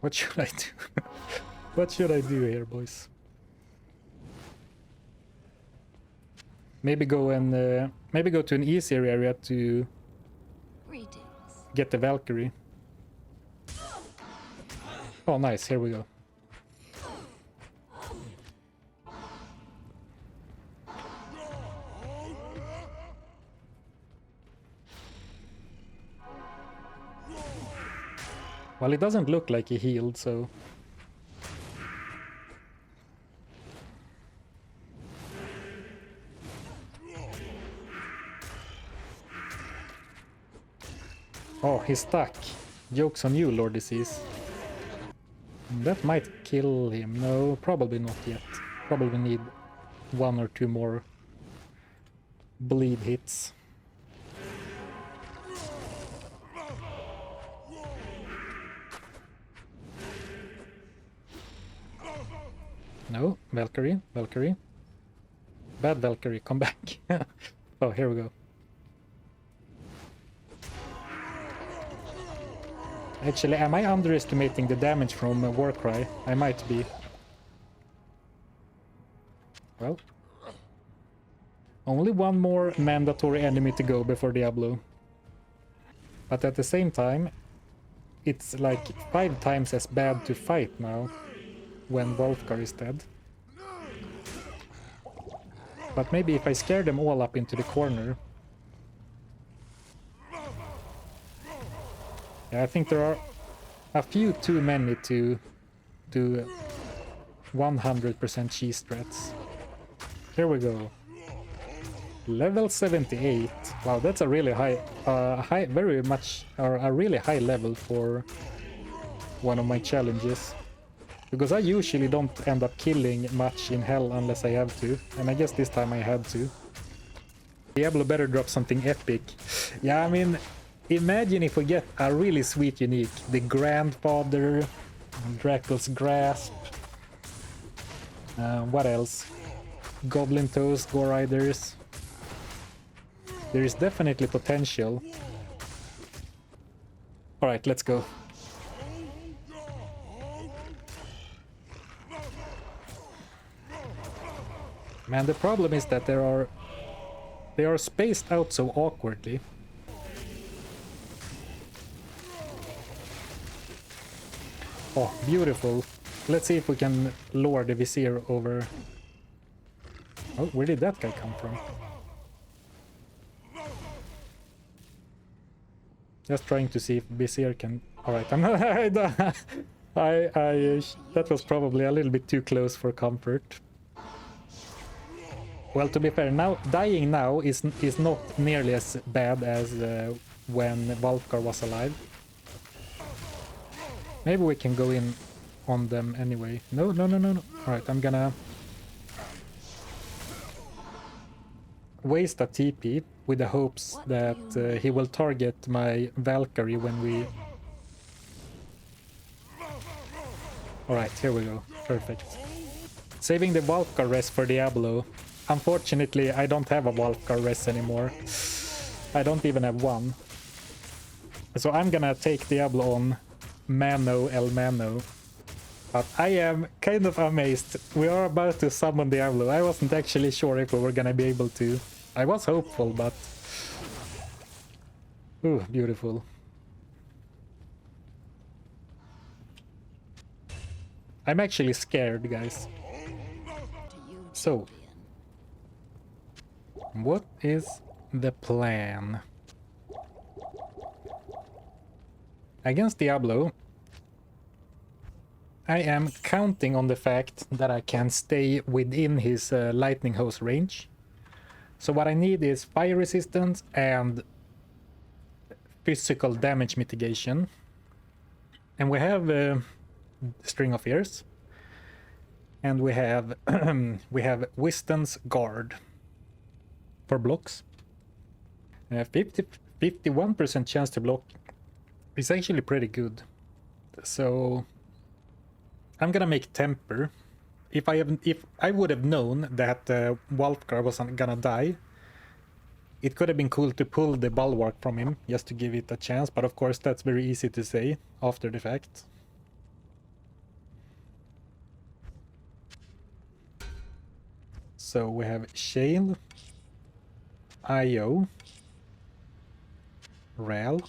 What should I do? What should I do here, boys? Maybe go and maybe go to an easier area to get the Valkyrie. Oh, nice. Here we go. Well, it doesn't look like he healed, so... Oh, he's stuck. Joke's on you, Lord Disease. That might kill him. No, probably not yet. Probably need 1 or 2 more bleed hits. No, Valkyrie, Valkyrie. Bad Valkyrie, come back. Oh, here we go. Actually, am I underestimating the damage from Warcry? I might be. Well. Only 1 more mandatory enemy to go before Diablo. But at the same time, it's like 5 times as bad to fight now when Wolfgar is dead. But maybe if I scare them all up into the corner. Yeah, I think there are a few too many to do 100% cheese strats. Here we go. Level 78. Wow, that's a really high, very much, or a really high level for one of my challenges. Because I usually don't end up killing much in hell unless I have to, and I guess this time I had to. Diablo better drop something epic. Yeah, I mean, imagine if we get a really sweet unique. The Grandfather, Dracul's Grasp. What else? Goblin Toes, Gore Riders. There is definitely potential. Alright, let's go. Man, the problem is that they are spaced out so awkwardly. Oh, beautiful. Let's see if we can lure the Vizier over. Oh, where did that guy come from? Just trying to see if Vizier can... Alright, I'm not... That was probably a little bit too close for comfort. Well, to be fair, now dying now is not nearly as bad as when Valkar was alive. Maybe we can go in on them anyway. No. Alright, I'm gonna waste a TP with the hopes that he will target my Valkyrie when we... Alright, here we go. Perfect. Saving the Valkar rest for Diablo. Unfortunately, I don't have a Valkar rest anymore. I don't even have one. So I'm gonna take Diablo on Mano El Mano. But I am kind of amazed. We are about to summon Diablo. I wasn't actually sure if we were gonna be able to. I was hopeful, but... Ooh, beautiful. I'm actually scared, guys. So, what is the plan? Against Diablo, I am counting on the fact that I can stay within his lightning hose range. So what I need is fire resistance and physical damage mitigation. And we have String of Ears. And we have we have Wisdom's Guard for blocks. 51% chance to block is actually pretty good. So I'm gonna make Temper. If I would have known that Valkar wasn't gonna die, it could have been cool to pull the Bulwark from him just to give it a chance. But of course, that's very easy to say after the fact. So we have Shale, IO, Ral,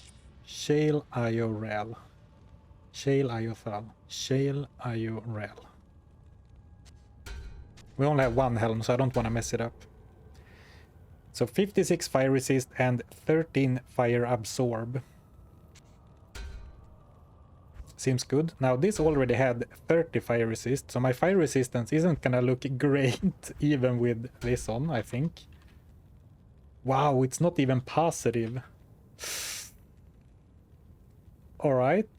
Shale, IO, Ral, Shale, IO, Thal, Shale, IO, Ral. We only have one helm, so I don't want to mess it up. So 56 fire resist and 13 fire absorb. Seems good. Now this already had 30 fire resist, so my fire resistance isn't gonna look great even with this on, I think. Wow, it's not even positive. Alright.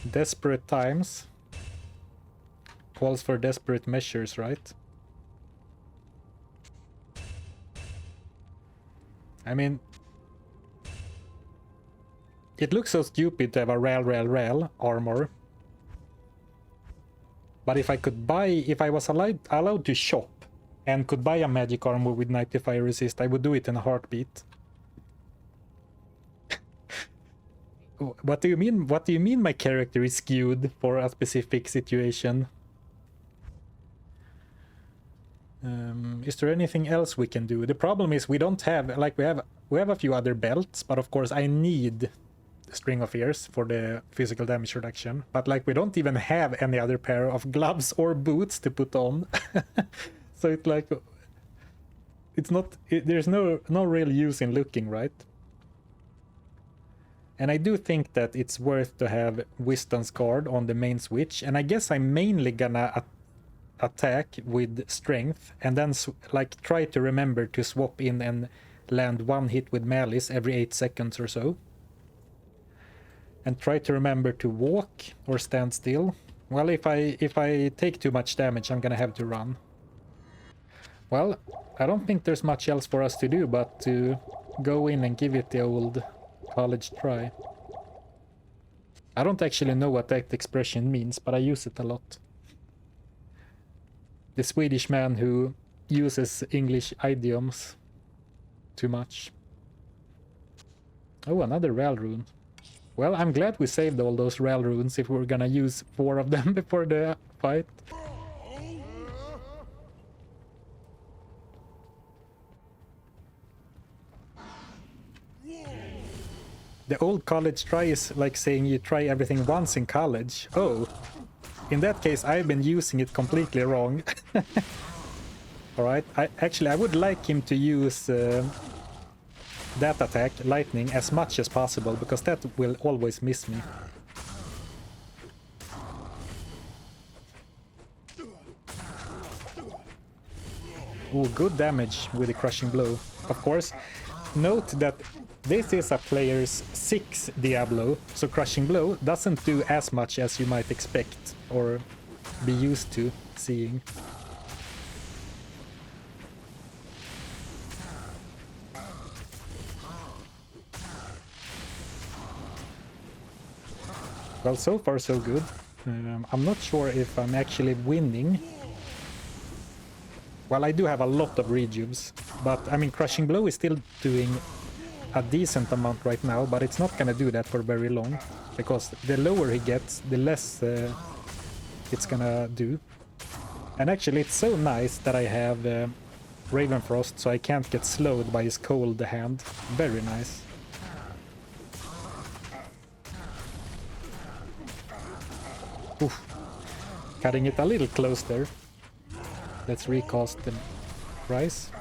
Desperate times calls for desperate measures, right? I mean, it looks so stupid to have a rail armor. But if I could buy, if I was allowed to shop and could buy a magic armor with 90 fire resist, I would do it in a heartbeat. What do you mean? What do you mean my character is skewed for a specific situation? Is there anything else we can do? The problem is we don't have, like, we have a few other belts, but of course I need String of Ears for the physical damage reduction. But like we don't even have any other pair of gloves or boots to put on. So it's like it's not. There's no real use in looking, right? And I do think that it's worth to have Wisdom's Guard on the main switch, and I guess I'm mainly gonna attack with strength and then like try to remember to swap in and land one hit with malice every 8 seconds or so, and try to remember to walk or stand still. Well, if I take too much damage, I'm gonna have to run. Well, I don't think there's much else for us to do but to go in and give it the old college try. I don't actually know what that expression means, but I use it a lot. The Swedish man who uses English idioms too much. Oh, another Ral rune. Well, I'm glad we saved all those Ral runes if we're gonna use 4 of them before the fight. The old college try is like saying you try everything once in college. Oh, in that case, I've been using it completely wrong. Alright, I would like him to use that attack, lightning, as much as possible, because that will always miss me. Ooh, good damage with the crushing blow. Of course, note that this is a player's 6 Diablo, so crushing blow doesn't do as much as you might expect or be used to seeing. Well, so far so good. I'm not sure if I'm actually winning. Well, I do have a lot of rejuves, but I mean, crushing blow is still doing a decent amount right now, but it's not gonna do that for very long, because the lower he gets, the less it's gonna do. And actually, it's so nice that I have Ravenfrost, so I can't get slowed by his cold hand. Very nice. Oof. Cutting it a little close there. Let's recast the price.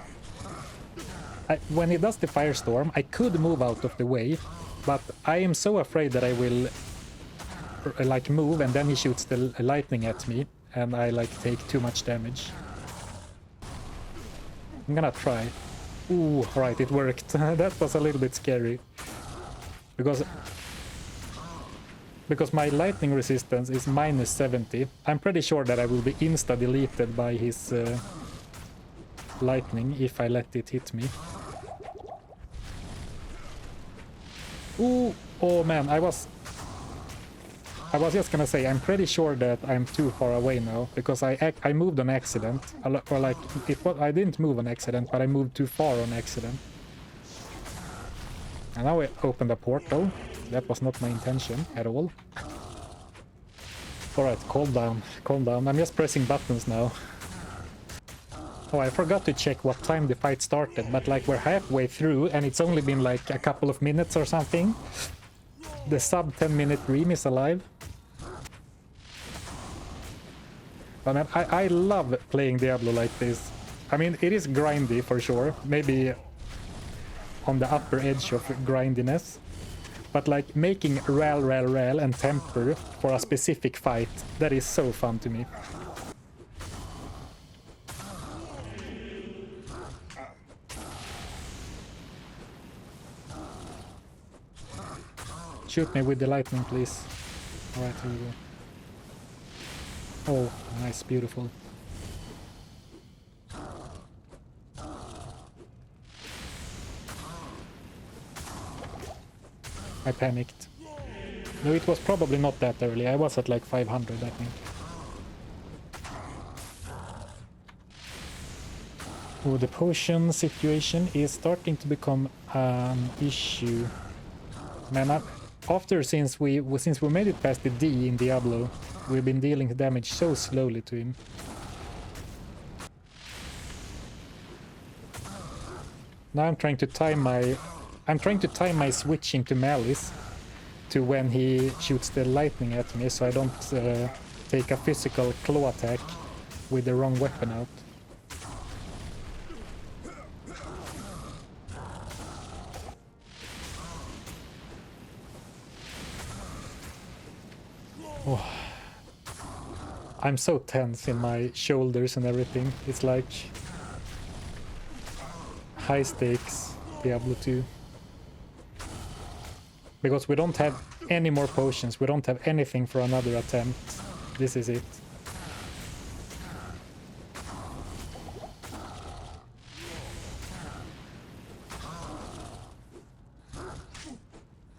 When he does the firestorm, I could move out of the way, but I am so afraid that I will like move and then he shoots the lightning at me and I like take too much damage. I'm gonna try. Ooh, right, it worked. That was a little bit scary. Because my lightning resistance is minus 70. I'm pretty sure that I will be insta-deleted by his lightning if I let it hit me. Ooh, oh man, I was just gonna say, I'm pretty sure that I'm too far away now, because I moved on accident. Or like, I didn't move on accident, but I moved too far on accident. And now I opened a portal. That was not my intention at all. Alright, calm down, calm down. I'm just pressing buttons now. Oh, I forgot to check what time the fight started, but like we're halfway through and it's only been like a couple of minutes or something. The sub 10-minute dream is alive. But man, I love playing Diablo like this. I mean, it is grindy for sure. Maybe on the upper edge of grindiness. But like making rel and temper for a specific fight, that is so fun to me. Shoot me with the lightning, please. Alright, here we go. Oh, nice, beautiful. I panicked. No, it was probably not that early. I was at like 500, I think. Oh, the potion situation is starting to become an issue. Man, since we made it past the D in Diablo, we've been dealing damage so slowly to him. Now I'm trying to time my switching to Malice to when he shoots the lightning at me, so I don't take a physical claw attack with the wrong weapon out. Oh. I'm so tense in my shoulders and everything. It's like high stakes Diablo 2. Because we don't have any more potions, we don't have anything for another attempt. This is it.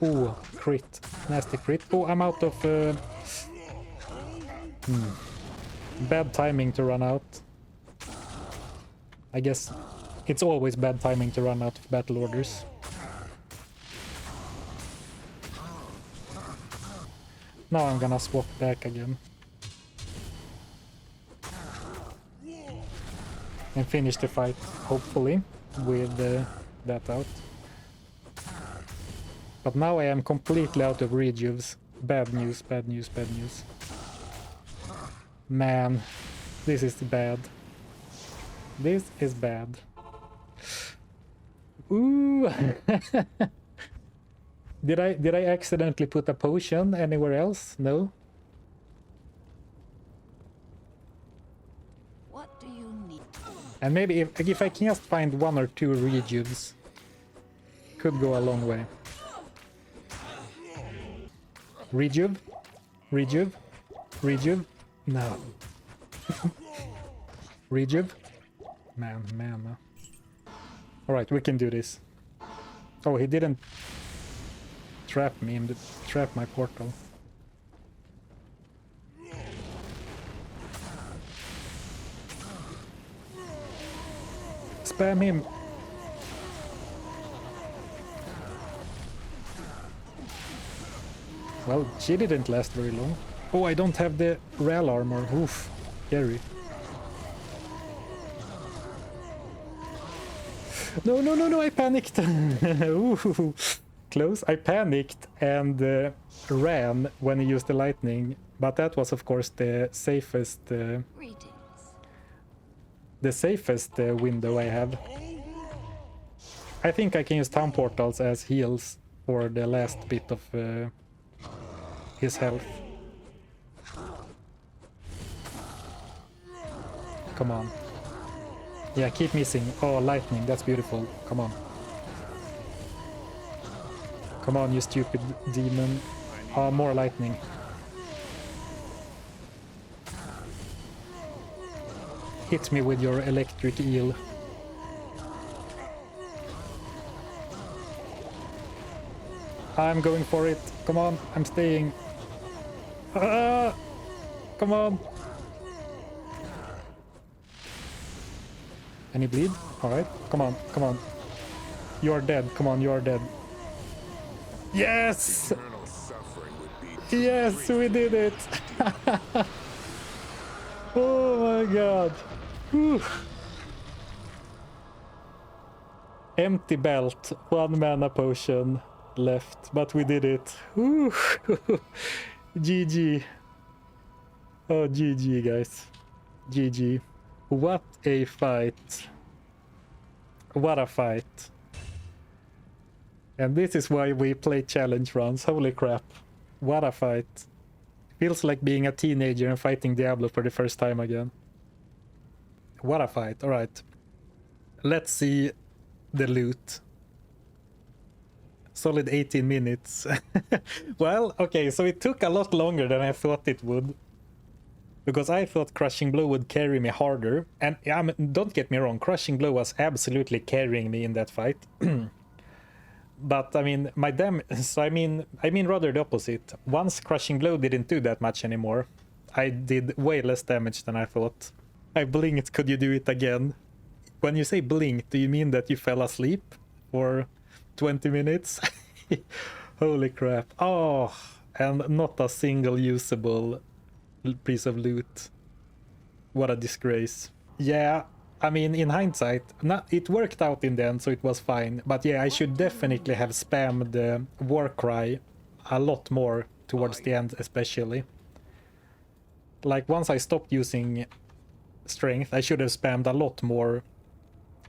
Ooh, crit. Nasty crit. Oh, I'm out of... Bad timing to run out. I guess it's always bad timing to run out of battle orders. Now I'm gonna swap back again. And finish the fight, hopefully, with that out. But now I am completely out of rejuves. Bad news, bad news, bad news. Man, this is bad. This is bad. Ooh. Did I accidentally put a potion anywhere else? No. What do you need? And maybe if I can just find 1 or 2 rejuves, could go a long way. Rejuve? Rejuve? Rejuve? No. Rejuve? Man. Alright, we can do this. Oh, he didn't trap me in the trap my portal. Spam him. Well, she didn't last very long. Oh, I don't have the rail armor. Oof. Scary. No, I panicked. Ooh, close. I panicked and ran when he used the lightning. But that was, of course, the safest... the safest window I have. I think I can use town portals as heals for the last bit of his health. Come on. Yeah, keep missing. Oh, lightning, that's beautiful. Come on. Come on, you stupid demon. Oh, more lightning. Hit me with your electric eel. I'm going for it. Come on, I'm staying. Come on. Any bleed? Alright, come on. You're dead, come on, you're dead. Yes! Yes, we did it! Oh my god. Whew. Empty belt, 1 mana potion left, but we did it. Whew. GG. Oh, GG, guys. GG. What a fight. What a fight. And this is why we play challenge runs. Holy crap. What a fight. Feels like being a teenager and fighting Diablo for the first time again. What a fight. Alright. Let's see the loot. Solid 18 minutes. Well, okay, so it took a lot longer than I thought it would. Because I thought Crushing Blow would carry me harder. And don't get me wrong, Crushing Blow was absolutely carrying me in that fight. But I mean, my damage. So I mean rather the opposite. Once Crushing Blow didn't do that much anymore, I did way less damage than I thought. I blinked. Could you do it again? When you say blink, do you mean that you fell asleep for 20 minutes? Holy crap! Oh, and not a single usable piece of loot. What a disgrace. Yeah. I mean, in hindsight, it worked out in the end, so it was fine. But yeah, I should definitely have spammed the war cry a lot more towards the end, especially. Like, once I stopped using strength, I should have spammed a lot more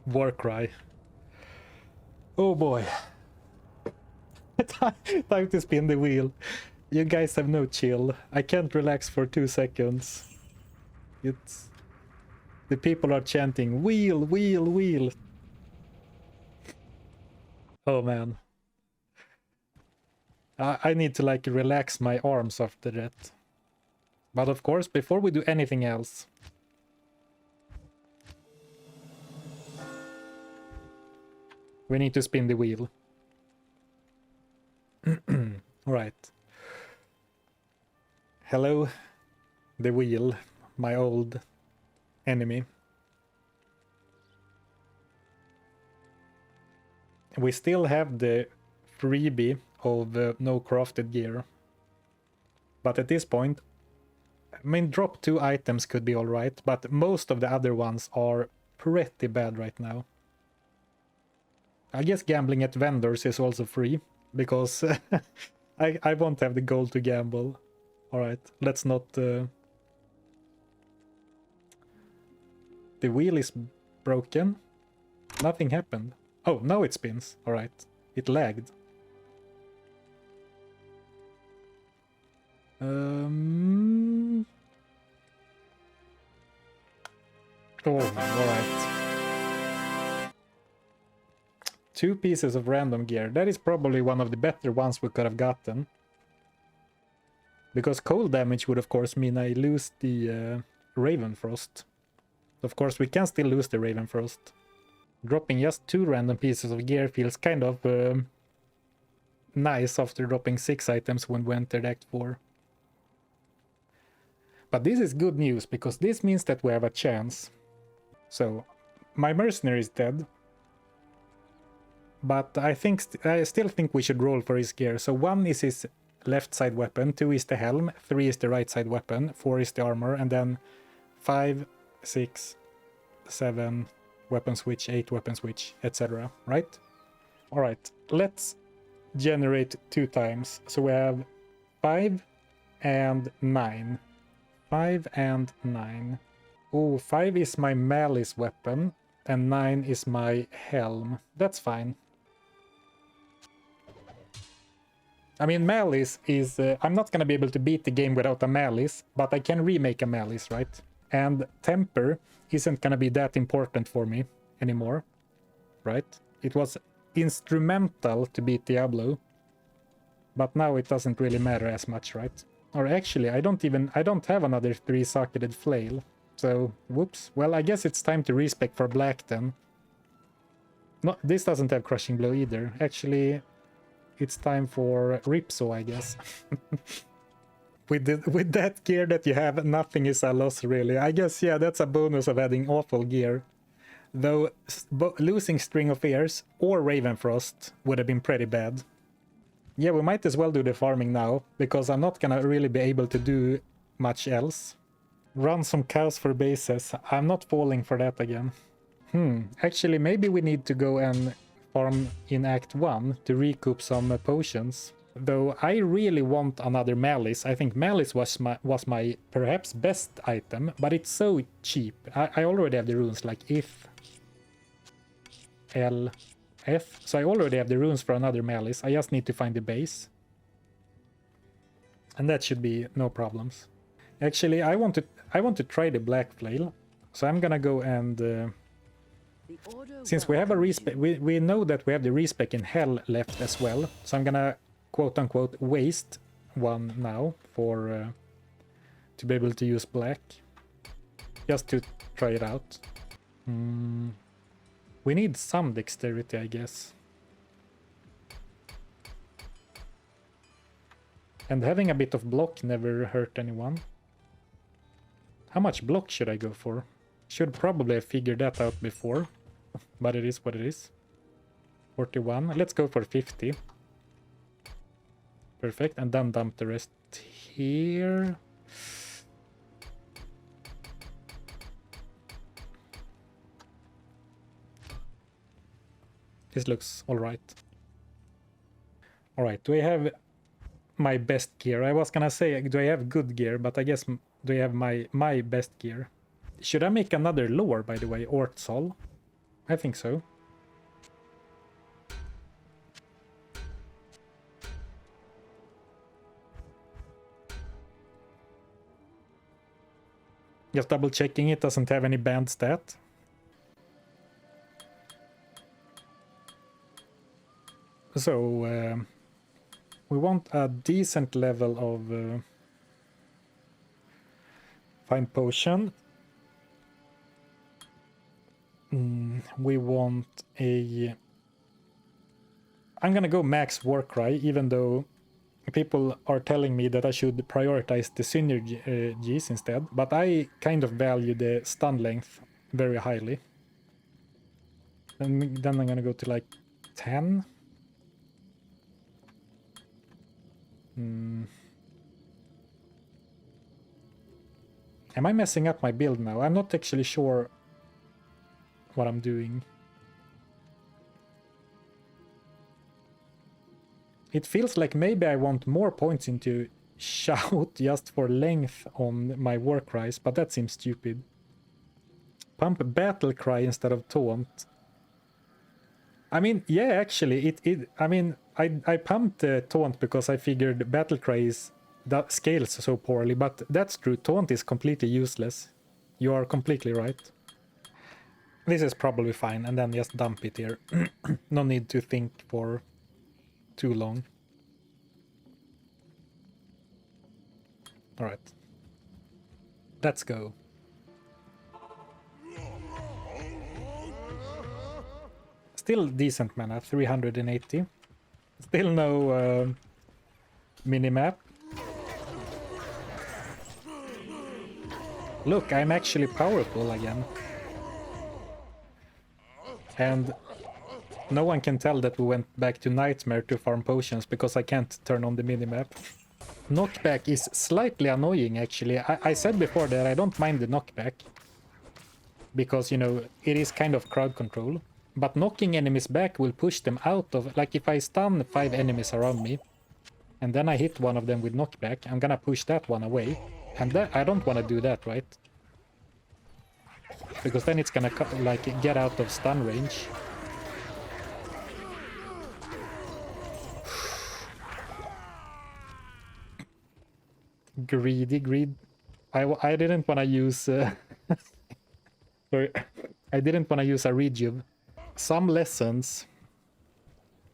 war cry. Oh boy. Time to spin the wheel. You guys have no chill. I can't relax for 2 seconds. It's... The people are chanting, wheel, wheel, wheel. Oh man. I need to like relax my arms after that. But of course, before we do anything else, we need to spin the wheel. Right. Hello, the wheel, my old enemy. We still have the freebie of no crafted gear. But at this point, I mean, drop 2 items could be alright, but most of the other ones are pretty bad right now. I guess gambling at vendors is also free, because I won't have the gold to gamble. Alright, let's not... The wheel is broken. Nothing happened. Oh, now it spins. Alright. It lagged. Oh, alright. 2 pieces of random gear. That is probably one of the better ones we could have gotten. Because cold damage would of course mean I lose the Ravenfrost. Of course we can still lose the Ravenfrost. Dropping just 2 random pieces of gear feels kind of nice after dropping 6 items when we entered Act 4. But this is good news, because this means that we have a chance. So, my mercenary is dead. But I still think we should roll for his gear. So 1 is his left side weapon, 2 is the helm, 3 is the right side weapon, 4 is the armor, and then 5, 6, 7 weapon switch, 8 weapon switch, etc. Right? Alright, let's generate 2 times. So we have 5 and 9. 5 and 9. Oh, 5 is my malice weapon, and 9 is my helm. That's fine. I mean, malice is... I'm not gonna be able to beat the game without a malice, but I can remake a malice, right? And temper isn't gonna be that important for me anymore, right? It was instrumental to beat Diablo, but now it doesn't really matter as much, right? Or actually, I don't have another 3-socketed flail. So, whoops. Well, I guess it's time to respec for black then. No, this doesn't have crushing blow either. Actually, it's time for Ripsaw, I guess. With that gear that you have, nothing is a loss, really. I guess, yeah, that's a bonus of adding awful gear. Though losing String of Ears or Ravenfrost would have been pretty bad. Yeah, we might as well do the farming now, because I'm not gonna really be able to do much else. Run some cows for bases. I'm not falling for that again. Actually, maybe we need to go and farm in Act 1 to recoup some potions. Though I really want another Malice. I think Malice was my perhaps best item, but it's so cheap. I already have the runes like if, L, F. So I already have the runes for another Malice. I just need to find the base. And that should be no problems. Actually, I want to try the Black Flail. So I'm gonna go and... since we have a respec, we know that we have the respec in Hell left as well. So I'm gonna quote-unquote waste 1 now for... to be able to use black. Just to try it out. We need some dexterity, I guess. And having a bit of block never hurt anyone. How much block should I go for? Should probably have figured that out before. But it is what it is. 41. Let's go for 50. Perfect. And then dump the rest here. This looks alright. Alright, do I have my best gear? I was gonna say, do I have good gear? But I guess, do I have my best gear? Should I make another lore, by the way? Ortsol? I think so. Just double checking it doesn't have any banned stat. So, we want a decent level of find potion. We want a... I'm gonna go max Warcry, even though people are telling me that I should prioritize the synergies instead. But I kind of value the stun length very highly. Then I'm gonna go to like 10. Am I messing up my build now? I'm not actually sure what I'm doing. It feels like maybe I want more points into shout just for length on my Warcries, but that seems stupid. pump Battle Cry instead of Taunt. I mean, yeah, actually, I pumped Taunt because I figured Battle Cry that scales so poorly, but that's true. Taunt is completely useless. You are completely right. This is probably fine, and then just dump it here. No need to think for too long. Alright. Let's go. Still decent mana, 380. Still no minimap. Look, I'm actually powerful again. And no one can tell that we went back to Nightmare to farm potions because I can't turn on the minimap. Knockback is slightly annoying, actually. I said before that I don't mind the knockback. Because, you know, it is kind of crowd control. But knocking enemies back will push them out of... Like, if I stun 5 enemies around me, and then I hit one of them with knockback, I'm gonna push that one away. And that, I don't want to do that, right? Because then it's gonna, like, get out of stun range. Greed. I didn't want to use... Sorry. I didn't want to use a rejuve. Some lessons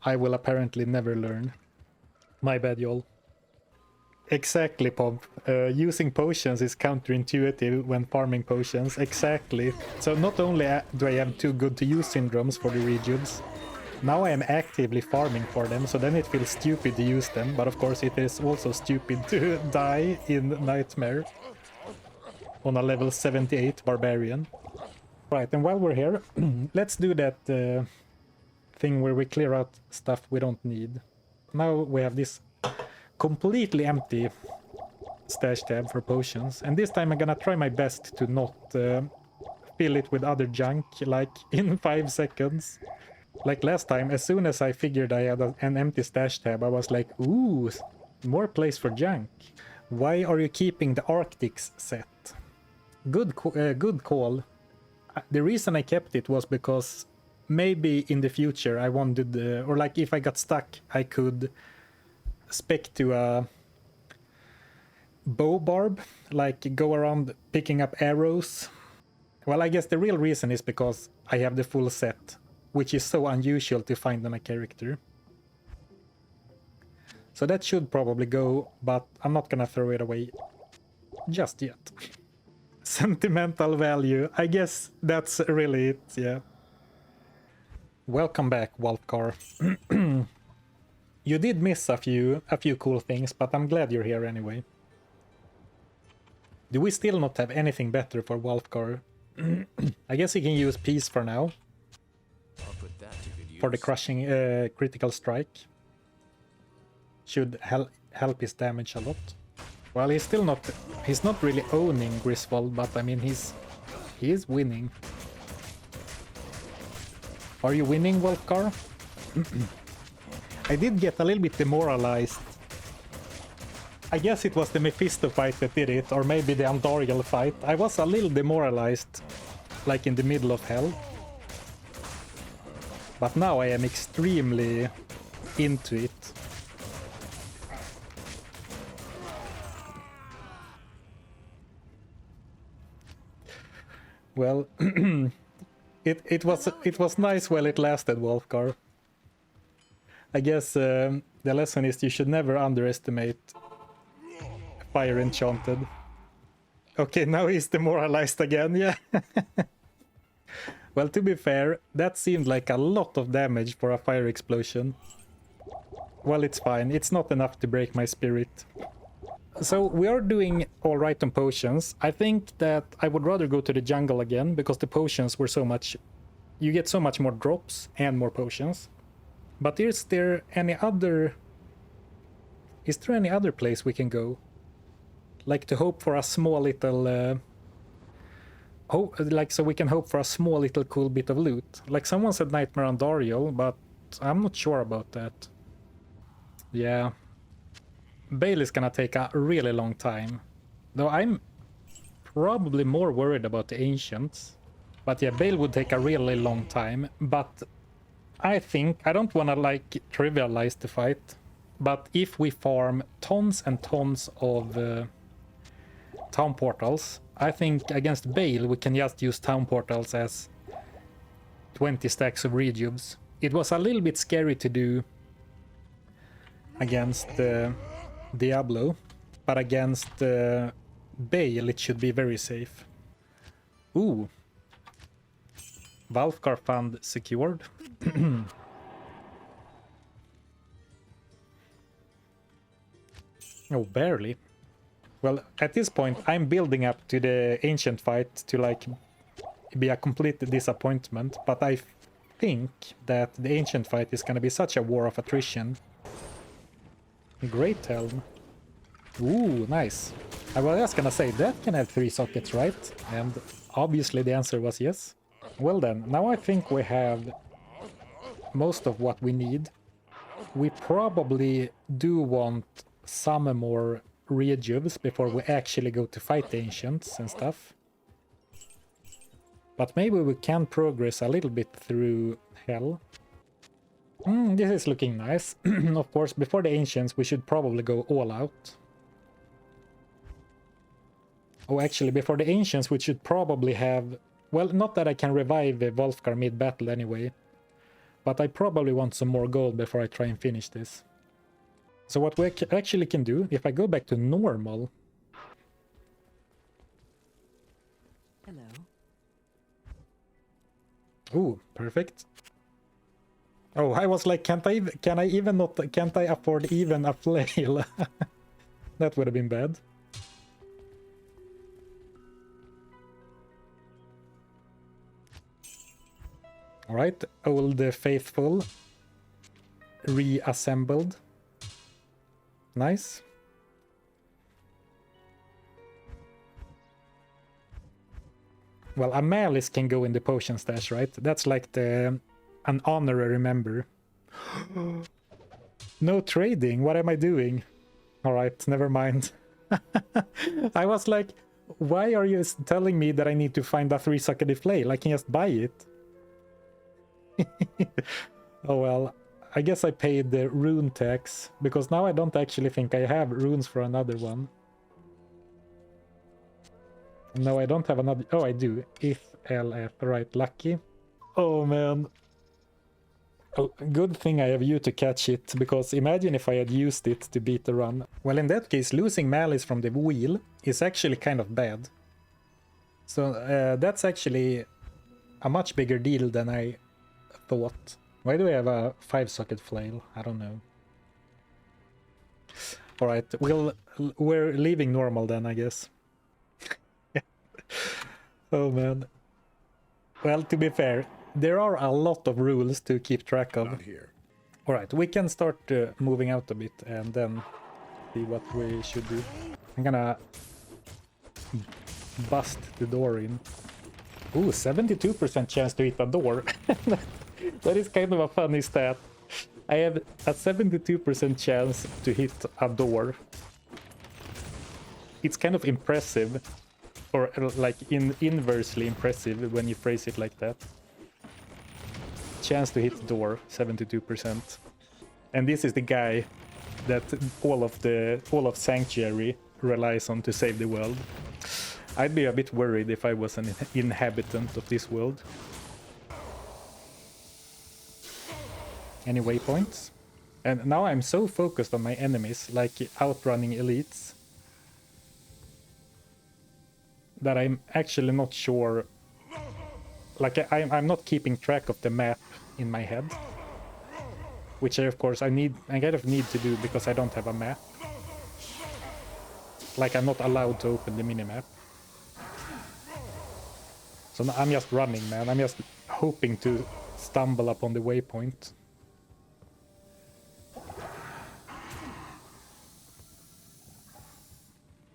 I will apparently never learn. My bad, y'all. Exactly, Pomp. Using potions is counterintuitive when farming potions. Exactly. So not only do I have too good to use syndromes for the rejuves, now I am actively farming for them, so then it feels stupid to use them, but of course it is also stupid to die in Nightmare on a level 78 Barbarian. Right, and while we're here, let's do that thing where we clear out stuff we don't need. Now we have this completely empty stash tab for potions, and this time I'm gonna try my best to not fill it with other junk, like in 5 seconds. Like last time, as soon as I figured I had an empty stash tab, I was like, ooh, more place for junk. Why are you keeping the Arctics set? Good call. The reason I kept it was because maybe in the future I wanted, or like if I got stuck, I could spec to a bow barb, like go around picking up arrows. Well, I guess the real reason is because I have the full set, which is so unusual to find on a character. So that should probably go, but I'm not gonna throw it away just yet. Sentimental value, I guess that's really it, yeah. Welcome back, Wolfcar. You did miss a few cool things, but I'm glad you're here anyway. Do we still not have anything better for Wolfcar? I guess he can use Peace for now. I'll put that to good use. For the crushing critical strike. Should help his damage a lot. Well, he's not really owning Griswold, but I mean he is winning. Are you winning, Wolfcar? I did get a little bit demoralized. I guess it was the Mephisto fight that did it, or maybe the Andoriel fight. I was a little demoralized, like in the middle of hell. But now I am extremely into it. Well, it was nice while it lasted, Wolfgar. I guess the lesson is you should never underestimate Fire Enchanted. Okay, now he's demoralized again, yeah. Well, to be fair, that seemed like a lot of damage for a fire explosion. Well, it's fine. It's not enough to break my spirit. So we are doing all right on potions. I think that I would rather go to the jungle again, because the potions were so much... You get so much more drops and more potions. But is there any other place we can go? Like to hope for a small little... like so we can hope for a small little cool bit of loot. Like someone said Nightmare on Dariel, but I'm not sure about that. Yeah. Bale is gonna take a really long time. Though I'm probably more worried about the Ancients. But yeah, Bale would take a really long time, but I think, I don't want to like trivialize the fight, but if we farm tons and tons of town portals, I think against Bale we can just use town portals as 20 stacks of rejuves. It was a little bit scary to do against Diablo, but against Bale it should be very safe. Ooh. Valfgar fund secured. Oh, barely. Well, at this point, I'm building up to the ancient fight to like be a complete disappointment, but I think that the ancient fight is gonna be such a war of attrition. Great helm. Ooh, nice. I was just gonna say, that can have 3 sockets, right? And obviously the answer was yes. Well then, now I think we have most of what we need. We probably do want some more rejuves before we actually go to fight the ancients and stuff. But maybe we can progress a little bit through hell. This is looking nice. Of course, before the ancients we should probably go all out. Oh, actually, before the ancients we should probably have... Well, not that I can revive Wolfgar mid-battle anyway, but I probably want some more gold before I try and finish this. So what we actually can do, if I go back to normal... Hello. Ooh, perfect. Oh, I was like, can't I afford even a flail? That would have been bad. Alright, old faithful reassembled. Nice. Well, a malice can go in the potion stash, right? That's like an honorary member. No trading, what am I doing? Alright, never mind. I was like, why are you telling me that I need to find a 3-socketed flail? I can just buy it. Oh well, I guess I paid the rune tax, because now I don't actually think I have runes for another one. No, I don't have another... Oh, I do. If LF, right, lucky. Oh man. Oh, good thing I have you to catch it, because imagine if I had used it to beat the run. Well, in that case, losing Malice from the wheel is actually kind of bad. So that's actually a much bigger deal than I thought. Why do we have a 5-socket flail? I don't know. Alright, we're leaving normal then, I guess. Oh man. Well, to be fair, there are a lot of rules to keep track of. Alright, we can start moving out a bit and then see what we should do. I'm gonna bust the door in. Ooh, 72% chance to hit a door. That is kind of a funny stat. I have a 72% chance to hit a door. It's kind of impressive, or like inversely impressive when you phrase it like that. Chance to hit door, 72%. And this is the guy that all of Sanctuary relies on to save the world. I'd be a bit worried if I was an inhabitant of this world. Any waypoints? And now I'm so focused on my enemies, like outrunning elites, that I'm actually not sure... Like, I'm not keeping track of the map in my head. Which I kind of need to do because I don't have a map. Like, I'm not allowed to open the minimap. So I'm just running, man. I'm just hoping to stumble upon the waypoint.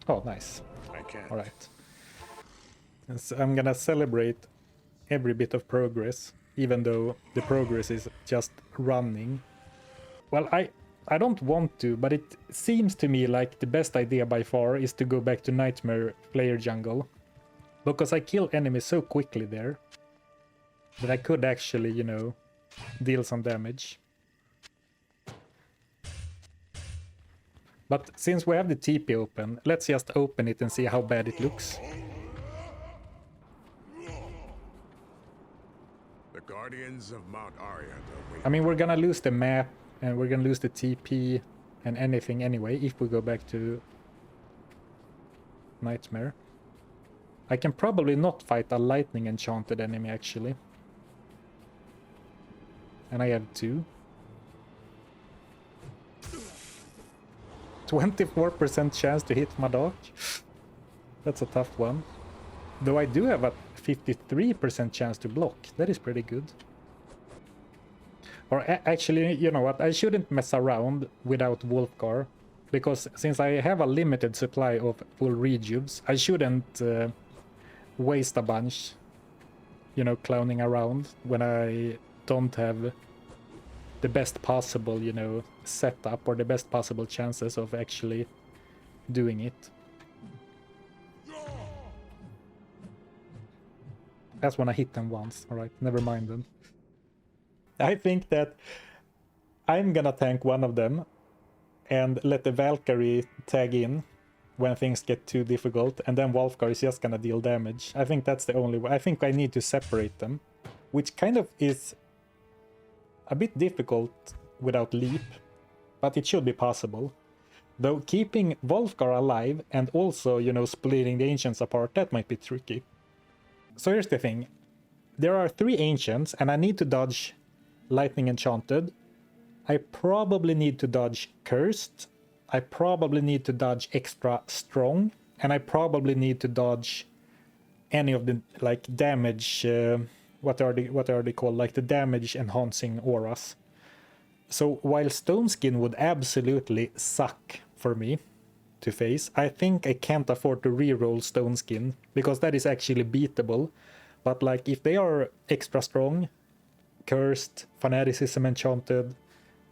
Oh, nice. Alright. So I'm gonna celebrate every bit of progress, even though the progress is just running. Well, I don't want to, but it seems to me like the best idea by far is to go back to Nightmare Player Jungle. Because I kill enemies so quickly there. that I could actually, you know, deal some damage. But since we have the TP open, let's just open it and see how bad it looks. The Guardians of Mount Ariat await. I mean, we're gonna lose the map and we're gonna lose the TP and anything anyway if we go back to Nightmare. I can probably not fight a lightning enchanted enemy actually. And I have 2. 24% chance to hit Madak. That's a tough one. Though I do have a 53% chance to block. That is pretty good. Or actually, you know what? I shouldn't mess around without Wolfgar. Because since I have a limited supply of full rejubes, I shouldn't waste a bunch, you know, clowning around when I don't have the best possible, you know, setup or the best possible chances of actually doing it. That's when I hit them once. Alright, never mind then. I think that I'm gonna tank one of them and let the Valkyrie tag in when things get too difficult, and then Wolfgar is just gonna deal damage. I think that's the only way. I think I need to separate them, which kind of is a bit difficult without Leap, but it should be possible. Though keeping Wolfgar alive and also, you know, splitting the Ancients apart, that might be tricky. So here's the thing. There are 3 Ancients, and I need to dodge Lightning Enchanted. I probably need to dodge Cursed. I probably need to dodge Extra Strong. And I probably need to dodge any of the, like, damage... what are they called? Like the damage enhancing auras. So while Stone Skin would absolutely suck for me to face, I think I can't afford to reroll Stone Skin because that is actually beatable. But like if they are Extra Strong, Cursed, Fanaticism Enchanted,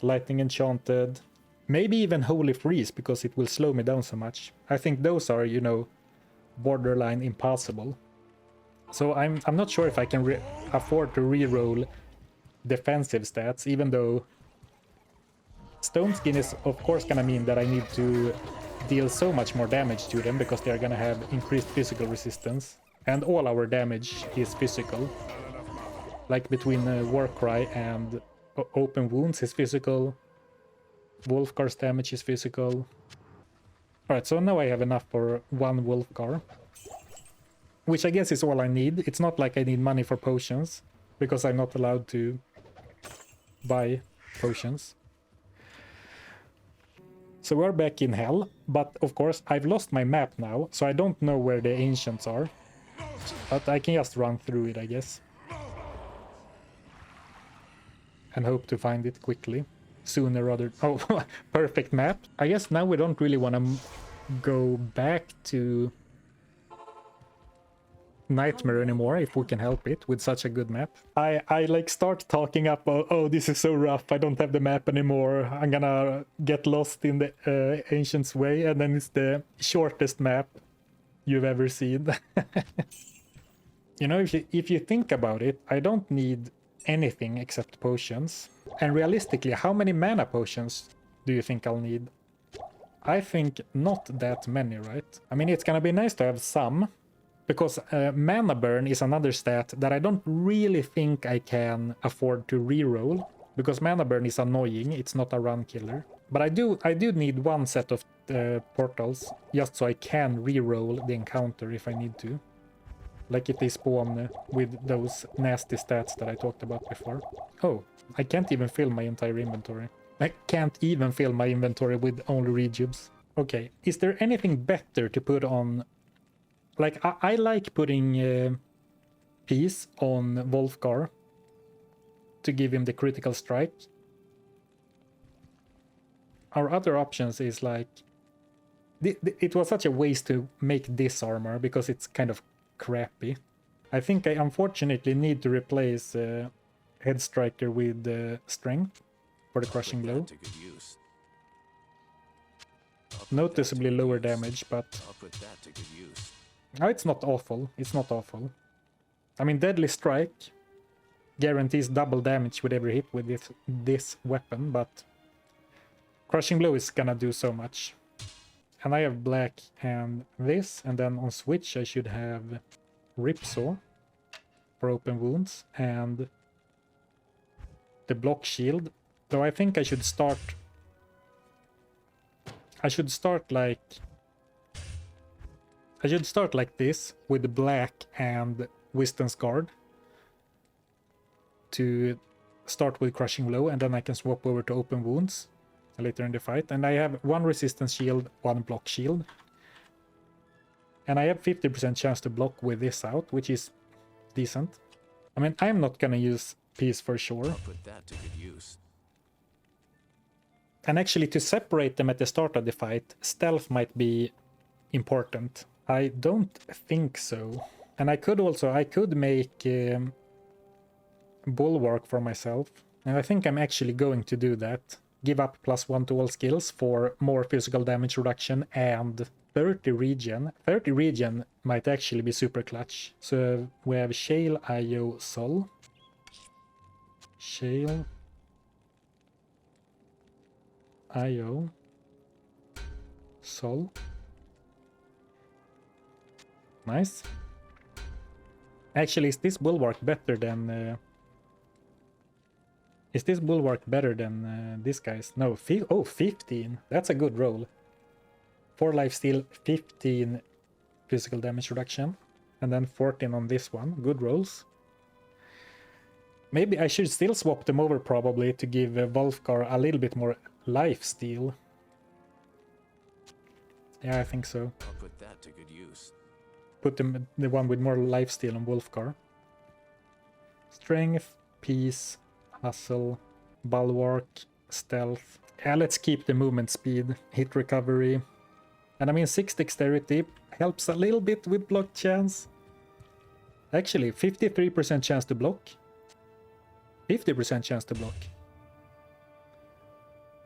Lightning Enchanted, maybe even Holy Freeze because it will slow me down so much. I think those are, you know, borderline impossible. So I'm not sure if I can afford to reroll defensive stats, even though Stone Skin is of course gonna mean that I need to deal so much more damage to them because they're gonna have increased physical resistance. And all our damage is physical. Like between Warcry and Open Wounds is physical. Wolfgar's damage is physical. Alright, so now I have enough for 1 Wolfgar. Which I guess is all I need. It's not like I need money for potions, because I'm not allowed to buy potions. So we're back in Hell, but of course I've lost my map now, so I don't know where the Ancients are. But I can just run through it, I guess. And hope to find it quickly. Sooner rather... Oh, perfect map. I guess now we don't really want to go back to Nightmare anymore if we can help it with such a good map. I like start talking up, oh this is so rough, I don't have the map anymore, I'm gonna get lost in the Ancients Way, and then it's the shortest map you've ever seen. You know, if you think about it, I don't need anything except potions. And realistically, how many mana potions do you think I'll need? I think not that many, right? I mean, it's gonna be nice to have some, because mana burn is another stat that I don't really think I can afford to reroll, because mana burn is annoying, it's not a run killer. But I do need 1 set of portals, just so I can reroll the encounter if I need to. Like if they spawn with those nasty stats that I talked about before. Oh, I can't even fill my entire inventory. I can't even fill my inventory with only rejubes. Okay, is there anything better to put on? Like, I like putting Peace on Wolfgar to give him the critical strike. Our other options is like... It was such a waste to make this armor because it's kind of crappy. I think I unfortunately need to replace Head Striker with Strength for the Crushing Blow. Noticeably lower damage, but... I'll put that to good use. No, it's not awful. It's not awful. I mean, Deadly Strike guarantees double damage with every hit with this weapon, but Crushing Blow is gonna do so much. And I have black and this, and then on switch I should have Ripsaw for open wounds and the block shield. Though I think I should start like this with black and Wisdom's Guard to start with Crushing Blow, and then I can swap over to open wounds later in the fight. And I have one resistance shield, one block shield. And I have 50% chance to block with this out, which is decent. I mean, I'm not gonna use Peace for sure. I'll put that to good use. And actually, to separate them at the start of the fight, stealth might be important. I don't think so. And I could make Bulwark for myself. And I think I'm actually going to do that. Give up +1 to all skills for more physical damage reduction and 30 regen. 30 regen might actually be super clutch. So we have Shale, Io, Sol. Shale, Io, Sol. Nice. Actually, is this Bulwark better than... is this Bulwark better than this guy's? No, 15. That's a good roll. 4 lifesteal, 15 physical damage reduction. And then 14 on this one. Good rolls. Maybe I should still swap them over probably to give Wolfgar a little bit more lifesteal. Yeah, I think so. I'll put that to good use. Put the one with more lifesteal on Wolfgar. Strength, Peace, Hustle, Bulwark, Stealth. Yeah, let's keep the movement speed, hit recovery. And I mean 6 dexterity helps a little bit with block chance. Actually, 53% chance to block. 50% chance to block.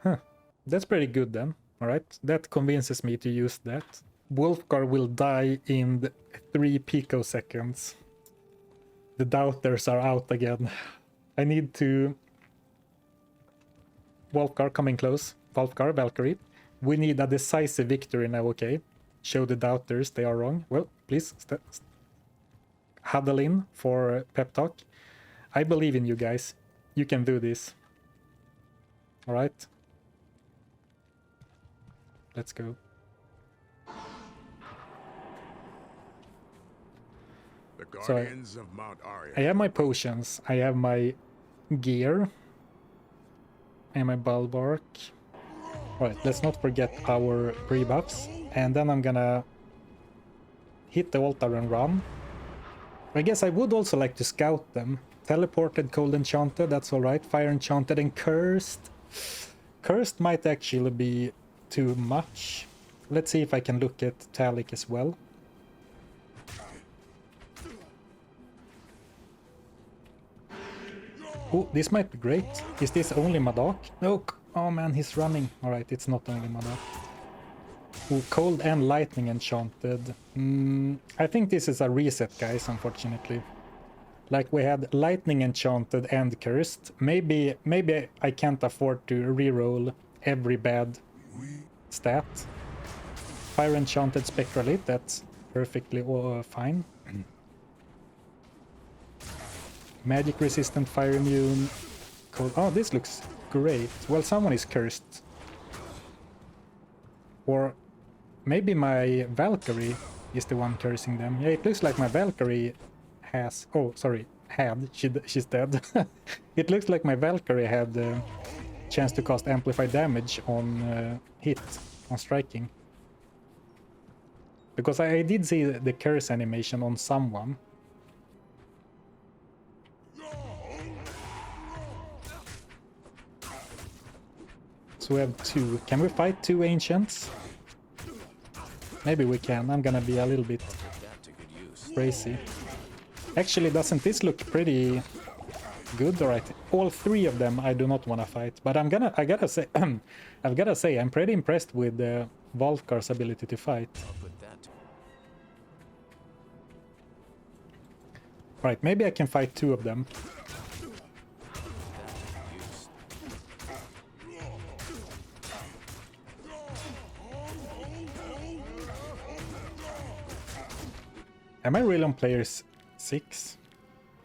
Huh, that's pretty good then. Alright, that convinces me to use that. Wolfgar will die in 3 picoseconds. The doubters are out again. I need to... Wolfgar coming close. Wolfgar, Valkyrie. We need a decisive victory now, okay? Show the doubters they are wrong. Well, please huddle in for pep talk. I believe in you guys. You can do this. Alright? Let's go. The Guardians of Mount Ariel. I have my potions. I have my gear. And my bulwark. Alright, let's not forget our pre-buffs. And then I'm gonna hit the altar and run. I guess I would also like to scout them. Teleported, Cold Enchanted, that's alright. Fire Enchanted and Cursed. Cursed might actually be too much. Let's see if I can look at Talik as well. Oh, this might be great. Is this only Madak? No. Oh man, he's running. Alright, it's not only Madak. Oh, Cold and Lightning Enchanted. I think this is a reset, guys, unfortunately. Like we had Lightning Enchanted and Cursed. Maybe I can't afford to reroll every bad stat. Fire Enchanted Spectralit, that's perfectly fine. Magic resistant, fire immune. Cold. Oh, this looks great. Well, someone is cursed. Or maybe my Valkyrie is the one cursing them. Yeah, it looks like my Valkyrie has... Oh, sorry. Had. She's dead. It looks like my Valkyrie had the chance to cast amplified damage on hit, on striking. Because I did see the curse animation on someone. So we have 2. Can we fight 2 ancients? Maybe we can. I'm gonna be a little bit crazy. Actually, doesn't this look pretty good? Alright, all 3 of them I do not want to fight. But I gotta say, I've gotta say, I'm pretty impressed with Volkar's ability to fight. Right, maybe I can fight 2 of them. Am I really on player 6?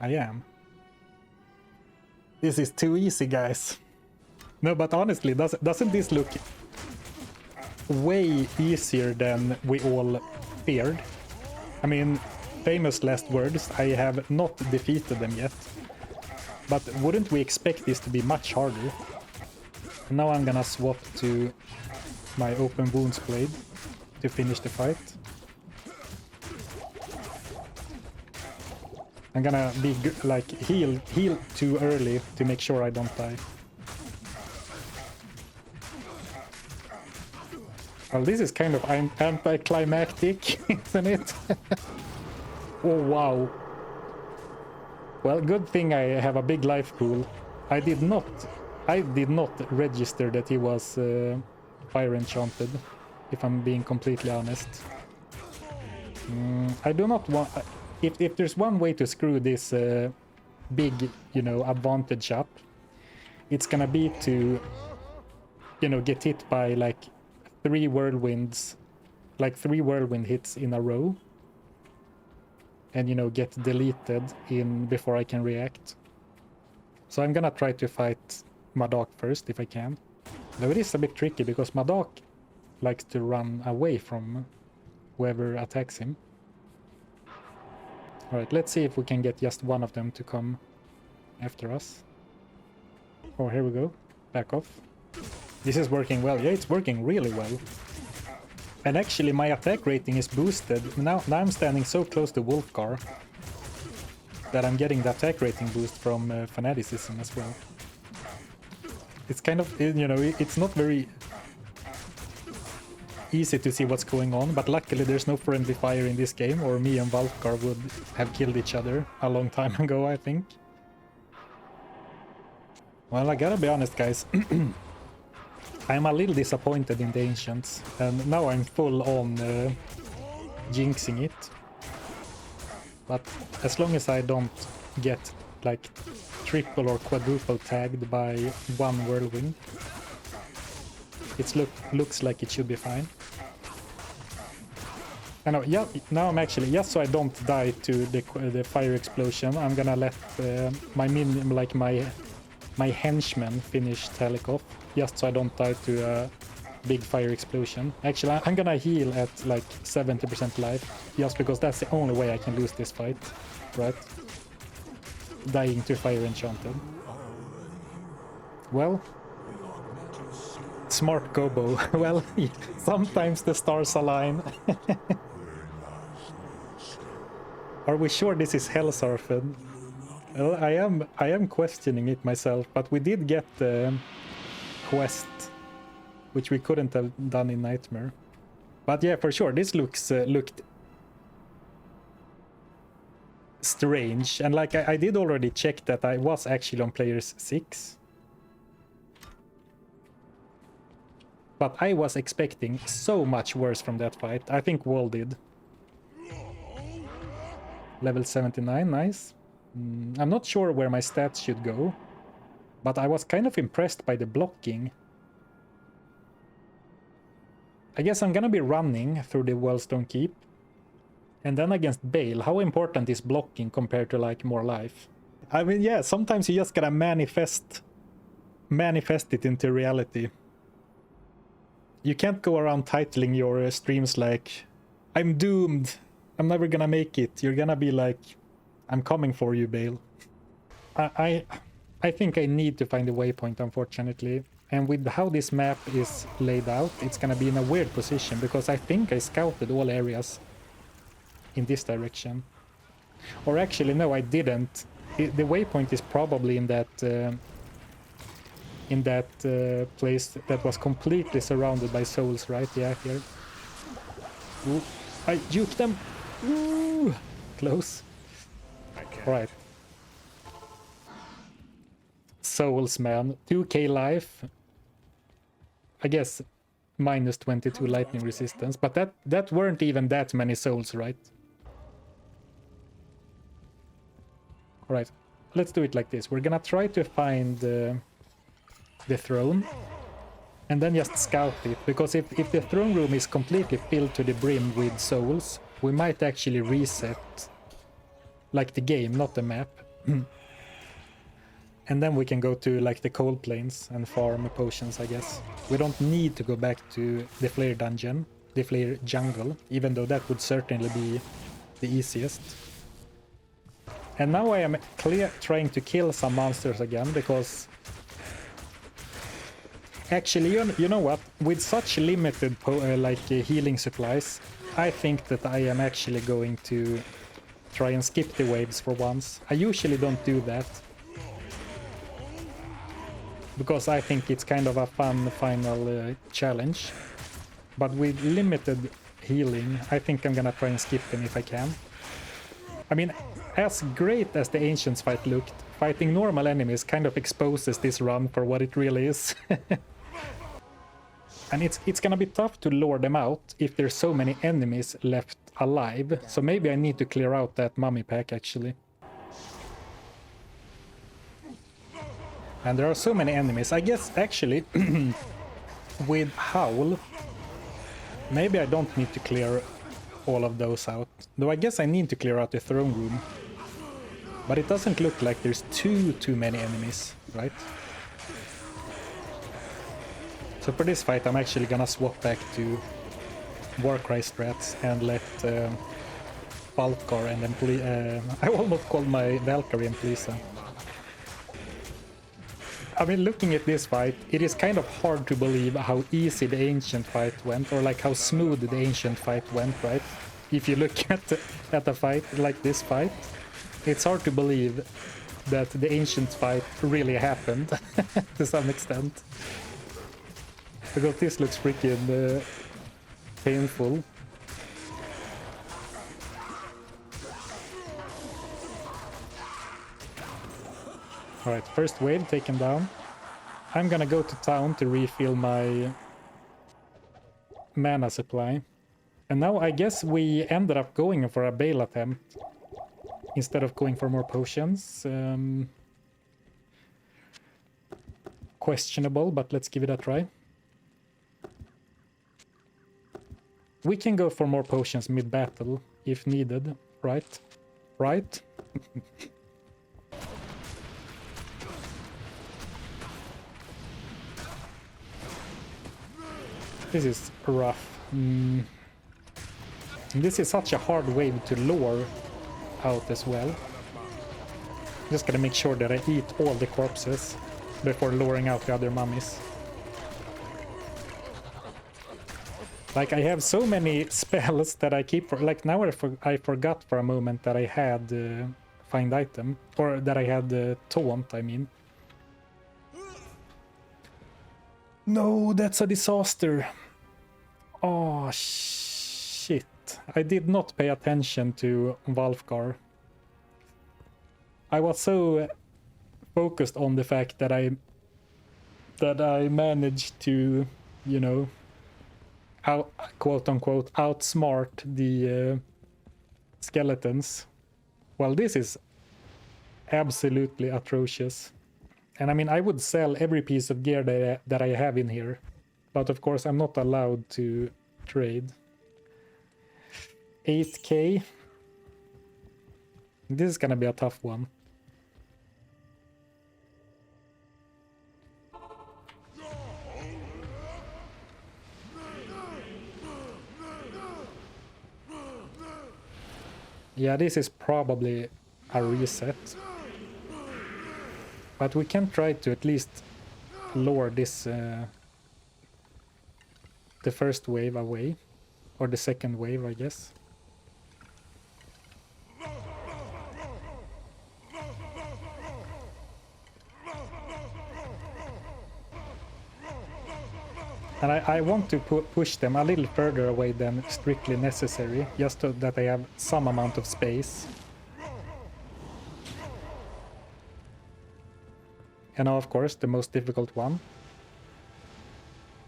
I am. This is too easy, guys. No, but honestly, doesn't this look way easier than we all feared? I mean, famous last words, I have not defeated them yet. But wouldn't we expect this to be much harder? Now I'm gonna swap to my open wounds blade to finish the fight. I'm gonna be like heal too early to make sure I don't die. Well, this is kind of anticlimactic, isn't it? Oh wow. Well, good thing I have a big life pool. I did not register that he was fire enchanted, if I'm being completely honest. I do not want... If there's one way to screw this big, you know, advantage up, it's gonna be to, you know, get hit by like 3 whirlwind hits in a row. And, you know, get deleted before I can react. So I'm gonna try to fight Madak first, if I can. Though it is a bit tricky, because Madak likes to run away from whoever attacks him. Alright, let's see if we can get just one of them to come after us. Oh, here we go. Back off. This is working well. Yeah, it's working really well. And actually my attack rating is boosted. Now I'm standing so close to Wolfgar that I'm getting the attack rating boost from Fanaticism as well. It's kind of, you know, it's not very easy to see what's going on, but luckily there's no friendly fire in this game, or me and Wolfgar would have killed each other a long time ago, I think. Well, I gotta be honest, guys. I'm a little disappointed in the Ancients, and now I'm full on jinxing it. But as long as I don't get like triple or quadruple tagged by one whirlwind, it looks like it should be fine. I know, yeah, now I'm actually, just so I don't die to the fire explosion, I'm gonna let my henchman finish Talik off, just so I don't die to a big fire explosion. Actually, I'm gonna heal at like 70% life, just because that's the only way I can lose this fight, right? Dying to fire enchanted. Well, smart Gobo. Well, sometimes the stars align. Are we sure this is Hell Zarfen? Well, I am questioning it myself, but we did get the quest, which we couldn't have done in Nightmare. But yeah, for sure, this looked strange, and like I did already check that I was actually on players 6. But I was expecting so much worse from that fight. I think Wall did. Level 79, nice. I'm not sure where my stats should go, but I was kind of impressed by the blocking. I guess I'm gonna be running through the Wellstone Keep. And then against Bale, how important is blocking compared to like more life? I mean, yeah, sometimes you just gotta manifest it into reality. You can't go around titling your streams like, I'm doomed, I'm never gonna make it. You're gonna be like, I'm coming for you, Bale. I think I need to find a waypoint, unfortunately. And with how this map is laid out, it's gonna be in a weird position, because I think I scouted all areas in this direction. Or actually, no, I didn't. The waypoint is probably in that place that was completely surrounded by souls, right? Yeah, here. Ooh, I juked them. Ooh, close. Right. Souls, man. 2k life. I guess minus 22 lightning resistance, but that weren't even that many souls, right? Alright, let's do it like this. We're gonna try to find the throne. And then just scout it, because if the throne room is completely filled to the brim with souls, we might actually reset, like, the game, not the map. And then we can go to, like, the cold plains and farm potions, I guess. We don't need to go back to the flare dungeon, the flare jungle, even though that would certainly be the easiest. And now I am trying to kill some monsters again, because actually, you know what? With such limited healing supplies, I think that I am actually going to try and skip the waves for once. I usually don't do that, because I think it's kind of a fun final challenge. But with limited healing, I think I'm gonna try and skip them if I can. I mean, as great as the Ancients fight looked, fighting normal enemies kind of exposes this run for what it really is. And it's gonna be tough to lure them out if there's so many enemies left alive. So maybe I need to clear out that mummy pack, actually. And there are so many enemies. I guess, actually, with Howl, maybe I don't need to clear all of those out. Though I guess I need to clear out the throne room. But it doesn't look like there's too many enemies, right? So for this fight, I'm actually gonna swap back to Warcry strats and let Baltkar and then I almost called my Valkyrie and Pleasa. I mean, looking at this fight, it is kind of hard to believe how easy the Ancient fight went, or like how smooth the Ancient fight went, right? If you look at a fight like this fight, it's hard to believe that the Ancient fight really happened to some extent. Because this looks freaking painful. Alright, first wave taken down. I'm gonna go to town to refill my mana supply. And now I guess we ended up going for a bail attempt instead of going for more potions. Questionable, but let's give it a try. We can go for more potions mid-battle if needed, right? Right? This is rough. This is such a hard wave to lure out as well. Just gotta make sure that I eat all the corpses before luring out the other mummies. Like, I have so many spells that I keep for, like, now I forgot for a moment that I had find item, or that I had taunt, I mean. No, that's a disaster. Oh, shit. I did not pay attention to Valkar. I was so focused on the fact that I managed to, you know, quote-unquote outsmart the skeletons. Well, this is absolutely atrocious. And I mean, I would sell every piece of gear that I have in here, but of course I'm not allowed to trade. 8k. This is gonna be a tough one. Yeah, this is probably a reset. But we can try to at least lure this the first wave away, or the second wave, I guess. And I want to push them a little further away than strictly necessary, just so that I have some amount of space. And now, of course, the most difficult one.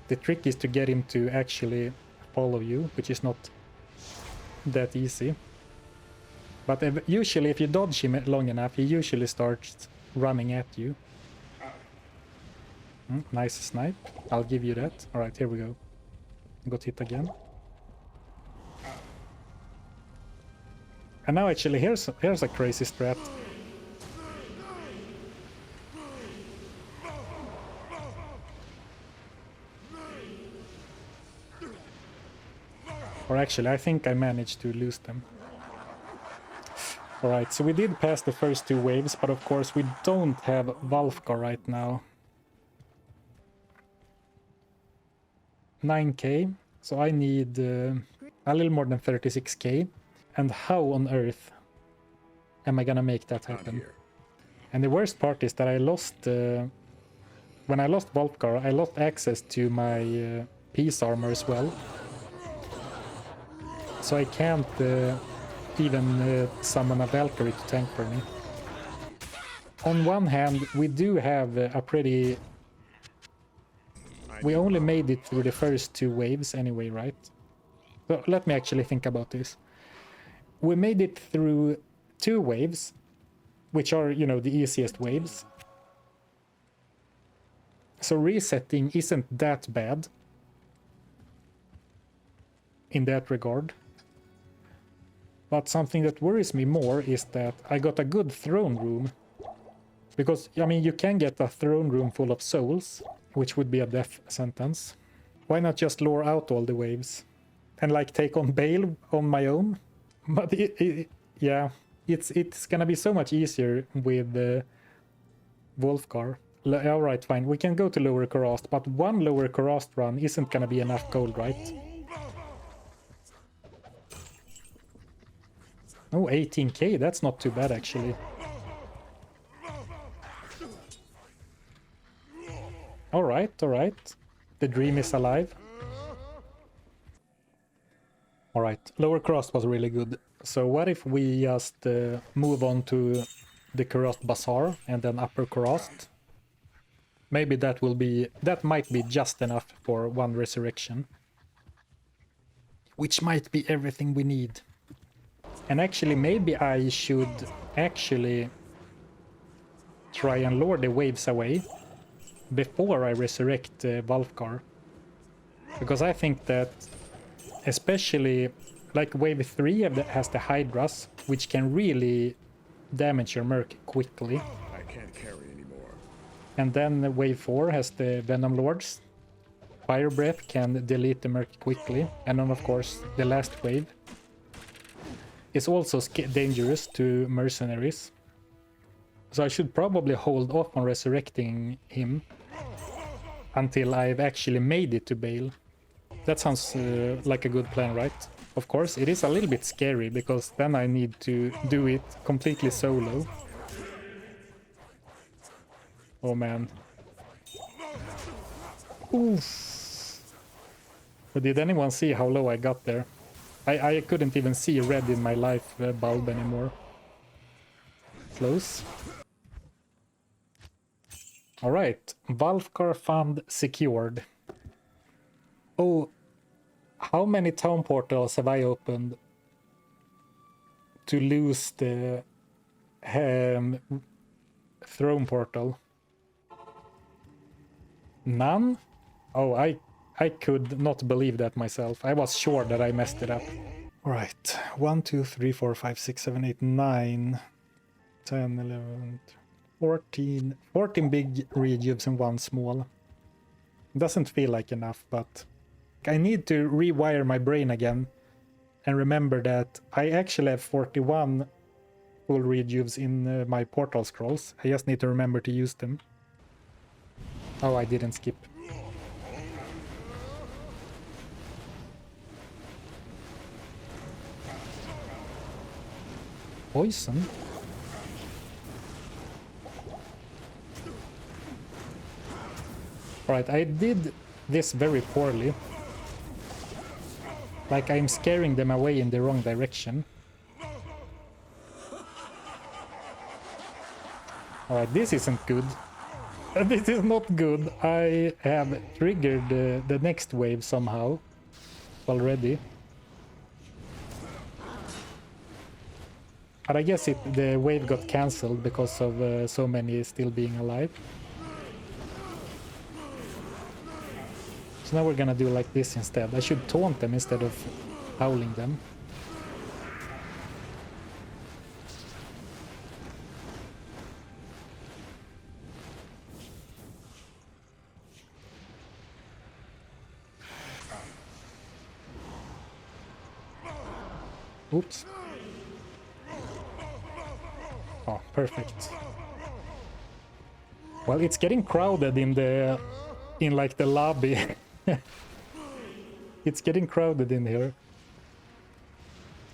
The trick is to get him to actually follow you, which is not that easy. But usually, if you dodge him long enough, he usually starts running at you. Nice snipe. I'll give you that. Alright, here we go. Got hit again. And now actually here's a crazy strat. Or actually, I think I managed to lose them. Alright, so we did pass the first two waves, but of course we don't have Valfgar right now. 9k, so I need a little more than 36k. And how on earth am I gonna make that happen? And the worst part is that I lost... when I lost Valfgar, I lost access to my peace armor as well. So I can't even summon a Valkyrie to tank for me. On one hand, we do have a pretty... We only made it through the first two waves anyway, right? So let me actually think about this. We made it through two waves, which are, you know, the easiest waves. So resetting isn't that bad in that regard. But something that worries me more is that I got a good throne room. Because, I mean, you can get a throne room full of souls, which would be a death sentence. Why not just lure out all the waves? And, like, take on Bale on my own? But, yeah, it's gonna be so much easier with Wolfgar. Alright, fine, we can go to Lower Karast, but one Lower Karast run isn't gonna be enough gold, right? Oh, 18k, that's not too bad actually. Alright, alright. The dream is alive. Alright, Lower Karast was really good. So what if we just move on to the Karast Bazaar and then Upper Karast? Maybe that will be... that might be just enough for one resurrection. Which might be everything we need. And actually, maybe I should actually try and lure the waves away before I resurrect Valfgar. Because I think that, especially like wave 3 has the Hydras, which can really damage your Merc quickly. I can't carry anymore. And then wave 4 has the Venom Lords. Fire Breath can delete the Merc quickly. And then of course the last wave is also dangerous to mercenaries. So I should probably hold off on resurrecting him until I've actually made it to Bale. That sounds like a good plan, right? Of course, it is a little bit scary because then I need to do it completely solo. Oh man. Oof. But did anyone see how low I got there? I couldn't even see red in my life bulb anymore. Close. Alright, Valfgar Fund secured. Oh, how many town portals have I opened to lose the throne portal? None? Oh, I could not believe that myself. I was sure that I messed it up. Alright, 1, 2, 3, 4, 5, 6, 7, 8, 9, 10, 11, 14. 14 big rejuves and 1 small. Doesn't feel like enough, but I need to rewire my brain again and remember that I actually have 41 full rejuves in my portal scrolls. I just need to remember to use them. Oh, I didn't skip. Poison? Alright, I did this very poorly. Like I'm scaring them away in the wrong direction. Alright, this isn't good. This is not good. I have triggered the next wave somehow already. But I guess the wave got cancelled because of so many still being alive. So now we're gonna do like this instead. I should taunt them instead of howling them. Oops. Oh, perfect. Well, it's getting crowded in like the lobby. It's getting crowded in here.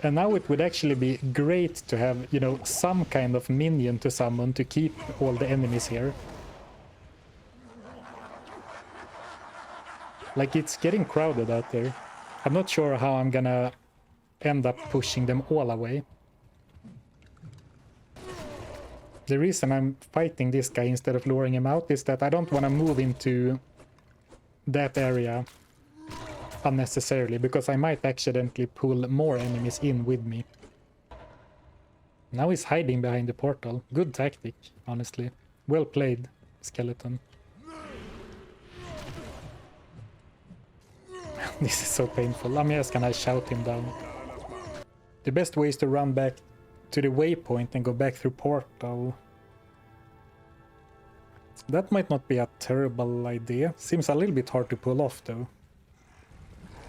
And now it would actually be great to have, you know, some kind of minion to summon to keep all the enemies here. Like, it's getting crowded out there. I'm not sure how I'm gonna end up pushing them all away. The reason I'm fighting this guy instead of luring him out is that I don't want to move into that area unnecessarily, because I might accidentally pull more enemies in with me. Now he's hiding behind the portal. Good tactic, honestly. Well played, Skeleton. This is so painful. I'm just gonna shout him down. The best way is to run back to the waypoint and go back through portal. That might not be a terrible idea. Seems a little bit hard to pull off though.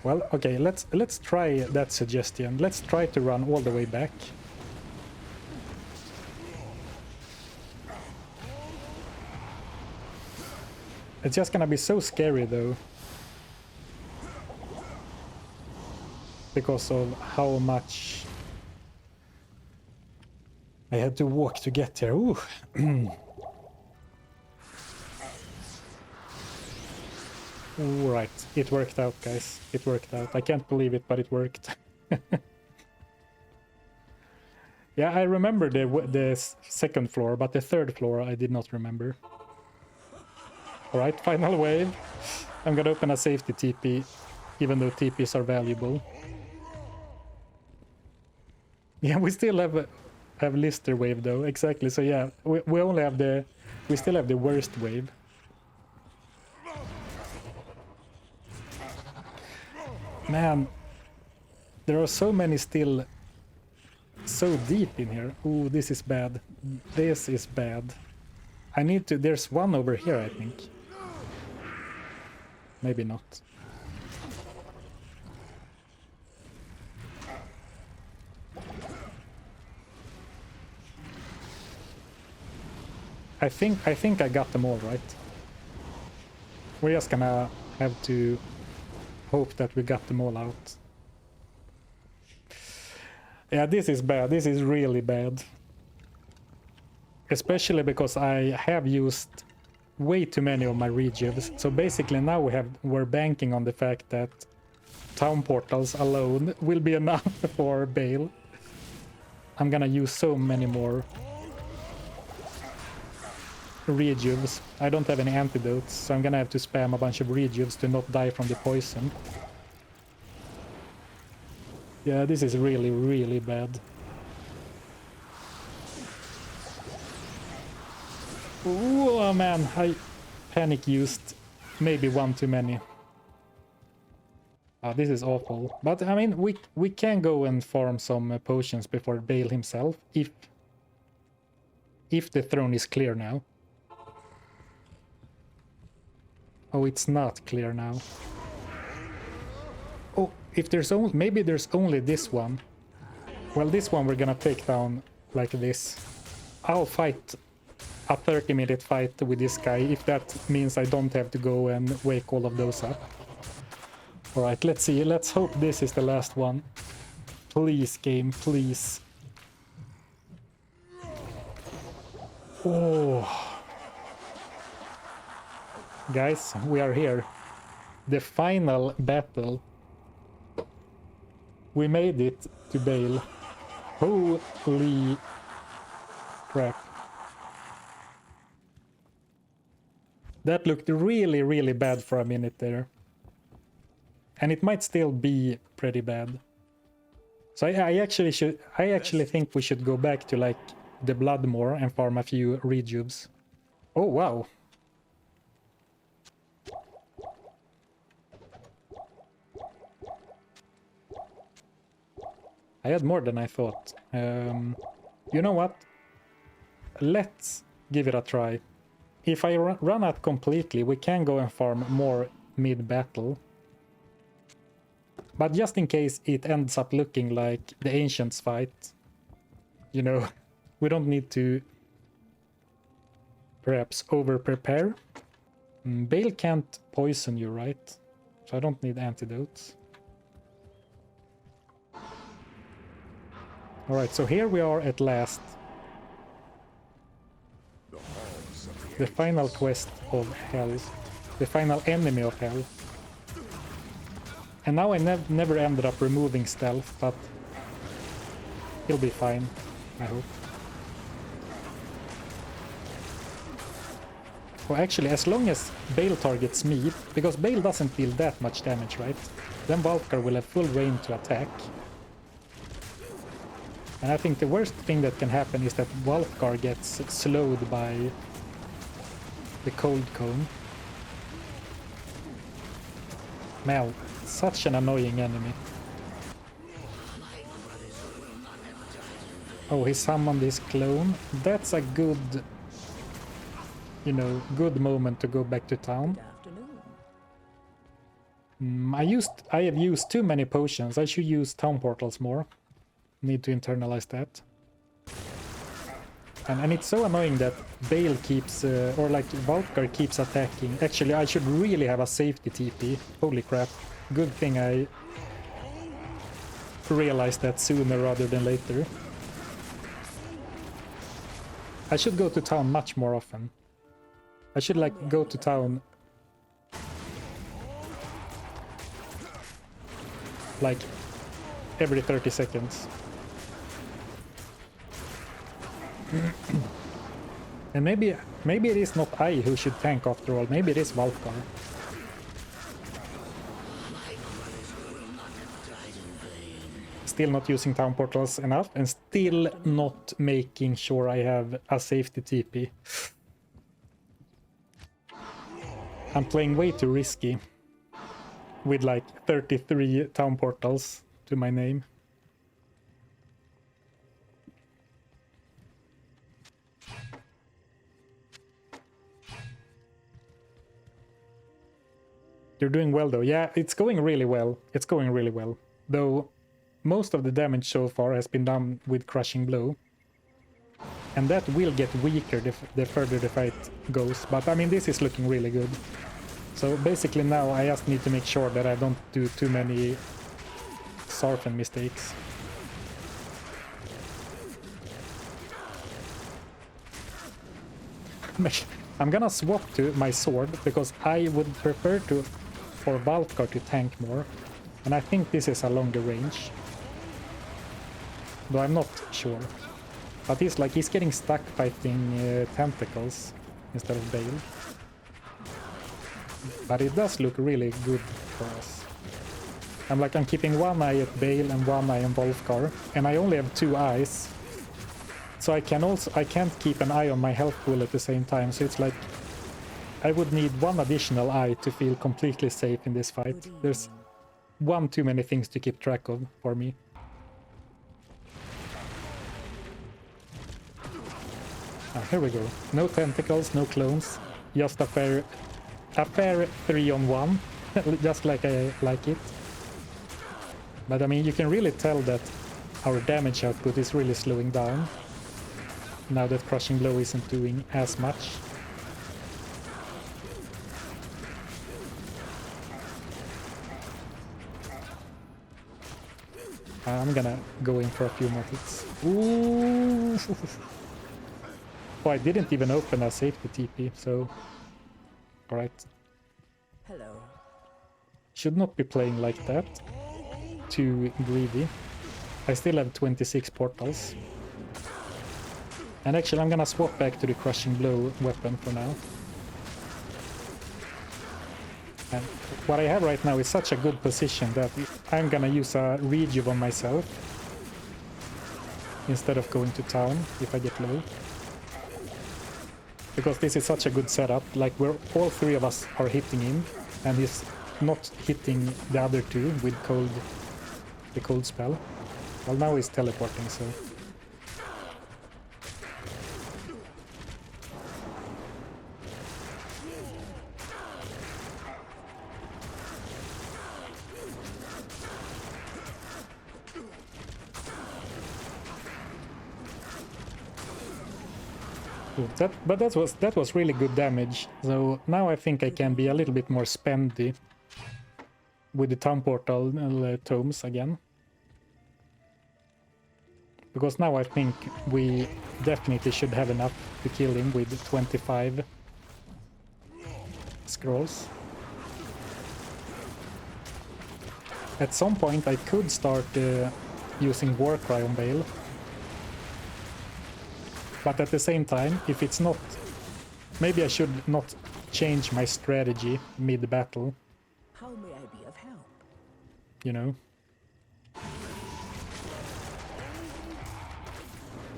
Well, okay, let's try that suggestion. Let's try to run all the way back. It's just gonna be so scary though, because of how much I had to walk to get here. Ooh. Alright, it worked out, guys. It worked out. I can't believe it, but it worked. Yeah, I remember the second floor, but the third floor I did not remember. Alright, final wave. I'm gonna open a safety TP, even though TPs are valuable. Yeah, we still have Lister wave though, exactly. So yeah, we only have we still have the worst wave. Man, there are so many still so deep in here. Ooh, this is bad. This is bad. I need to... There's one over here, I think. Maybe not. I think I got them all right. We're just gonna have to hope that we got them all out. Yeah, this is bad. This is really bad. Especially because I have used way too many of my rejuves. So basically now we're banking on the fact that town portals alone will be enough for Bale. I'm gonna use so many more rejuves. I don't have any antidotes, so I'm gonna have to spam a bunch of rejuves to not die from the poison. Yeah, this is really, really bad. Ooh, oh man, I panic used maybe one too many. This is awful. But I mean, we can go and farm some potions before Bale himself, if the throne is clear now. Oh, it's not clear now. Oh, if there's only... Maybe there's only this one. Well, this one we're gonna take down like this. I'll fight a 30-minute fight with this guy, if that means I don't have to go and wake all of those up. Alright, let's see. Let's hope this is the last one. Please, game, please. Oh... Guys, we are here. The final battle. We made it to Bale. Holy crap. That looked really, really bad for a minute there. And it might still be pretty bad. So I actually think we should go back to like the Bloodmore and farm a few rejuves. Oh wow. I had more than I thought. You know what? Let's give it a try. If I run out completely, we can go and farm more mid-battle. But just in case it ends up looking like the Ancients fight, you know, we don't need to perhaps over-prepare. Bale can't poison you, right? So I don't need antidotes. Alright, so here we are at last. The final quest of hell. The final enemy of hell. And now I never ended up removing stealth, but he'll be fine, I hope. Well, actually, as long as Bale targets me, because Bale doesn't deal that much damage, right? Then Valkar will have full range to attack. And I think the worst thing that can happen is that Valkar gets slowed by the cold cone. Man, such an annoying enemy. Oh, he summoned his clone. That's a good, you know, good moment to go back to town. I have used too many potions. I should use town portals more. Need to internalize that. And it's so annoying that Bale keeps, or like Valkar keeps attacking. Actually, I should really have a safety TP. Holy crap. Good thing I realized that sooner rather than later. I should go to town much more often. I should like go to town like every 30 seconds. And maybe it is not I who should tank after all. Maybe it is Valkar. Still not using town portals enough, and still not making sure I have a safety TP. I'm playing way too risky with like 33 town portals to my name. You're doing well though. Yeah, it's going really well. It's going really well. Though most of the damage so far has been done with Crushing Blow. And that will get weaker the further the fight goes. But I mean, this is looking really good. So basically now I just need to make sure that I don't do too many Zarfen mistakes. I'm gonna swap to my sword because I would prefer for Valkar to tank more. And I think this is a longer range. Though I'm not sure. But he's getting stuck fighting tentacles instead of Bale. But it does look really good for us. I'm keeping one eye at Bale and one eye on Valkar, and I only have 2 eyes. So I can't keep an eye on my health pool at the same time, so it's like I would need one additional eye to feel completely safe in this fight. There's one too many things to keep track of for me. Here we go. No tentacles, no clones. Just a fair 3-on-1, just like I like it. But I mean, you can really tell that our damage output is really slowing down now that Crushing Blow isn't doing as much. I'm gonna go in for a few more hits. Ooh! Oh, I didn't even open a safety TP, so... Alright. Hello. Should not be playing like that. Too greedy. I still have 26 portals. And actually I'm gonna swap back to the Crushing Blow weapon for now. And what I have right now is such a good position that I'm gonna use a rejuve on myself instead of going to town if I get low. Because this is such a good setup, like all 3 of us are hitting him, and he's not hitting the other 2 with the cold spell. Well, now he's teleporting, so... Ooh, that was really good damage. So now I think I can be a little bit more spendy with the town portal tomes again. Because now I think we definitely should have enough to kill him with 25 scrolls. At some point I could start using Warcry on Bale. But at the same time, if it's not... Maybe I should not change my strategy mid-battle. How may I be of help? You know?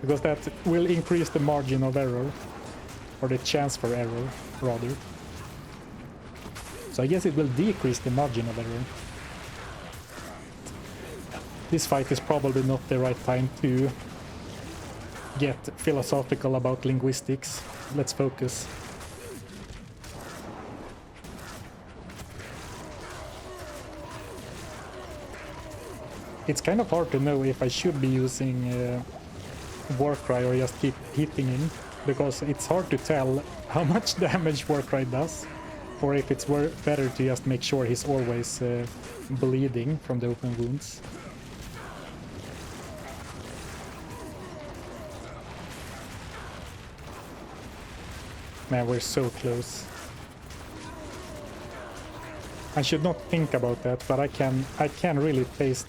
Because that will increase the margin of error. Or the chance for error, rather. So I guess it will decrease the margin of error. This fight is probably not the right time to get philosophical about linguistics. Let's focus. It's kind of hard to know if I should be using Warcry or just keep hitting him, because it's hard to tell how much damage Warcry does, or if it's better to just make sure he's always bleeding from the open wounds. Man, we're so close. I should not think about that, but I can really taste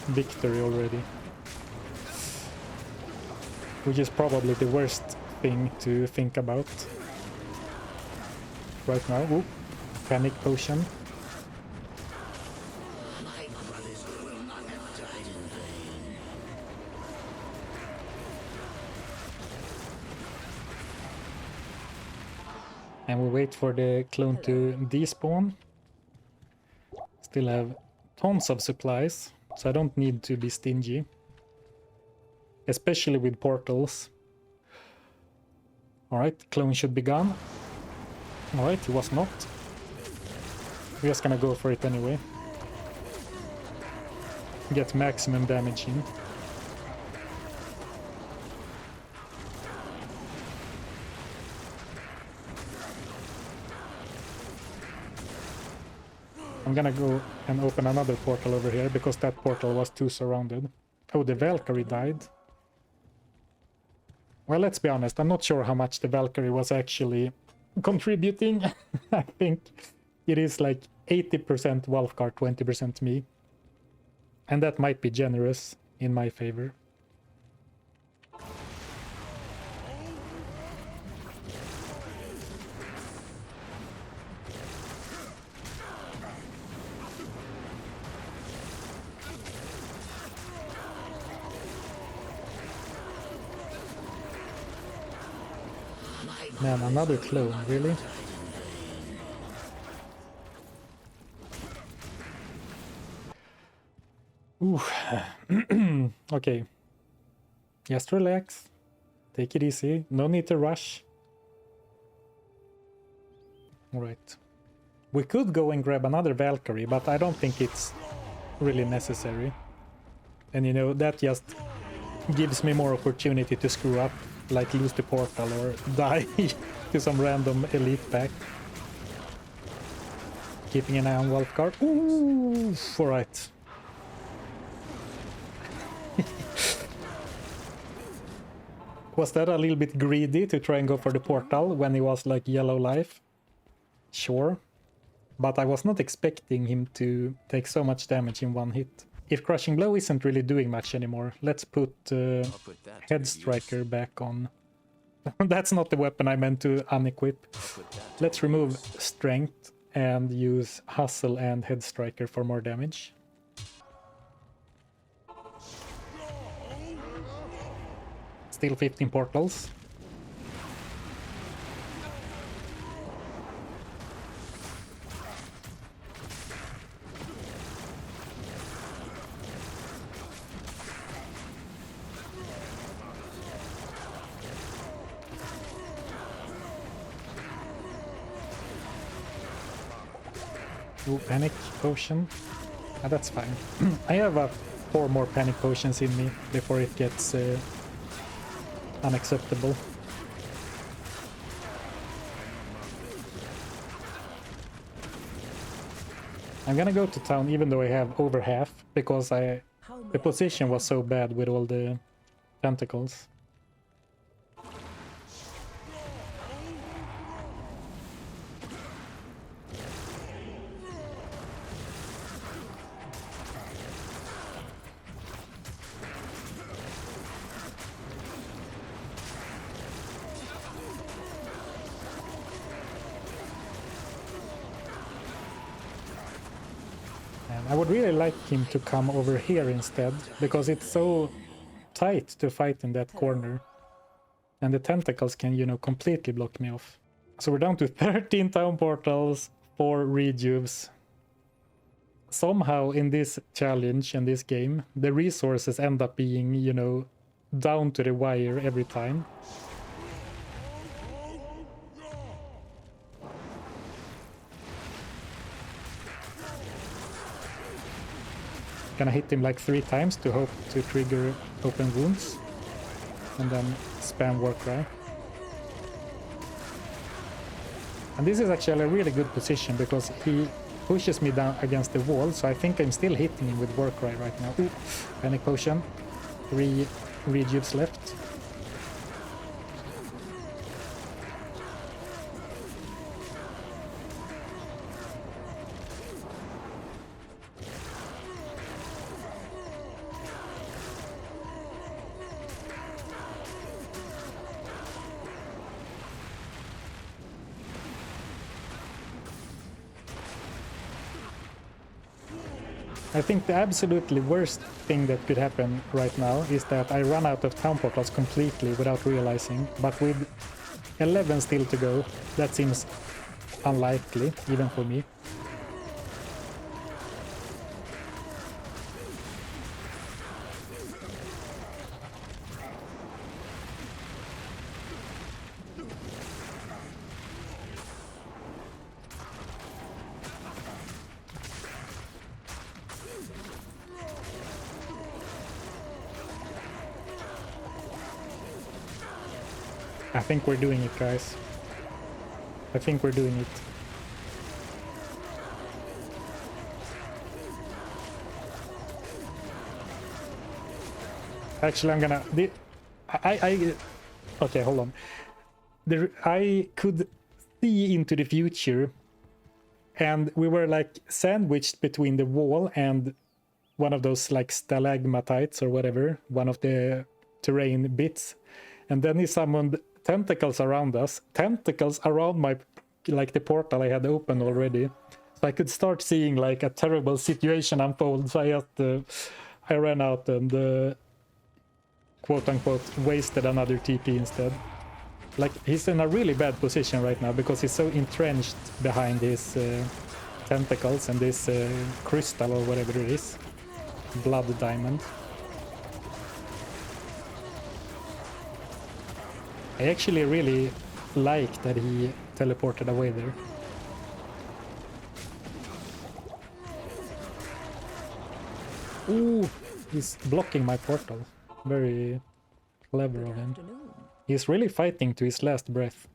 victory already. Which is probably the worst thing to think about right now. Ooh, panic potion. And we wait for the clone to despawn. Still have tons of supplies, so I don't need to be stingy. Especially with portals. Alright, clone should be gone. Alright, he was not. We're just gonna go for it anyway. Get maximum damage in. I'm gonna go and open another portal over here, because that portal was too surrounded. Oh, the Valkyrie died. Well, let's be honest, I'm not sure how much the Valkyrie was actually contributing. I think it is like 80% Wolfguard, 20% me. And that might be generous in my favor. Man, another clone, really? Ooh. Okay. Just relax. Take it easy. No need to rush. Alright. We could go and grab another Valkyrie, but I don't think it's really necessary. And you know, that just gives me more opportunity to screw up. Like lose the portal or die to some random elite pack. Keeping an eye on Wolfguard. Ooh, alright. Was that a little bit greedy to try and go for the portal when he was like yellow life? Sure. But I was not expecting him to take so much damage in one hit. If Crushing Blow isn't really doing much anymore, let's put Head Striker back on. That's not the weapon I meant to unequip. Let's remove Strength and use Hustle and Head Striker for more damage. Still 15 portals. Ooh, panic potion. Ah, that's fine. I have 4 more panic potions in me before it gets unacceptable. I'm gonna go to town even though I have over half, because the position was so bad with all the tentacles. I would really like him to come over here instead, because it's so tight to fight in that corner. And the tentacles can, you know, completely block me off. So we're down to 13 town portals, 4 rejuves. Somehow in this challenge, in this game, the resources end up being, you know, down to the wire every time. Gonna hit him like 3 times to hope to trigger open wounds, and then spam Warcry. And this is actually a really good position because he pushes me down against the wall, so I think I'm still hitting him with Warcry right now. Ooh, panic potion. 3 rejuves left. I think the absolutely worst thing that could happen right now is that I run out of town portals completely without realizing, but with 11 still to go, that seems unlikely, even for me. I think we're doing it, guys. I think we're doing it. Actually, I'm gonna... Okay, hold on. I could see into the future, and we were like sandwiched between the wall and one of those like stalagmatites or whatever, one of the terrain bits. And then he summoned tentacles around us, tentacles around my, like the portal I had open already. So I could start seeing like a terrible situation unfold. So I just, I ran out and quote unquote wasted another TP instead. Like he's in a really bad position right now because he's so entrenched behind his tentacles and this crystal or whatever it is, blood diamond. I actually really like that he teleported away there. Ooh, he's blocking my portal. Very clever of him. He's really fighting to his last breath.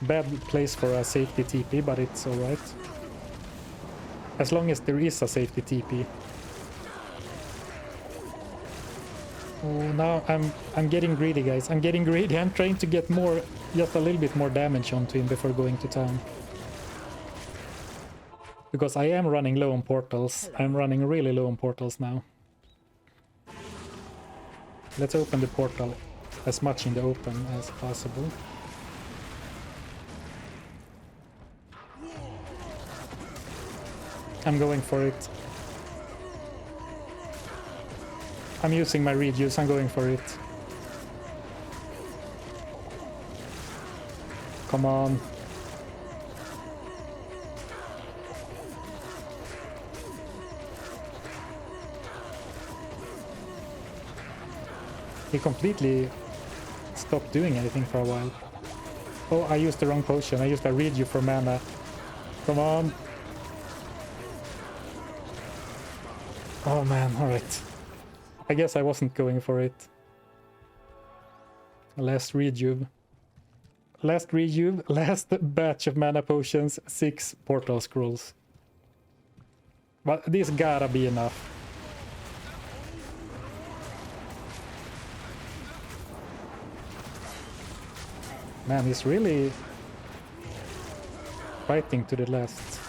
Bad place for a safety TP, but it's alright. As long as there is a safety TP. Oh, now I'm getting greedy, guys. I'm getting greedy. I'm trying to get more, just a little bit more damage onto him before going to town. Because I am running low on portals. I'm running really low on portals now. Let's open the portal as much in the open as possible. I'm going for it. I'm using my rejuice, I'm going for it. Come on. He completely stopped doing anything for a while. Oh, I used the wrong potion. I used a read you for mana. Come on. Oh man, alright. I guess I wasn't going for it. Last rejuve. Last rejuve, last batch of mana potions, 6 portal scrolls. But this gotta be enough. Man, he's really fighting to the last.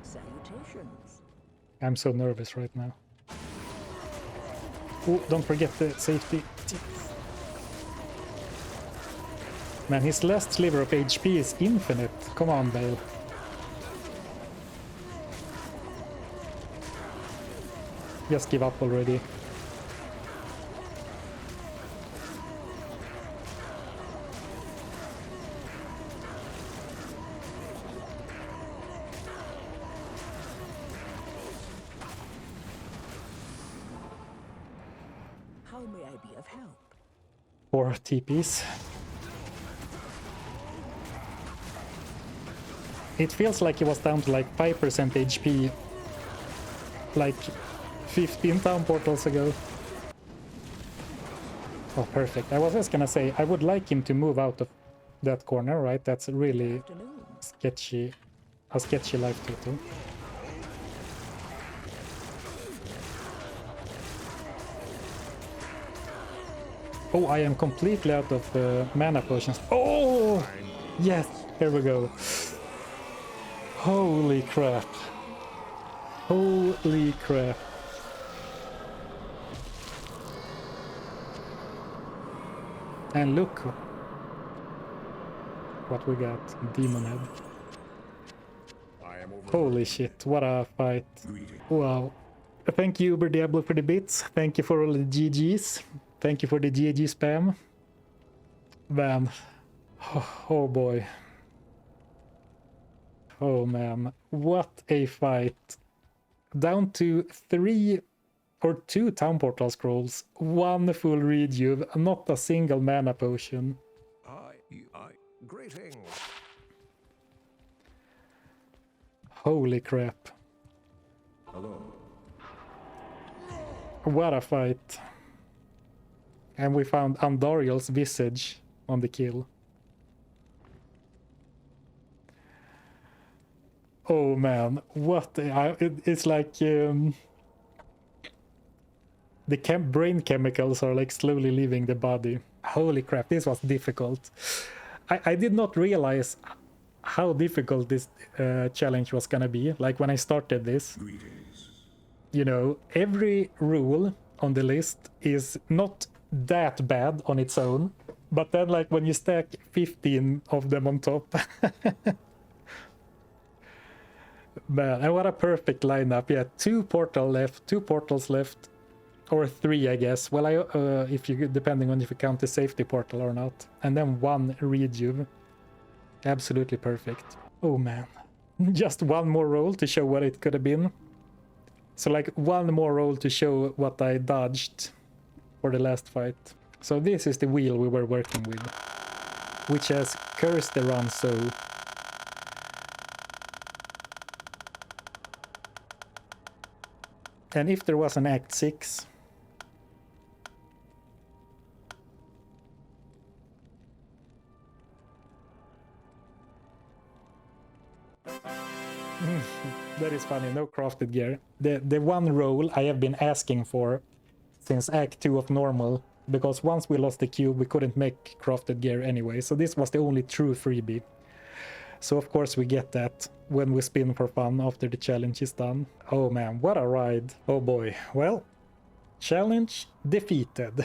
Salutations. I'm so nervous right now. Oh, don't forget the safety. Man, his last sliver of HP is infinite. Come on, Bale. Just give up already. How may I be of help? 4 TPs. It feels like he was down to like 5% HP like 15 town portals ago. Oh, perfect. I was just gonna say, I would like him to move out of that corner, right? That's really Afternoon. sketchy, a sketchy life total. Oh, I am completely out of mana potions. Oh, yes, here we go. Holy crap. Holy crap. And look what we got. Demon Head. I am over. Holy shit, what a fight. Wow. Thank you, Uber Diablo, for the bits. Thank you for all the GGs. Thank you for the GG spam. Man. Oh boy. Oh man. What a fight. Down to 3 or 2 town portal scrolls, 1 full rejuve, not a single mana potion. Greetings. Holy crap. Hello. What a fight. And we found Andariel's visage on the kill. Oh man, what it's like the brain chemicals are like slowly leaving the body. Holy crap, this was difficult. I did not realize how difficult this challenge was gonna be. Like when I started this, you know, every rule on the list is not that bad on its own, but then like when you stack 15 of them on top. Man, and what a perfect lineup. Yeah, 2 portals left, or 3 I guess. Well, if you, depending on if you count the safety portal or not, and then 1 rejuve. Absolutely perfect. Oh man, just 1 more roll to show what it could have been. So like 1 more roll to show what I dodged for the last fight. So this is the wheel we were working with, which has cursed the run so. And if there was an Act 6, that is funny, no crafted gear. The one role I have been asking for since Act 2 of normal, because once we lost the cube we couldn't make crafted gear anyway, so this was the only true freebie. So of course we get that when we spin for fun after the challenge is done. Oh man, what a ride. Oh boy. Well, challenge defeated.